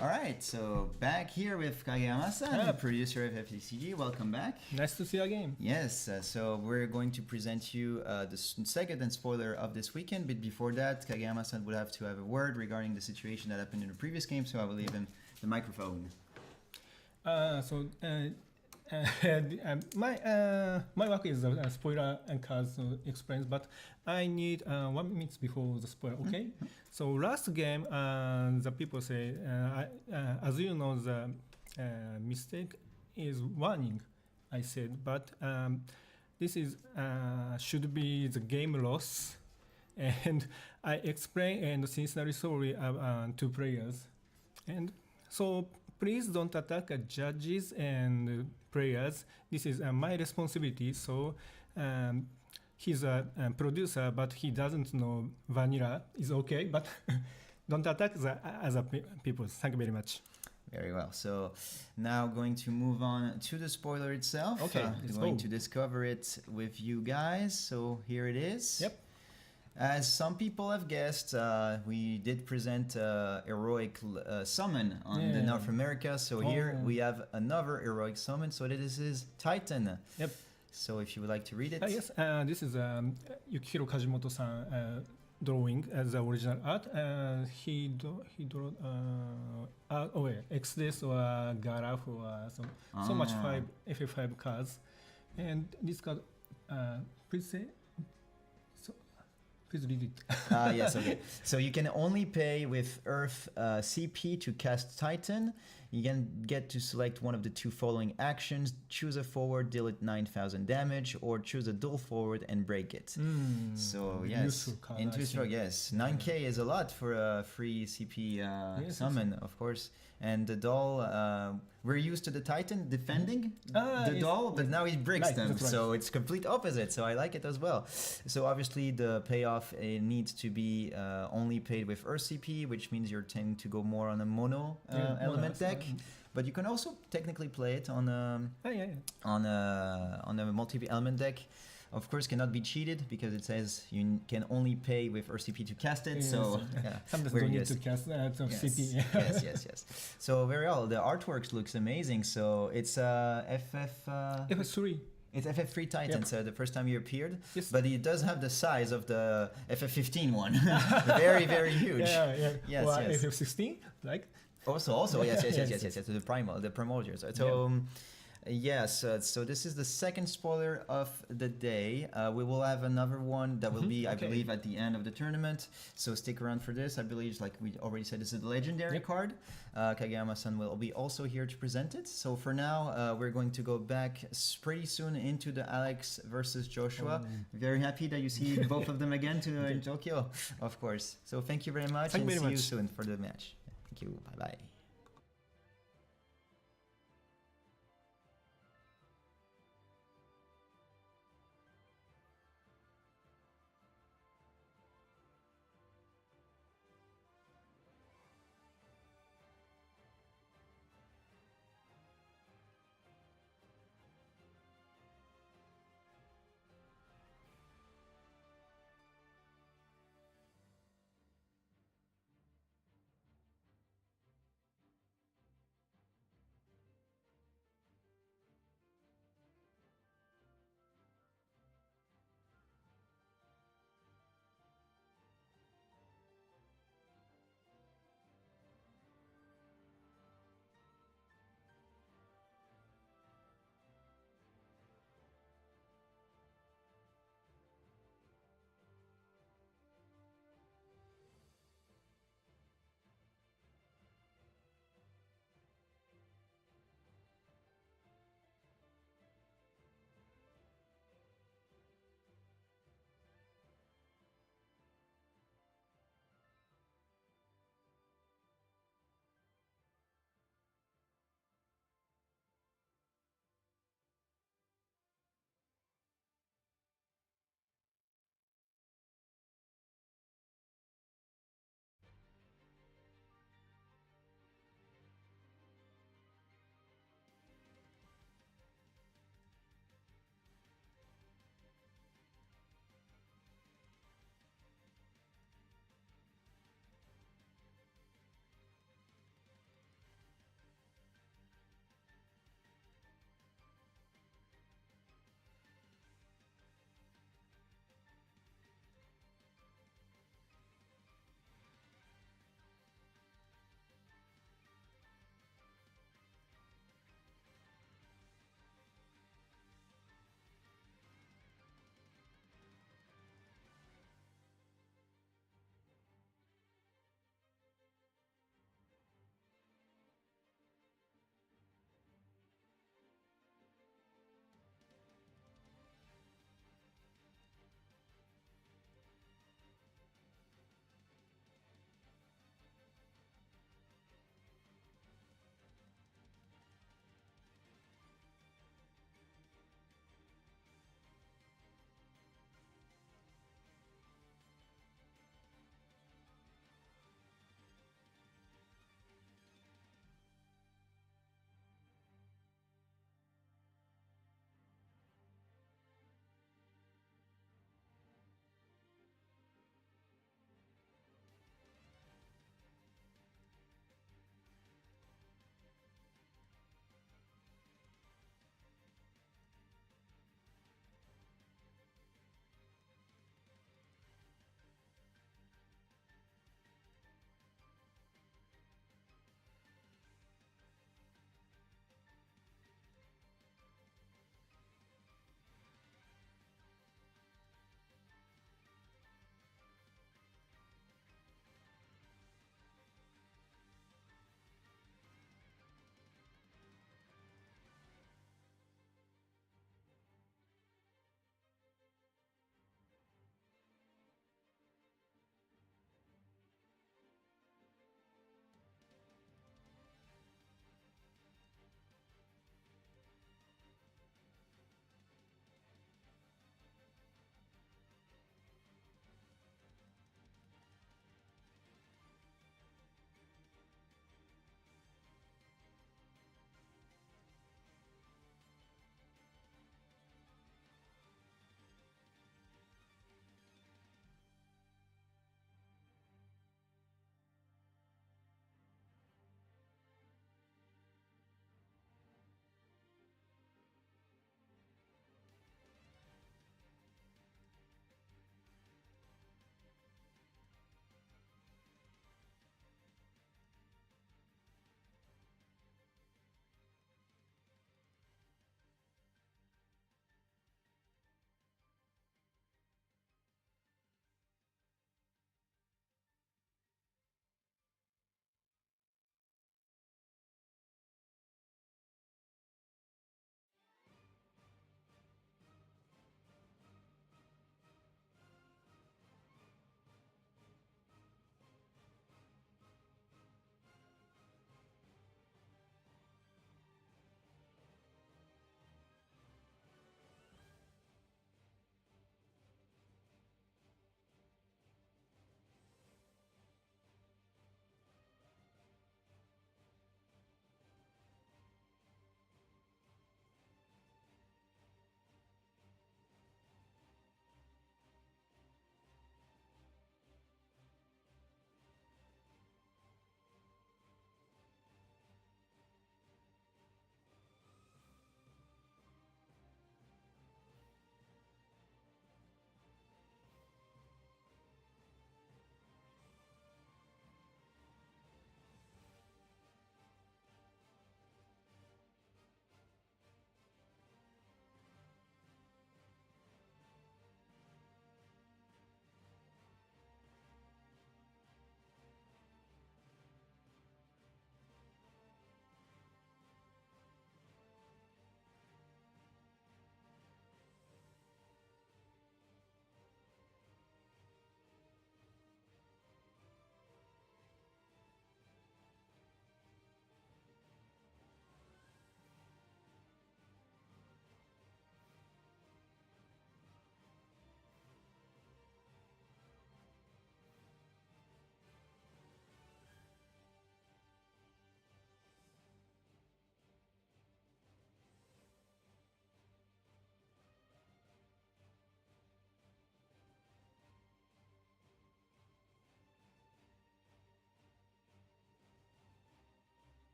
All right, so back here with Kageyama-san, the producer of FFTCG. Welcome back. Nice to see you again. Yes, so we're going to present you the second and spoiler of this weekend. But before that, Kageyama-san would have to have a word regarding the situation that happened in the previous game. So I will leave him the microphone. My work is a spoiler and cards explains, but I need 1 minute before the spoiler. Okay. So last game, the people say, as you know, the mistake is warning. I said, but this is should be the game loss, and I explain and sincerely sorry to players, and so please don't attack judges and players. This is my responsibility. So he's a producer, but he doesn't know vanilla is okay, but don't attack the other people. Thank you very much. Very well. So now going to move on to the spoiler itself. Okay, we're going to discover it with you guys. So here it is. Yep. As some people have guessed, we did present heroic summon on the North America. So here we have another heroic summon. So this is Titan. Yep. So if you would like to read it. Yes, this is Yukihiro Kajimoto-san drawing as the original art. He drew Exodus or Garaf or so much FF5 cards. And this card, please say. Please read it. Yes, okay. So you can only pay with Earth CP to cast Titan. You can get to select one of the two following actions. Choose a forward, deal it 9,000 damage, or choose a dual forward and break it. So yes, into stroke, yes. 9k is a lot for a free CP summon, of course. And the doll, we're used to the Titan defending the doll, but now he breaks them. Right. So it's complete opposite. So I like it as well. So obviously the payoff needs to be only paid with Earth CP, which means you're tending to go more on a mono element deck. But you can also technically play it on a multi-element deck. Of course, cannot be cheated because it says you can only pay with RCP to cast it. Yes. So sometimes don't need to cast CP. Yes. So very well. The artwork looks amazing. So it's FF3. It's FF3 Titan, so the first time you appeared. Yes. But it does have the size of the FF15 one. Very, very huge. Yes, well, yes. FF16, like. Also, yes. The primordials. So. Yes, so this is the second spoiler of the day. We will have another one that will be, I believe, at the end of the tournament. So stick around for this. I believe, like we already said, this is the legendary card. Kageyama-san will be also here to present it. So for now, we're going to go back pretty soon into the Alex versus Joshua. Very happy that you see both of them again in Tokyo, of course. So thank you very much, and see you soon for the match. Thank you. Bye-bye.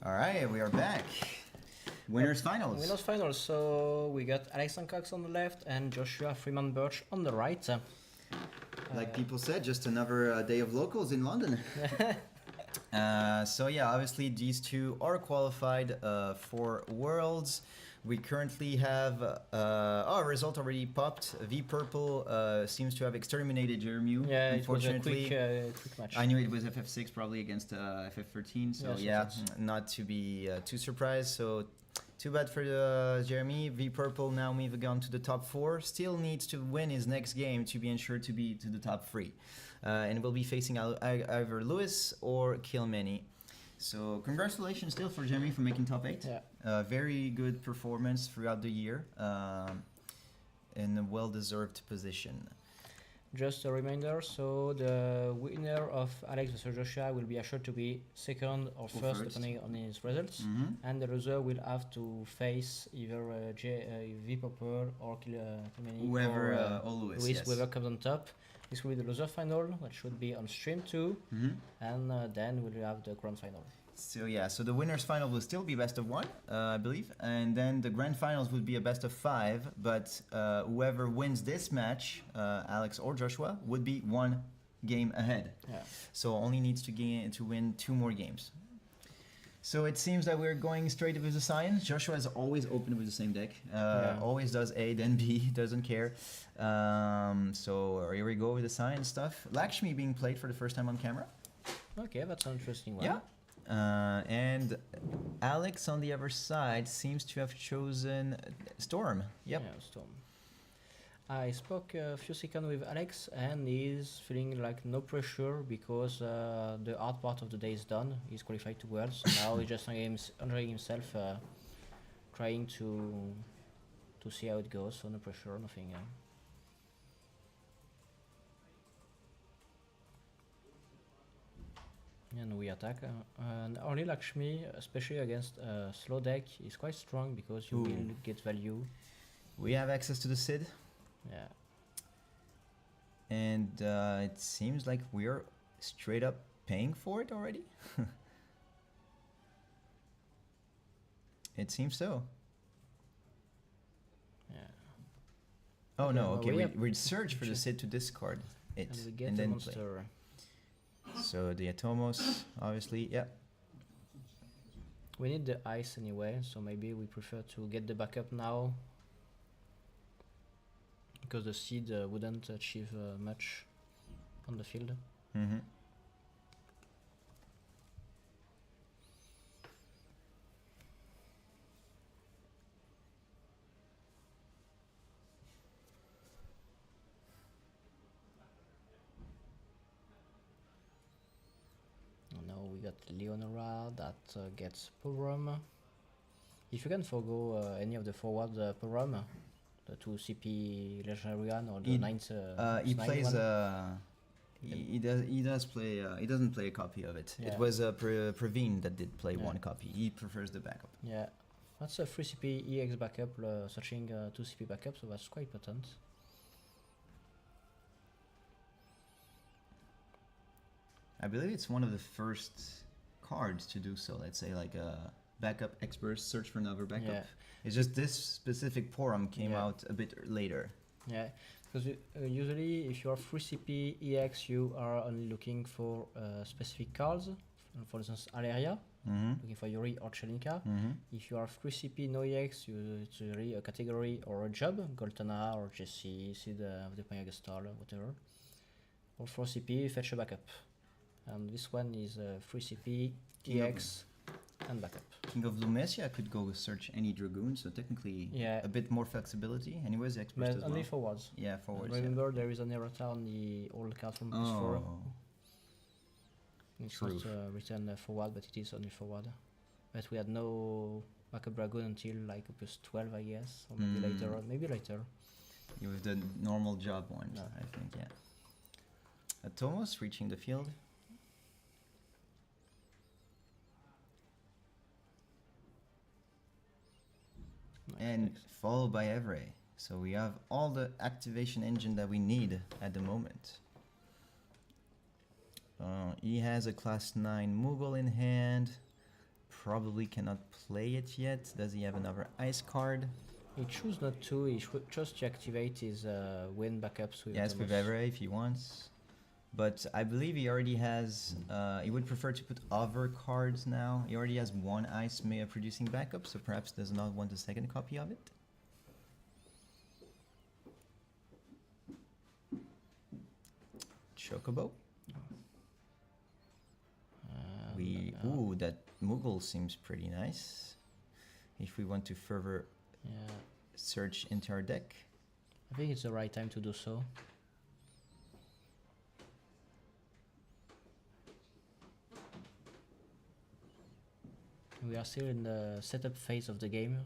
All right, we are back. Winners finals. Winners finals. So we got Alexander Cox on the left and Joshua Freeman Birch on the right. Like people said, just another day of locals in London. So yeah, obviously these two are qualified for Worlds. We currently have our result already popped. V Purple seems to have exterminated Jeremy. Yeah, unfortunately. it was a quick match. I knew it was FF6 probably against FF13, so yeah, not to be too surprised. So too bad for Jeremy. V Purple now moving on to the top 4. Still needs to win his next game to be ensured to be to the top 3. And will be facing either Lewis or Kilmeny. So congratulations still for Jeremy for making top 8. Yeah. Very good performance throughout the year. In a well-deserved position. Just a reminder, so the winner of Alex vs Joshua will be assured to be second or first depending on his results. And the loser will have to face either V Purple or Kilmeny Whoever, or Lewis, Luis, yes. whoever comes on top. This will be the loser final, that should be on stream 2, and then we'll have the grand final. So yeah, so the winners final will still be best of 1, I believe, and then the grand finals would be a best of 5. But whoever wins this match, Alex or Joshua, would be 1 game ahead. Yeah. So only needs to win 2 more games. So it seems that we're going straight with the science. Joshua is always open with the same deck. Always does A, then B, doesn't care. So here we go with the science stuff. Lakshmi being played for the first time on camera. Okay, that's an interesting one. Yeah. And Alex on the other side seems to have chosen Storm. Yep. Yeah, Storm. I spoke a few seconds with Alex and he's feeling like no pressure because the hard part of the day is done. He's qualified to Worlds. So now he's just enjoying himself, trying to see how it goes. So no pressure, nothing. And we attack. And only Lakshmi, especially against a slow deck, is quite strong because you will get value. We have access to the Sid. Yeah. And it seems like we're straight up paying for it already. It seems so. Yeah. Oh no, okay, we we'd search for the Sid to discard it And we get and the then monster. play. So the Atomos, obviously, yeah. We need the ice anyway, so maybe we prefer to get the backup now. Because the seed wouldn't achieve much on the field. Mm-hmm. Now we got Leonora that gets Purum. If you can forgo any of the forward Purum, the 2 CP legendary one or the 9th. He plays. one. He does play. He doesn't play a copy of it. Yeah. It was Praveen that did play 1 copy. He prefers the backup. Yeah, that's a 3 CP EX backup, searching 2 CP backup, so that's quite potent. I believe it's one of the first cards to do so. Let's say like a backup expert search for another backup. Yeah. It's just this specific forum came out a bit later. Yeah, because usually if you are 3 CP EX, you are only looking for specific cards. For instance, Aleria, looking for Yuri or Chelinka. If you are 3 CP no EX, it's usually a category or a job, Goltana or Jesse, Sid of the Payagastal, whatever. Or 4 CP, fetch a backup. And this one is 3 CP, EX, and backup. King of Lumesia could go search any Dragoon, so technically a bit more flexibility. Anyways, expert But as only well. forwards. Yeah, forwards. Remember, there is an errata on the old card from PS4. It's True. not written forward, but it is only forward. But we had no backup Dragoon until like plus 12, I guess, or maybe later. Maybe later. You with the normal job ones, No. I think, yeah. Atomos reaching the field. And followed by Evray. So we have all the activation engine that we need at the moment. He has a class 9 Moogle in hand. probably cannot play it yet. Does he have another ice card? He chose not to. He chose to activate his win backups with. Yes, with Evere if he wants. But I believe he already has. He would prefer to put other cards now. He already has one ice producing backup, so perhaps does not want a second copy of it. Chocobo. Ooh, that Moogle seems pretty nice. If we want to further search into our deck. I think it's the right time to do so. We are still in the setup phase of the game.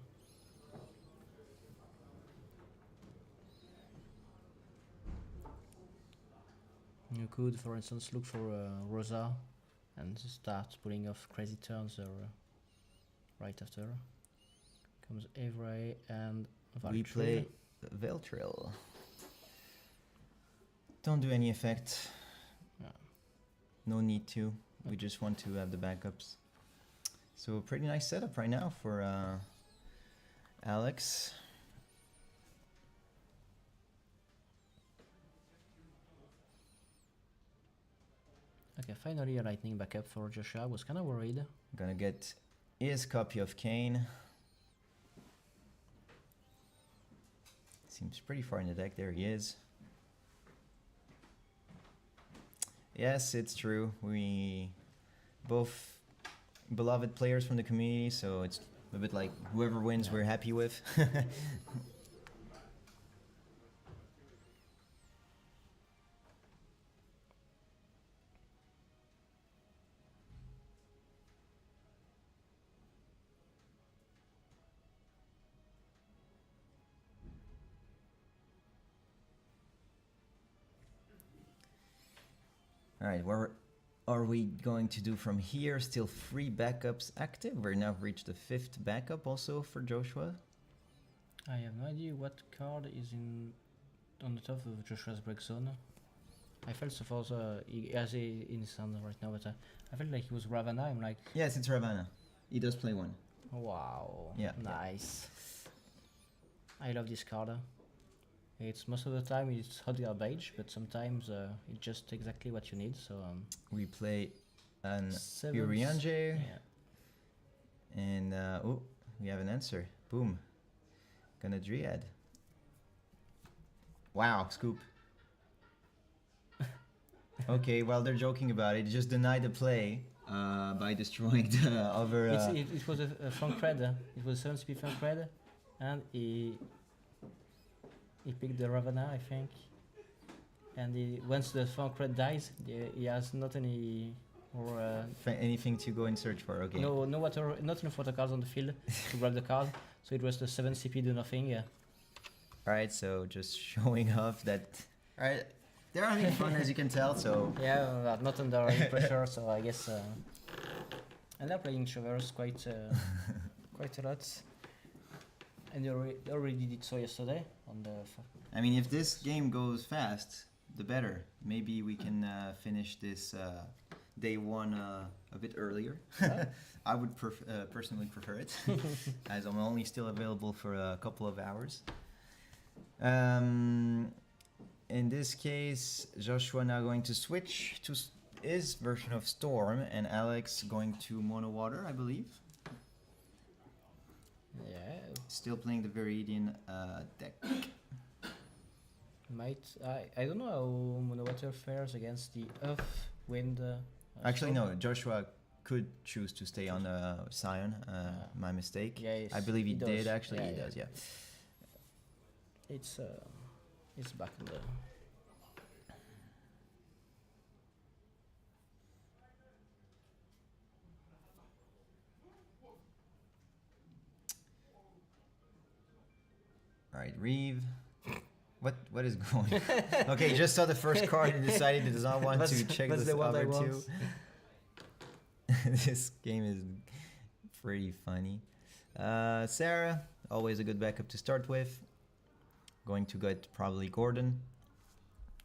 You could, for instance, look for Rosa and start pulling off crazy turns right after. Comes Avery and Valkyrie. We play Veltrill. Don't do any effect. Yeah. No need to. We just want to have the backups. So pretty nice setup right now for Alex. Okay, finally a lightning backup for Joshua. I was kind of worried. Gonna get his copy of Kane. Seems pretty far in the deck. There he is. Yes, it's true. We both beloved players from the community, so it's a bit like whoever wins we're happy with. Alright, what are we going to do from here? Still 3 backups active. We're now reached the 5th backup also for Joshua. I have no idea what card is on the top of Joshua's break zone. I felt so far he has it in his hand right now, but I felt like he was Ravana. I'm like, Yes, it's Ravana. He does play one. wow, Yeah. nice. I love this card. It's most of the time it's hot garbage, but sometimes it's just exactly what you need. So We play an seven. Urianger. Yeah. And oh, we have an answer. Boom. Gonna Dryad. Wow, scoop. Okay, while they're joking about it, just deny the play by destroying the other. It was a funk red. It was 7 CP funk red, and he picked the Ravana, I think. And once the funk red dies, he has not any or anything to go and search for. Okay. no water, not enough water cards on the field to grab the card. So it was the 7 CP do nothing. Yeah. Alright, so just showing off that. Alright, they're having fun as you can tell. So Yeah, not under any pressure. So I guess. And they're playing Traverse quite quite a lot. And they already did so yesterday on the. I mean, if this game goes fast, the better. Maybe we can finish this day one a bit earlier. I would personally prefer it, as I'm only still available for a couple of hours. In this case, Joshua now going to switch to his version of Storm, and Alex going to Mono Water, I believe. Yeah. Still playing the Viridian deck. I don't know how Monowater fares against the Earth, Wind. Actually, Storm. no. Joshua could choose to stay on Scion. My mistake. Yeah, I believe he does. did. Actually, Yeah, he yeah. does. Yeah. It's back in the. All right, Reeve. What is going? Okay, he just saw the first card and decided he does not want to check that's the the one I other want. two. This game is pretty funny. Sarah, always a good backup to start with. Going to get probably Gordon.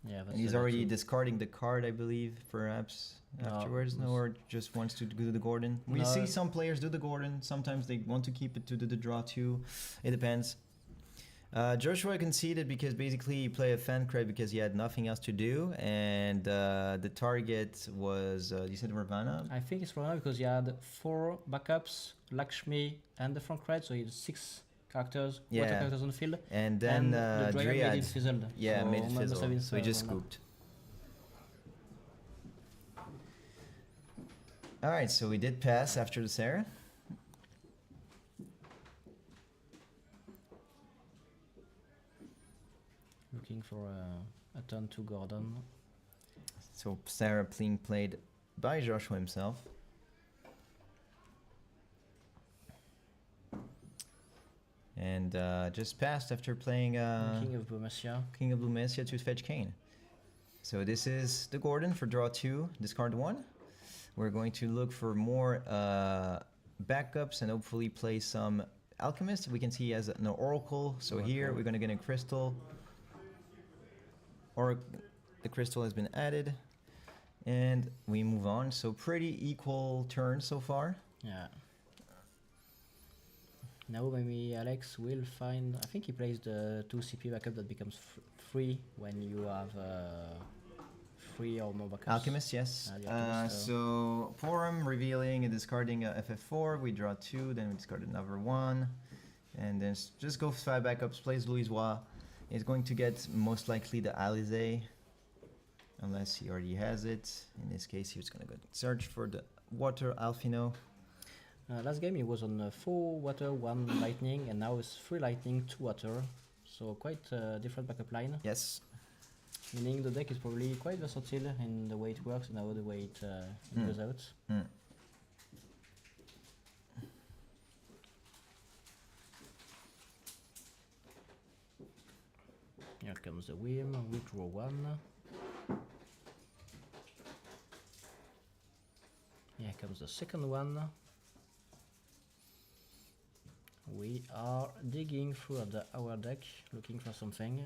Yeah, that's And he's the already two. discarding the card, I believe, perhaps No, afterwards, no, it's- or just wants to do the Gordon. We No. see some players do the Gordon. Sometimes they want to keep it to do the draw too. It depends. Joshua conceded because basically he played a fan cred because he had nothing else to do, and the target was you said Ravana. I think it's wrong because he had 4 backups, Lakshmi, and the front red, so he had 6 characters, water Yeah. characters on the field. And then the Dryad made Dryad, it fizzled. yeah, so made it must have fizzle, been so he just served on scooped. All right, so we did pass after the Sarah. that. Looking for a turn to Gordon. So Sarah being played by Joshua himself. And just passed after playing King of Burmesia. King of Lumesia to fetch Kane. So this is the Gordon for draw 2, discard 1. We're going to look for more backups and hopefully play some Alchemist. We can see he has an Oracle. So here we're going to get a Crystal. Or the Crystal has been added. And we move on. So pretty equal turns so far. Yeah. Now maybe Alex will find. I think he plays the 2 CP backup that becomes free when you have 3 or more backups. Alchemist, yes. The Alchemist, So Forum revealing and discarding FF4. We draw 2, then we discard another 1. And then just go 5 backups, plays Louisois. He's going to get most likely the Alizé. Unless he already has it. In this case, he was going to go search for the Water Alfino. Last game he was on 4 water, 1 lightning, and now it's 3 lightning, 2 water. So quite a different backup line. Yes. Meaning the deck is probably quite versatile in the way it works and now the way it goes out. Mm. Here comes the whim, we draw 1. Here comes the second one. We are digging through our deck, looking for something.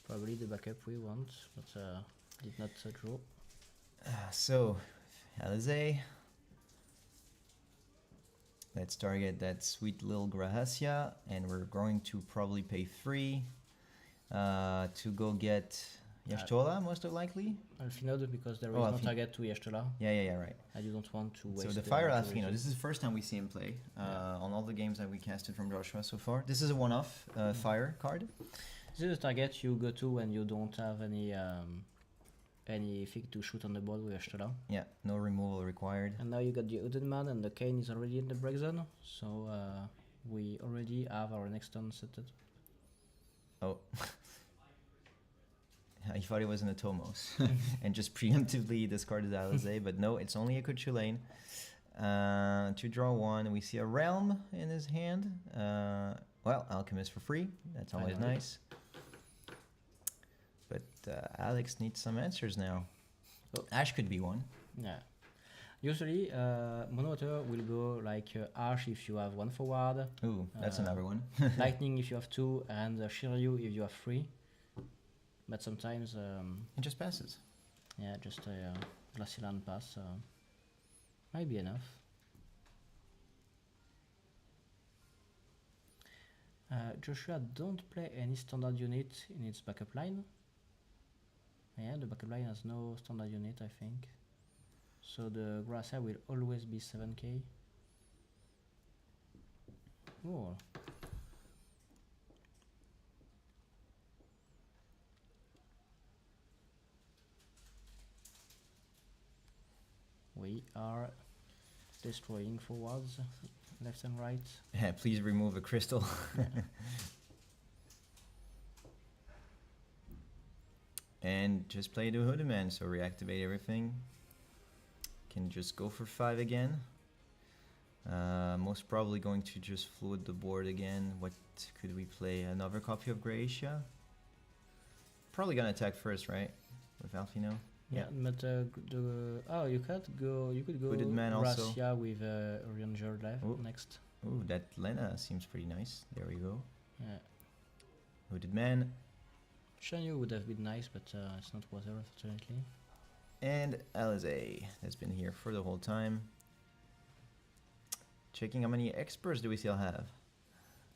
Probably the backup we want, but did not draw. So, Alizé. Let's target that sweet little Grahacia, and we're going to probably pay 3 to go get Yashtola, most likely. Alfinod, because there is Oh, no target to Yashtola, Yeah, right. and you don't want to waste. So the Fire activation. Alfino, this is the first time we see him play on all the games that we casted from Joshua so far. This is a one-off fire card. This is a target you go to when you don't have anything to shoot on the board with Yashtola. Yeah, no removal required. And now you got the Hooded Man, and the Kane is already in the break zone, so we already have our next turn set up. Oh. I thought it was an Atomos and just preemptively discarded Alizé, but no, it's only a Cuchulain. To draw 1, we see a Realm in his hand. Well, Alchemist for free, that's always Finally. nice. But Alex needs some answers now. Oh. Ash could be one. Yeah. Usually, Mono Water will go like Ash if you have 1 forward, Ooh, that's another one. Lightning if you have 2, and Shiryu if you have 3. But sometimes, It just passes. yeah, just a Glacial pass might be enough. Joshua don't play any standard unit in its backup line. Yeah, the backup line has no standard unit, I think. So the Gracia will always be 7k. Oh. We are destroying forwards, left and right. Yeah, please remove a crystal. And just play the Hooded Man, so reactivate everything. Can just go for 5 again. Most probably going to just fluid the board again. What could we play? Another copy of Gracia? Probably gonna attack first, right? With Alfino? Yeah, but you could go Hooded Man also. Gracia with Ranger left Oh. next. Ooh, that Lena seems pretty nice. There we go. Yeah. Hooded Man. Shanyu would have been nice, but it's not water, unfortunately. And Alizé has been here for the whole time. Checking how many experts do we still have.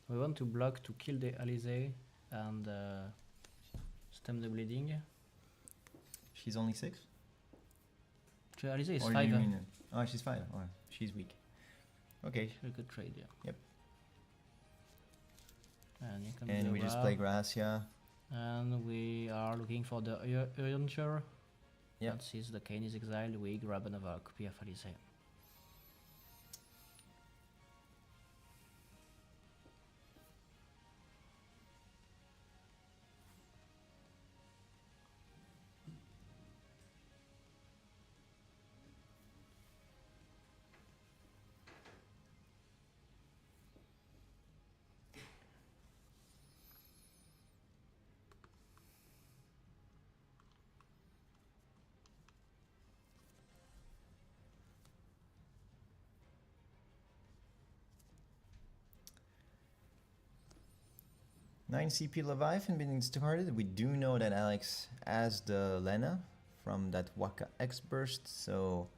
We want to block to kill the Alizé and stem the bleeding. She's only 6? So Alizé is Or 5. you mean, oh, she's 5. Oh, she's weak. Okay. A good trade, yeah. Yep. And, here comes And the we just Ra. play Gracia. And we are looking for the Urgenture. Yep. And since the Kane is exiled, we grab another copy of Alizé. Nine CP Leviathan being discarded. We do know that Alex has the Lena from that Waka X burst, so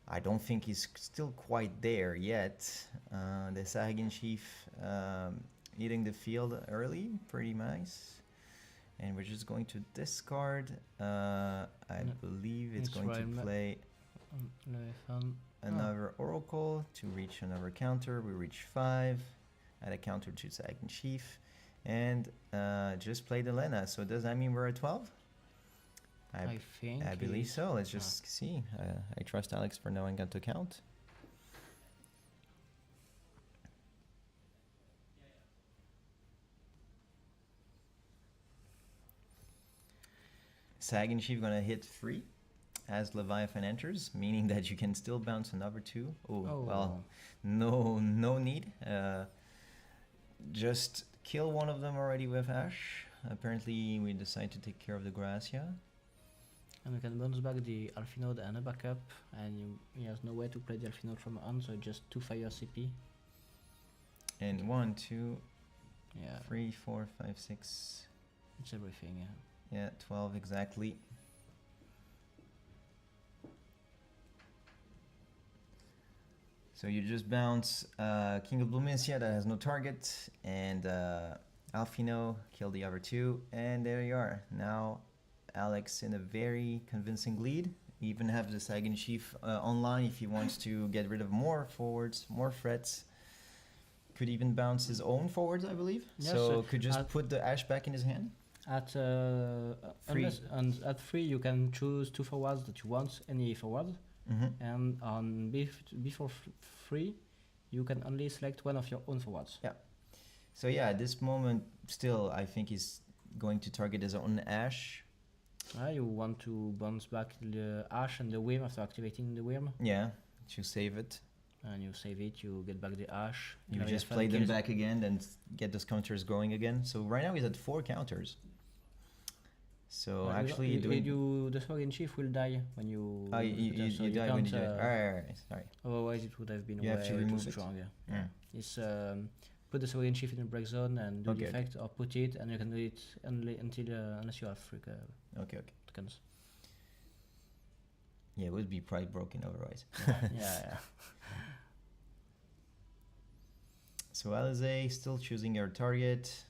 I don't think he's still quite there yet. The Sahagan Chief eating the field early, pretty nice. And we're just going to discard. I believe it's going to play another Oracle to reach another counter. We reach 5. Add a counter to Sahagan Chief. And just play the Lena. So does that mean we're at 12? I think. I believe so. Let's just see. I trust Alex for knowing how to count. Sahagan Chief gonna hit 3 as Leviathan enters, meaning that you can still bounce another 2. Oh, well, no need. Just kill one of them already with Ash. Apparently we decide to take care of the Gracia. And we can bounce back the Alphinode and a backup, and he has no way to play the Alphinode from on, so just 2 fire CP. And 1, 2, yeah, 3, 4, 5, 6. It's everything, yeah. Yeah, 12 exactly. So you just bounce King of Blumencia that has no target, and Alfino, kill the other 2, and there you are. Now Alex in a very convincing lead. Even have the Sahagan Chief online if he wants to get rid of more forwards, more threats. Could even bounce his own forwards, I believe. Yes, so could just put the Ash back in his hand. At 3 at 3 you can choose 2 forwards that you want, any forward. And on before 3 you can only select one of your own forwards. Yeah. So yeah, at this moment still I think he's going to target his own Ash. You want to bounce back the Ash and the Worm after activating the Worm. Yeah, to save it. And you save it, you get back the Ash. You just play them back again and get those counters going again. So right now he's at 4 counters. So actually the Sahagan Chief will die when you you die when you do it. Alright, sorry. Otherwise it would have been you way have to remove too it. strong. Yeah. It's put the Sahagan Chief in the break zone and do the effect, or put it, and you can do it only until unless you have freak tokens. Yeah, it would be pride broken otherwise. yeah. So Alizé still choosing your target.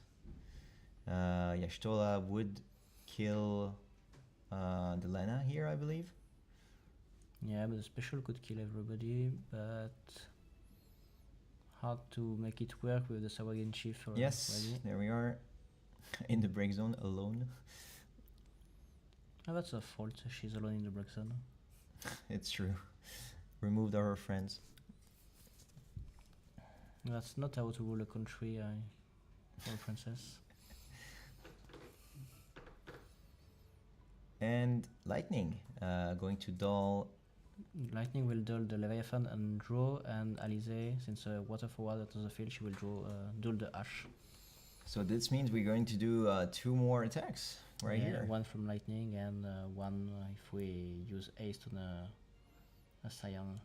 Y'shtola would kill the Lena here, I believe. Yeah, but the special could kill everybody, but hard to make it work with the Sahagan Chief. Yes, already. there we are. In the break zone, alone. Oh, that's her fault, she's alone in the break zone. It's true. Removed our friends. That's not how to rule a country, or princess. And Lightning, going to dull. Lightning will dull the Leviathan and draw, and Alizé, since water forward out of the field, she will dull the Ash. So this means we're going to do 2 more attacks here. One from Lightning and one if we use haste on a Cyan.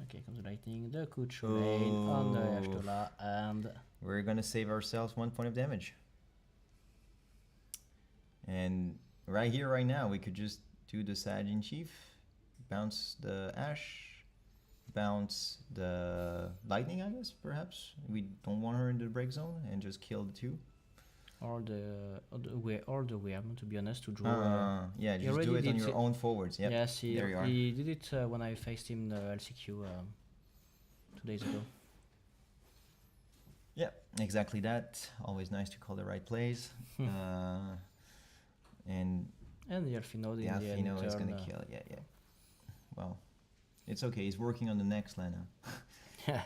Okay, comes the Lightning, the Kuch Rain on the Y'shtola, and we're gonna save ourselves 1 point of damage. And right here, right now, we could just do the Saiyajin Chief, bounce the Ash, bounce the Lightning, I guess, perhaps. We don't want her in the break zone, and just kill the 2. Or the Wyrm, to be honest, to draw. Yeah, he just do already it on did your it. own forwards. Yep. Yes, there you are. he did it when I faced him in the LCQ 2 days ago. Yeah, exactly that. Always nice to call the right plays. And the Alphino, the Alphino is gonna kill. Yeah. Well, it's okay. He's working on the next Lana. Yeah.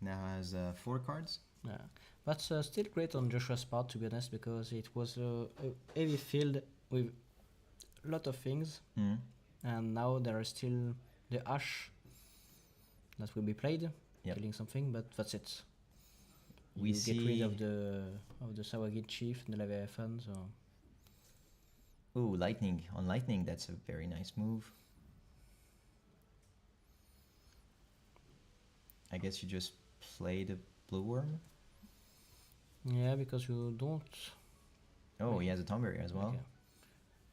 Now has 4 cards. Yeah, but still great on Joshua's part, to be honest, because it was a heavy field with a lot of things, and now there is still the Ash that will be played, killing something, but that's it. We get rid of the Sawagin Chief and the Leviathan, so... Ooh, Lightning. On Lightning, that's a very nice move. I guess you just play the Blue Worm? Yeah, because you don't... Oh, he has a Tomb Barrier as well. Okay.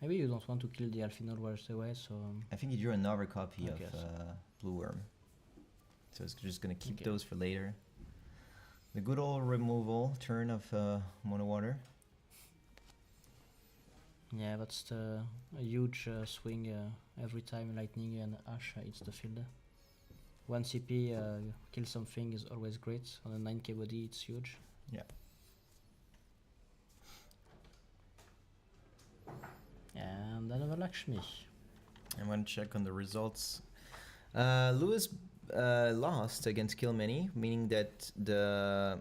Maybe you don't want to kill the Alphino right away, so... I think he drew another copy of guess. Blue Worm. So it's just gonna keep those for later. The good old removal turn of Mono Water. Yeah, that's a huge swing every time Lightning and Ash hits the field. 1 CP kill something is always great. On a 9k body, it's huge. Yeah. And another Lakshmi. I'm gonna check on the results. Lewis lost against Kilmeny, meaning that the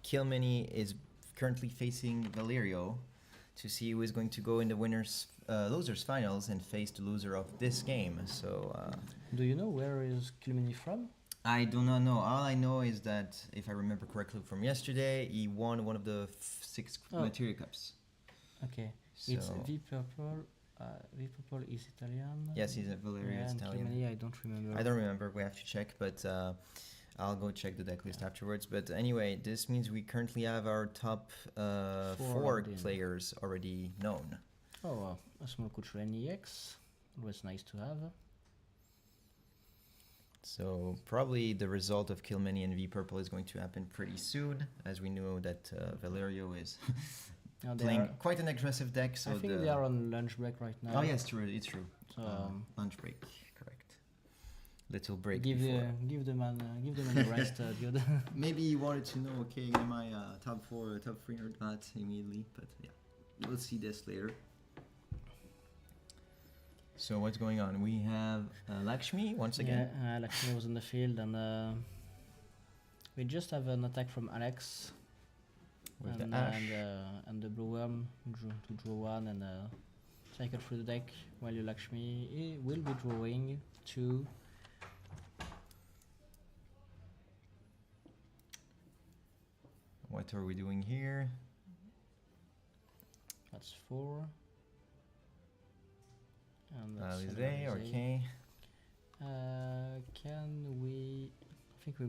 Kilmeny is currently facing Valerio to see who is going to go in the losers finals and face the loser of this game. So do you know where is Kilmeny from? I do not know. All I know is that, if I remember correctly from yesterday, he won one of the 6 Materia Cups. Okay, So it's V Purple. V Purple is Italian. yes, he's a Valerio and Italian. Kilmeny, I don't remember. I don't remember. We have to check, but I'll go check the deck list afterwards. But anyway, this means we currently have our top 4 players already known. Oh, a small culture NEX. Always nice to have. So probably the result of Kilmeny and V Purple is going to happen pretty soon, as we know that Valerio is playing quite an aggressive deck. So I think they are on lunch break right now. Oh yes, true. It's true. So Lunch break, correct. Little break. give them a rest, dude. Maybe you wanted to know. Okay, am I top 4, top 3 or not immediately? But yeah, we'll see this later. So what's going on? We have Lakshmi once again. Yeah, Lakshmi was in the field, and we just have an attack from Alex. With and, the Ash. And the Blue Worm to draw 1 and cycle through the deck, while you Lakshmi will be drawing 2. What are we doing here? That's 4. And that's Alizé, okay. Can we... I think we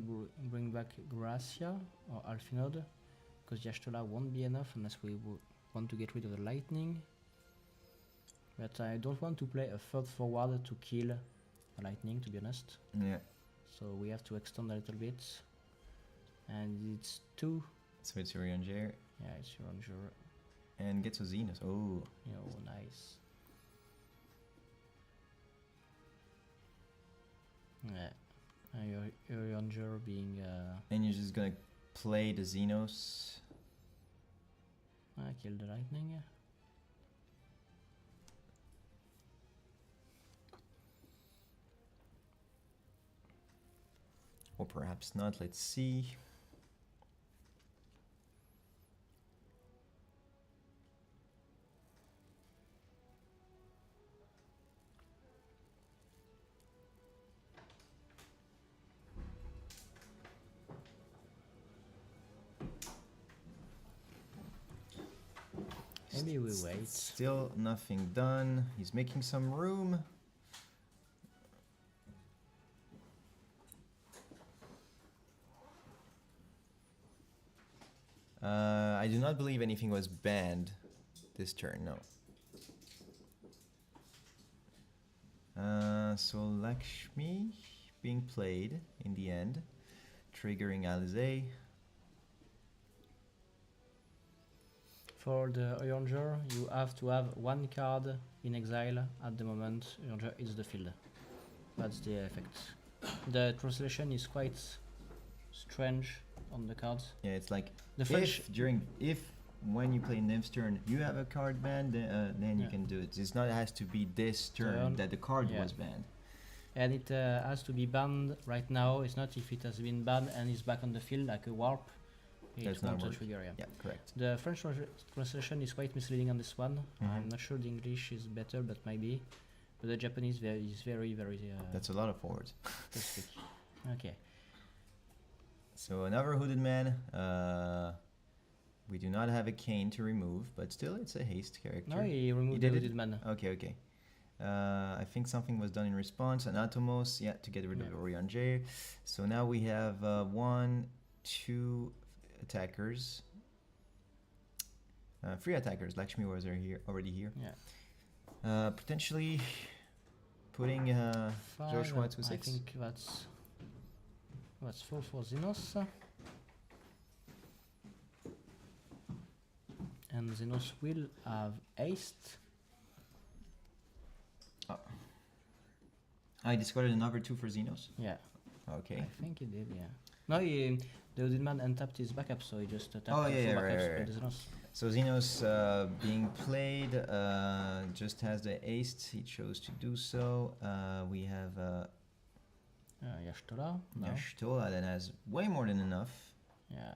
bring back Gracia or Alphinode, because Yashtola won't be enough unless we want to get rid of the Lightning. But I don't want to play a 3rd forward to kill the Lightning, to be honest. Yeah. So we have to extend a little bit. And it's 2. So it's Urianger. Yeah, it's Urianger. And gets a Zenith. Oh. Oh, nice. Yeah. Urianger being... And you're just gonna play the Xenos. Kill the Lightning. Or perhaps not, let's see. Maybe we wait. Still nothing done. He's making some room. I do not believe anything was banned this turn, no. So Lakshmi being played in the end, triggering Alizé. For the Ranger, you have to have one card in exile at the moment Ranger is the field. That's the effect. The translation is quite strange on the cards. Yeah, it's like The French, if when you play Nymph's turn you have a card banned, then you Yeah. can do it. It's not, it has to be this turn that the card Yeah. was banned. and it has to be banned right now. It's not if it has been banned and is back on the field like a warp. It That's not won't work. trigger. Yeah. Yeah, correct. The French translation is quite misleading on this one. Mhm. I'm not sure the English is better, but maybe. But the Japanese is very That's a lot of forwards. specific. Okay. So another hooded man. We do not have a cane to remove, but still it's a haste character. No, he removed did the it? hooded man. Okay, okay. I think something was done in response. Anatomos, yeah, to get rid of Yeah. Orion J. So now we have 1, 2 attackers. 3 attackers. Lakshmi was already here. Yeah. Potentially putting Joshua Five, to I 6. think that's 4 for Xenos. And Xenos will have haste. I discarded another 2 for Xenos. Yeah, Okay. I think he did. Yeah. No, the hooded man untapped his backup, so he just tapped Oh, the yeah, full yeah, backups right, with right. Xenos. So Xenos being played just has the haste. He chose to do so. We have Yashtola. No. Yashtola that has way more than enough. Yeah.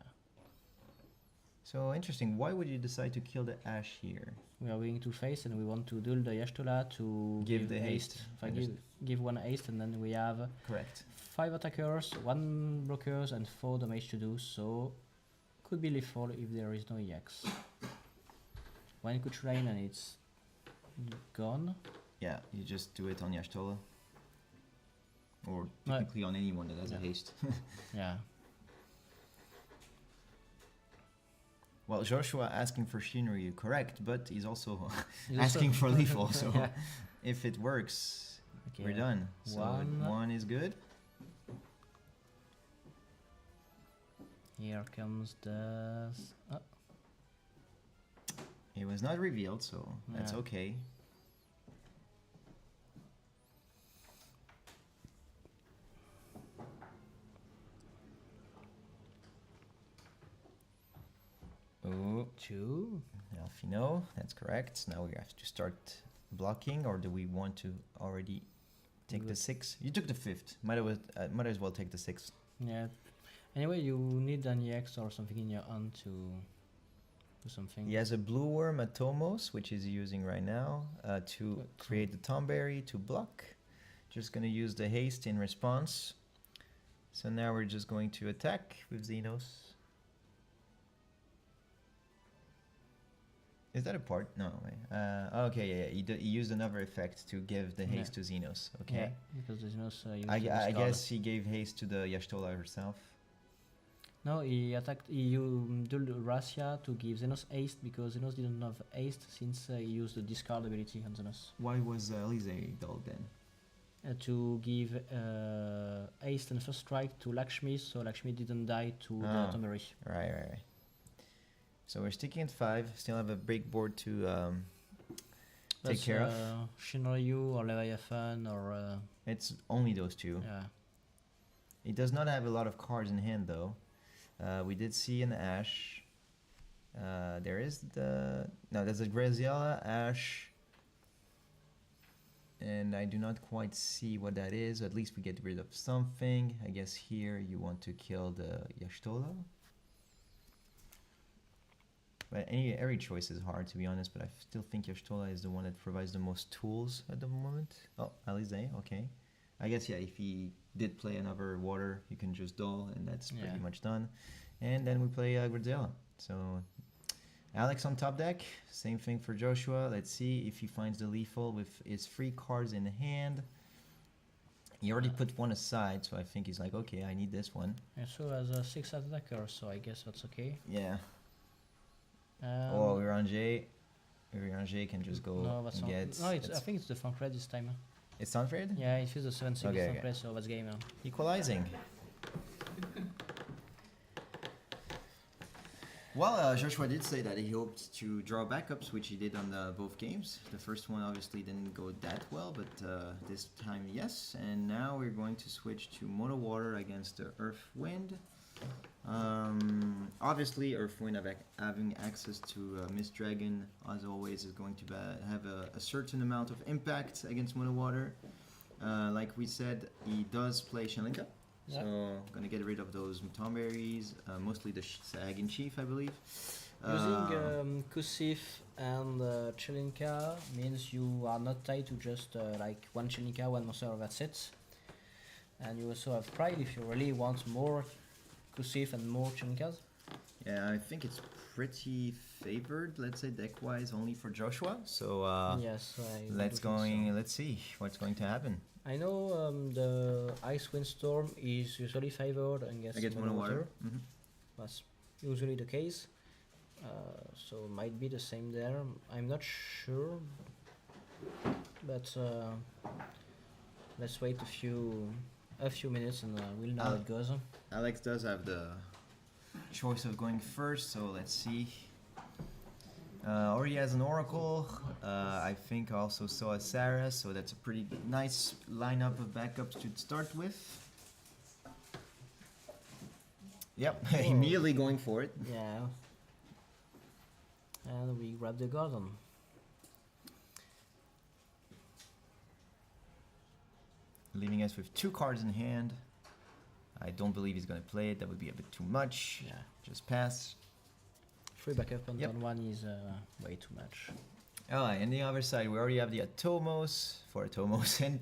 So interesting. Why would you decide to kill the Ash here? We are going to face and we want to duel the Yashtola to Give the haste. If I give 1 haste and then we have Correct. 5 attackers, 1 blockers and 4 damage to do, so could be lethal if there is no EX. 1 could rain and it's gone. Yeah, you just do it on Yashtola. Or No. technically on anyone that has a Yeah. haste. Yeah. Well, Joshua asking for Shinryu, correct, but he's also He's asking also- for lethal, so Yeah. if it works, Okay, we're done. So 1 is good. Here comes the... Oh, It was not revealed, so that's Yeah. okay. Oh, 2. Alfino, that's correct. Now we have to start blocking, or do we want to already take the Good. 6? You took the 5th. Might as well take the 6th. Yeah. Anyway, you need an EX or something in your hand to do something. He has a blue worm, a Tomos, which he's using right now to Good. create the Tomberry to block. Just gonna use the haste in response. So now we're just going to attack with Xenos. Is that a part? No. Okay, yeah. He used another effect to give the haste to Xenos. Okay. Yeah, because there's no... I guess he gave haste to the Yashtola herself. No, he attacked. He dueled Rasia to give Xenos haste because Xenos didn't have haste since he used the discard ability on Xenos. Why was Elise dull then? To give haste and first strike to Lakshmi, so Lakshmi didn't die to Ah. the Tomberry. Right. So we're sticking at 5. Still have a break board to take care of. Shinryu or Leviathan or It's only those 2. yeah. It does not have a lot of cards in hand though. We did see an Ash. There is there's a Graziella, Ash. And I do not quite see what that is. At least we get rid of something. I guess here you want to kill the Yashtola. But every choice is hard to be honest, but I still think Yashtola is the one that provides the most tools at the moment. Oh, Alizé, okay. I guess yeah, if he did play another water, you can just dull and that's pretty Yeah. much done. And then we play Graziella. So Alex on top deck, same thing for Joshua. Let's see if he finds the lethal with his 3 cards in hand. He already put 1 aside, so I think he's like, okay, I need this one. And so as a 6 attacker, so I guess that's okay. Yeah. Oh, Uranger can just go No, that's and not. get. No, I think it's the front red this time. It's Sanfred? Yeah, it feels the 7-6 Okay, front okay. red, so that's game. Equalizing. Well, Joshua did say that he hoped to draw backups, which he did on both games. The first one obviously didn't go that well, but this time yes. And now we're going to switch to Mono Water against the Earth Wind. Obviously, Earth Wind having access to Mist Dragon, as always, is going to have a certain amount of impact against Mono Water. Like we said, he does play Shalinka. Yeah. So, gonna get rid of those tomberries, mostly the Sag Chief, I believe. Using Kusif and Chelinka means you are not tied to just like one Chelinka, one monster, that's it. And you also have Pride if you really want more Kusif and more Chelinkas. Yeah, I think it's pretty favored, let's say deck-wise, only for Joshua. So Yes, I let's do think so. let's see what's going to happen. I know the Ice Windstorm is usually favored against Mono Water. That's usually the case. So might be the same there. I'm not sure, but let's wait a few minutes and we'll know how it goes. Alex does have the choice of going first, so let's see. Already has an Oracle. I think also saw a Sarah, so that's a pretty nice lineup of backups to start with. Yep, immediately going for it. Yeah. And we grab the garden. Leaving us with 2 cards in hand. I don't believe he's going to play it. That would be a bit too much. Yeah. Just pass. 3 backup on Yep. turn 1 is way too much. Oh, and the other side, we already have the Atomos for Atomos and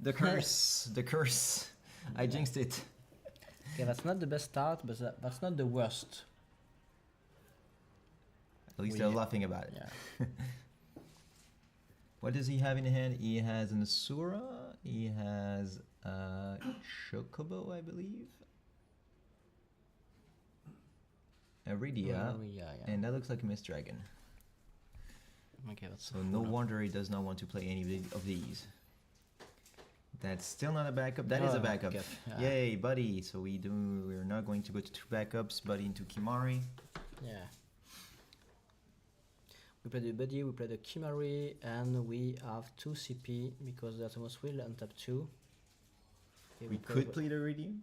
the curse, the curse. I jinxed it. Okay, that's not the best start, but that's not the worst. At least We- they're laughing about it. Yeah. What does he have in hand? He has an Asura. He has a Chocobo, I believe. Aridia. Yeah. And that looks like a Mist Dragon. Okay, that's So no wonder he does not want to play any of these. That's still not a backup. That is a backup. Yeah. Yay, buddy. So we're not going to go to 2 backups, buddy into Kimari. Yeah. We play the Buddy, we play the Kimari, and we have 2 CP because the Atomos will untap 2. Okay, We could play the Iridium.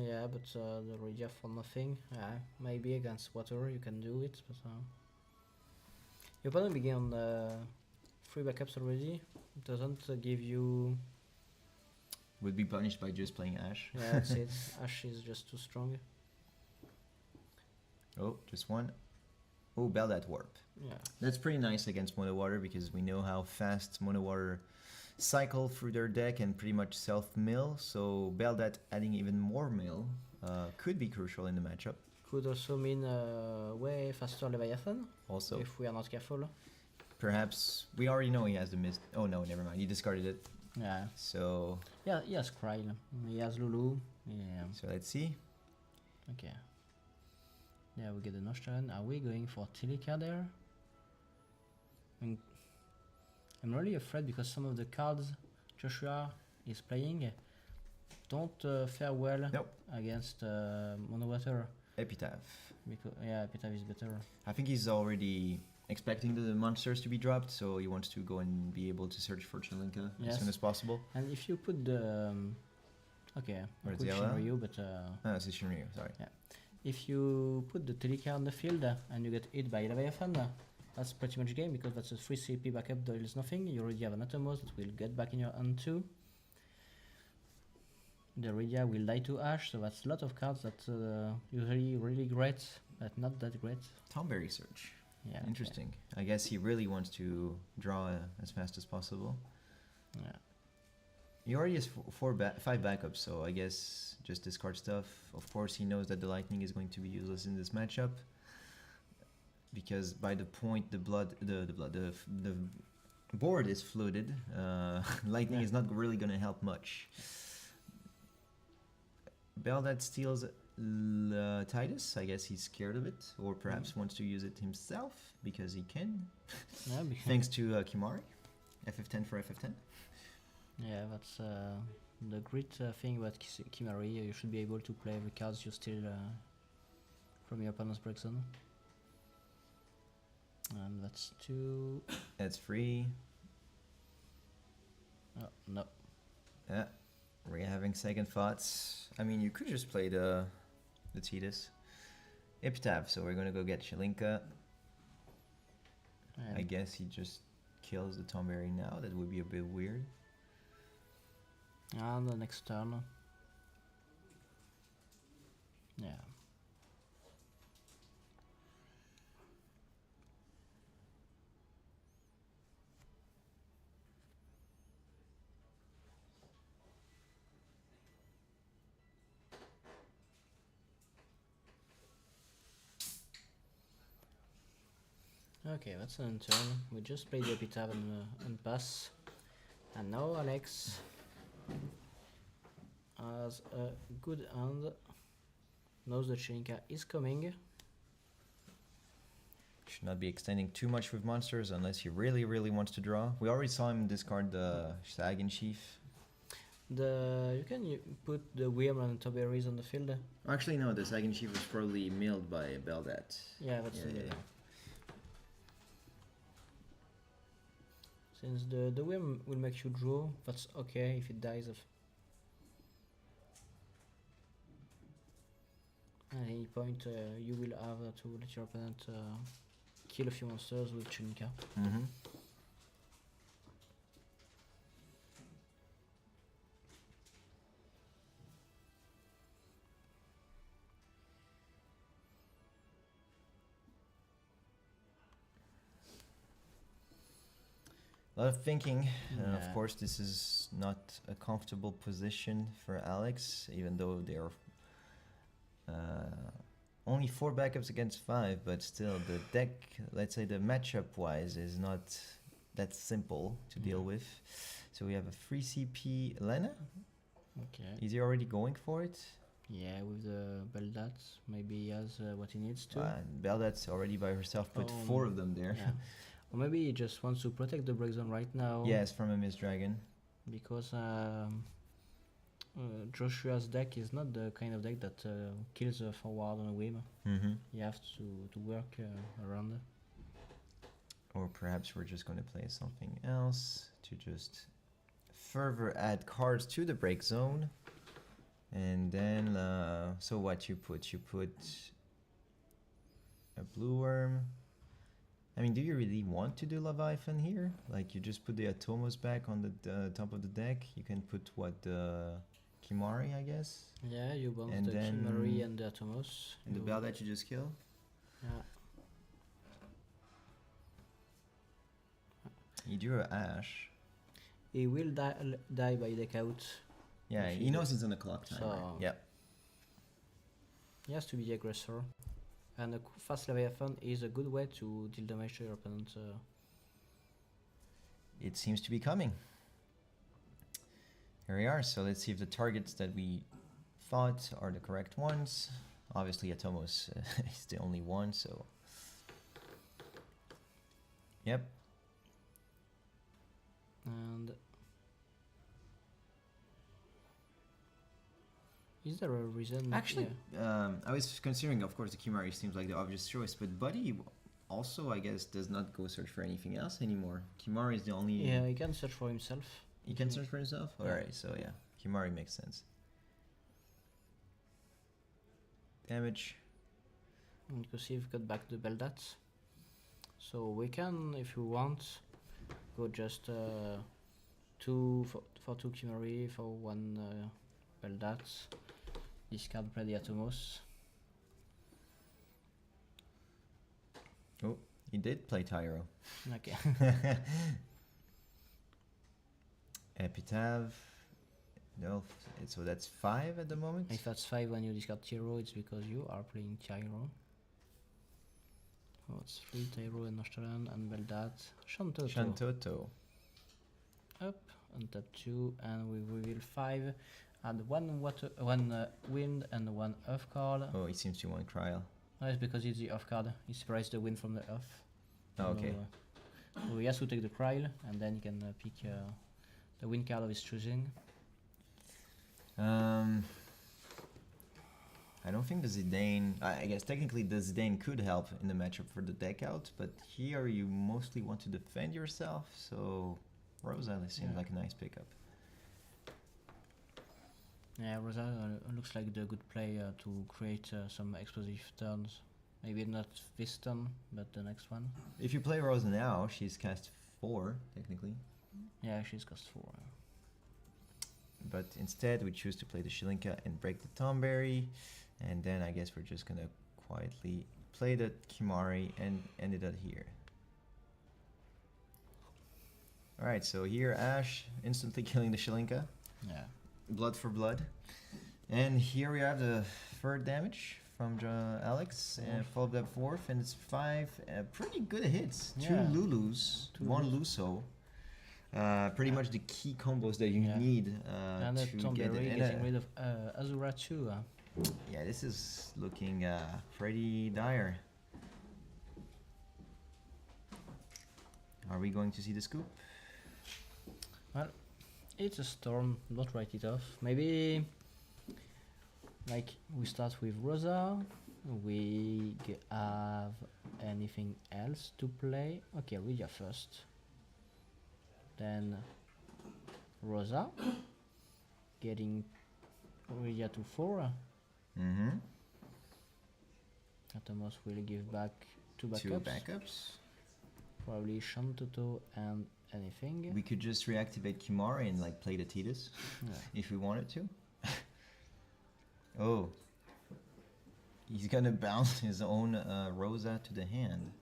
Yeah, but the Regia for nothing. Yeah, maybe against water you can do it, but your opponent began on 3 backups already. It doesn't give you. Would be punished by just playing Ash. Yeah, that's it. Ash is just too strong. Oh, just 1. Oh, Beldat Warp. Yeah. That's pretty nice against Mono Water because we know how fast Mono Water cycle through their deck and pretty much self-mill. So Beldat adding even more mill could be crucial in the matchup. Could also mean way faster Leviathan Also, if we are not careful. perhaps we already know he has the mist. Oh no, never mind. He discarded it. Yeah. So Yeah, he has Kryl. He has Lulu. Yeah. so let's see. Okay. Yeah, we get the Notion. Are we going for Tilika there? I'm really afraid because some of the cards Joshua is playing don't fare well Nope. against Mono Water. Epitaph. Because Epitaph is better. I think he's already expecting the monsters to be dropped, so he wants to go and be able to search for Chelinka as Yes. soon as possible. And if you put the okay, I Where's could the other? Shinryu, but It's Shinryu, sorry. if you put the Tilika on the field and you get hit by Leviathan, that's pretty much game because that's a 3 CP backup, there is nothing. You already have an Atomos that will get back in your hand too. The Regia will die to Ash, so that's a lot of cards that usually really great, but not that great. Tomberry Search. Yeah. Interesting. I guess he really wants to draw as fast as possible. Okay. Yeah. He already has 5 backups, so I guess just discard stuff. Of course, he knows that the lightning is going to be useless in this matchup because by the point the board is flooded, lightning is not really going to help much. Beldat steals Titus, I guess he's scared of it, or perhaps wants to use it himself because he can. Yeah, Thanks to Kimari, FF10 for FF10. yeah, that's the great thing about Kimari. You should be able to play the cards you steal from your opponent's break zone. And that's 2. That's free. Oh, no. Yeah, we're having second thoughts. I mean, you could just play the Titus. Epitaph, so we're gonna go get Shalinka. I guess he just kills the Tomberry now. That would be a bit weird. And the next turn. Yeah. Okay, that's an turn. We just played the Epitaph and pass. And now Alex has a good hand. Knows that Shalinka is coming. Should not be extending too much with monsters unless he really, really wants to draw. We already saw him discard the Sag in Chief. You can put the Worm and Toberries on the field. Actually, no, the Sag in Chief was probably milled by Beldat. Yeah, that's Yeah. Since the Worm will make you draw, that's okay if it dies of. At any point, you will have to let your opponent kill a few monsters with Shalinka. Mm-hmm. A lot of thinking. Yeah. Of course, this is not a comfortable position for Alex, even though they are only 4 backups against 5, but still the deck, let's say the matchup wise, is not that simple to deal with. So we have a free CP Lena. Okay. Is he already going for it? Yeah, with the Beldat, maybe he has what he needs to. Beldat's already by herself put 4 of them there. Yeah. Or maybe he just wants to protect the break zone right now. Yes, from a Miss Dragon. Because Joshua's deck is not the kind of deck that kills a forward on a whim. Mm-hmm. You have to work around it. Or perhaps we're just going to play something else to just further add cards to the break zone. And then, so what you put? You put a blue worm. I mean, do you really want to do Leviathan here? Like, you just put the Atomos back on the top of the deck. You can put what, the Kimari, I guess? Yeah, you bounce And the then- Kimari and the Atomos. And the bell that you just kill? Yeah. You do a Ash. He will die by deck out. Yeah, If he you knows do- it's on the clock timer. So- Yep. He has to be the aggressor. And a fast Leviathan is a good way to deal damage to your opponent. It seems to be coming. Here we are. So let's see if the targets that we thought are the correct ones. Obviously, Atomos is the only one, so. Yep. And is there a reason? Actually, yeah. I was considering, of course, the Kimari seems like the obvious choice, but Buddy also, I guess, does not go search for anything else anymore. Kimari is the only. Yeah, he can search for himself. He can search for himself? Yeah. Alright, so yeah. Kimari makes sense. Damage. And you can see we've got back the Beldat. So we can, if you want, go just 2 for 2 Kimari, for 1 Beldat. Discard play the Atomos. Oh, he did play Tyro. Okay. Epitaph. No, so that's 5 at the moment. If that's 5 when you discard Tyro, it's because you are playing Tyro. Oh, it's 3 Tyro and Nostalan and Beldat. Shantoto. Shantoto. Up, untap 2, and we reveal 5. Add one water, one wind, and one earth card. Oh, he seems to want Cryle. No, it's because it's the earth card. He separates the wind from the earth. Oh, okay. So he has to take the Cryle, and then he can pick the wind card of his choosing. I don't think the Zidane... I guess technically the Zidane could help in the matchup for the deck out, but here you mostly want to defend yourself, so Rosa seems like a nice pickup. Yeah, Rosa looks like the good play to create some explosive turns. Maybe not this turn, but the next one. If you play Rosa now, she's cast 4, technically. Yeah, she's cost 4. But instead we choose to play the Shilinka and break the Tomberry. And then I guess we're just gonna quietly play the Kimari and end it at here. Alright, so here Ash instantly killing the Shilinka. Yeah. Blood for blood. And here we have the third damage from Alex, followed up 4th, and it's 5 pretty good hits. Yeah. 2 Lulus, 1 Luso. Pretty much the key combos that you need and to get it. getting rid of Azura too. Yeah, this is looking pretty dire. Are we going to see the scoop? Well, it's a storm, don't write it off. Maybe like we start with Rosa, we have anything else to play? Okay, Lydia first. Then Rosa, getting Lydia to 4. Mm-hmm. At the most we'll give back 2 backups. 2 backups. Probably Shantoto and anything. We could just reactivate Kimari and like play the Tidus if we wanted to. Oh. He's gonna bounce his own Rosa to the hand.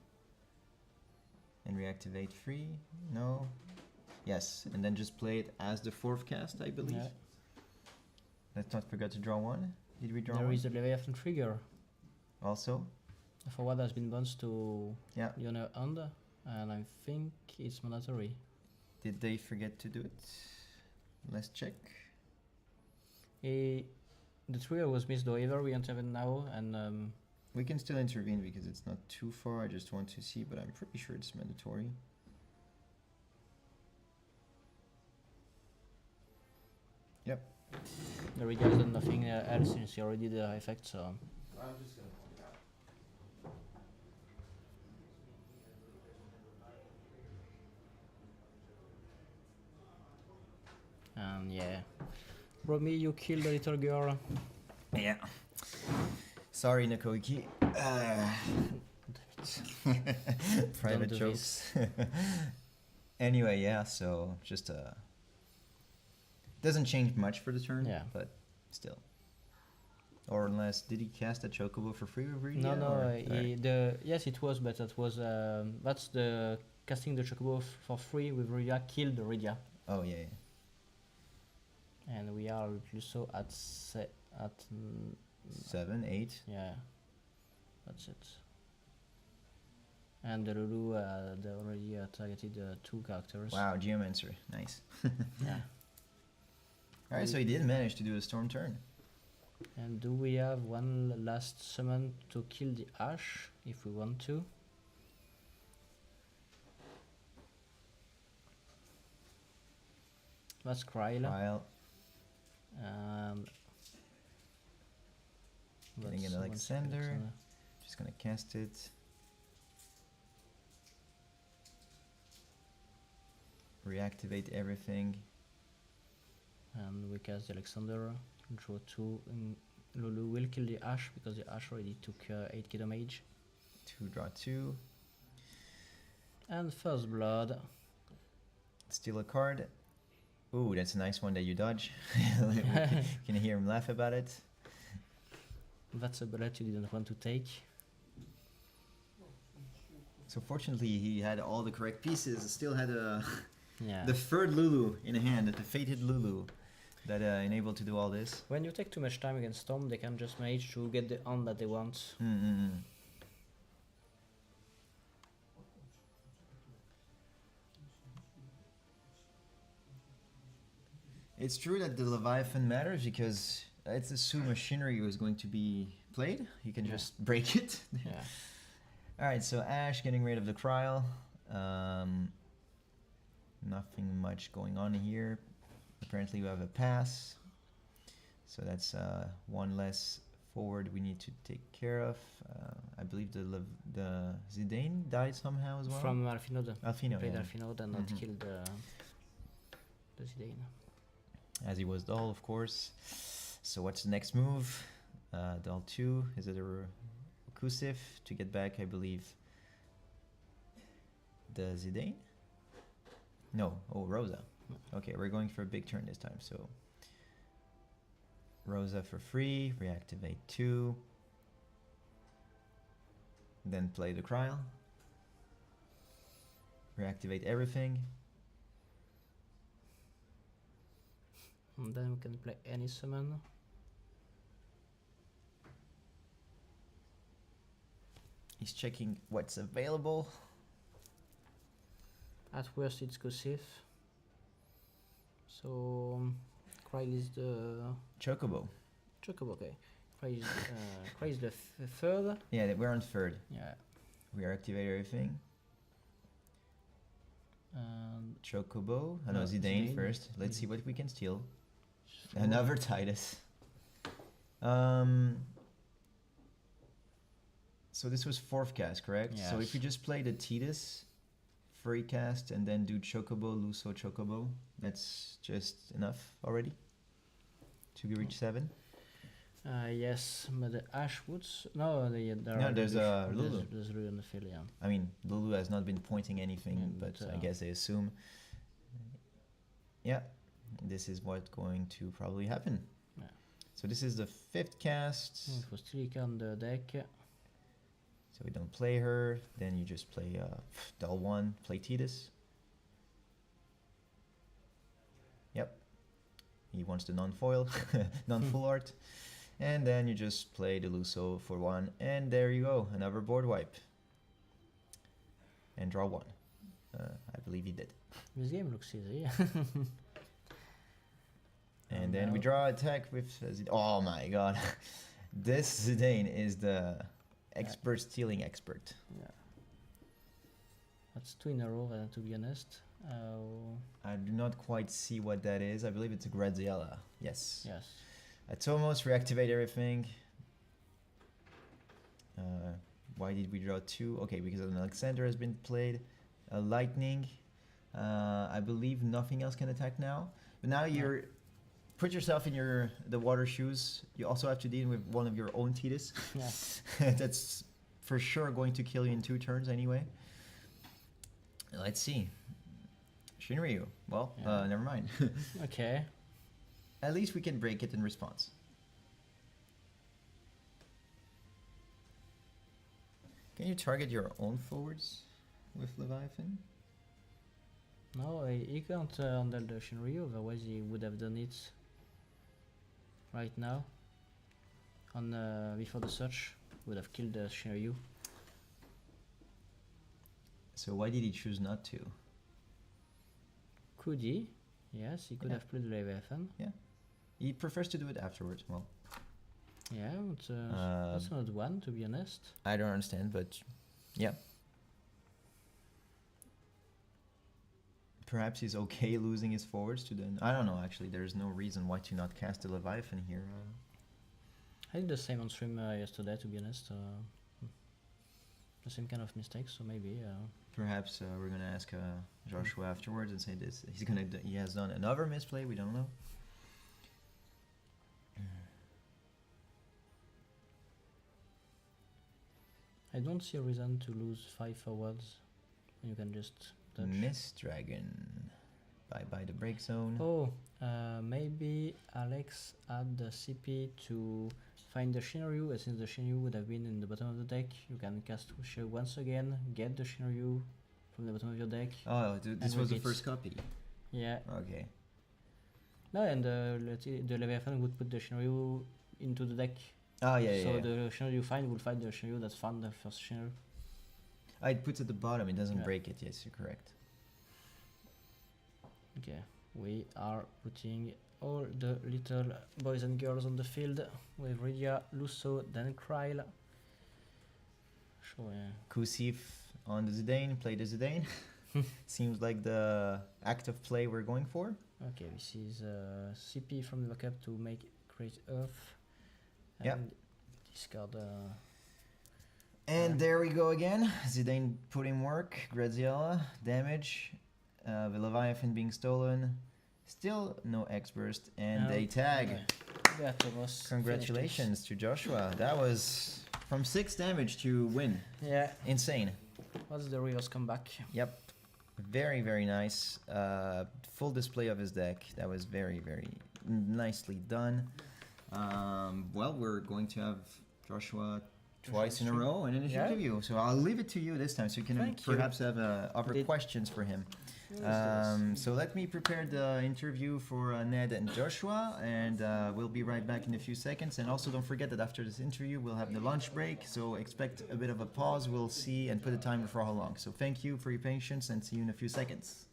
And reactivate 3? No. Yes, and then just play it as the 4th cast, I believe. Yeah. Let's not forget to draw 1. Did we draw There 1? is a Leviathan trigger. Also? For what has been bounced to Yeah. Yona under, and I think it's mandatory. Did they forget to do it? Let's check. The trigger was missed, however, we intervene now, and We can still intervene because it's not too far. I just want to see, but I'm pretty sure it's mandatory. Yep. the Lydia has done nothing else since he already did the effect, so. I'm just gonna point it out. And yeah. Romy, you killed the little girl. Yeah. Sorry, Nakoiki. Private do jokes. Anyway, yeah, so just doesn't change much for the turn, Yeah. but still. Or unless, did he cast a Chocobo for free over here? No, yes it was, but that was that's the casting the Chocobo for free with Rydia killed Rydia. Oh, yeah. And we are also at 7, 8. yeah, that's it. And the Lulu, they already targeted 2 characters. Wow, Geomancer. Nice. Yeah. Alright, so he did manage to do a storm turn. And do we have one last summon to kill the Ash if we want to? That's Kryla. While Um, getting that's an one second, Alexander. Just gonna cast it. Reactivate everything. And we cast the Alexander, draw 2, and Lulu will kill the Ash because the Ash already took 8k damage. 2, draw 2. And First Blood. Steal a card. Ooh, that's a nice one that you dodge. You can hear him laugh about it. That's a bullet you didn't want to take. So fortunately, he had all the correct pieces. Still had Yeah. the third Lulu in hand, the fated Lulu, that enabled to do all this. When you take too much time against Storm, they can just manage to get the on that they want. It's true that the Leviathan matters because let's assume machinery is going to be played. You can just break it. Yeah. All right, so Ash getting rid of the Cryle. Nothing much going on here. Apparently we have a pass. So that's one less forward we need to take care of. I believe the Zidane died somehow as well. From Alfinode. Alfino, Played yeah. Alfinode and not Mhm. killed the Zidane. As he was dull, of course. So what's the next move? Dull 2. Is it a recursive to get back, I believe, the Zidane? No. Oh, Rosa. Okay, we're going for a big turn this time. So Rosa for free. Reactivate 2. Then play the Cryle. Reactivate everything. And then we can play any summon. He's checking what's available. At worst, it's go safe. So, Cry is the Chocobo. Chocobo. Okay, Cry is the third. Yeah, we're on third. Yeah. We activate everything. And Chocobo. Oh, no, No, Zidane Zidane. first. Let's see what we can steal. four. Another Titus. So this was fourth cast, correct? So if Yes. we just play the Titus, free cast, and then do Chocobo, Luso, Chocobo, that's just enough already to reach 7. Yes, but the Ashwoods. No, No, there's Lulu. There's Lulu on the field, yeah. I mean, Lulu has not been pointing anything, Yeah, but but, I guess they assume. Yeah, this is what's going to probably happen. Yeah. So this is the 5th cast. It was Tilika on the deck. So we don't play her. Then you just play Dull 1, play Titus. Yep. He wants the non-foil, non-full art. And then you just play the Luso for 1. And there you go, another board wipe. And draw 1. I believe he did. This game looks easy. And then we now- draw attack with oh my god. This Zidane is the expert stealing expert. Yeah. That's 2 in a row, to be honest. I do not quite see what that is. I believe it's a Graziella. Yes. Yes. It's almost reactivate everything. Why did we draw 2? Okay, because an Alexander has been played. A lightning. I believe nothing else can attack now. But now you're put yourself in the water shoes. You also have to deal with one of your own Titus. Yeah. That's for sure going to kill you in 2 turns anyway. Let's see. Shinryu. Well, Yeah. never mind. Okay. At least we can break it in response. Can you target your own forwards with Leviathan? No, he can't handle the Shinryu, otherwise he would have done it right now. On before the search, would have killed the Shinryu. So why did he choose not to? Could he? Yes, he could have played Leviathan. He prefers to do it afterwards. Well, Yeah, but that's not one, to be honest. I don't understand, but yeah. Perhaps he's okay losing his forwards to the... I don't know, actually. There's no reason why to not cast a Leviathan here. I did the same on stream yesterday, to be honest. The same kind of mistakes, so maybe. Perhaps we're gonna ask Joshua afterwards and say this. He has done another misplay. We don't know. I don't see a reason to lose 5 forwards. You can just touch. Miss Dragon. Bye the break zone. Oh, maybe Alex had the CP to find the Shinryu, and since the Shinryu would have been in the bottom of the deck, you can cast Wushu once again, get the Shinryu from the bottom of your deck. Oh, this And was the repeat. first copy. Yeah. Okay. No, and the Leviathan would put the Shinryu into the deck. Oh, yeah, So yeah. the Shinryu you find will find the Shinryu that found the first Shinryu. It puts at the bottom. It doesn't Yeah. break it. Yes, you're correct. Okay, we are putting... all the little boys and girls on the field with Rydia, Lusso, then Kryle. Sure, yeah. Kusif on the Zidane, play the Zidane. Seems like the active play we're going for. Okay, this is CP from the backup to make Great Earth. And Yep. discard. And there we go again. Zidane putting work. Graziella, damage. The Leviathan being stolen. Still no X-Burst. And a tag. Yeah, Thomas. Congratulations to Joshua. That was from 6 damage to win. Yeah. Insane. What's the reverse comeback? Yep. Very, very nice. Full display of his deck. That was very, very nicely done. Well, we're going to have Joshua twice in a row in an interview. So I'll leave it to you this time so you can perhaps have other questions for him. So let me prepare the interview for Ned and Joshua, and we'll be right back in a few seconds. And also don't forget that after this interview we'll have the lunch break, so expect a bit of a pause. We'll see and put a timer for how long. So thank you for your patience and see you in a few seconds.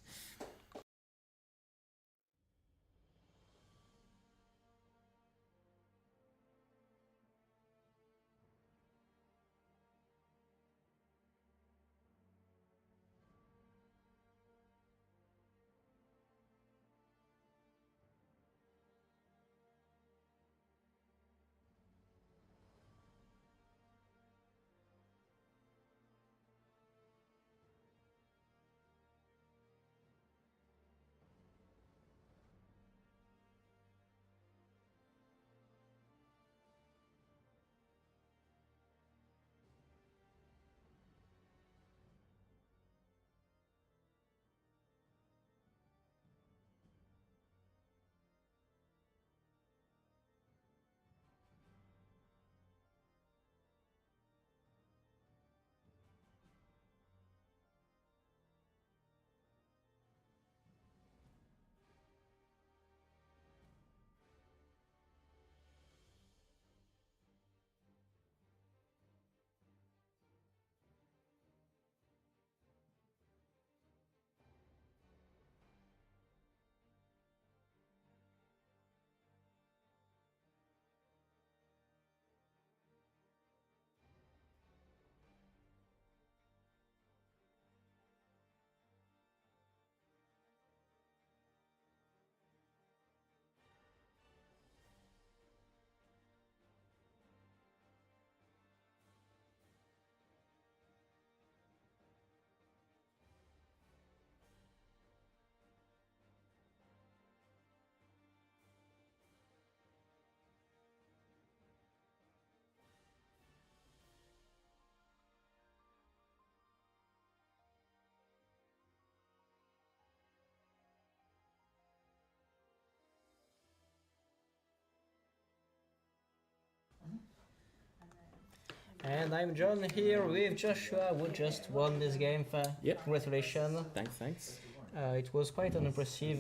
And I'm John here with Joshua, who just won this game. Yep. Congratulations. Thanks. It was quite an impressive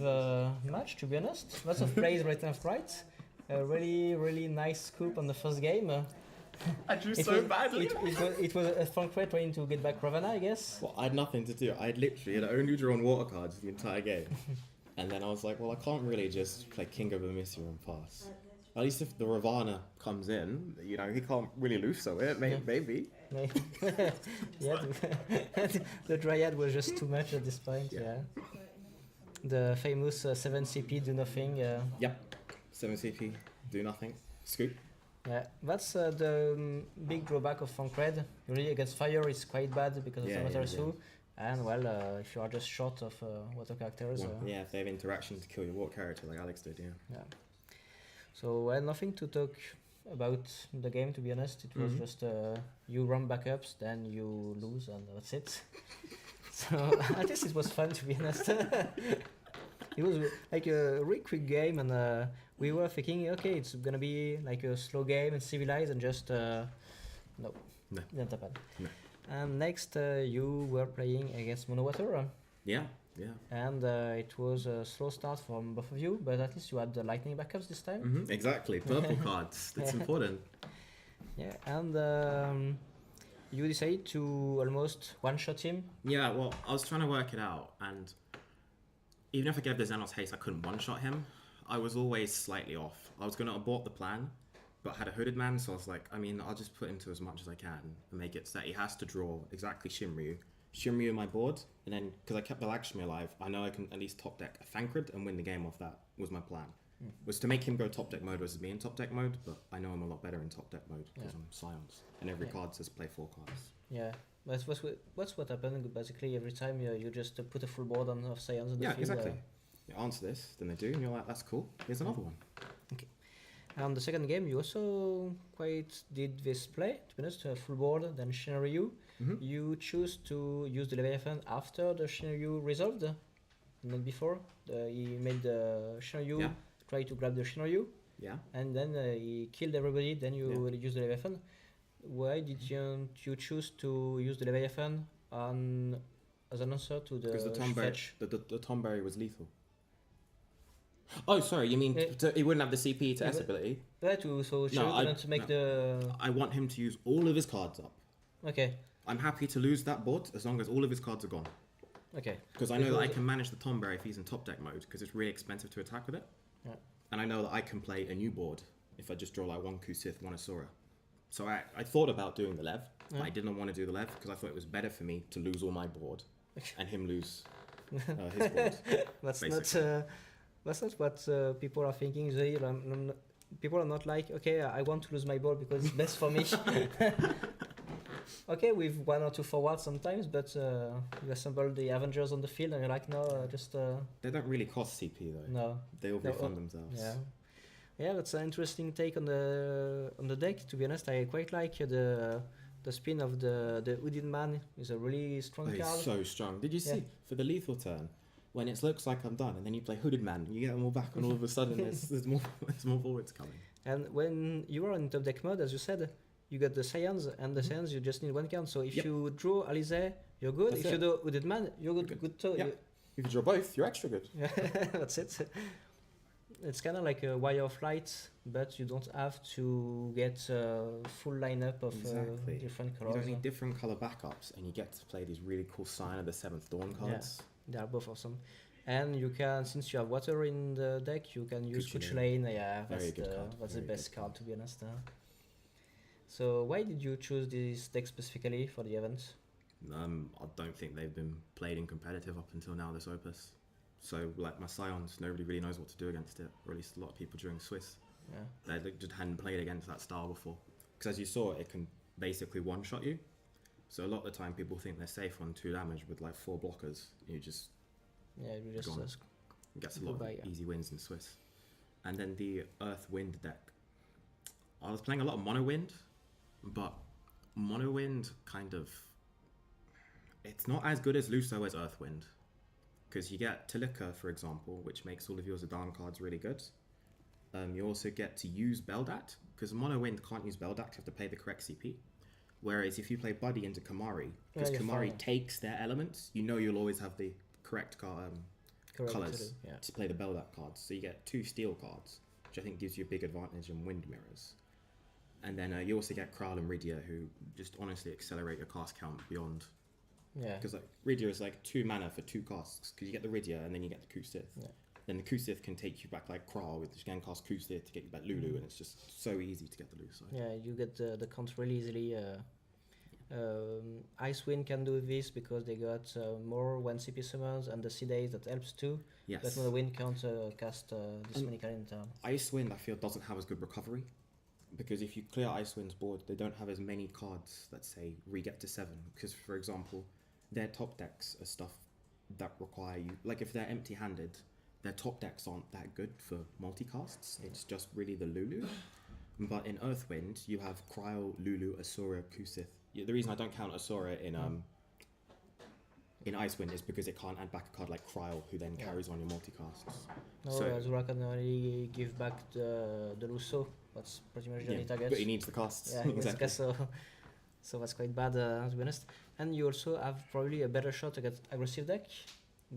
match, to be honest. Lots of plays right and right. Really nice scoop on the first game. I drew Badly. It was a fun play trying to get back Ravana, I guess. Well, I had nothing to do. I had only drawn water cards the entire game. And then I was like, well, I can't really just play King of Amicia and pass. At least if the Ravana comes in, he can't really Lusso it, maybe. Yeah, the Dryad was just too much at this point, yeah. The famous 7 CP, do nothing. Yep, 7 CP, do nothing, scoop. Yeah, that's the big drawback of Funkred. Usually against fire it's quite bad because of the Materasu. And well, if you are just short of water characters. If they have interaction to kill your water character like Alex did, yeah. So nothing to talk about the game, to be honest. It was just you run backups, then you lose, and that's it. So at least it was fun, to be honest. It was like a really quick game, and we were thinking, okay, it's gonna be like a slow game and civilized, and just no, didn't happen. No. And next, you were playing against Monowater. Yeah. And it was a slow start from both of you, but at least you had the lightning backups this time. Exactly, purple cards. That's important. Yeah, and you decided to almost one-shot him. Yeah, well, I was trying to work it out, and even if I gave the Xenos haste, I couldn't one-shot him. I was always slightly off. I was gonna abort the plan, but had a hooded man, so I was like, I mean, I'll just put into as much as I can and make it so that he has to draw exactly Shinryu in my board, and then because I kept the Lakshmi alive, I know I can at least top deck a Thancred and win the game off that. Was my plan. Was to make him go top deck mode versus me in top deck mode, but I know I'm a lot better in top deck mode because I'm Scions, and every card says play 4 cards. Yeah, that's what happened basically every time you just put a full board on of Scions on the field. Exactly. You answer this, then they do, and you're like, that's cool. Here's another one. Okay. And the second game, you also quite did this play. To be honest, full board, then Shinryu. You choose to use the Leviathan after the Shinryu resolved, not before. He made the Shinryu try to grab the Shinryu. Yeah. And then he killed everybody. Then you use the Leviathan. Why did you choose to use the Leviathan as an answer to the because fetch? the Tomberry was lethal. Oh, sorry. You mean he wouldn't have the CP to S ability? Yeah, to make the. I want him to use all of his cards up. Okay. I'm happy to lose that board as long as all of his cards are gone. Okay. Because I know that I can manage the Tomberry if he's in top deck mode because it's really expensive to attack with it. Yeah. And I know that I can play a new board if I just draw like 1 Kusith, 1 Asura. So I thought about doing the Lev, but I didn't want to do the Lev because I thought it was better for me to lose all my board and him lose his board. That's not what people are thinking. People are not like, okay, I want to lose my board because it's best for me. Okay, with 1 or 2 forwards sometimes, but you assemble the Avengers on the field and you're like, no, just... They don't really cost CP though. No. They all refund themselves. Yeah. Yeah, that's an interesting take on the deck. To be honest, I quite like the spin of the Hooded Man. Is a really strong card. He's so strong. Did you see for the lethal turn when it looks like I'm done, and then you play Hooded Man, you get them all back, and all of a sudden there's more forwards coming. And when you are in top deck mode, as you said, you got the Scions, and the Scions you just need 1 card. So if you draw Alize, you're good. If you do Hooded Man, you're good too. Yeah. If you draw both, you're extra good. Yeah, that's it. It's kind of like a Wire of Light, but you don't have to get a full lineup of different colors. You don't need different color backups, and you get to play these really cool Sign of the 7th Dawn cards. Yeah, they are both awesome. And you can, since you have water in the deck, you can use Kuchulain. Yeah, that's the best card, to be honest. So why did you choose this deck specifically for the event? I don't think they've been played in competitive up until now, this Opus. So, like my Scions, nobody really knows what to do against it, or at least a lot of people during Swiss. Yeah. They just hadn't played against that style before. Because as you saw, it can basically one-shot you. So a lot of the time, people think they're safe on 2 damage with like 4 blockers. You just gets a lot of easy wins in Swiss. And then the Earth Wind deck. I was playing a lot of Mono Wind, but Mono Wind kind of... It's not as good as Luso as Earth Wind. Because you get Talika, for example, which makes all of your Zidane cards really good. You also get to use Beldat, because Mono Wind can't use Beldat, you have to play the correct CP. Whereas if you play Buddy into Kamari, because Kamari takes their elements, you know you'll always have the correct colours to play the Beldat cards. So you get 2 steel cards, which I think gives you a big advantage in Wind Mirrors. And then you also get Kral and Rydia, who just honestly accelerate your cast count beyond... Yeah. Because like Rydia is like 2 mana for 2 casts, because you get the Rydia and then you get the Kusith. Yeah. Then the Kusith can take you back like Kral, with you can cast Kusith to get you back Lulu, and it's just so easy to get the Lulu side. Yeah, you get the count really easily. Icewind can do this because they got more 1 CP summons, and the Sea Days that helps too. Yes. But Mono Wind can't cast this many cards in turn. Icewind, I feel, doesn't have as good recovery. Because if you clear Icewind's board, they don't have as many cards that say re-get to 7. Because, for example, their top decks are stuff that require you... Like, if they're empty-handed, their top decks aren't that good for multicasts. It's just really the Lulu. But in Earthwind, you have Cryo, Lulu, Asura, Kusith. The reason I don't count Asura in Icewind is because it can't add back a card like Cryo, who then carries on your multicasts. No, so, Asura can only give back the Luso. That's pretty much the only target. But he needs the casts. Yeah, exactly. So that's quite bad, to be honest. And you also have probably a better shot against aggressive deck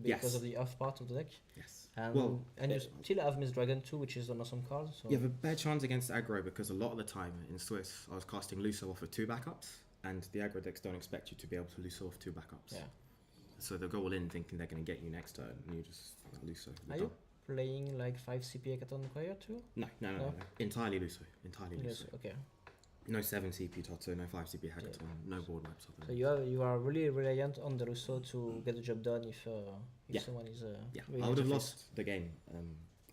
because of the off part of the deck. Yes. And you still have Miss Dragon too, which is an awesome card. So. You have a better chance against aggro because a lot of the time in Swiss, I was casting Luso off of 2 backups, and the aggro decks don't expect you to be able to Luso off 2 backups. Yeah. So they'll go all in thinking they're going to get you next turn, and you just Luso. playing like 5 CP hackathon required too? No. Entirely Luso. Entirely Yes, Luso. okay. No 7 CP Toto, no 5 CP hackathon, no board maps. So you are really reliant on the Russo to get the job done if Yeah. someone is Yeah, really I would have interface. lost the game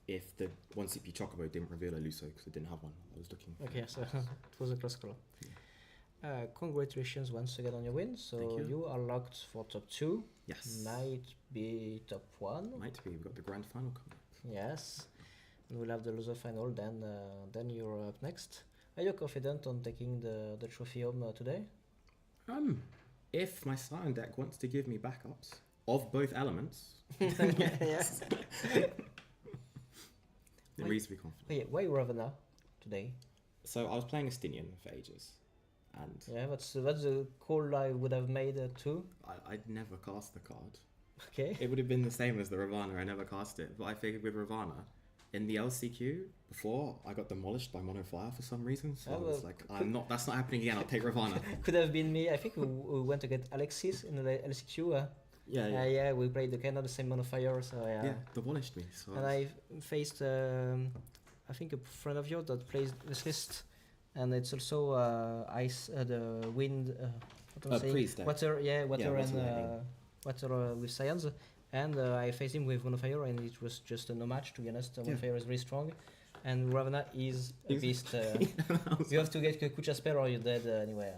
if the 1 CP Chocobo didn't reveal a Luso because it didn't have one. I was looking. For Okay, so it was a close call. Congratulations once again on your win. So Thank you. are locked for top 2. Yes. Might be top 1. Might be. We've got the grand final coming up. Yes. And we'll have the loser final, then you're up next. Are you confident on taking the trophy home today? If my Scion deck wants to give me backups of both elements, Yes. it reads to be confident. Wait, why Ravana today? So I was playing Estinian for ages, and Yeah, that's the call I would have made too. I'd never cast the card. Okay. It would have been the same as the Ravana. I never cast it, but I figured with Ravana, in the LCQ before, I got demolished by Mono Fire for some reason. So Oh, I was well, like, that's not happening again. I'll take Ravana. Could have been me. I think we went to get Alexis in the LCQ. Yeah. We played the kind of the same modifier, so yeah. Yeah, demolished me. So And I faced, I think a friend of yours that plays this list, and it's also ice, the wind, what am I saying? Priest deck. Water, water water and lightning. water with science. And I faced him with modifier, and it was just a no match. To be honest, modifier is very strong, and Ravana is a beast. You have to get Kucha spell or you're dead anyway.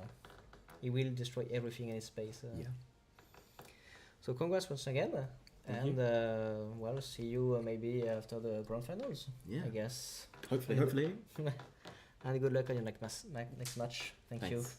He will destroy everything in his space. Yeah. So congrats once again, Thank and well, see you maybe after the grand finals. Yeah. I guess. Hopefully. And good luck on your next match. Thank you. Thanks.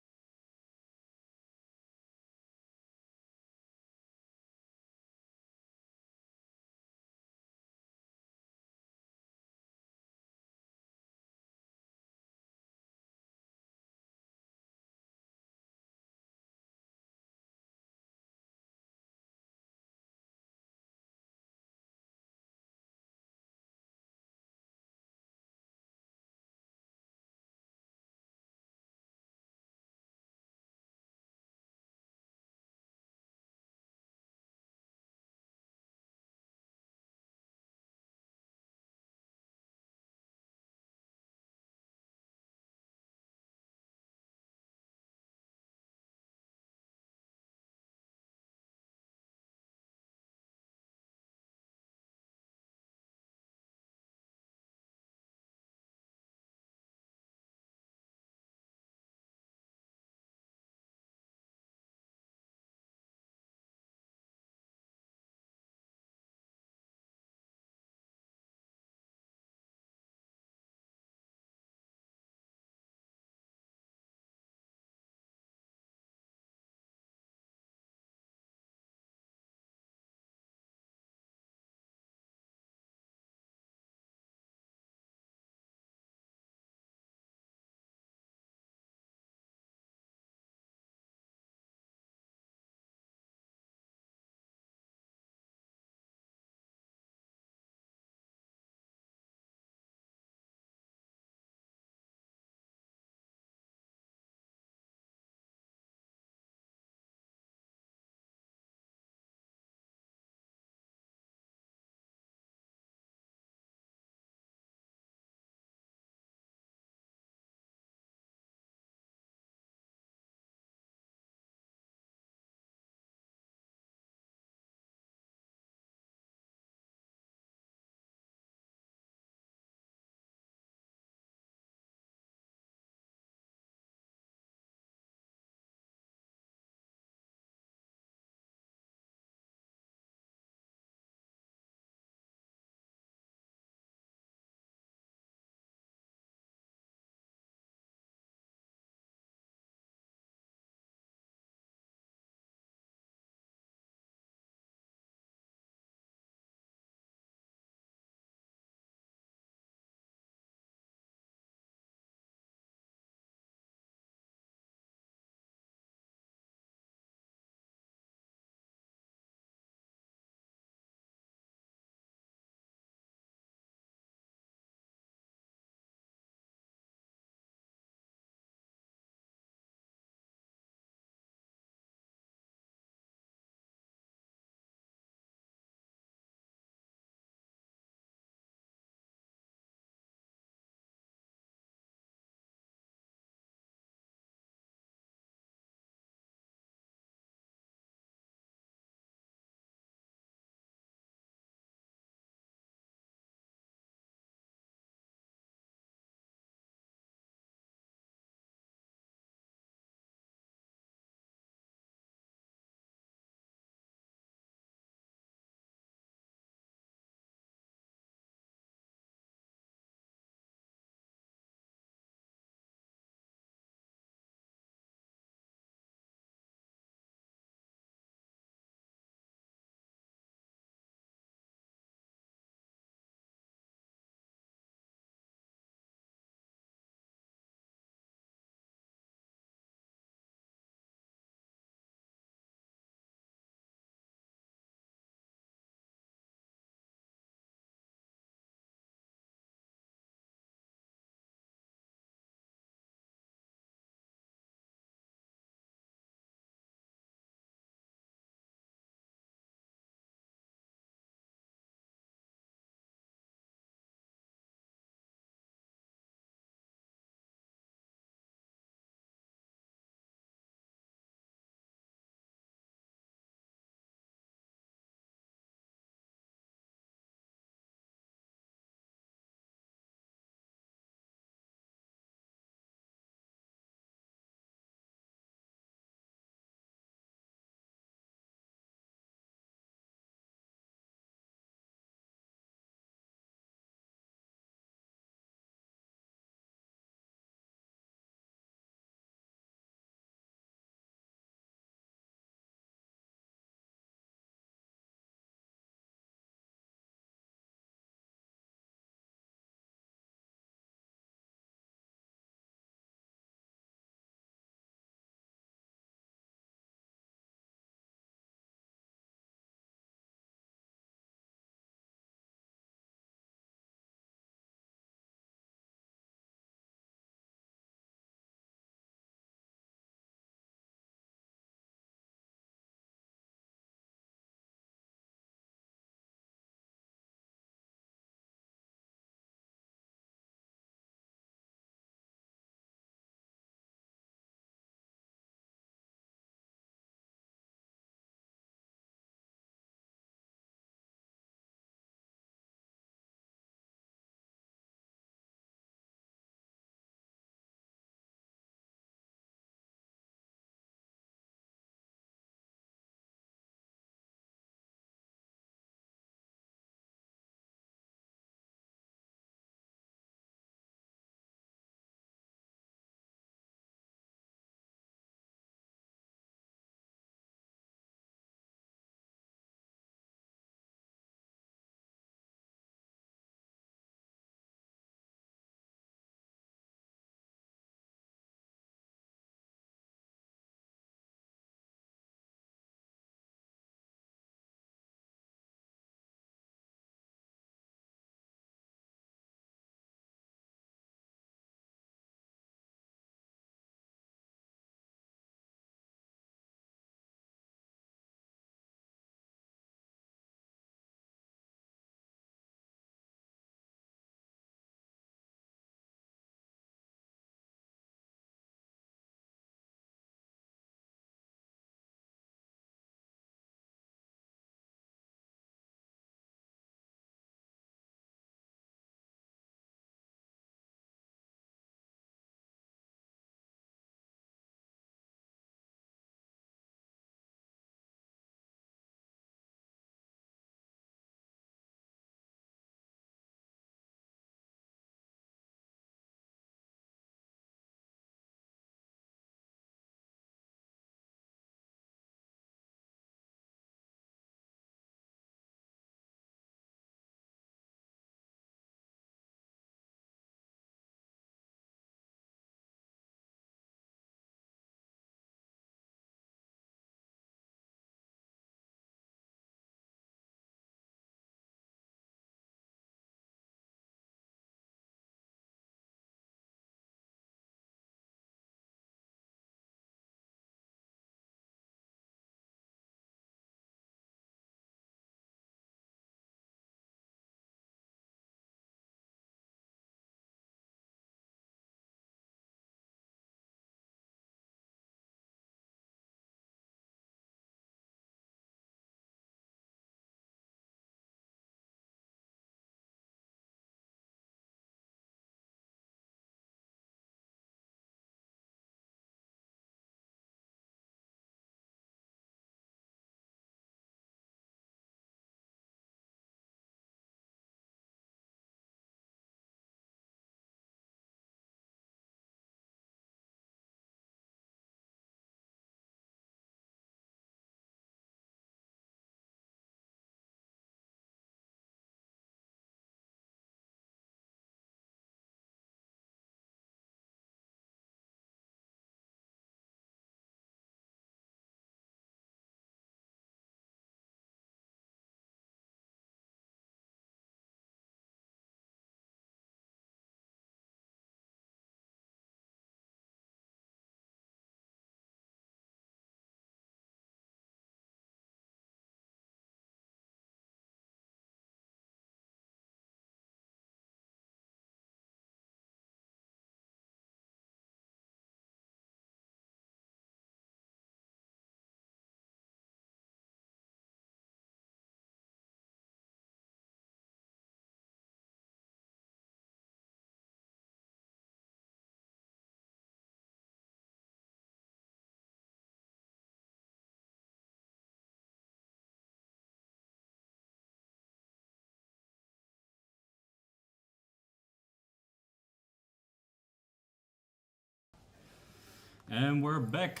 And we're back.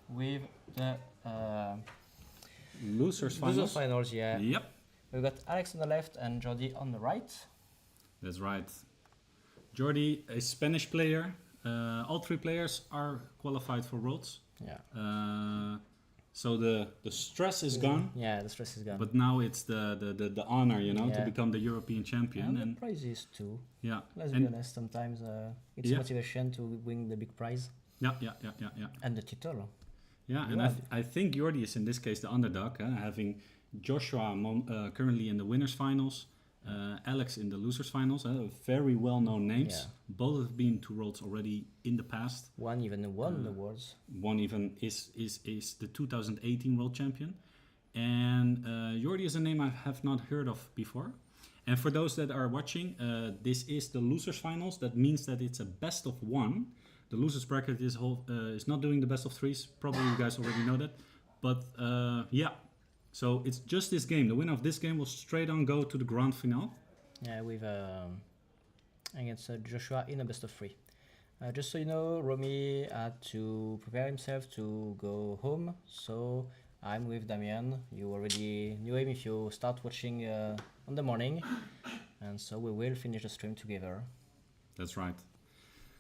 With the Losers loser finals. finals, yeah. Yep, We've got Alex on the left and Jordi on the right. that's right. Jordi, a Spanish player. All three players are qualified for Worlds. Yeah. So the stress is gone. Yeah, the stress is gone. But now it's the honor, you know, to Yeah. become the European champion. and And the prizes too. yeah, Let's and be honest, sometimes it's Yeah. motivation to win the big prize yeah. and the title. Yeah, and I think Jordi is in this case the underdog, having Joshua currently in the winners finals, Alex in the losers finals, very well-known names. Yeah. Both have been to Worlds already in the past. One even won the awards. One even is the 2018 World Champion. And Jordi is a name I have not heard of before. And for those that are watching, this is the losers finals. That means that it's a best of one. The losers bracket is not doing the best of threes. Probably you guys already know that. But yeah, so it's just this game. The winner of this game will straight on go to the grand finale. Yeah, with against Joshua in a best of three. Just so you know, Romy had to prepare himself to go home, so I'm with Damien. You already knew him if you start watching on the morning, and so we will finish the stream together. That's right.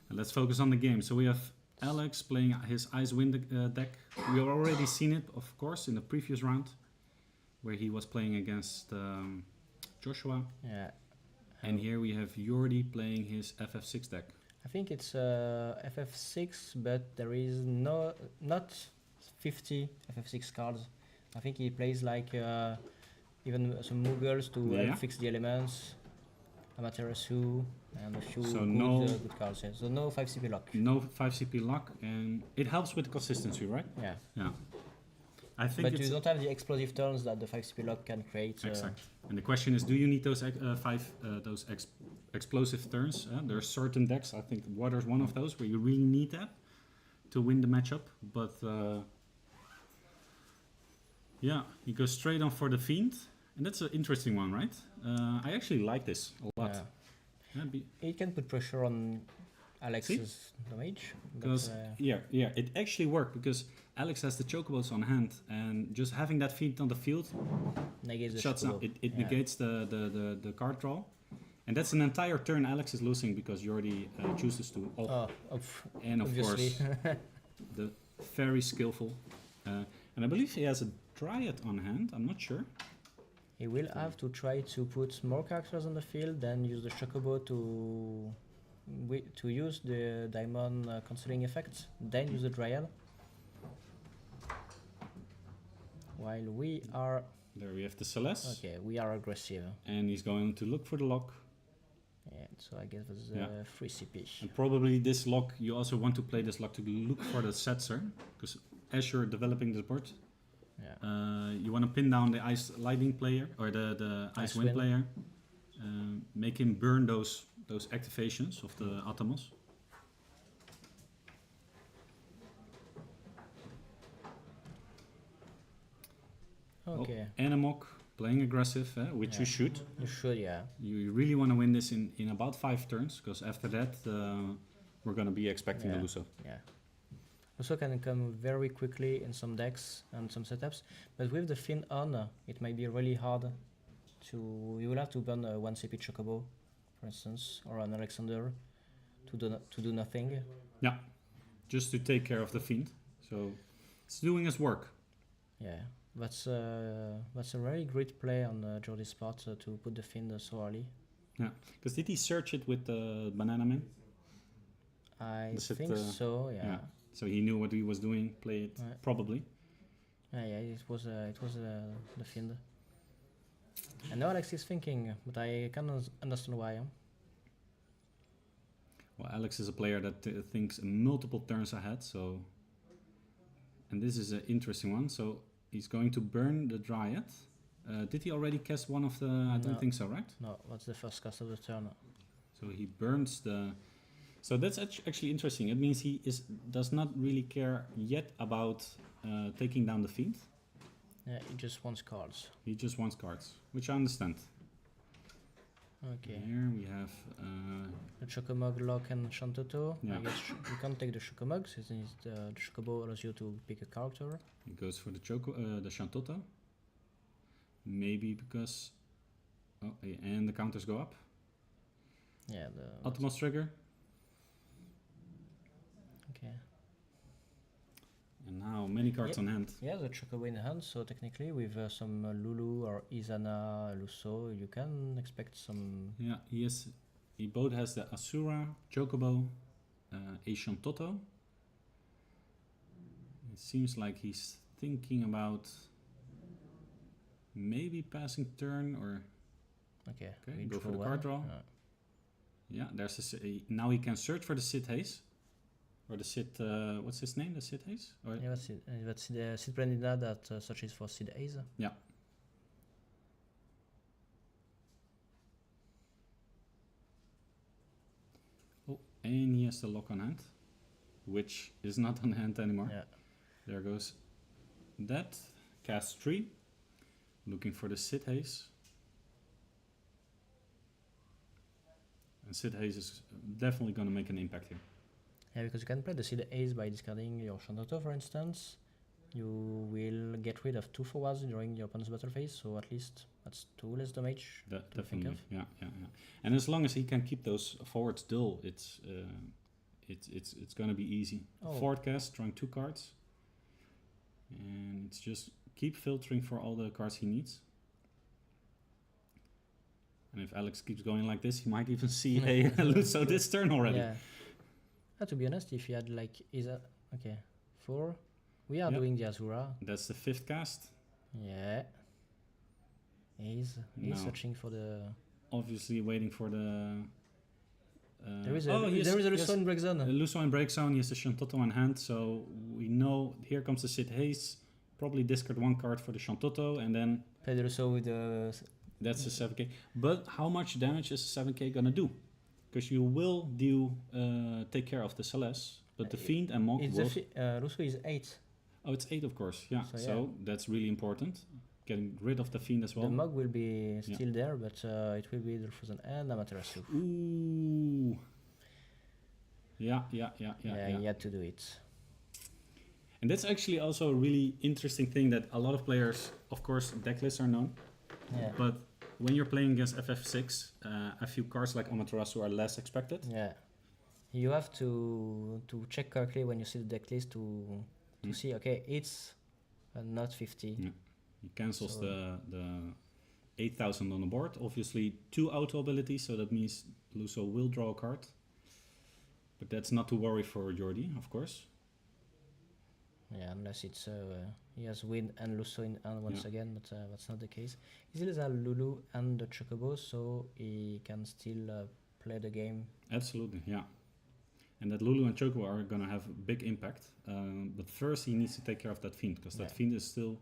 And let's focus on the game. So we have Alex playing his Ice Wind deck. We have already seen it, of course, in the previous round, where he was playing against Joshua. Yeah. And here we have Jordi playing his FF6 deck. I think it's FF6, but there is not 50 FF6 cards. I think he plays like even some Muggles to help fix the elements, a Materia Cup, and a few good cards. Yeah. So no 5 CP lock. No 5 CP lock, and it helps with consistency, right? Yeah. Yeah. I think But you don't have the explosive turns that the 5 CP lock can create. Exactly. And the question is, do you need those explosive turns? There are certain decks, I think Water's one of those, where you really need that to win the matchup. But yeah, he goes straight on for the Fiend. And that's an interesting one, right? I actually like this a lot. Yeah. It can put pressure on Alex's damage. Because it actually worked because Alex has the chocobos on hand, and just having that Fiend on the field shuts out. It negates the card draw, and that's an entire turn Alex is losing because Jordi chooses to. And of obviously. course, the very skillful, and I believe he has a Dryad on hand. I'm not sure. He will have to try to put more characters on the field, then use the Chocobo to use the Diamond cancelling effect, then use the Dryad. While we are... There we have the Celeste. Okay, we are aggressive. And he's going to look for the lock. Yeah, so I guess it's 3 CP. And probably this lock, you also want to play this lock to look for the Setzer, because as you're developing this board, you want to pin down the Ice Lightning player, or the Ice Wind player, make him burn those activations of the Atomos. Okay. Animok playing aggressive, which you should. You should, yeah. You really want to win this in about 5 turns, because after that we're going to be expecting the Luso. Yeah. Also can come very quickly in some decks and some setups, but with the Fiend on, it might be really hard to... You will have to burn a 1 CP Chocobo, for instance, or an Alexander to do nothing. Yeah, just to take care of the Fiend. So it's doing its work. Yeah, that's a very great play on Jordi's part to put the Fiend so early. Yeah, because did he search it with the Banana Man? I think so, yeah. So he knew what he was doing, play it, probably. Yeah, it was the Fiend. And now Alex is thinking, but I can understand why. Well, Alex is a player that thinks multiple turns ahead, so... And this is an interesting one, so he's going to burn the Dryad. Did he already cast one of the... I don't think so, right? No, that's the first cast of the turn. So he burns the... So that's actually interesting. It means he does not really care yet about taking down the Fiend. Yeah, he just wants cards. He just wants cards, which I understand. Okay. Here we have The Chocomog, Lock, and Shantoto. Yeah. I guess you can't take the Chocomog since the Chocobo allows you to pick a character. it goes for the the Shantoto. Maybe because and the counters go up. Yeah. Utmost trigger. Okay. And now many cards on hand. Yeah, the Chocobo in hand. So technically, with some Lulu or Izana, Luso, you can expect some. Yeah, he both has the Asura, Chocobo, a Shantoto. It seems like he's thinking about maybe passing turn or Okay. okay, go for the card draw. Yeah, there's now he can search for the Sid Haze. Or the Sid, what's his name? The Sid Haze? Or Yeah, that's the Sid Brandina that searches for Sid Ace. yeah. Oh, and he has the lock on hand, which is not on hand anymore. Yeah. There goes that. Cast 3. Looking for the Sid Haze. And Sid Haze is definitely going to make an impact here. Yeah, because you can play the Sid Ace by discarding your Shantoto, for instance. You will get rid of 2 forwards during your opponent's battle phase, so at least that's 2 less damage. That to think definitely, of. yeah. And as long as he can keep those forwards dull, it's going to be easy. Oh. Forward cast, drawing 2 cards, and it's just keep filtering for all the cards he needs. And if Alex keeps going like this, he might even see a Luso this turn already. Yeah. To be honest, if you had like okay, 4, we are Yep. doing the Azura. That's the 5th cast. Yeah. He's No. searching for the. Obviously waiting for the. There is a yes, Luso in break zone. Luso in break zone. He has the Shantoto in hand, so we know here comes the Sid Haze. Probably discard 1 card for the Shantoto, and then Play the Luso with the. that's a 7k. But how much damage is a 7k gonna do? Because you will take care of the Celeste, but the Fiend and Monk It's will. Luso is 8. Oh, it's 8, of course. Yeah. So, So that's really important. Getting rid of the Fiend as well. The Mug will be still there, but it will be the Frozen and the Materia Cup. Ooh. Yeah. He had to do it. And that's actually also a really interesting thing that a lot of players, of course, deck lists are known. Yeah. But when you're playing against FF6, a few cards like Amaterasu are less expected. Yeah. You have to check correctly when you see the deck list to see, okay, it's not 50. Yeah. He cancels So- the 8,000 on the board. Obviously, 2 auto abilities, so that means Luso will draw a card. But that's not to worry for Jordi, of course. Yeah, unless it's he has Wind and Luso in hand once again, but that's not the case. He still has Lulu and the Chocobo, so he can still play the game. Absolutely, yeah. And that Lulu and Chocobo are going to have a big impact. But first, he needs to take care of that Fiend, because that Fiend is still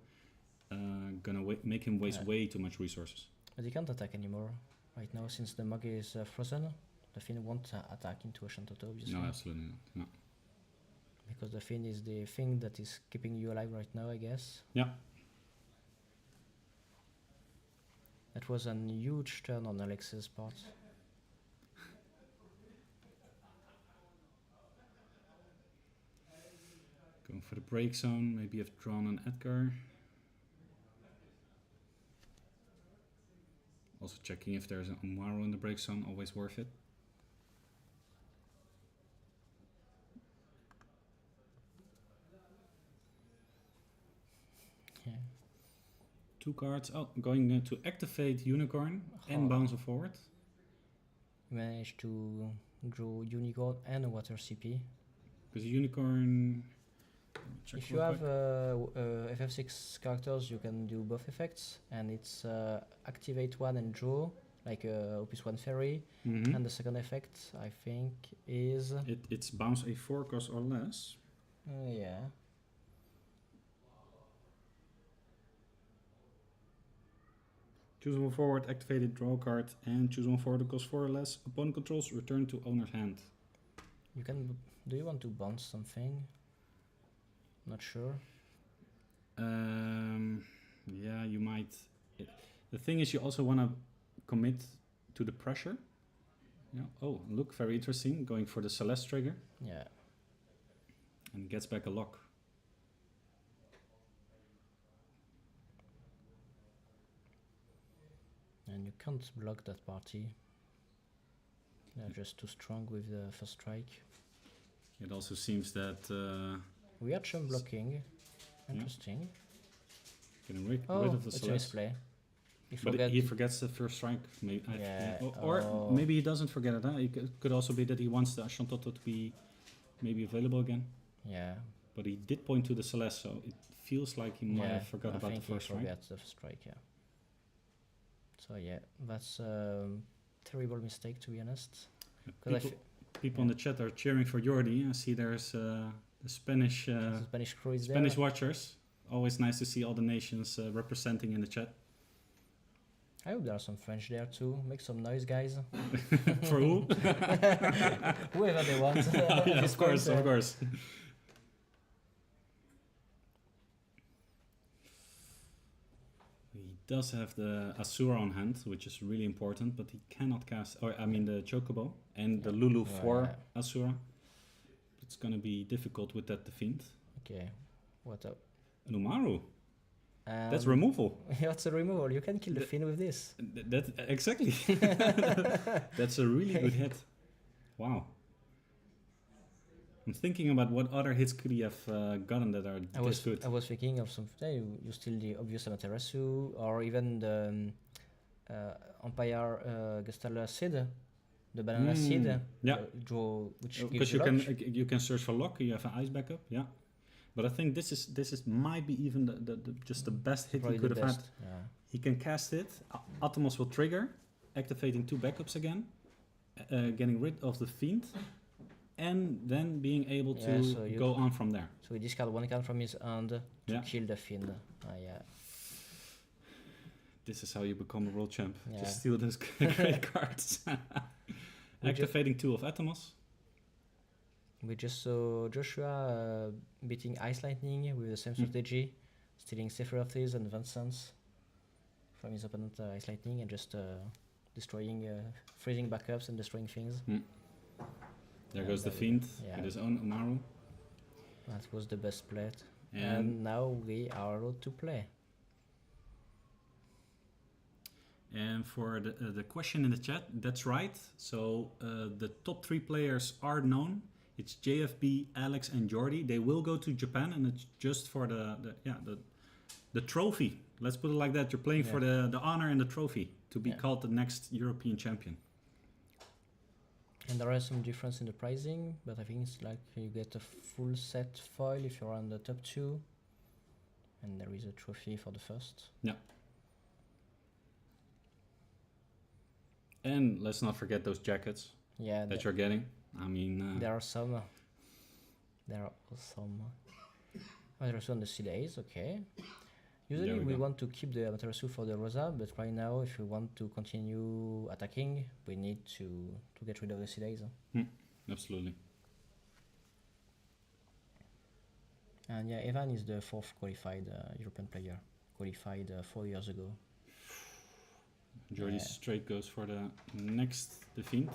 going to make him waste way too much resources. But he can't attack anymore right now since the Mug is frozen. The Fiend won't attack into a Shantoto, obviously. No, absolutely not. No. Because the Fiend is the thing that is keeping you alive right now, I guess. Yeah. That was a huge turn on Alex's part. Going for the break zone. Maybe I've drawn an Edgar. Also checking if there's an Umaru in the break zone. Always worth it. Yeah. 2 cards. Oh, going to activate Unicorn and bounce a forward. Managed to draw Unicorn and a Water CP. Because Unicorn. Check If you real have quick. FF6 characters, you can do both effects, and it's activate 1 and draw, like Opus 1 Fairy. Mhm. And the second effect, I think, is It's bounce a 4 cost or less. yeah. Choose one forward, activate it, draw a card, and choose one forward that costs 4 or less. Opponent controls, return to owner's hand. You can. Do you want to bounce something? Not sure. Yeah, you might. The thing is, you also want to commit to the pressure. Yeah. Oh, look, very interesting. Going for the Celeste trigger Yeah. and gets back a lock. And you can't block that party. They're just too strong with the first strike. It also seems that We had some blocking. Interesting. getting rid Oh, of the it's a Celeste. misplay. He But forgot. he forgets the first strike. Maybe, Yeah, or oh. maybe he doesn't forget it. Huh? It could also be that he wants the Shantotto to be maybe available again. Yeah. But he did point to the Celeste, so it feels like he might have forgot I about the think he first strike. forgot the first strike, yeah. So yeah, that's terrible mistake, to be honest. 'Cause I People in the chat are cheering for Jordi. I see there's the Spanish the Spanish crew is Spanish there. watchers. Always nice to see all the nations representing in the chat. I hope there are some French there too. Make some noise, guys. For who? Whoever they want. Yeah, of course, of course. He does have the Asura on hand, which is really important, but he cannot cast, or I mean the Chocobo and the Lulu for Asura. It's gonna be difficult with that Fiend. Okay, what up? An Umaru. That's removal. What's a removal? You can kill the Fiend with this. That exactly. That's a really good hit. Wow. I'm thinking about what other hits could he have gotten that are this good. I was thinking of some. You steal the obvious Amaterasu, or even the Empire Gestalt Seed, the banana seed. Yeah. Draw, which Because gives you can search for lock. You have an ice backup. Yeah. But I think this is might be even the just the best hit Probably he could the have had. best, yeah. He can cast it. Atomos will trigger, activating 2 backups again, getting rid of the Fiend, and then being able to so you go on from there. So he discard 1 card from his hand to Yeah. kill the Fiend. Yeah. This is how you become a world champ. Yeah. Just steal those great cards. Activating 2 of Atomos. We just saw Joshua beating Ice Lightning with the same strategy, stealing Sephiroth's and Vincent's from his opponent Ice Lightning and just destroying, freezing backups and destroying things. There goes the Fiend yeah. with his own Umaru. That was the best play. And And now we are allowed to play. And for the question in the chat, that's right. So the top 3 players are known. It's JFB, Alex, and Jordi. They will go to Japan, and it's just for the trophy. Let's put it like that. You're playing for the honor and the trophy to be called the next European champion. And there are some difference in the pricing, but I think it's like you get a full set foil if you're on the top 2, and there is a trophy for the first. Yeah. And let's not forget those jackets Yeah, that you're getting. I mean, there are some. There are some. Oh, there's on the C days, okay. Usually we want to keep the Amaterasu for the Rosa, but right now if we want to continue attacking, we need to get rid of the C days. absolutely. And yeah, Evan is the 4th qualified European player, qualified 4 years ago. Jordi straight goes for the next Fiend.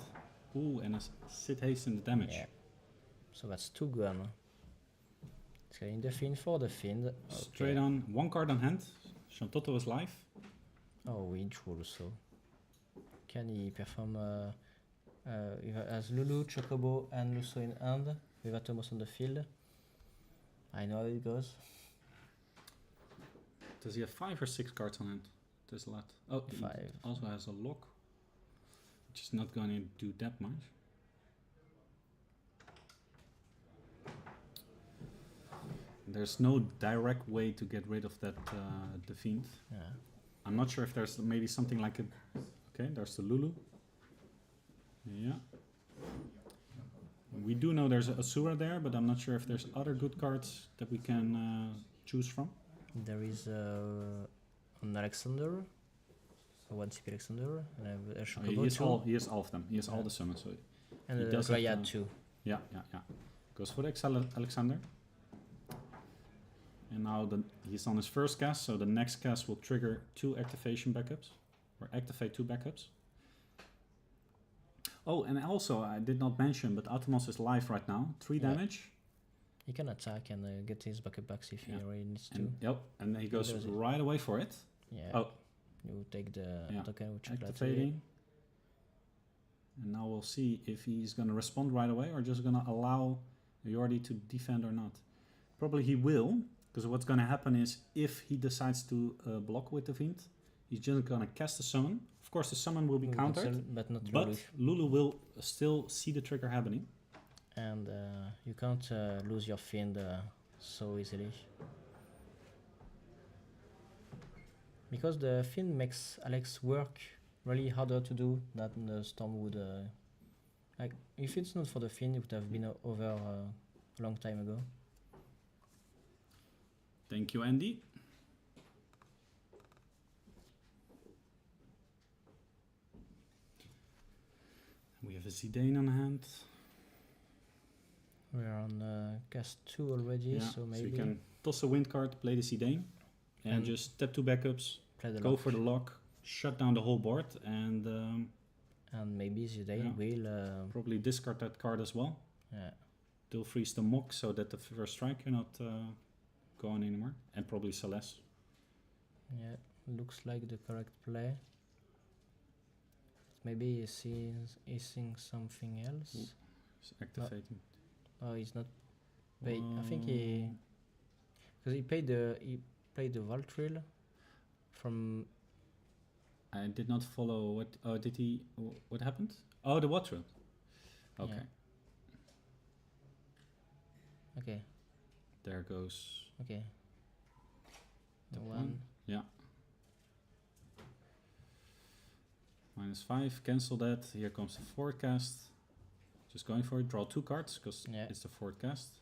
Ooh, and a Sid haste in the damage. Yeah. So that's 2 gun. It's getting the Fiend for the Fiend. Straight on, 1 card on hand. Shantotto is live. Oh, we drew also. Can he perform as Lulu, Chocobo, and Lusso in hand with Atomos on the field? I know how it goes. Does he have 5 or 6 cards on hand? There's a lot. Oh, 5. he also has a lock, which is not going to do that much. There's no direct way to get rid of that the Fiend. Yeah. I'm not sure if there's maybe something like a... Okay, there's the Lulu. Yeah. We do know there's a Asura there, but I'm not sure if there's other good cards that we can choose from. There is an Alexander, a 1 CP Alexander, and a Chocobo He has all of them. He has all the summons. So and he a does have Dryad the- too. yeah. Goes for the Alexander. And now he's on his first cast, so the next cast will trigger 2 activation backups, or activate 2 backups. Oh, and also I did not mention, but Atomos is live right now. 3 Yeah. damage. He can attack and get his backup backs if he Yeah. really needs to. And, yep, and he goes does it. right away for it. Yeah. Oh, You take the Yeah. token with chocolate. activating. And now we'll see if he's going to respond right away or just going to allow Jordi to defend or not. Probably he will, because what's going to happen is if he decides to block with the Fiend, he's just going to cast a summon. Of course, the summon will be countered, but not but Lulu. Lulu will still see the trigger happening. And you can't lose your Fiend so easily. Because the Fiend makes Alex work really harder to do than the Storm would. Like, if it's not for the Fiend, it would have been over a long time ago. Thank you, Andy. We have a Zidane on hand. We're on cast 2 already, so maybe you can toss a wind card, play the Zidane, and just tap 2 backups, play the go lock. for the lock, shut down the whole board, and And maybe Zidane will. probably discard that card as well. Yeah. They'll freeze the mock so that the first strike cannot go on anymore, and probably Celeste. Yeah, looks like the correct play. Maybe he's seeing something else. It's activating. Oh, he's not. Wait, I think he, because he played the Valtril from. I did not follow what. Oh, did he? What happened? Oh, the water. Okay. Yeah. Okay. There goes Okay. the The one. Yeah. -5. Cancel that. Here comes the forecast. Just going for it. Draw 2 cards because it's the forecast.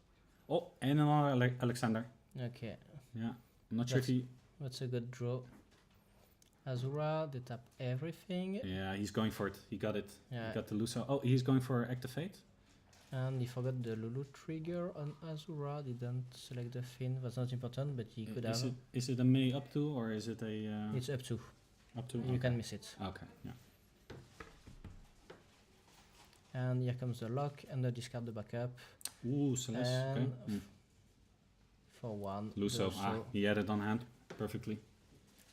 Oh, and another Alexander. Okay. Yeah. I'm not sure if he. That's a good draw. Azura, they tap everything. Yeah, he's going for it. He got it. Yeah. He got the Luso. Oh, he's going for Activate. And he forgot the Lulu trigger on Azura. Didn't select the Fin. That's not important, but he could have. Is it a May up to or is it a? It's up to. Up to. You can miss it. Okay. Yeah. And here comes the lock and the discard the backup. Ooh, Celeste. And Okay. for 1. Luso. He had it on hand perfectly.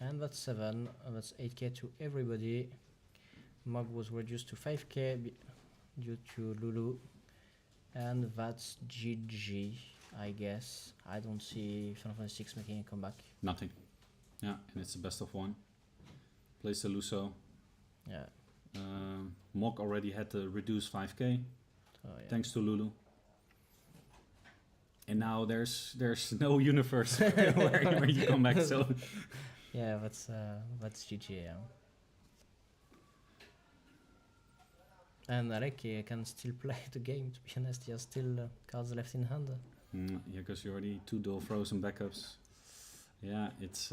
And that's 7. And that's 8k to everybody. Mog was reduced to 5k due to Lulu. And that's GG, I guess. I don't see Final Fantasy 6 making a comeback. Nothing. Yeah, and it's the best of 1. Plays the Luso. Yeah. Mog already had the reduced 5k. So, yeah. Thanks to Lulu. And now there's no universe where you come back. So yeah, that's GG. Yeah. And Alec can still play the game. To be honest, he has still cards left in hand. yeah, because you already 2 dual frozen backups. Yeah, it's.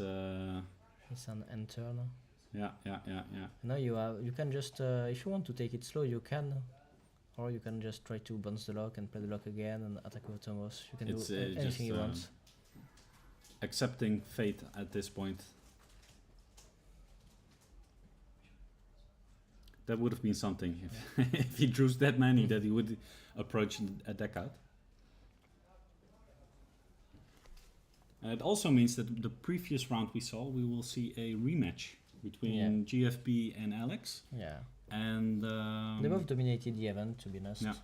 It's an enter now. Yeah. No, you can just if you want to take it slow, you can, or you can just try to bounce the lock and play the lock again and attack with Thomas. You can do anything you want. Accepting fate at this point. That would have been something if, if he drew that many that he would approach a deck out. It also means that the previous round we saw, we will see a rematch between GFB and Alex. Yeah. And they both dominated the event, to be honest. Yeah.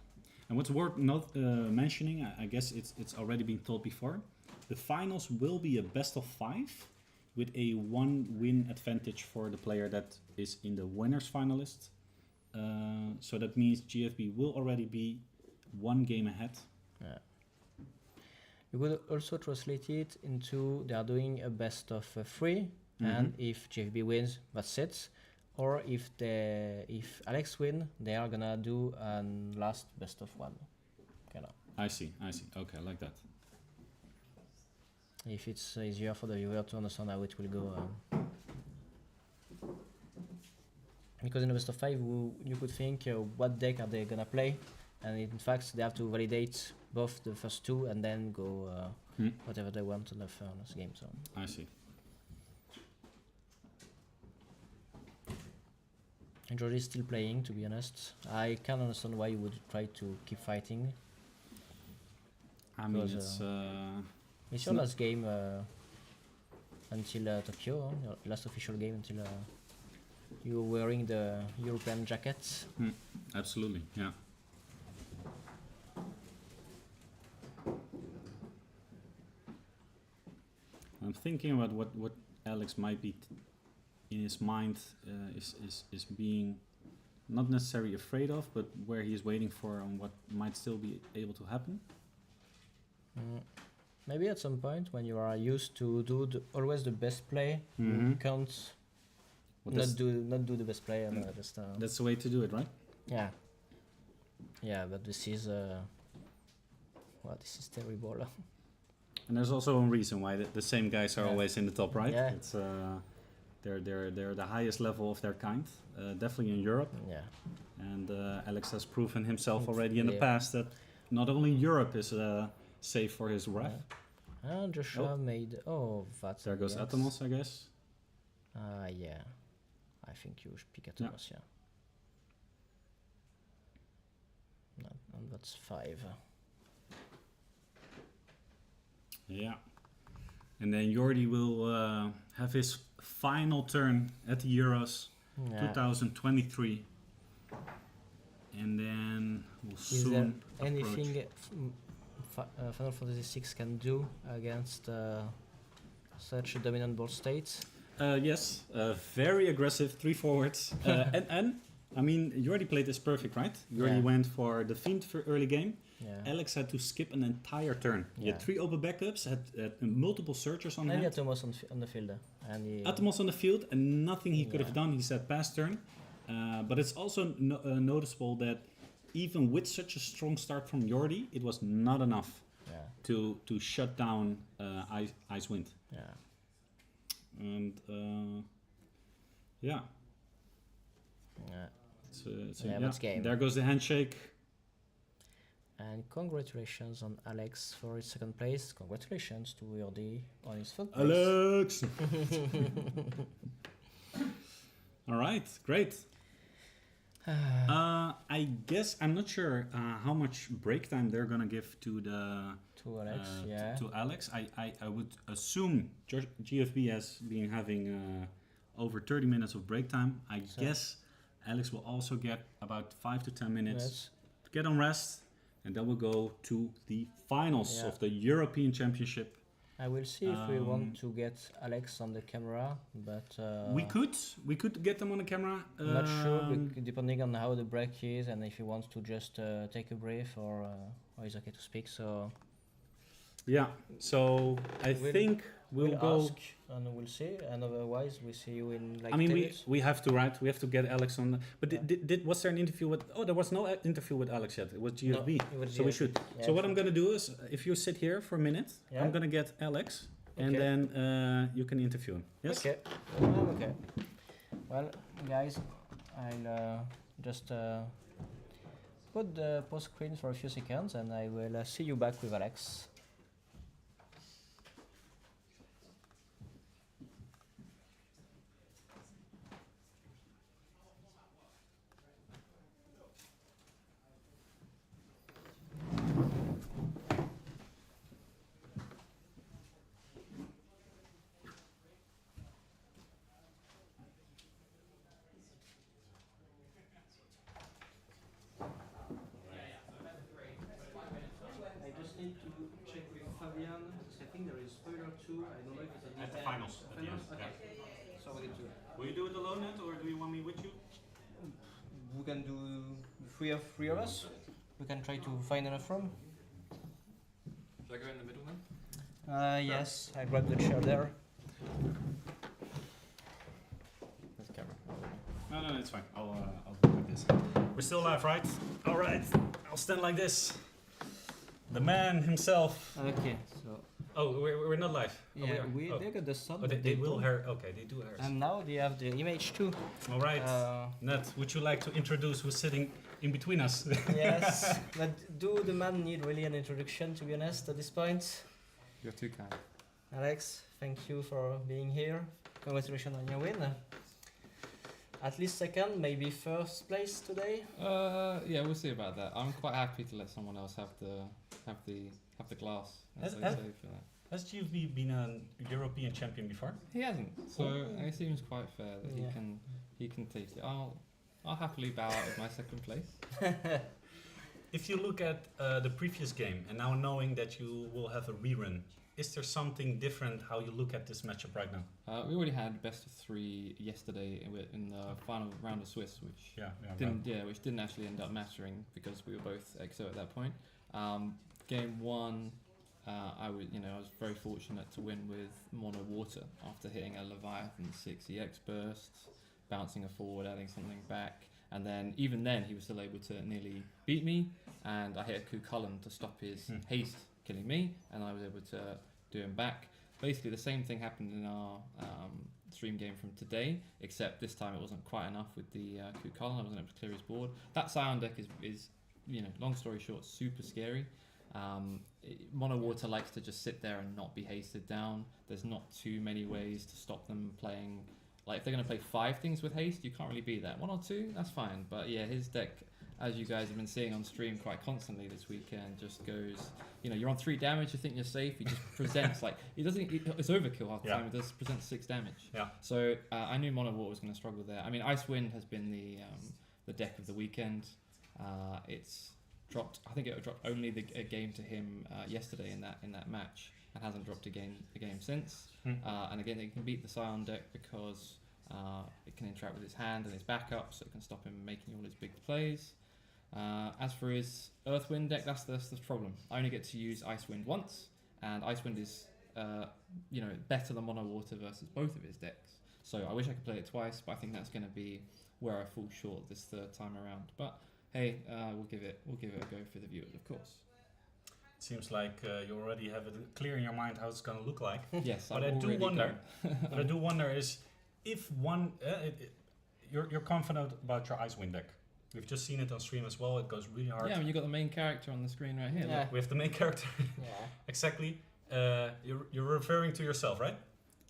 And what's worth not mentioning, I guess it's already been told before, the finals will be a best of 5 with a 1-win advantage for the player that is in the winners finalist. So that means GFB will already be 1 game ahead. Yeah. You could also translate it into they are doing a best of 3, and if GFB wins, that's it. Or if Alex win, they are gonna do a last best of 1. Kinda. I see. Okay, like that. If it's easier for the viewer to understand how it will go. Because in the best of 5, you could think what deck are they gonna play, and in fact they have to validate both the first 2 and then go whatever they want on the first game. So I see. Jordi is still playing, to be honest. I can understand why you would try to keep fighting. I mean, Because, it's your not- last game until Tokyo, your last official game until you were wearing the European jacket. absolutely, yeah. I'm thinking about what Alex might be in his mind is being not necessarily afraid of, but where he is waiting for and what might still be able to happen. Maybe at some point when you are used to do always the best play, you Mhm. can't Well, not do the best play and just that's the way to do it, right? yeah. Yeah, but this is this is terrible. And there's also a reason why the same guys are Yeah. always in the top, right? Yeah. It's they're the highest level of their kind, definitely in Europe. Yeah. And Alex has proven himself It's- already in the yeah. past that not only Europe is safe for his ref. And Joshua made that's There goes brilliant. Atomos, I guess. Yeah. I think you should pick Atomos, yeah. No, and that's 5. Yeah. And then Jordi will have his final turn at the Euros Yeah. 2023. And then we'll Is soon there approach. anything Final Fantasy 6 can do against such a dominant board state? Yes, very aggressive, 3 forwards. And I mean, you already played this perfect, right? You already Yeah. went for the Fiend for early game. Yeah. Alex had to skip an entire turn. He Yeah. had 3 open backups, had multiple searchers on And hand. Atomos on the field. And he, Atomos on the field, and nothing he could have Yeah. done. He said pass turn. But it's also noticeable that even with such a strong start from Jordi, it was not enough yeah. to shut down Icewind. Yeah. And yeah. Yeah. It's Yeah, that's game. There goes the handshake. And congratulations on Alex for his second place. Congratulations to Jordi on his third place. Alex! All right, great. I guess I'm not sure how much break time they're gonna give to the To Alex, yeah. to Alex. I would assume GFB has been having over 30 minutes of break time. I So- guess Alex will also get about 5 to 10 minutes Yes. to get on rest, and then we'll go to the finals Yeah. of the European Championship. I will see if we Um, want to get Alex on the camera, but we could get them on the camera. not sure, depending on how the break is and if he wants to just take a breath or it's okay to speak. So Yeah. So I We'll- think we'll go. ask and we'll see. And otherwise, we see you in like. I mean, 10 we minutes. have to, right? We have to get Alex on. But Yeah. was there an interview with? Oh, there was no interview with Alex yet. It was GFB. No, it was So we GFB. should. Yeah, So what I'm gonna do is, if you sit here for a minute, Yeah. I'm gonna get Alex, and Okay. then you can interview him. Yes. Okay. Okay. Well, guys, I'll just put the post screen for a few seconds, and I will see you back with Alex. I just need to check with Fabian. I think there is spoiler 2. I don't know if it's At the finals, at the end, Okay. So we can do it. Will you do it alone, Ned, or do you want me with you? We can do three of us. We can try to find enough room. Should I go in the middle then? Yes. I grab the chair there. That's camera. No, it's fine. I'll do like this. We're still live, right? All right. I'll stand like this. The man himself. Okay. So Oh, we're not live. Oh, yeah, we are. they got the sun. Oh, they will don't. hear. Okay, they do hear. us. And now they have the image too. All right. Ned, would you like to introduce who's sitting in between us? Yes. But do the man need really an introduction? To be honest, at this point, You're too kind. Alex, thank you for being here. Congratulations on your win. At least second, maybe first place today. Yeah, we'll see about that. I'm quite happy to let someone else have the glass, as they Has- say for that. Has GFB been a European champion before? He hasn't, so it seems quite fair that Yeah. he can take it. I'll happily bow out of my second place. If you look at the previous game and now knowing that you will have a rerun, is there something different how you look at this matchup right now? We already had best of 3 yesterday in the final round of Swiss, which which didn't actually end up mattering because we were both XO at that point. Game 1, I was very fortunate to win with mono water after hitting a Leviathan 6 EX burst, bouncing a forward, adding something back, and then even then he was still able to nearly beat me, and I hit a coup Cullen to stop his haste killing me, and I was able to do him back. Basically the same thing happened in our stream game from today, except this time it wasn't quite enough with the coup Cullen. I wasn't able to clear his board. That Scion deck is long story short, super scary. Mono water likes to just sit there and not be hasted down. There's not too many ways to stop them playing. Like if they're going to play 5 things with haste, you can't really beat that. 1 or 2, that's fine. But yeah, his deck, as you guys have been seeing on stream quite constantly this weekend, just goes, you're on 3 damage, you think you're safe, he just presents like, it's overkill half the time, it does present 6 damage. Yeah. So I knew Mono Water was going to struggle there. I mean, Ice Wind has been the deck of the weekend. It's dropped, I think it dropped only a game to him yesterday in that match, and hasn't dropped a game since. And again, it can beat the Scion deck because it can interact with his hand and his backup, so it can stop him making all his big plays. As for his Earthwind deck, that's the problem. I only get to use Icewind once, and Icewind is better than Mono Water versus both of his decks. So I wish I could play it twice, but I think that's going to be where I fall short this 3rd time around. But hey, we'll give it a go for the viewers, of course. It seems like you already have it clear in your mind how it's going to look like. Yes, But I do wonder. What I do wonder is if one, you're confident about your Icewind deck. We've just seen it on stream as well. It goes really hard. Yeah, I mean, you got the main character on the screen right here. Yeah. We have the main character. Exactly. You're referring to yourself, right?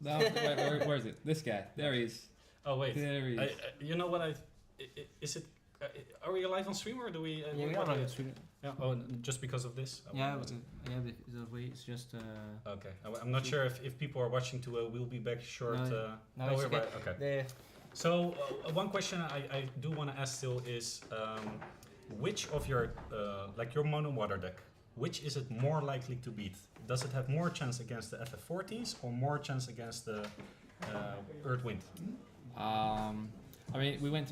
No, where is it? This guy. There he is. Oh wait. There he is. You know what is it? Are we live on stream or do we? Yeah, we are live on stream. Yeah. Oh, just because of this. Because of way it's just. Okay. I'm not sure if people are watching too. We'll be back short. No, it's we're okay. right. Okay. So one question I do want to ask still is, which of your your mono water deck, which is it more likely to beat? Does it have more chance against the FF40s or more chance against the Earthwind? I mean, we went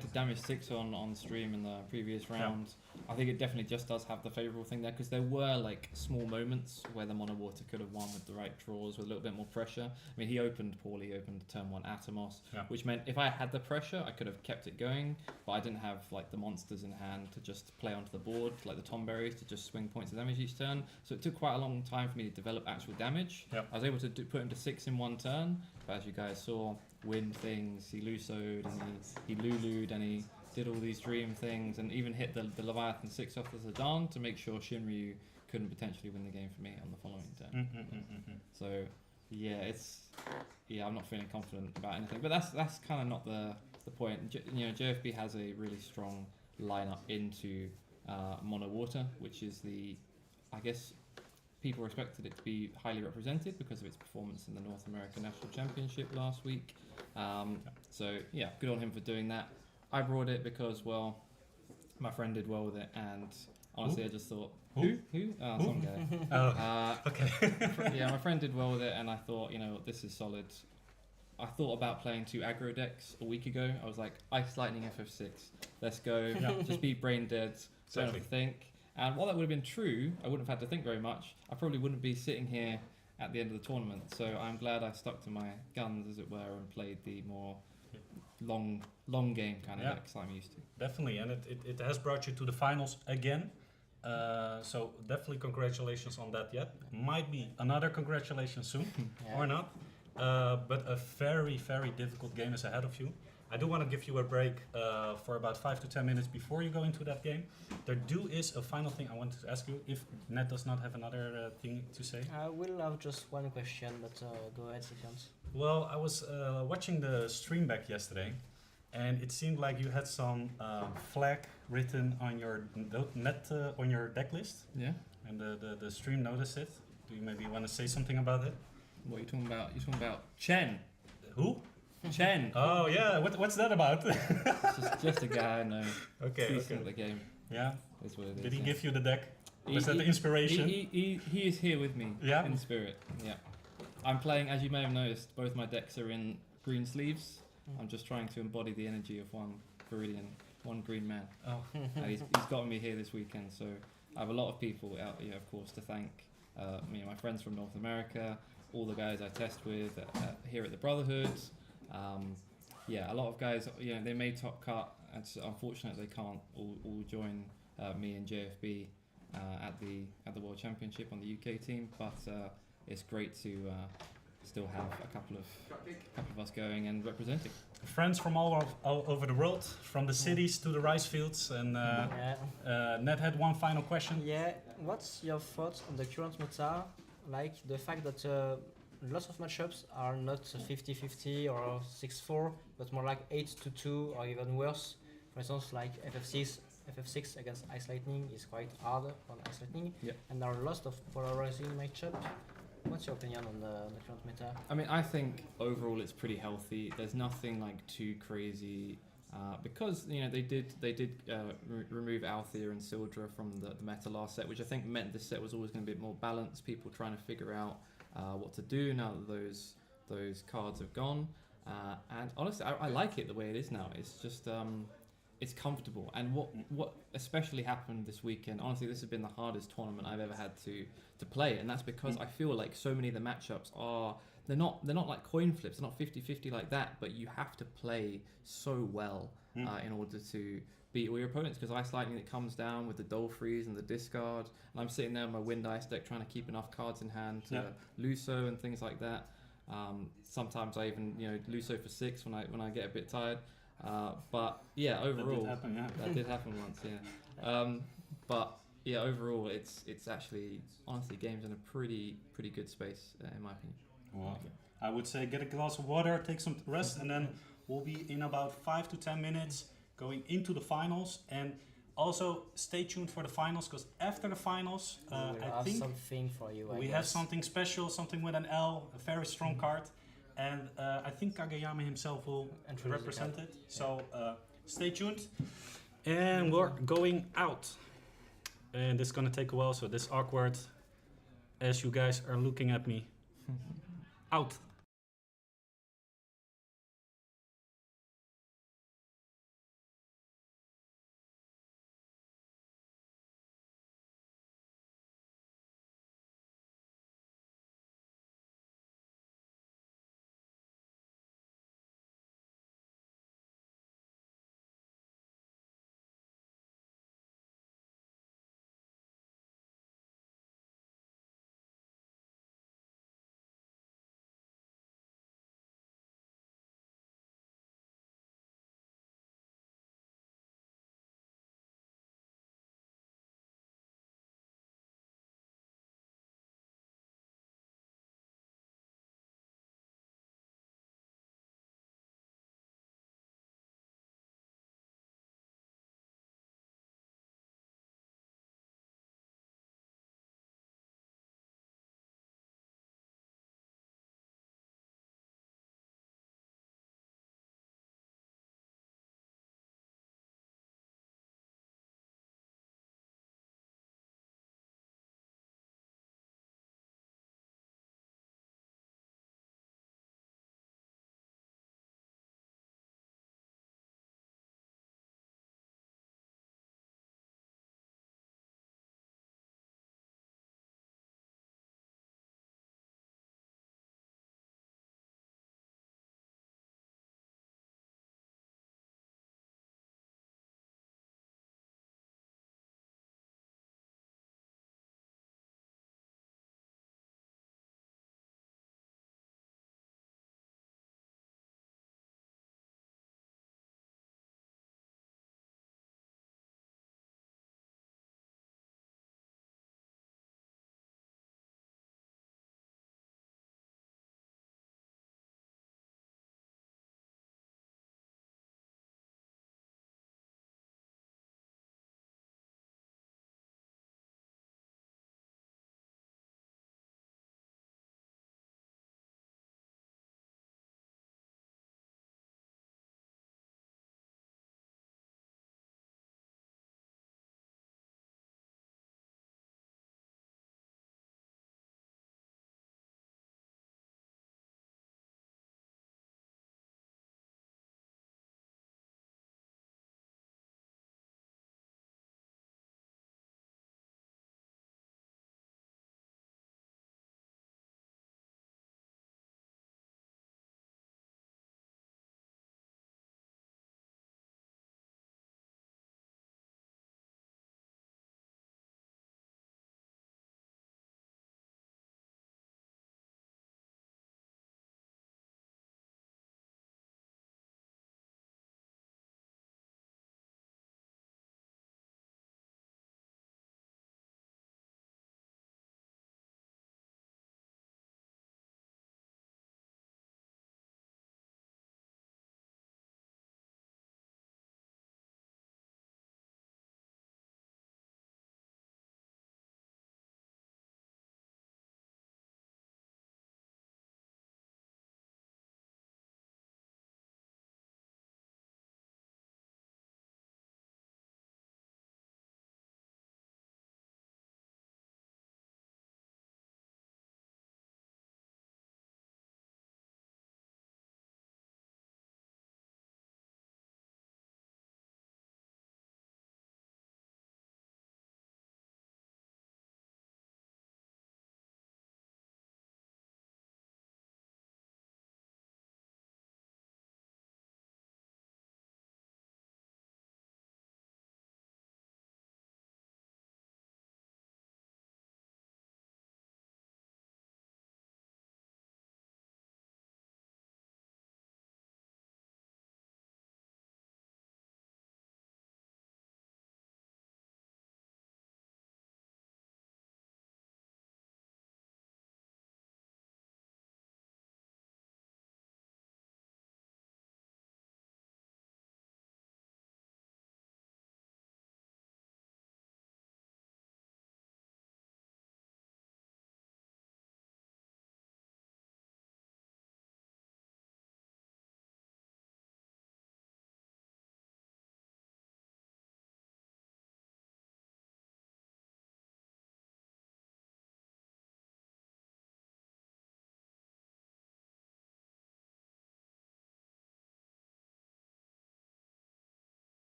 to damage 6 on stream in the previous round. Yeah. I think it definitely just does have the favourable thing there, because there were like small moments where the Mono Water could have won with the right draws with a little bit more pressure. I mean, he opened poorly, he opened turn 1 Atomos, which meant if I had the pressure, I could have kept it going, but I didn't have like the monsters in hand to just play onto the board, like the Tomberries, to just swing points of damage each turn. So it took quite a long time for me to develop actual damage. Yep. I was able to put him to 6 in 1 turn, but as you guys saw, win things, he Luso'd and he Lulu'd and he did all these dream things and even hit the Leviathan 6 off the Zidane to make sure Shinryu couldn't potentially win the game for me on the following turn. So I'm not feeling confident about anything, but that's kind of not the point. JFB has a really strong lineup into Mono Water, which is I guess people expected it to be highly represented because of its performance in the North American National Championship last week. So yeah, good on him for doing that. I brought it because, well, my friend did well with it, and honestly, I just thought, who? Oh, some guy. Okay. Yeah, my friend did well with it, and I thought, this is solid. I thought about playing 2 aggro decks a week ago. I was like, Ice Lightning FF6, let's go. Just be brain dead, don't have to think. And while that would have been true, I wouldn't have had to think very much. I probably wouldn't be sitting here at the end of the tournament. So I'm glad I stuck to my guns, as it were, and played the more long game kind of decks I'm used to. Definitely, and it has brought you to the finals again. So definitely congratulations on that yet. Might be another congratulations soon, or not. But a very, very difficult game is ahead of you. I do want to give you a break for about 5 to 10 minutes before you go into that game. There is a final thing I wanted to ask you, if Ned does not have another thing to say. I will have just one question, but go ahead, Seconds. Well, I was watching the stream back yesterday, and it seemed like you had some flag written on your on your deck list. Yeah. And the stream noticed it. Do you maybe want to say something about it? What are you talking about? You're talking about Chen. Who? Chen. Oh yeah. What's that about? just a guy I know. Okay. Decent at the game. Yeah. That's what it is. Did he yeah. give you the deck? Was that the inspiration? He is here with me. Yeah. In spirit. Yeah. I'm playing, as you may have noticed, both my decks are in green sleeves. I'm just trying to embody the energy of one Viridian, one green man. Oh. He's gotten me here this weekend, so I have a lot of people out here, of course, to thank. Me and my friends from North America, all the guys I test with here at the Brotherhood. Yeah, a lot of guys, you know, they made top cut. It's unfortunate they can't all join me and JFB at the World Championship on the UK team, but it's great to still have a couple of us going and representing. Friends from all over the world, from the cities to the rice fields, and Ned had one final question. Yeah, what's your thoughts on the current meta? Like the fact that lots of matchups are not 50-50 or 6-4, but more like 8-2 or even worse. For instance, like FF6 against Ice Lightning is quite hard on Ice Lightning, and there are lots of polarizing matchups. What's your opinion on the current meta? I mean, I think overall it's pretty healthy. There's nothing like too crazy because you know they did remove Althea and Sildra from the meta last set, which I think meant this set was always going to be a bit more balanced. People trying to figure out what to do now that those cards have gone. And honestly, I like it the way it is now. It's just it's comfortable. And what especially happened this weekend, honestly, this has been the hardest tournament I've ever had to play, and that's because I feel like so many of the matchups are they're not like coin flips, they're not 50-50 like that, but you have to play so well in order to beat all your opponents, because Ice Lightning, it comes down with the Dole Freeze and the discard, and I'm sitting there with my Wind Ice deck trying to keep enough cards in hand to Luso and things like that. Sometimes I even Luso for 6 when I get a bit tired. But yeah, overall that did happen once. Yeah, but yeah, overall it's actually honestly games in a pretty good space in my opinion. Well, I would say get a glass of water, take some rest, and then we'll be in about 5 to 10 minutes going into the finals. And also stay tuned for the finals, because after the finals, I think something for you. We have something special, something with an L, a very strong card. And I think Kageyama himself will represent it. So stay tuned. And we're going out. And this is going to take a while, so this is awkward as you guys are looking at me. Out.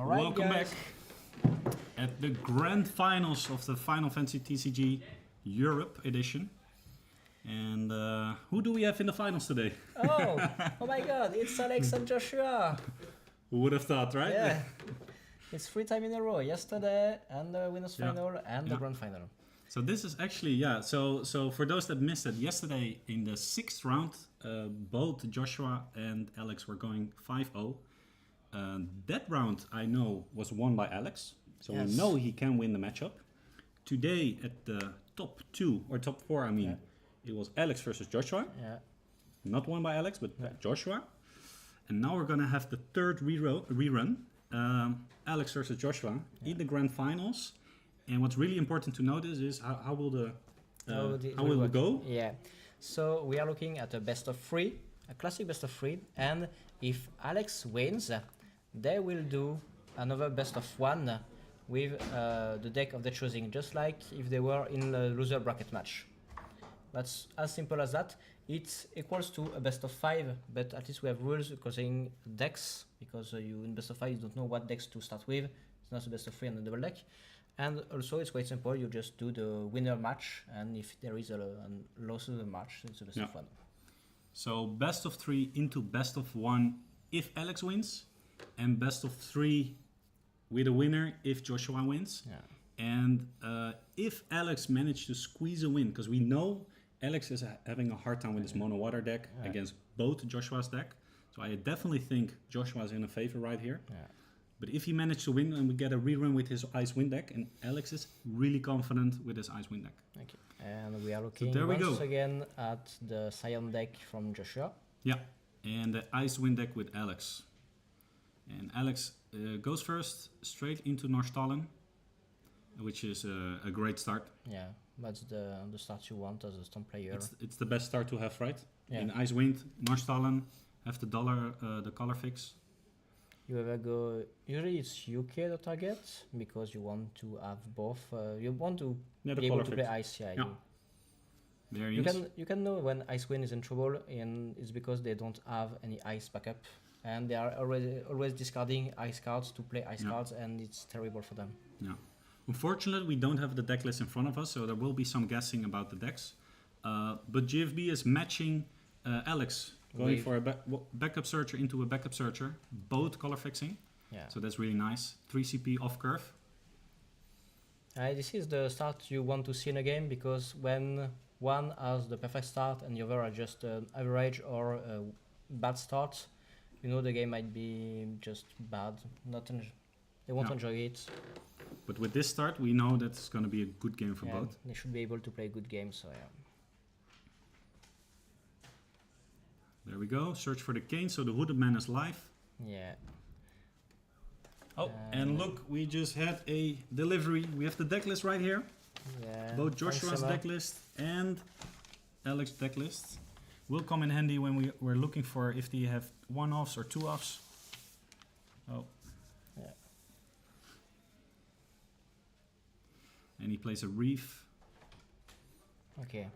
All right, Welcome guys. back at the grand finals of the Final Fantasy TCG Europe edition. And who do we have in the finals today? Oh my God! It's Alex and Joshua. Who would have thought, right? Yeah, it's 3 times in a row. Yesterday, and the winners final, and the grand final. So this is actually, so for those that missed it, yesterday in the 6th round, both Joshua and Alex were going 5-0. That round, I know, was won by Alex. So we know he can win the matchup. Today at the top 2, or top 4, I mean, it was Alex versus Joshua. Yeah. Not won by Alex, but by Joshua. And now we're going to have the 3rd rerun. Alex versus Joshua in the grand finals. And what's really important to notice is how will it go? Yeah. So we are looking at a best of 3, a classic best of 3, and if Alex wins, they will do another best of 1 with the deck of the choosing, just like if they were in the loser bracket match. That's as simple as that. It's equals to a best of 5, but at least we have rules causing decks, because you in best of 5 you don't know what decks to start with. It's not a best of 3 and a double deck. And also it's quite simple, you just do the winner match, and if there is a loss of the match, it's a best of 1. So best of 3 into best of 1 if Alex wins, and best of 3 with a winner if Joshua wins. Yeah. And if Alex managed to squeeze a win, because we know Alex is having a hard time with his mono water deck against both Joshua's deck. So I definitely think Joshua's in a favor right here. Yeah. But if he managed to win and we get a rerun with his Ice Wind deck, and Alex is really confident with his Ice Wind deck. Okay. And we are looking once again at the Scion deck from Joshua. Yeah, and the Ice Wind deck with Alex. And Alex goes first, straight into Norstalen, which is a great start. Yeah, that's the start you want as a Storm player. It's the best start to have, right? Yeah. In Ice Wind, Norstalen, have the color fix. You ever go, usually it's UK the target, because you want to have both, you want to be able to play ice. You can know when Ice Wind is in trouble, and it's because they don't have any ice backup, and they are always discarding ice cards to play ice cards, and it's terrible for them. Yeah. Unfortunately, we don't have the deck list in front of us, so there will be some guessing about the decks. But GFB is matching Alex, going for a backup searcher into a backup searcher, both color fixing. Yeah. So that's really nice. 3 CP off curve. This is the start you want to see in a game, because when one has the perfect start and the other are just an average or a bad start, you know the game might be just bad. They won't enjoy it. But with this start, we know that it's going to be a good game for both. They should be able to play good games, so yeah. There we go. Search for the cane, so the Hooded Man is live. Yeah. Oh, and look, we just had a delivery. We have the deck list right here. Yeah. Both Joshua's deck list and Alex's deck list will come in handy when we're looking for if they have 1-offs or 2-offs. Oh. Yeah. And he plays a Reef. Okay.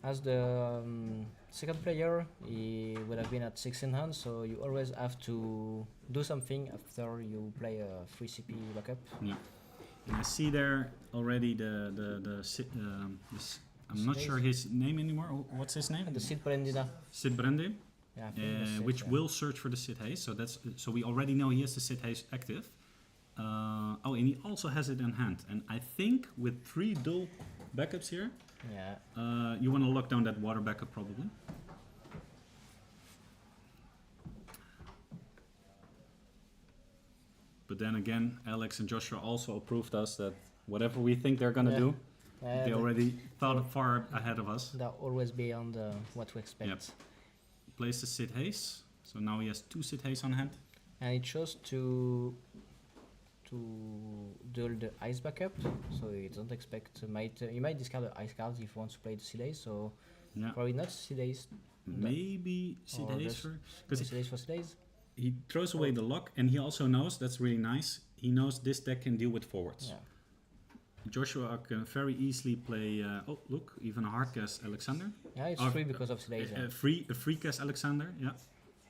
As the second player, he would have been at 16 hands, so you always have to do something after you play a 3 CP backup. Yeah. And I see there already I'm not sure his name anymore. What's his name? The Sid Brandina. Sid Brandi. Yeah. Which will search for the Sid Haze. So we already know he has the Sid Haze active. And he also has it in hand. And I think with 3 dual backups here, you want to lock down that water backup probably. But then again, Alex and Joshua also approved us that whatever we think they're gonna do, they already thought far ahead of us. They're always beyond what we expect. Yep. Plays the Sid Haze, so now he has 2 Sid Haze on hand. And he chose to duel the ice backup, so he doesn't expect he might discard the ice cards if he wants to play the Sid Haze, so probably not Sid Haze. Maybe Sid Haze for Sid Haze. He throws away the lock, and he also knows, that's really nice, he knows this deck can deal with forwards. Yeah. Joshua can very easily play, even a hard cast Alexander. Yeah, it's free because of Sid Haze. A free cast Alexander, yeah.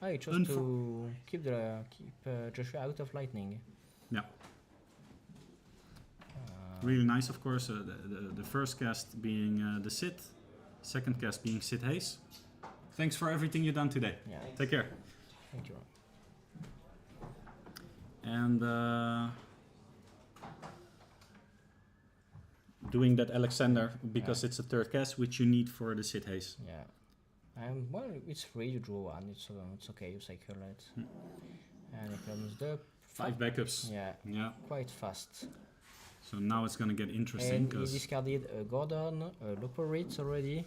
I chose to keep Joshua out of lightning. Yeah. Really nice, of course. The first cast being the Sid, second cast being Sid Hayes. Thanks for everything you've done today. Yeah. Take care. Thank you. And doing that Alexander because it's a third cast, which you need for the Sid Hayes. Yeah. Well, it's free. You draw one. It's okay. You cycle it, and it comes the 5 backups. Yeah. Quite fast. So now it's gonna get interesting. And he discarded a Gordon, a Loporit already.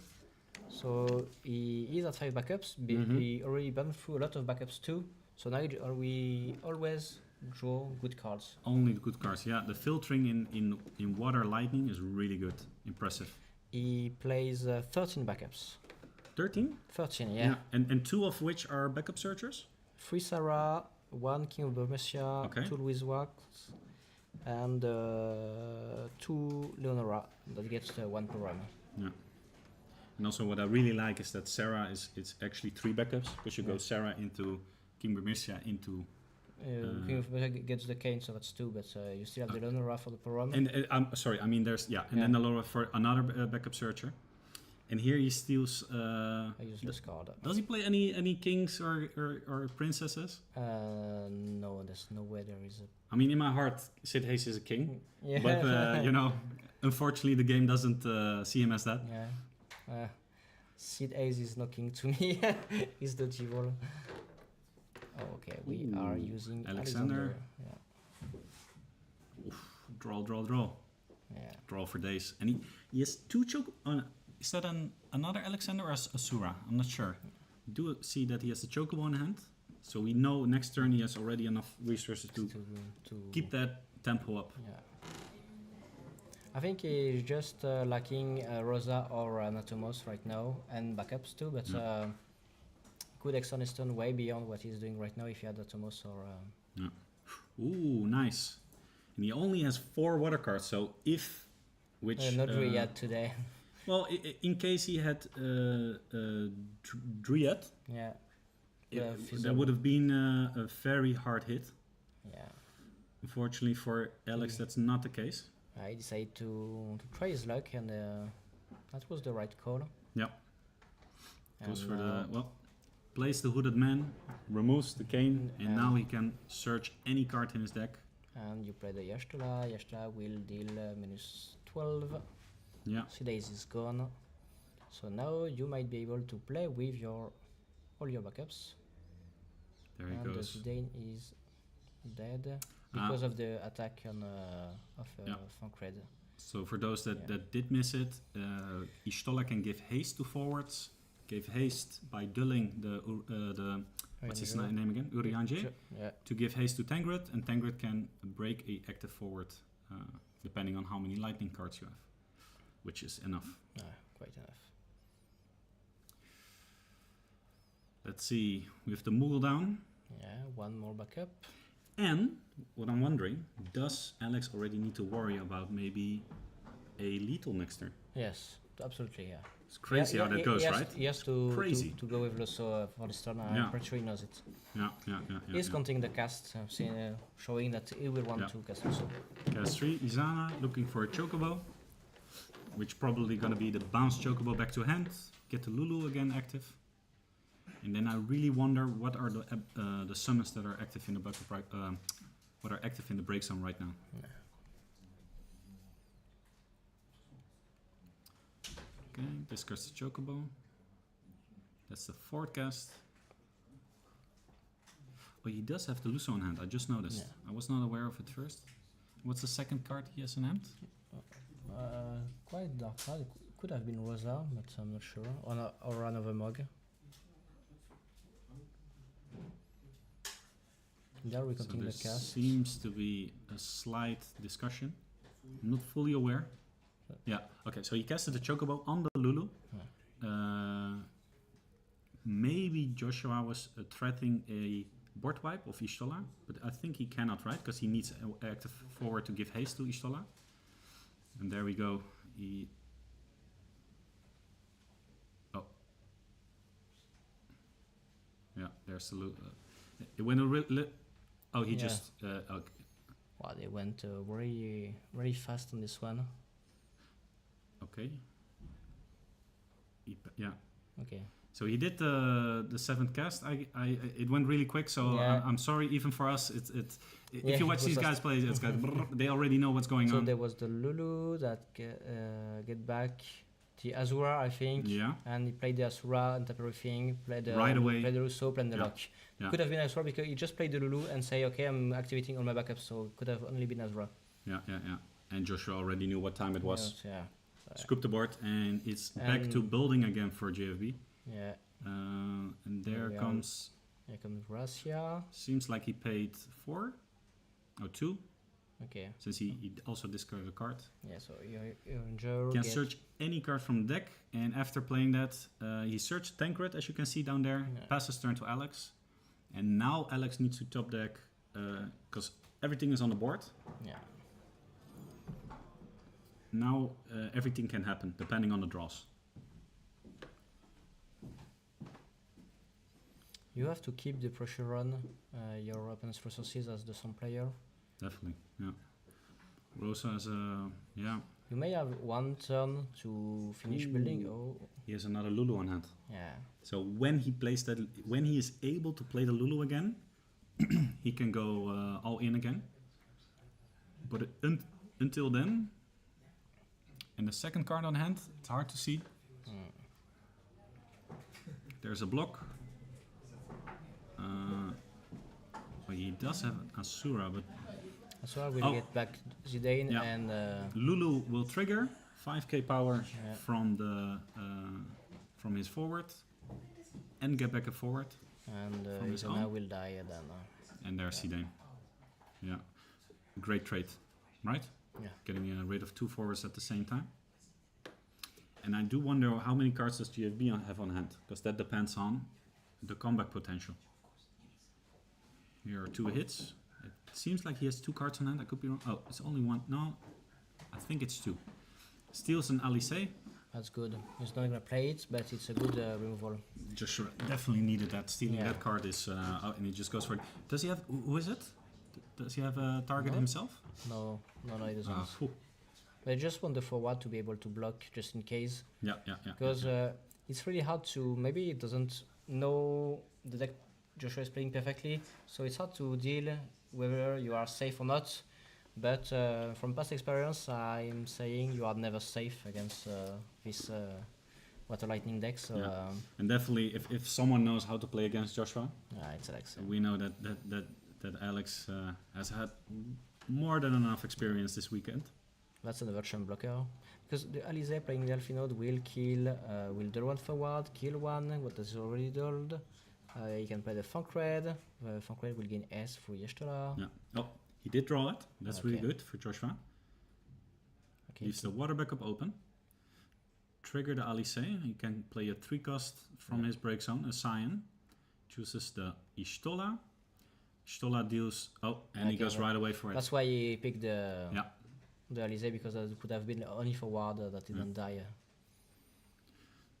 So he is at 5 backups. He already burned through a lot of backups too. So now we always draw good cards. Only the good cards. Yeah, the filtering in water lightning is really good. Impressive. He plays 13 backups. 13? 13, yeah. And 2 of which are backup searchers? 3 Sarah, 1 King of Burmecia, 2 Louise Wax, and 2 Leonora that gets 1 per run. Yeah. And also what I really like is that Sarah it's actually 3 backups because you go Sarah into King Burmecia into King of Burmecia gets the cane, so that's 2, but you still have the Leonora for the per run. And I'm sorry, I mean there's then the Laura for another backup searcher. And here he steals a useless card. Does he play any kings or princesses? No, there's no way there is a... I mean, in my heart, Sid Hayes is a king. Yeah. But, you know, unfortunately the game doesn't see him as that. Yeah. Sid Hayes is no king to me. He's the G-Roll. Oh, okay, we are using Alexander. Yeah. Oof, draw. Yeah. Draw for days. And he has 2 choke... Is that another Alexander or Asura? I'm not sure. Do see that he has the Chocobo in hand, so we know next turn he has already enough resources to keep that tempo up. Yeah. I think he's just lacking Rosa or Anatomos right now, and backups too, but could extend stone way beyond what he's doing right now if he had Atomos or... Yeah. Ooh, nice. And he only has 4 water cards, so if... not really yet today. Well, in case he had Dryad, that would have been a very hard hit. Yeah. Unfortunately for Alex, that's not the case. I decided to try his luck, and that was the right call. Yeah. Goes for the plays the Hooded Man, removes the cane, and now he can search any card in his deck. And you play the Yashtola. Yashtola will deal -12. Yeah. Sid Hayes is gone. So now you might be able to play with all your backups. There he goes. And Zidane is dead because of the attack on of Funkred. So for those that did miss it, Y'shtola can give haste to forwards. Gave haste by dulling the what's his name again? Urianger. To give haste to Tangred, and Tangred can break a active forward depending on how many lightning cards you have. Which is enough. Quite enough. Let's see. We have the Moogle down. Yeah, 1 more backup. And what I'm wondering, does Alex already need to worry about maybe a lethal next turn? Yes, absolutely, yeah. It's crazy how that goes, right? He has to go with Loso for this turn. I'm pretty sure he knows it. He's counting the cast, showing that he will want to cast Loso. Cast 3, Izana, looking for a Chocobo. Which probably gonna be the bounce Chocobo back to hand, get the Lulu again active, and then I really wonder what are the summons that are active in the what are active in the break zone right now. Okay, discards the Chocobo. That's the 4th cast. Oh, he does have the Luso in hand. I just noticed. I was not aware of it first. What's the 2nd card he has in hand? Quite dark card. It could have been Rosa, but I'm not sure. Or another Mog. There we continue the cast. Seems to be a slight discussion. I'm not fully aware. Yeah. Okay. So he casted the Chocobo on the Lulu. Maybe Joshua was threatening a board wipe of Y'shtola, but I think he cannot, right? Because he needs an active forward to give haste to Y'shtola. And there we go. Yeah. There's the it went oh, he Yeah. just okay. Wow, they went very fast on this one. Okay. Yeah. Okay. So he did the 7th cast. It went really quick. So Yeah. I'm sorry, even for us, it's Yeah, if you it watch was these just- guys play, it's got they already know what's going So on. there was the Lulu that get back the Azura, I think. Yeah. And he played the Asura and tap everything. Played the Right away. Played the Russo, played the Yeah. Lock. Yeah. Could have been Asura because he just played the Lulu and say, okay, I'm activating all my backups. So could have only been Azura. Yeah. And Joshua already knew what time it was. Yes, yeah. Scoop the board, and it's back to And- building again for JFB. Yeah. And there we are. comes. Here comes Russia. Seems like he paid 4 or 2, Okay. since he also discarded a card. Yeah. So your Ranger Can get- search any card from the deck, and after playing that, he searched Tancred, as you can see down there. Yeah. Passes turn to Alex, and now Alex needs to top deck because everything is on the board. Yeah. Now everything can happen depending on the draws. You have to keep the pressure on your opponent's resources as the some player. Definitely, yeah. Rosa has a You may have one turn to finish building. Oh, he has another Lulu on hand. yeah. So when he plays that, when he is able to play the Lulu again, he can go all in again. But until then, and the second card on hand, it's hard to see. There's a block. So he does have Asura, but So we'll Oh. get back Zidane Yeah. and Lulu will trigger 5k power Yeah. from his forward and get back a forward. From his Izana own? will die then. And there's Zidane. Yeah, great trade, right? Yeah. Getting rid of 2 forwards at the same time. And I do wonder how many cards does GFB have on hand, because that depends on the comeback potential. Here are 2 hits. It seems like he has 2 cards on hand. I could be wrong. Oh, it's only 1. No, I think it's 2. Steals an Alice. That's good. He's not gonna play it, but it's a good removal. Just definitely needed that. Stealing Yeah. that card is, and he just goes for it. Does he have? Who is it? Does he have a target No. himself? No, he doesn't. Phew. But I just want the forward to be able to block just in case, Yeah. because it's really hard to. Maybe it doesn't know the deck Joshua is playing perfectly, so it's hard to deal whether you are safe or not. But from past experience, I'm saying you are never safe against this Water Lightning deck. So Yeah. And definitely, if someone knows how to play against Joshua, it's Alex. we know that Alex has had more than enough experience this weekend. That's another champ blocker. Because the Alize playing the Alphinode will kill, will draw one forward, kill one, what is already dulled. You can play the Funkred. The Funkred will gain S for Yeshtola. Yeah. Oh, he did draw it. That's really Okay. good for Joshua. Okay. Leaves the water backup open. Trigger the Alice. He can play a 3-cost from his break zone, a Scion. Chooses the Ishtola. Ishtola deals. Oh, and he Okay, goes well, right away for it. That's why he picked the Yeah. Alize, because it could have been only forward that didn't die.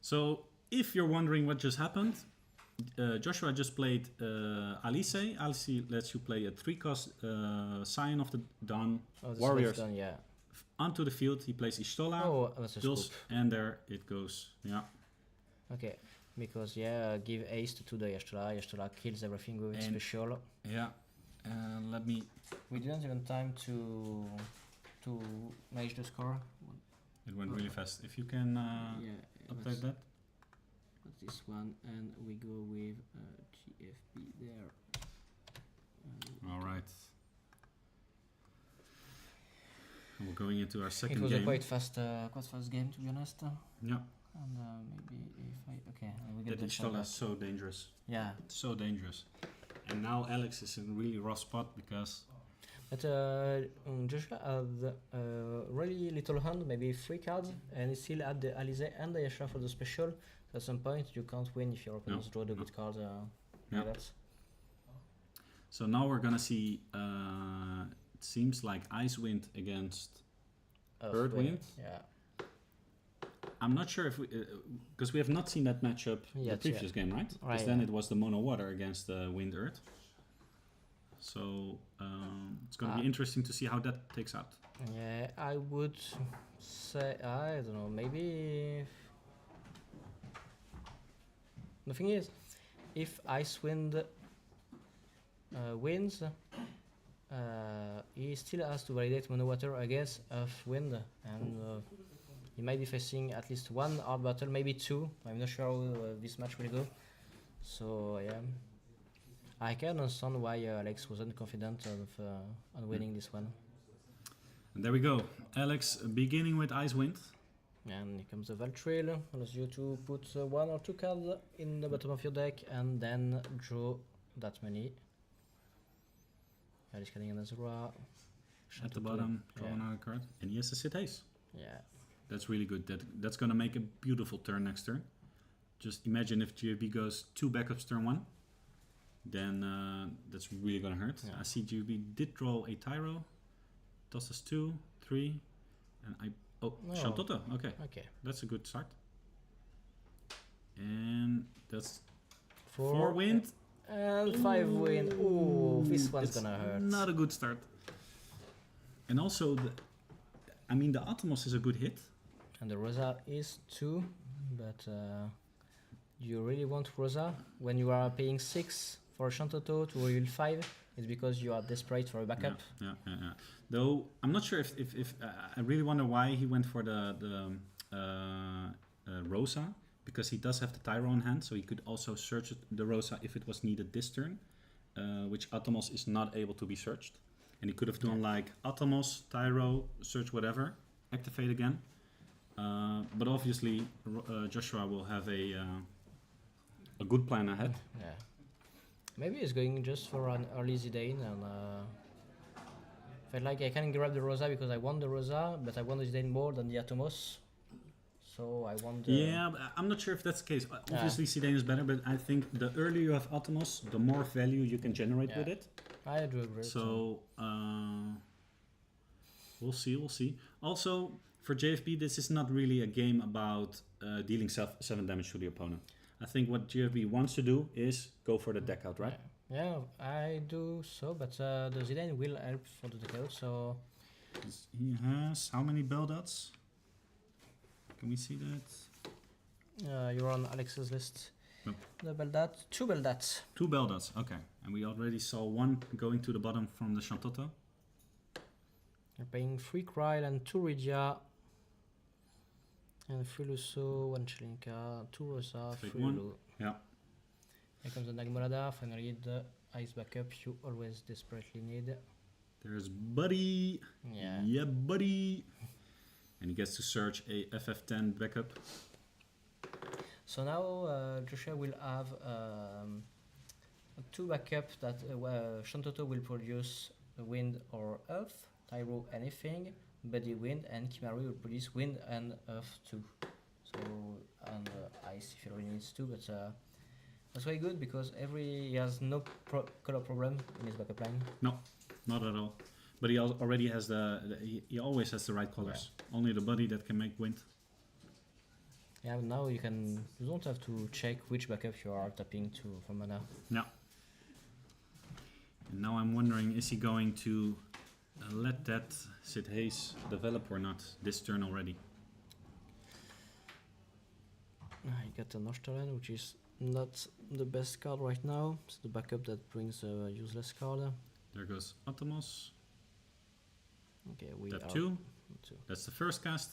So, if you're wondering what just happened, Joshua just played Alice. Alice lets you play a 3-cost Scion of the Dawn Oh, this Warriors. was done, yeah. Onto the field, he plays Ishtola. Oh, that's a Deals, scoop. and there it goes. Yeah. Okay. Because, give Ace to the Yeshtola. Yeshtola kills everything with its And- special. Yeah. Let me. We didn't even time to manage the score. It went really fast. If you can update that. What's this one? And we go with GFB there. All right. We're going into our It second was game. a quite fast game, to be honest. Yeah. And maybe if I and we get That the shot Ishtola back. is so dangerous. Yeah, So dangerous. And now Alex is in a really rough spot because but Joshua had really little hand, maybe 3 cards, and he still had the Alize and the Yeshua for the special. So at some point, you can't win if your opponents draw the good cards. Yeah. Like that. So now we're gonna see. It seems like Ice Wind against Earth Wind. Yeah. I'm not sure if we, because we have not seen that matchup the previous game, right? Because then it was the mono water against the wind earth. So it's going to be interesting to see how that takes out. Yeah, I would say, I don't know, maybe. The thing is, if Icewind wins, he still has to validate mono water against Earthwind, and he might be facing at least one hard battle, maybe two. I'm not sure how this match will go. So yeah, I can understand why Alex wasn't confident of on winning this one. And there we go, Alex beginning with Icewind. And here comes the Valtrail, allows you to put 1 or 2 cards in the bottom of your deck and then draw that many. He's getting an Azura. At the bottom, draw another card. And he has a Sid Haze. Yeah. That's really good. That's going to make a beautiful turn next turn. Just imagine if GFB goes 2 backups turn 1. Then that's really going to hurt. Yeah. I see GFB did draw a Tyro. Tosses 2, 3. And I... Oh, No. Shantotto. Okay. Okay. That's a good start. And that's 4 4 wind. and 5 wind. Ooh, this one's It's gonna hurt. not a good start. And also, the Atomos is a good hit. And the Rosa is 2, but you really want Rosa when you are paying 6 for Shantotto to reveal 5? It's because you are desperate for a backup. Yeah. Though I'm not sure if I really wonder why he went for the Rosa, because he does have the Tyro in hand, so he could also search the Rosa if it was needed this turn, which Atomos is not able to be searched. And he could have done like Atomos, Tyro, search whatever, activate again. But obviously Joshua will have a good plan ahead. Yeah. Maybe he's going just for an early Zidane and felt like I can grab the Rosa because I want the Rosa, but I want the Zidane more than the Atomos. So I want the... Yeah, but I'm not sure if that's the case. Obviously Zidane is better, but I think the earlier you have Atomos, the more value you can generate with it. I do agree. So we'll see. Also, for JFB, this is not really a game about dealing 7 damage to the opponent. I think what JFB wants to do is go for the deck out, right? Yeah, I do so, but the Zidane will help for the deck out, so... He has how many bell dots? Can we see that? You're on Alex's list. Nope. The bell dot, 2 bell dots. 2 bell dots, okay. And we already saw 1 going to the bottom from the Shantotto. You're paying 3 Kryl and 2 Rydia. And 3 Lusso, 1 Chelinka, 2 Rosa, 3 Lu. Yeah. Here comes the Nagmorada, finally the ice backup you always desperately need. There's Buddy. Yeah, Buddy. And he gets to search a FF10 backup. So now Joshua will have 2 backup that Shantotto will produce wind or earth, Tyro anything, Buddy wind, and Kimaru will produce wind and earth too. So and ice if he really needs to, but that's very good because he has no color problem in his backup line. No, not at all. But he already has he always has the right colors. Yeah. Only the Buddy that can make wind. Yeah, but now you don't have to check which backup you are tapping to for mana. Yeah. And now I'm wondering, is he going to let that Sid Haze develop or not this turn already? I got a Nochtalen, which is not the best card right now. It's the backup that brings a useless card. There goes Atomos. Okay, we Step are 2. That's the first cast.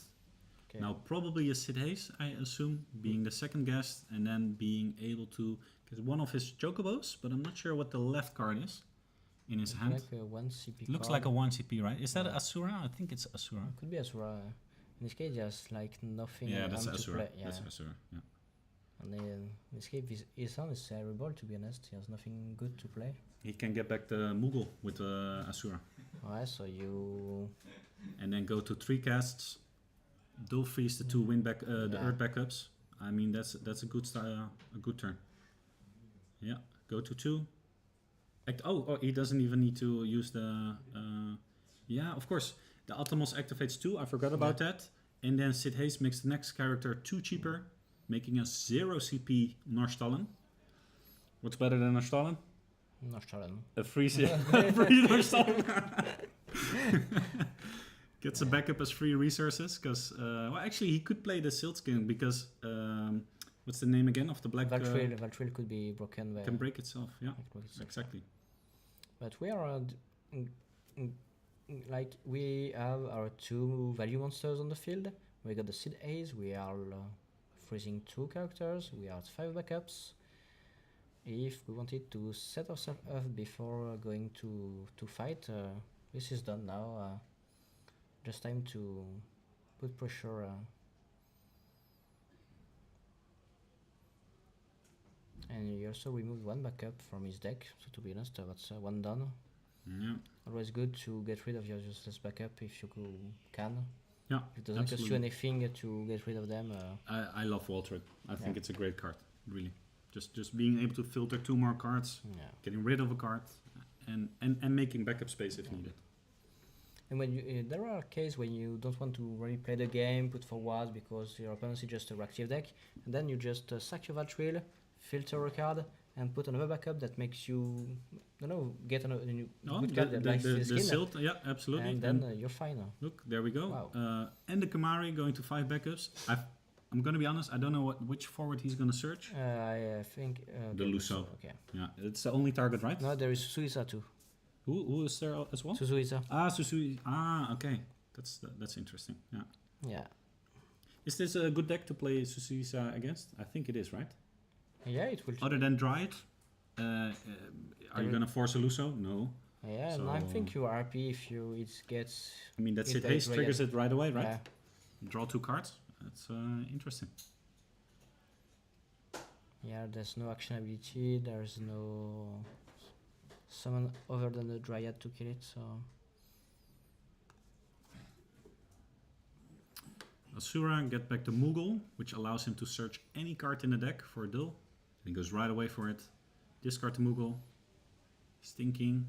Okay. Now probably a Sid Haze, I assume, being the second guest, and then being able to get one of his Chocobos, but I'm not sure what the left card is in his hand. Like a 1 CP Looks card. like a 1 CP, right? Is that Asura? I think it's Asura. It could be Asura. In this case, there's like nothing. Yeah, that's Asura. Play. Yeah. That's Asura. Yeah. And then in this case, his hand is terrible. To be honest, he has nothing good to play. He can get back the Moogle with Asura. Alright, so you. And then go to 3 casts. Dual freeze the 2 wind back, the Earth backups. I mean that's a good a good turn. Yeah, go to 2. Oh, he doesn't even need to use the. Yeah, of course. The Atomos activates 2. I forgot about that. And then Sid Hayes makes the next character 2 cheaper, making us 0 CP Norstallen. What's better than Norstallen? Norstallen. A free Norstallen. Gets a backup as free resources, because, well, actually he could play the Silt skin, because, what's the name again of the black... Valtril could be broken. Can break itself, yeah, exactly. But we are... like, we have our 2 value monsters on the field. We got the Sid Hayes, we are freezing 2 characters, we are at 5 backups. If we wanted to set ourselves up before going to fight, this is done now. Just time to put pressure. And he also removed 1 backup from his deck, so to be honest, that's 1 done. Yeah. Always good to get rid of your useless backup if you can. Yeah, it doesn't cost you anything to get rid of them. I love Walter. I think it's a great card, really. Just being able to filter 2 more cards, getting rid of a card, and making backup space if needed. And when you, there are cases when you don't want to really play the game, put forwards because your opponent is just a reactive deck, and then you just sack your Valtril, filter a card, and put another backup that makes you, I don't know, get a new good card that likes the Silt, yeah, absolutely. And then you're fine. Look, there we go. Wow. And the Kamari going to 5 backups. I'm gonna be honest, I don't know which forward he's gonna search. I think the Luso. Okay. Yeah, it's the only target, right? No, there is Suiza too. Who is there as well? Suzuiza. Susui. Okay, that's interesting. Yeah. Yeah. Is this a good deck to play Suzuiza against? I think it is, right? Yeah, it will. Other than Dryad, are you gonna force a Luso? No. Yeah, and I think you are happy if it gets. I mean, that's it. Haste triggers it right away, right? Yeah. Draw 2 cards. That's interesting. Yeah, there's no action ability. There's no summon other than the Dryad to kill it. So. Asura get back the Moogle, which allows him to search any card in the deck for a duel. And he goes right away for it. Discard the Moogle. Stinking.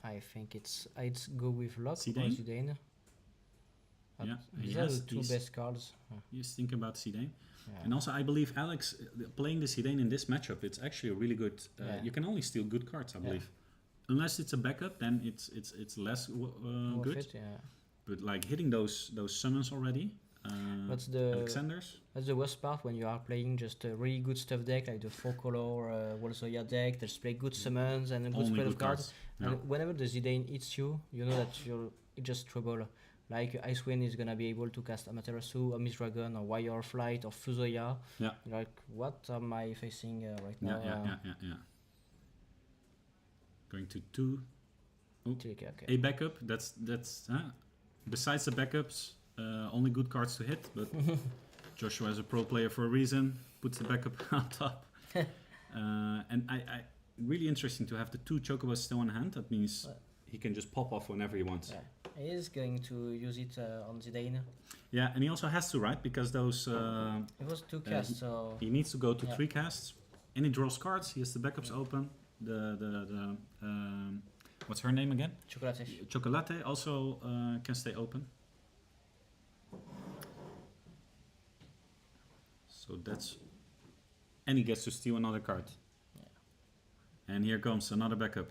I think I'd go with Lock or Zidane? Zidane. Yeah, these are the 2 best cards. He's thinking about Zidane. Yeah. And also, I believe Alex, playing the Zidane in this matchup, it's actually a really good... You can only steal good cards, I believe. Unless it's a backup, then it's less good. It, yeah. But like hitting those summons already, Alexander's. That's the worst part when you are playing just a really good stuff deck like the 4-color Wolzoya deck. There's play good summons and a good spread of cards. And whenever the Zidane hits you, you know that it's just trouble. Like Icewind is gonna be able to cast Amaterasu, a Miss Dragon, or Wire of Flight, or Fuzoya. Yeah. Like, what am I facing right now? Yeah. Going to 2. Okay. A backup. That's besides the backups, only good cards to hit. But Joshua is a pro player for a reason. Puts the backup on top. And I really interesting to have the 2 Chocobos still in hand. That means he can just pop off whenever he wants. Yeah. He is going to use it on Zidane. Yeah, and he also has to, right? Because those... it was 2 casts, so... He needs to go to 3 casts. And he draws cards. He has the backups open. The what's her name again? Chocolate also can stay open. So that's... And he gets to steal another card. Yeah. And here comes another backup.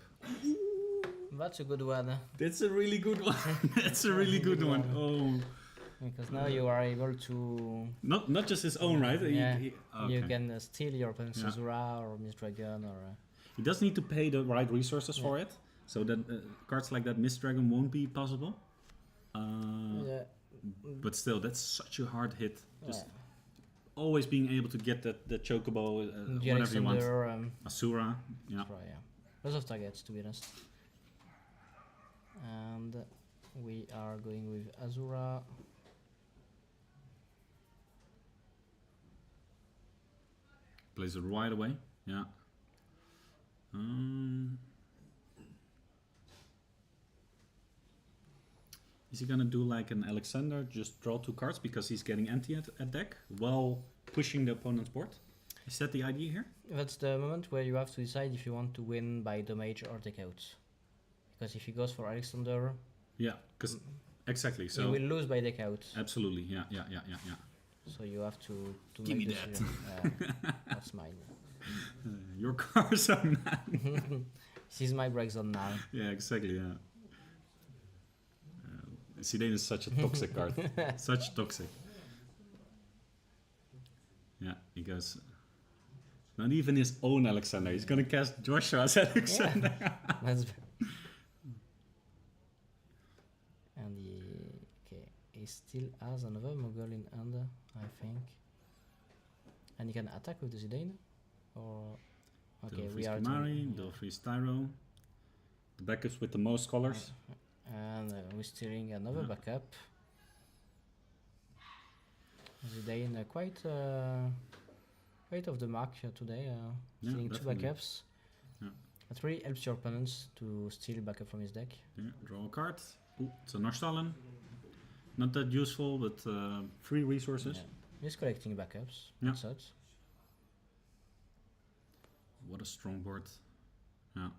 That's a good one. That's a really good one. That's a really good one. Oh. Because now you are able to... Not just his own, right? Yeah. You can steal your opponent's Azura or Miss Dragon or... He does need to pay the right resources for it. So that cards like that Miss Dragon won't be possible. But still, that's such a hard hit. Just always being able to get the Chocobo whenever you want. Asura. Yeah. Lots of targets, to be honest. And we are going with Azura. Plays it right away. Yeah. Is he gonna do like an Alexander, just draw 2 cards because he's getting empty at deck while pushing the opponent's board? Is that the idea here? That's the moment where you have to decide if you want to win by damage or take out. Because if he goes for Alexander... Yeah, because exactly. So you will lose by deck out. absolutely, yeah. So you have to Give make me that. decision. That's mine. Your car's on 9. This is my break zone now. Yeah, exactly. Yeah. Zidane is such a toxic card. Such toxic. Yeah, he goes. Not even his own Alexander. He's gonna cast Joshua's Alexander. That's and he still has another Mogul in hand, I think. And he can attack with the Zidane? Or okay, we are Mari, Dolphins Tyro. The backups with the most colors. And we're stealing another backup. Zidane quite off the mark today, stealing 2 definitely. backups. Yeah. That really helps your opponents to steal backup from his deck. Yeah, draw a card. Ooh, it's a Narstallen. Not that useful, but free resources. Yeah. He's collecting backups. Yeah. That's it. What a strong board. Yeah.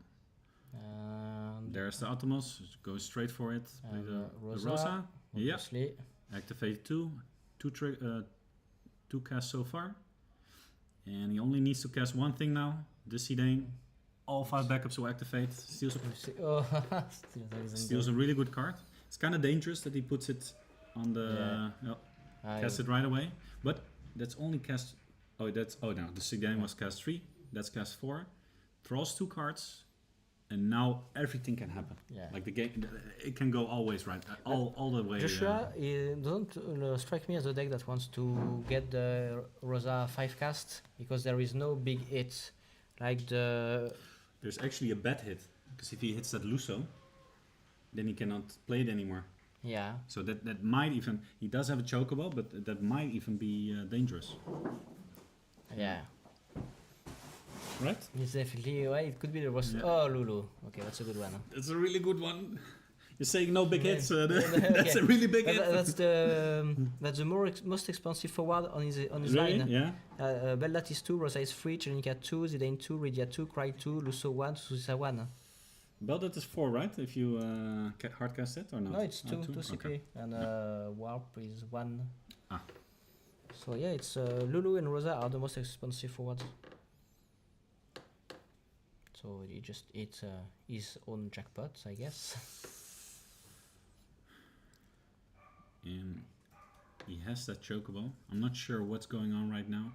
And There's the Atomos. Go straight for it. Play And, the Rosa, Rosa. Yeah. obviously. Activate 2. 2 casts so far. And he only needs to cast one thing now. The Zidane. All 5 backups will activate. Steals a really good card. It's kind of dangerous that he puts it on the... cast it right away. But that's only cast... no. The Zidane was cast 3. That's cast 4. Draws 2 cards. And now everything can happen. Yeah. Like the game, it can go always right, all the way. Joshua doesn't strike me as a deck that wants to get the Rosa 5 cast because there is no big hit. Like There's actually a bad hit because if he hits that Luso, then he cannot play it anymore. Yeah. So that might even, he does have a Chocobo, but that might even be dangerous. Yeah. Right? It's definitely right. It could be the Rosa. Yeah. Oh, Lulu. Okay, that's a good one. That's a really good one. You're saying no big hits. That's Okay. a really big hit. That's the most expensive forward on his Really? line. Yeah. Bellat is 2, Rosa is 3, Cherenica 2, Zidane 2, Rydia 2, Cry 2, Luso 1, Susa 1. Beldat is 4, right? If you hardcast it or not? No, it's 2 2 CP. Okay. And Warp is 1. Ah. So yeah, it's Lulu and Rosa are the most expensive forwards. So he just ate his own jackpot, I guess. And he has that Chocobo. I'm not sure what's going on right now.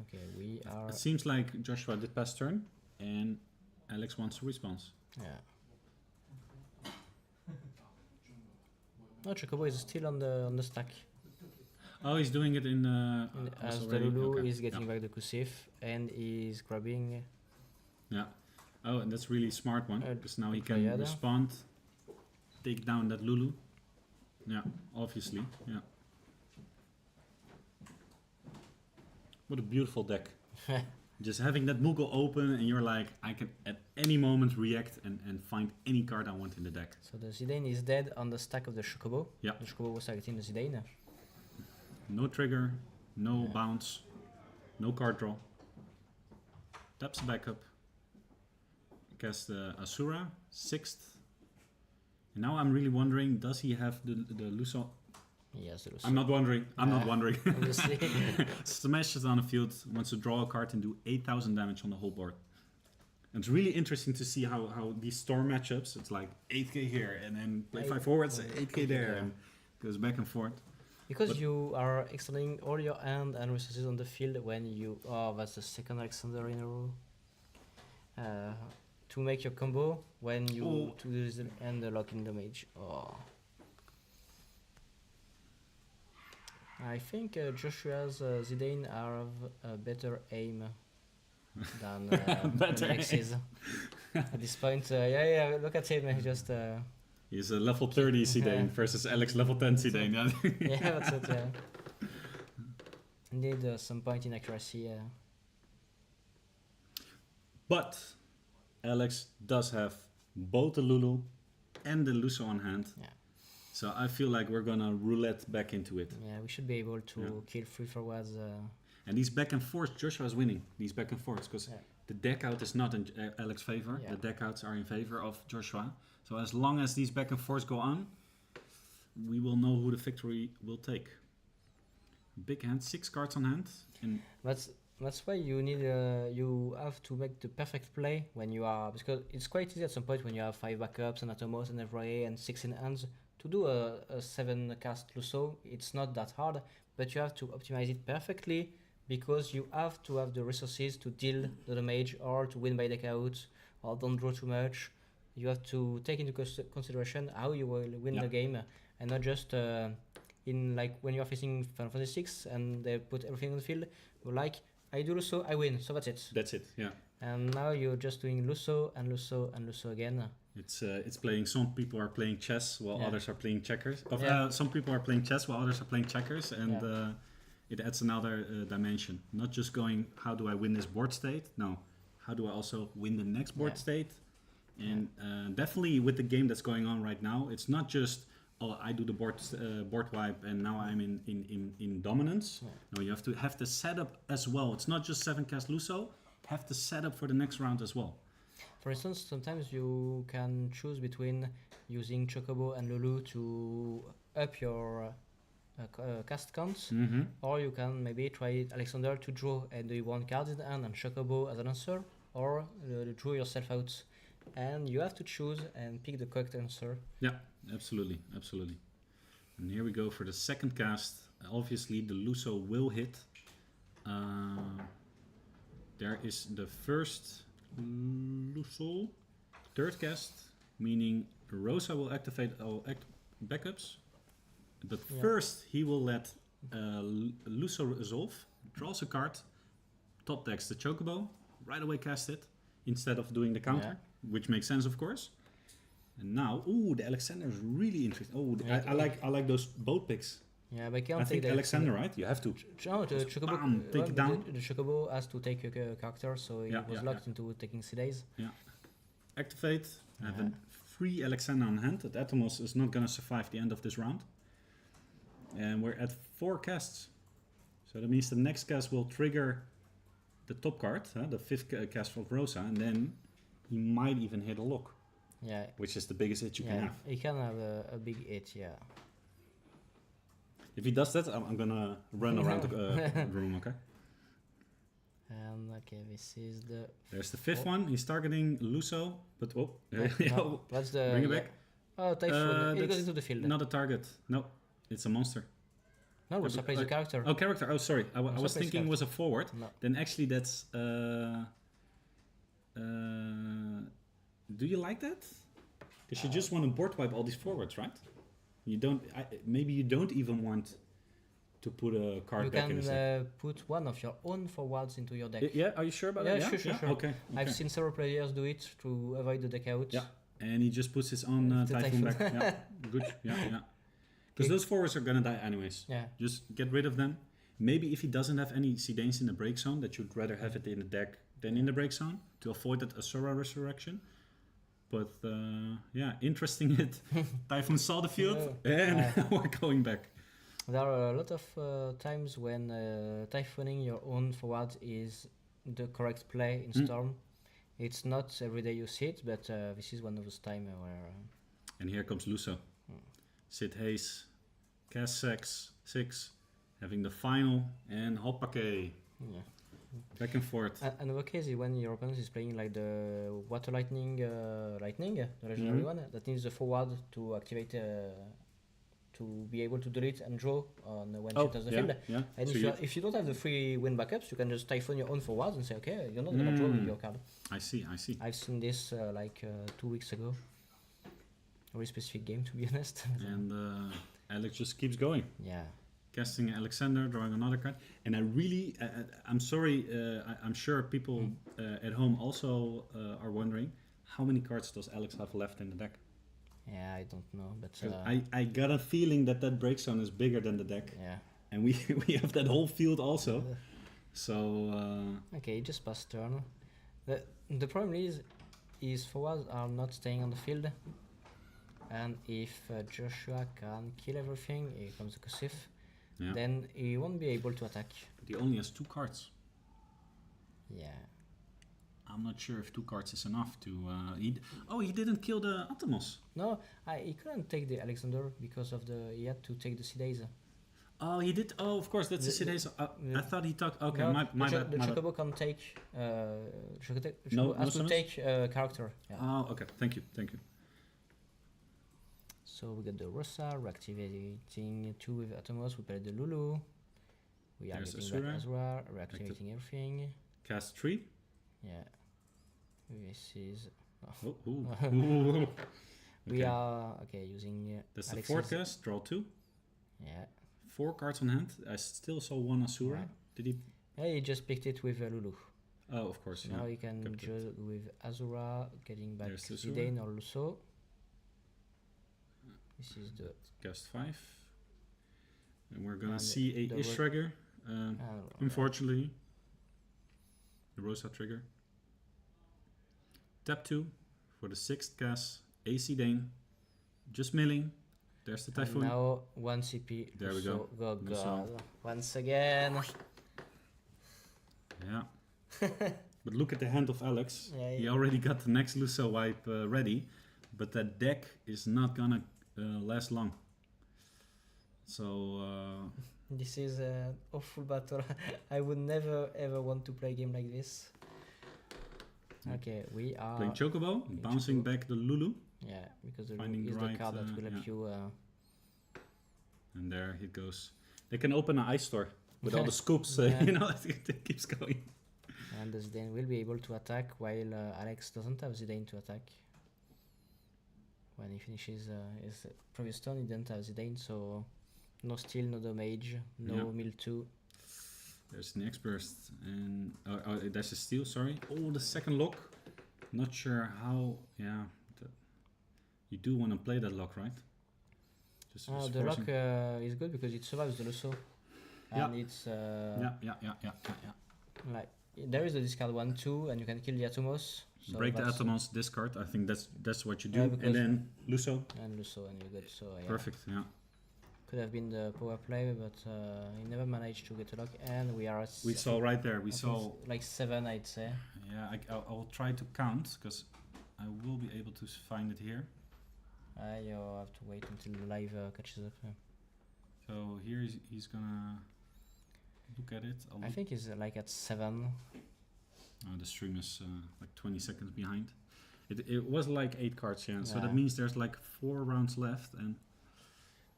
Okay, we are... It seems like Joshua did pass turn, and Alex wants a response. Yeah. No, Chocobo is still on the stack. Oh, he's doing it in... As the already? Lulu Okay. is getting back the Kusif, and he's grabbing... Yeah. Oh, and that's really smart one, because now he can Triada. respond, take down that Lulu. Yeah, obviously, yeah. What a beautiful deck. Just having that Moogle open, and you're like, I can at any moment react and find any card I want in the deck. So the Zidane is dead on the stack of the Chocobo. Yeah. The Chocobo was targeting the Zidane. No trigger, no bounce, no card draw. Taps backup. Cast Asura, 6th. And now I'm really wondering, does he have the Luso? Yes, the Luso. I'm not wondering. I'm not wondering. Obviously. Smashes on the field, wants to draw a card and do 8,000 damage on the whole board. And it's really interesting to see how these Storm matchups, it's like 8k here, and then play 5 forwards, 8k there, and goes back and forth. Because you are extending all your hand and resources on the field when you... Oh, that's the second Alexander in a row. To make your combo when you to use the and the lock in damage. Oh. I think Joshua's Zidane have a better aim than Alex's. At this point, yeah, look at him, just... He's a level 30 Zidane versus Alex level 10 Zidane. Yeah, that's it, yeah. Need some point in accuracy. But Alex does have both the Lulu and the Luso on hand. Yeah. So I feel like we're gonna roulette back into it. Yeah, we should be able to kill 3 forwards. And these back and forths, Joshua's winning these back and forths because the deck out is not in Alex's favor. Yeah. The deck outs are in favor of Joshua. So as long as these back and forths go on, we will know who the victory will take. Big hand, 6 cards on hand. And that's why you need you have to make the perfect play when you are, because it's quite easy at some point when you have 5 backups and Atomos and Evroy and 6 in hands to do a 7 cast Lusso. It's not that hard, but you have to optimize it perfectly because you have to have the resources to deal the damage or to win by deck out or don't draw too much. You have to take into consideration how you will win the game and not just in like when you are facing Final Fantasy 6 and they put everything on the field, you're like, I do Lusso, I win, so that's it. That's it, yeah. And now you're just doing Lusso and Lusso and Lusso again. It's playing, some people are playing chess while others are playing checkers. Some people are playing chess while others are playing checkers, and it adds another dimension. Not just going, how do I win this board state? No, how do I also win the next board state? And definitely with the game that's going on right now, it's not just, oh, I do the board wipe and now I'm in dominance. No, you have to have the setup as well. It's not just 7 cast Lusso, have the setup for the next round as well. For instance, sometimes you can choose between using Chocobo and Lulu to up your cast counts, or you can maybe try Alexander to draw and do 1 card in the hand and Chocobo as an answer, or draw yourself out. And you have to choose and pick the correct answer. Yeah, absolutely, absolutely. And here we go for the second cast. Obviously, the Lusso will hit. There is the first Lusso, third cast, meaning Rosa will activate all backups. But first, he will let Lusso resolve, draws a card, top decks the Chocobo, right away cast it, instead of doing the counter, which makes sense, of course. And now, the Alexander is really interesting. I like those boat picks. Yeah, but I think Alexander, right? You have to. No, the Chocobo, take it down. The Chocobo has to take a character, so he was locked into taking C days. Yeah. Activate. Have a free Alexander on hand. That Atomos is not going to survive the end of this round. And we're at 4 casts. So that means the next cast will trigger the top card, the 5th cast of Rosa, and then he might even hit a lock. Yeah. Which is the biggest hit you can have. He can have a big hit, If he does that, I'm gonna run around the room, okay? And this is the... There's the 5th one. He's targeting Lusso, but that's the... Bring it back. Oh, Typhoon. It goes into the field. Not a target. No, it's a monster. No, Rosa plays a character. Oh, character. Oh, sorry. I was thinking it was a forward. No. Then actually that's... do you like that? Because you just want to board wipe all these forwards, right? You don't. Maybe you don't even want to put a card back in the deck. You can put one of your own forwards into your deck. Yeah, are you sure about that? Yeah, sure. Okay. I've seen several players do it to avoid the deck out. Yeah, and he just puts his own Typhoon back. Yeah, good. Yeah. Because those forwards are gonna die anyways. Yeah. Just get rid of them. Maybe if he doesn't have any Sedanes in the break zone, that you'd rather have it in the deck than in the break zone to avoid that Asura Resurrection. But interesting hit. Typhoon saw the field and we're going back. There are a lot of times when typhooning your own forward is the correct play in Storm. It's not every day you see it, but this is one of those times where... And here comes Lusso. Sid Hayes, cast 6, having the final, and hoppakee. Yeah. Back and forth. Another case is when your opponent is playing like the Water Lightning, the legendary one, that needs the forward to activate, to be able to delete and draw on when she enters the field. Yeah. And so if you don't have the free win backups, you can just typhoon your own forward and say, okay, you're not going to draw with your card. I see. I've seen this 2 weeks ago. A very specific game, to be honest. And Alex just keeps going. Yeah. Casting Alexander, drawing another card, and I really, I'm sorry, I'm sure people at home also are wondering, how many cards does Alex have left in the deck? Yeah, I don't know, but I got a feeling that break zone is bigger than the deck. Yeah, and we have that whole field also. So okay, just pass turn. The problem is forwards are not staying on the field, and if Joshua can kill everything, here comes the Kusif. Yeah. Then he won't be able to attack. But he only has 2 cards. Yeah. I'm not sure if 2 cards is enough to. He didn't kill the Atomos. No, he couldn't take the Alexander because of he had to take the Sideza. Oh, he did. Oh, of course, that's the Sideza. I thought he took. Okay, no, my bad. The Chocobo can take. Chocobo has to take character. Yeah. Oh, okay. Thank you. So we got the Rosa, reactivating 2 with Atomos. We play the Lulu. We are There's getting back Azura, reactivating everything. Cast 3. Yeah. This is. Ooh. We are using. That's Alex's. the 4th cast. Draw 2. Yeah. 4 cards on hand. I still saw 1 Asura. Yeah. Did he? Yeah, he just picked it with Lulu. Oh, of course. Now he can judge with Azura, getting back There's Zidane or Lusso. This is the cast 5. And we're gonna see a Ish trigger. Unfortunately. The Rosa trigger. Tap 2 for the 6th cast. AC Dane. Just milling. There's the Typhoon. And now 1 CP. There we go. Go God. Once again. Yeah. But look at the hand of Alex. Yeah, He already got the next Lusso wipe ready. But that deck is not gonna last long. So... This is an awful battle. I would never ever want to play a game like this. Okay, we are playing Chocobo, bouncing back the Lulu. Yeah, because the Finding Lulu is right, the card that will help you. And there it goes. They can open an ice store with all the scoops. It keeps going. And the Zidane will be able to attack while Alex doesn't have Zidane to attack. When he finishes his previous turn, he didn't have Zidane, so no steal, no damage, no mill 2. There's an X-Burst, and there's a steal, sorry. Oh, the second lock. Not sure how, you do want to play that lock, right? Just the lock is good because it survives the Lusso. And it's... Like, there is a discard 1-2, and you can kill the Atomos. So break the Atomos, discard. I think that's what you do. And then Lusso. And Lusso, and you're good. So, Perfect, yeah. Could have been the power play, but he never managed to get a lock, and we are. We saw right there. We saw like 7, I'd say. Yeah, I'll try to count because I will be able to find it here. You'll have to wait until the live catches up. So here he's gonna look at it. I think he's like at 7. The stream is like 20 seconds behind. It was like 8 cards, yeah. So that means there's like 4 rounds left, and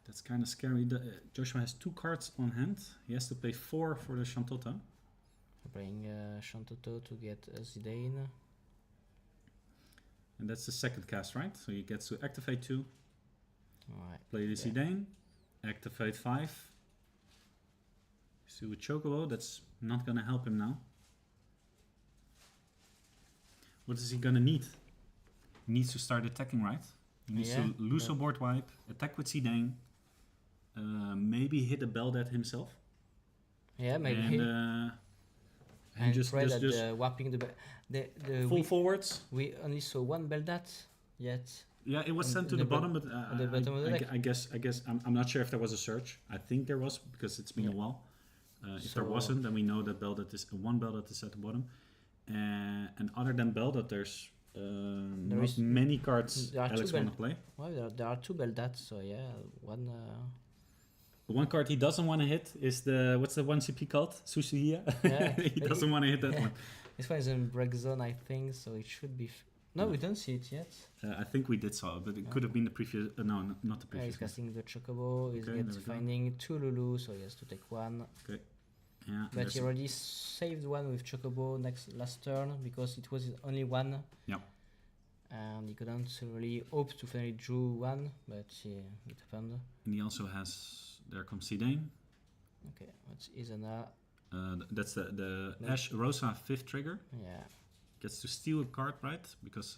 that's kind of scary. Joshua has 2 cards on hand. He has to play 4 for the Shantota. Playing Shantoto to get Zidane. And that's the second cast, right? So he gets to activate 2. Alright. Play the Zidane. Activate 5. See with Chocobo, that's not gonna help him now. What is he gonna need? He needs to start attacking, right? He needs to lose a board wipe, attack with Zidane, maybe hit a Beldat himself. Yeah, maybe. And just whapping the full forwards. We only saw 1 Beldat yet. Yeah, it was sent to the bottom, but I guess I'm not sure if there was a search. I think there was because it's been a while. If there wasn't, then we know that Beldat is 1 Beldat is at the bottom. And other than Beldat, there's not many cards Alex want to play. Well, there are 2 Beldats, so one. The one card he doesn't want to hit is what's the 1 CP called? Sushiya? Yeah, he doesn't want to hit that one. This one is in break zone, I think, so it should be... No, we don't see it yet. I think we did saw it, but it could have been the previous... no, not the previous. He's casting the Chocobo, he's finding 2 Lulu, so he has to take 1. Okay. Yeah, but he already saved 1 with Chocobo last turn, because it was only 1. Yep. And he couldn't really hope to finally drew 1, but it happened. And he also has... There comes Zidane. Okay, what's Izana? That's the Ash Rosa 5th trigger. Yeah. Gets to steal a card, right? Because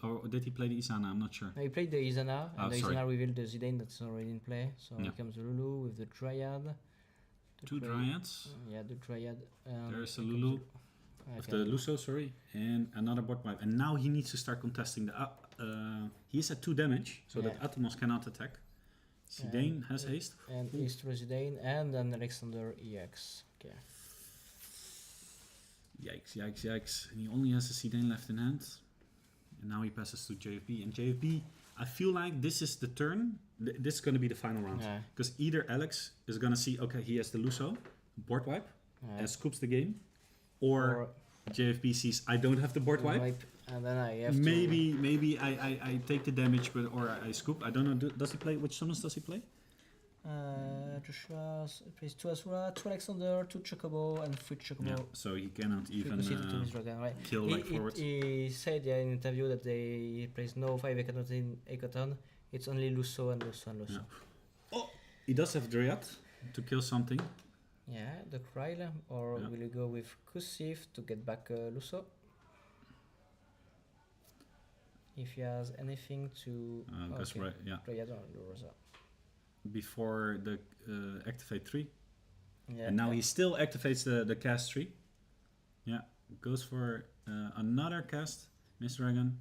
or did he play the Izana? I'm not sure. No, he played the Izana, and the Izana revealed the Zidane that's already in play. So here comes Lulu with the Dryad. 2 Dryads. Yeah, the Dryad. There's a Lulu. Of the Lusso, sorry. And another board wipe. And now he needs to start contesting the... he's at 2 damage, so that Atomos cannot attack. Zidane has haste. And haste for Zidane, and then Alexander EX. Okay. Yikes, yikes, yikes. And he only has a Zidane left in hand. And now he passes to JFB. And JFB, I feel like this is the turn. This is going to be the final round. Because either Alex is going to see, okay, he has the Luso, board wipe, and scoops the game. Or JFB sees, I don't have the board wipe. And then I have maybe I take the damage, or I scoop. I don't know. Does he play? Which summons does he play? Joshua plays 2 Asura, 2 Alexander, 2 Chocobo, and 3 Chocobo. Yeah, so he cannot even kill forward. He said in an interview that he plays no 5 Ekaton. It's only Luso and Luso and Luso. Yeah. Oh, he does have Dryad to kill something. Yeah, the Kryl, or will you go with Kusif to get back Luso? If he has anything to... That's right, yeah. Dryad or Rosa. Before the activate 3. Yeah, and now he still activates the cast 3. Yeah, goes for another cast, Miss Dragon.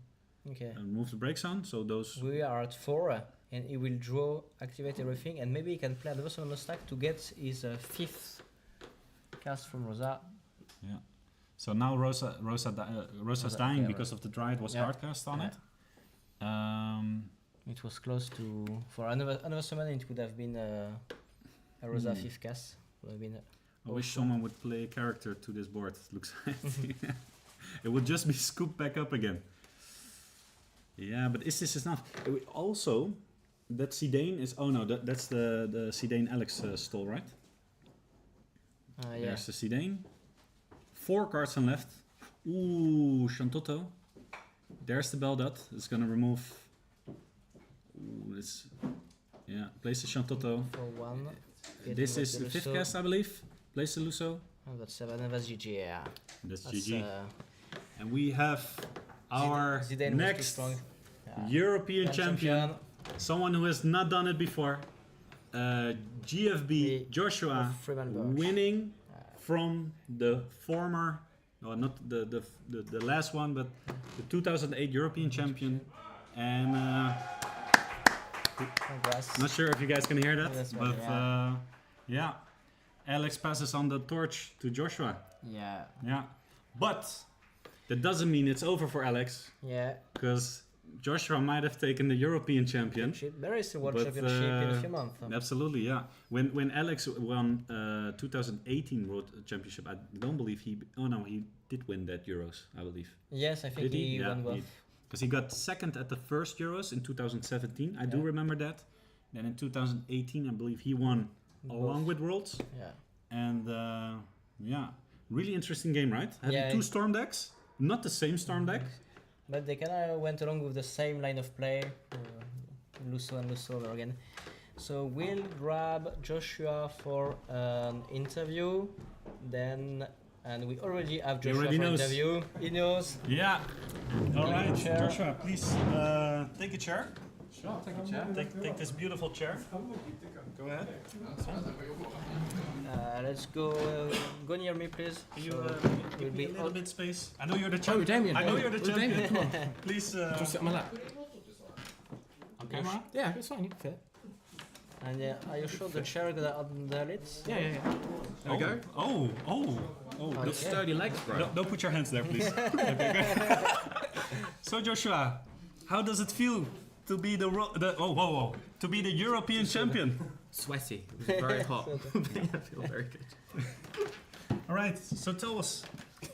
Okay. And move the brakes on, so those... We are at 4, and he will draw, activate everything, and maybe he can play another on the stack to get his 5th cast from Rosa. Yeah. So now Rosa's dying because of the Dryad was hard cast on it. It was close to... For another summon, it would have been a Rosa 5th cast. Would have been I wish someone would play a character to this board, looks like. It would just be scooped back up again. Yeah, but this is not... Also, that Zidane is... Oh no, that's the Zidane Alex stole, right? There's the Zidane. 4 cards on left. Ooh, Shantotto. There's the Beldot. It's gonna remove... Ooh, this... Yeah, place the Shantotto. For 1. This is the 5th cast, I believe. Place the Luso. Oh, that's 7, and that's GG, yeah. That's GG. And we have our Zidane next European champion. Someone who has not done it before. GFB Joshua winning from the former, no, not the last one, but the 2008 European champion. And not sure if you guys can hear that, but yeah, Alex passes on the torch to Joshua. Yeah. Yeah, but that doesn't mean it's over for Alex. Yeah. Because Joshua might have taken the European champion. There is a World Championship in a few months. Absolutely, yeah. When Alex won 2018 World Championship, I don't believe he... Oh no, he did win that Euros, I believe. Yes, I think he won both. Because he got second at the first Euros in 2017. I do remember that. Then in 2018, I believe he won along with Worlds. Yeah. And yeah, really interesting game, right? Having 2 Storm decks, not the same Storm deck. But they kind of went along with the same line of play, Luso and Luso again. So we'll grab Joshua for an interview, then, and we already have Joshua for interview. He knows. Yeah. All right, Joshua, please take a chair. Sure, take a chair. Take this beautiful chair. Go ahead. Let's go near me, please. You give me a little bit space. I know you're the champion. Damien. I know you're the champion. Damien, come on. Please. Just sit on my lap. On camera? Yeah, it's fine. You can fit. And are you sure the chair got on the lids? Yeah. There we go. Oh. Got sturdy legs, bro. Don't put your hands there, please. Okay. So Joshua, how does it feel to be to be the European champion? Sweaty. It was very hot. I feel very good. All right. So tell us.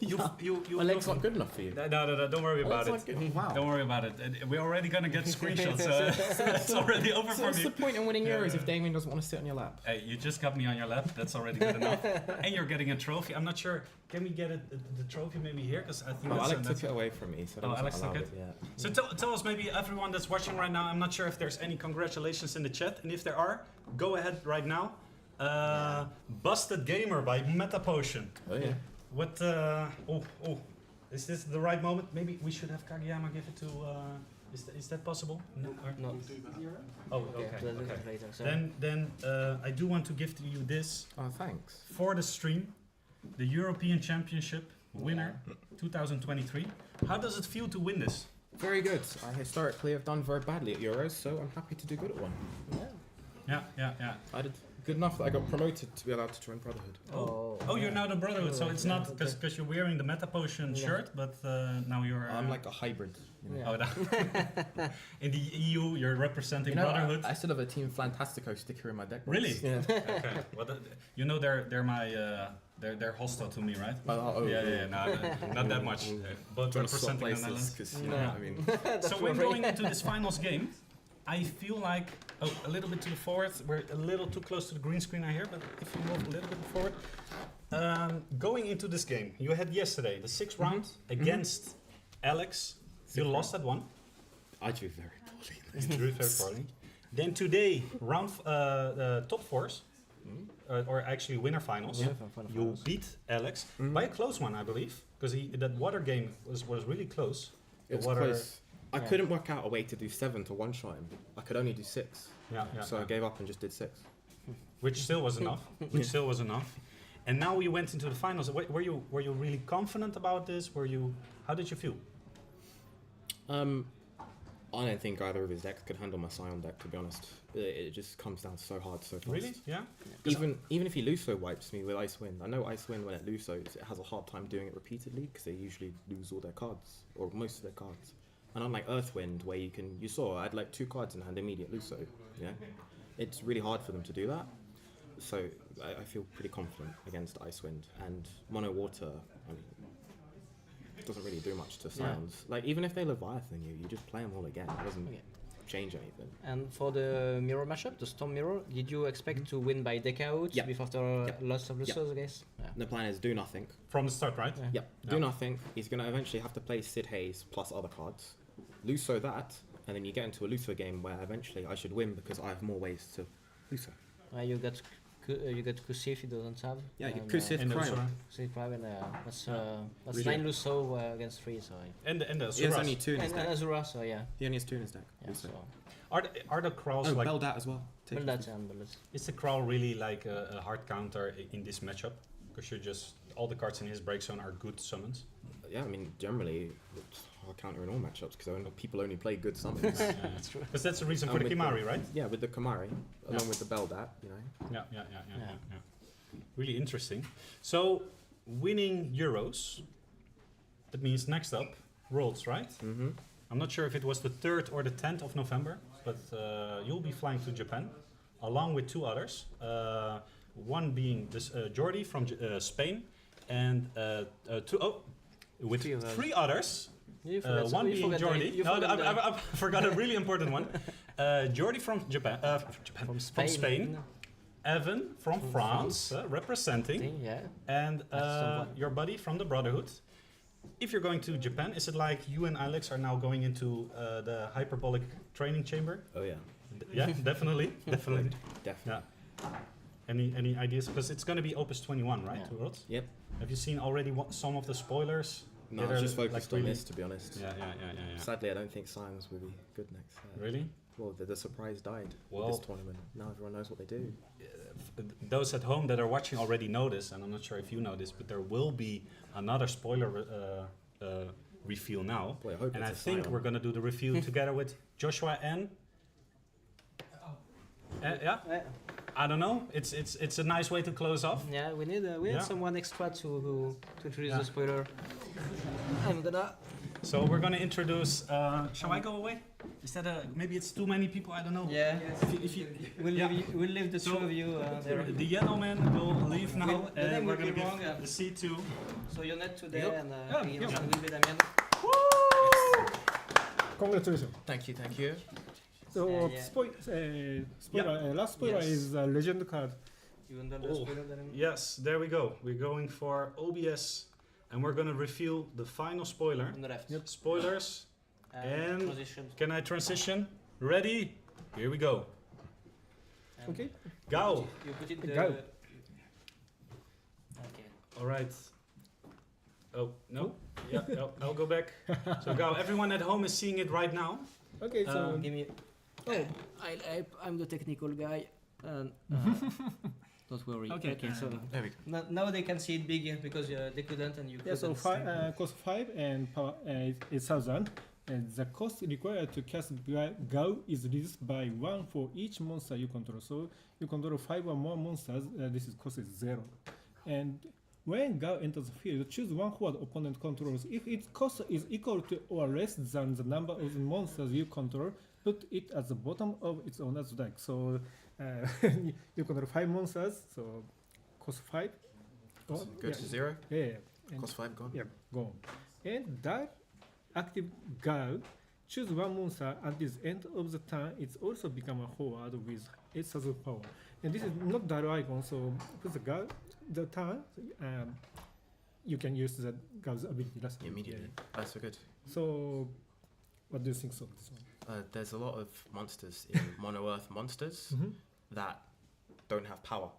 My leg's not good enough for you. No. Don't worry about it. Wow. Don't worry about it. We're already gonna get screenshots. It's already over for me. What's the point in winning Euros if Damien doesn't want to sit on your lap? Hey, you just got me on your lap. That's already good enough. And you're getting a trophy. I'm not sure. Can we get the trophy maybe here? Because I think Alex took it away from me. So Alex took it? Yeah. So tell us maybe everyone that's watching right now. I'm not sure if there's any congratulations in the chat. And if there are, go ahead right now. Busted Gamer by Meta Potion. Oh yeah. What? Is this the right moment? Maybe we should have Kageyama give it to. Is that possible? No. Oh, okay. Then I do want to give to you this. Oh, thanks. For the stream, the European Championship winner, 2023. How does it feel to win this? Very good. I historically have done very badly at Euros, so I'm happy to do good at one. Yeah. I did Good enough that I got promoted to be allowed to join Brotherhood. Oh, you're now the Brotherhood, so it's not because you're wearing the Meta Potion shirt, but now you're. I'm like a hybrid. You know? In the EU, you're representing Brotherhood. I still have a Team Fantastico sticker in my deck. Really? Yeah. Okay. Well, you know they're my they're hostile to me, right? Not that much. Both representing the Netherlands. I mean. So when going into this finals game, I feel like a little bit to the forward. We're a little too close to the green screen I hear, but if you move a little bit forward. Going into this game, you had yesterday the 6th round against Alex. You lost that one. I drew very poorly. You drew very poorly. Then today, round top 4s, or actually winner finals. You beat Alex by a close one, I believe, because that water game was really close. It was close. I couldn't work out a way to do 7 to one-shot him. I could only do 6. So I gave up and just did 6. Which still was enough. And now you went into the finals. Were you really confident about this? How did you feel? I don't think either of his decks could handle my Scion deck, to be honest. It just comes down so hard so fast. Really? Yeah? Even if he Luso wipes me with Icewind, I know Icewind when it Lusos, it has a hard time doing it repeatedly because they usually lose all their cards, or most of their cards. And unlike Earthwind, where you saw I had like 2 cards in hand, immediate Luso. Yeah, it's really hard for them to do that. So I feel pretty confident against Icewind and Mono Water. I mean, it doesn't really do much to Scions. Like even if they Leviathan you just play them all again. It doesn't change anything. And for the mirror mashup, the Storm Mirror, did you expect to win by deck out after lots of Lusos, I guess? Yeah. The plan is do nothing from the start, right? Do nothing. He's gonna eventually have to play Sid Hayes plus other cards. Luso that, and then you get into a Luso game where eventually I should win because I have more ways to Luso. You got Kusif, he doesn't have. Yeah, Kusif, Cryo. Kusif, Cryo, that's 9 Luso against 3, so. And the he has only 2 in his deck. And Azura, so yeah. He only has 2 in his deck. Yeah, so. Are the Krauls like... Beldat as well. Beldat and Beldat. Is the Kraul really like a hard counter in this matchup? Because all the cards in his break zone are good summons. Yeah, I mean, generally, it's hard counter in all matchups because people only play good summons. That's true. Because that's the reason for the Kimari, right? Yeah, with the Kimari, along with the Beldat, you know. Yeah. Really interesting. So, winning Euros, that means next up, Worlds, right? Mm-hmm. I'm not sure if it was the 3rd or the 10th of November, but you'll be flying to Japan, along with 2 others. One being this Jordi from Spain, and with 3 others. One being Jordi. I forgot a really important one. Jordi from Japan, from Spain. Evan from France, representing. And your buddy from the Brotherhood. If you're going to Japan, is it like you and Alex are now going into the hyperbolic training chamber? Oh yeah. Yeah, definitely. Yeah. Any ideas? Because it's going to be Opus 21, right? Yeah. Worlds? Yep. Have you seen already some of the spoilers? No, I was just focused on this, to be honest. Yeah. Sadly, I don't think Scions will be good next. Really? Well, the surprise died with this tournament. Now everyone knows what they do. Those at home that are watching already know this, and I'm not sure if you know this, but there will be another spoiler reveal now. Boy, I hope and it's I think we're going to do the reveal together with Joshua and... yeah? I don't know. It's a nice way to close off. Yeah, we need someone extra to introduce the spoiler. I'm gonna. So we're gonna introduce. Shall I go away? Is that maybe it's too many people? I don't know. Yeah. If you we'll leave the 2 of you there. The yellow man will leave now, and we're gonna give the C2. So you're not today, and will be Damien. Congratulations. Thank you. So last spoiler is a legend card. You want the spoiler then? Yes, there we go. We're going for OBS, and we're gonna reveal the final spoiler. On the left. Yep. Spoilers. And transition. Can I transition? Ready? Here we go. Okay. Go. You put it Go. Okay. All right. Oh no. Yeah. No, I'll go back. So go. Everyone at home is seeing it right now. Okay. So Give me. I'm the technical guy. Don't worry. Okay. So There we go. now they can see it bigger because they couldn't and you couldn't. cost 5 and power 8,000. And the cost required to cast Gao is reduced by 1 for each monster you control. So you control 5 or more monsters, this is cost is 0. And when Gao enters the field, choose one who the opponent controls. If its cost is equal to or less than the number of the monsters you control, put it at the bottom of its owner's deck. So you control 5 monsters, so cost 5. Go to 0. Yeah. And Cost 5 gone. yeah, gone. And that active Gao, choose one monster at the end of the turn. It's also become a forward with 8,000 power. And this is not that icon, so put the Gao, the turn, you can use the Gao's ability. That's Immediately. That's so good. So, what do you think of this one? There's a lot of monsters in Mono Earth monsters that don't have power.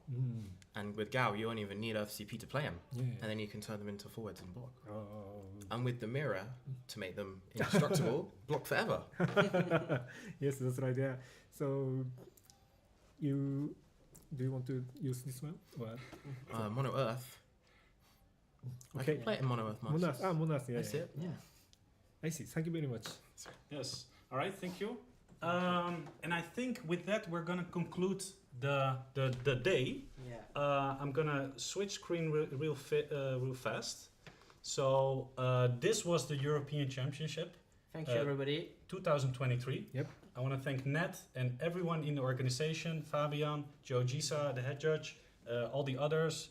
And with Gao, you don't even need FCP to play them. Yeah. And then you can turn them into forwards and block. And with the mirror, to make them indestructible, block forever. Yes, that's right. Yeah. So, do you want to use this one? Or Mono Earth. I okay. can play it in Mono Earth monsters. Monas. Yeah. That's it. Yeah. I see. Thank you very much. Yes. All right. Thank you. And I think with that we're gonna conclude the day. Yeah. I'm gonna switch screen real fast. So this was the European Championship. Thank you, everybody. 2023. Yep. I want to thank Nat and everyone in the organization, Fabian, Joe Gisa, the head judge, all the others.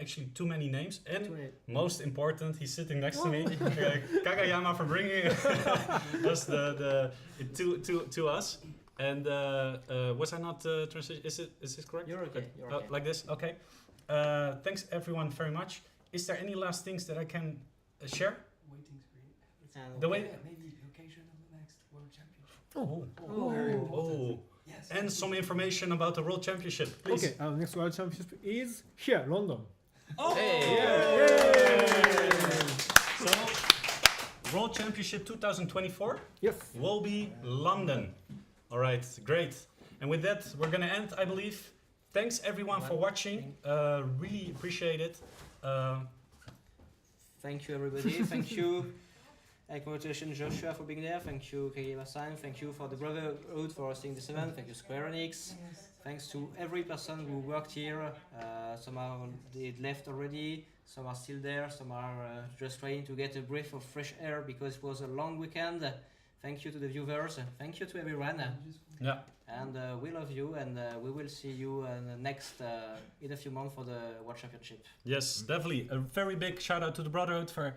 Actually, too many names. And most important, he's sitting next to me, Kagayama, for bringing us to us. And was I not transition? Is this correct? You're okay. You're okay. Like this? Okay. Thanks everyone very much. Is there any last things that I can share? Waiting screen. The way. Maybe location of the next World Championship. Oh. Yes. And some information about the World Championship, please. Okay, our next World Championship is here, London. Oh! Hey. So, World Championship 2024 Yes. will be London. All right, great. And with that, we're gonna end, I believe. Thanks everyone for watching. Really appreciate it. Thank you, everybody. Thank you. Congratulations, Joshua, for being there. Thank you, Kageyama-san. Thank you for the Brotherhood for hosting this event. Thank you, Square Enix. Thanks to every person who worked here. Some are left already. Some are still there. Some are just trying to get a breath of fresh air because it was a long weekend. Thank you to the viewers. Thank you to everyone. Yeah. And we love you, and we will see you next in a few months for the World Championship. Yes, definitely. A very big shout out to the Brotherhood for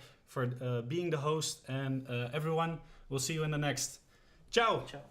being the host, and everyone. We'll see you in the next. Ciao. Ciao.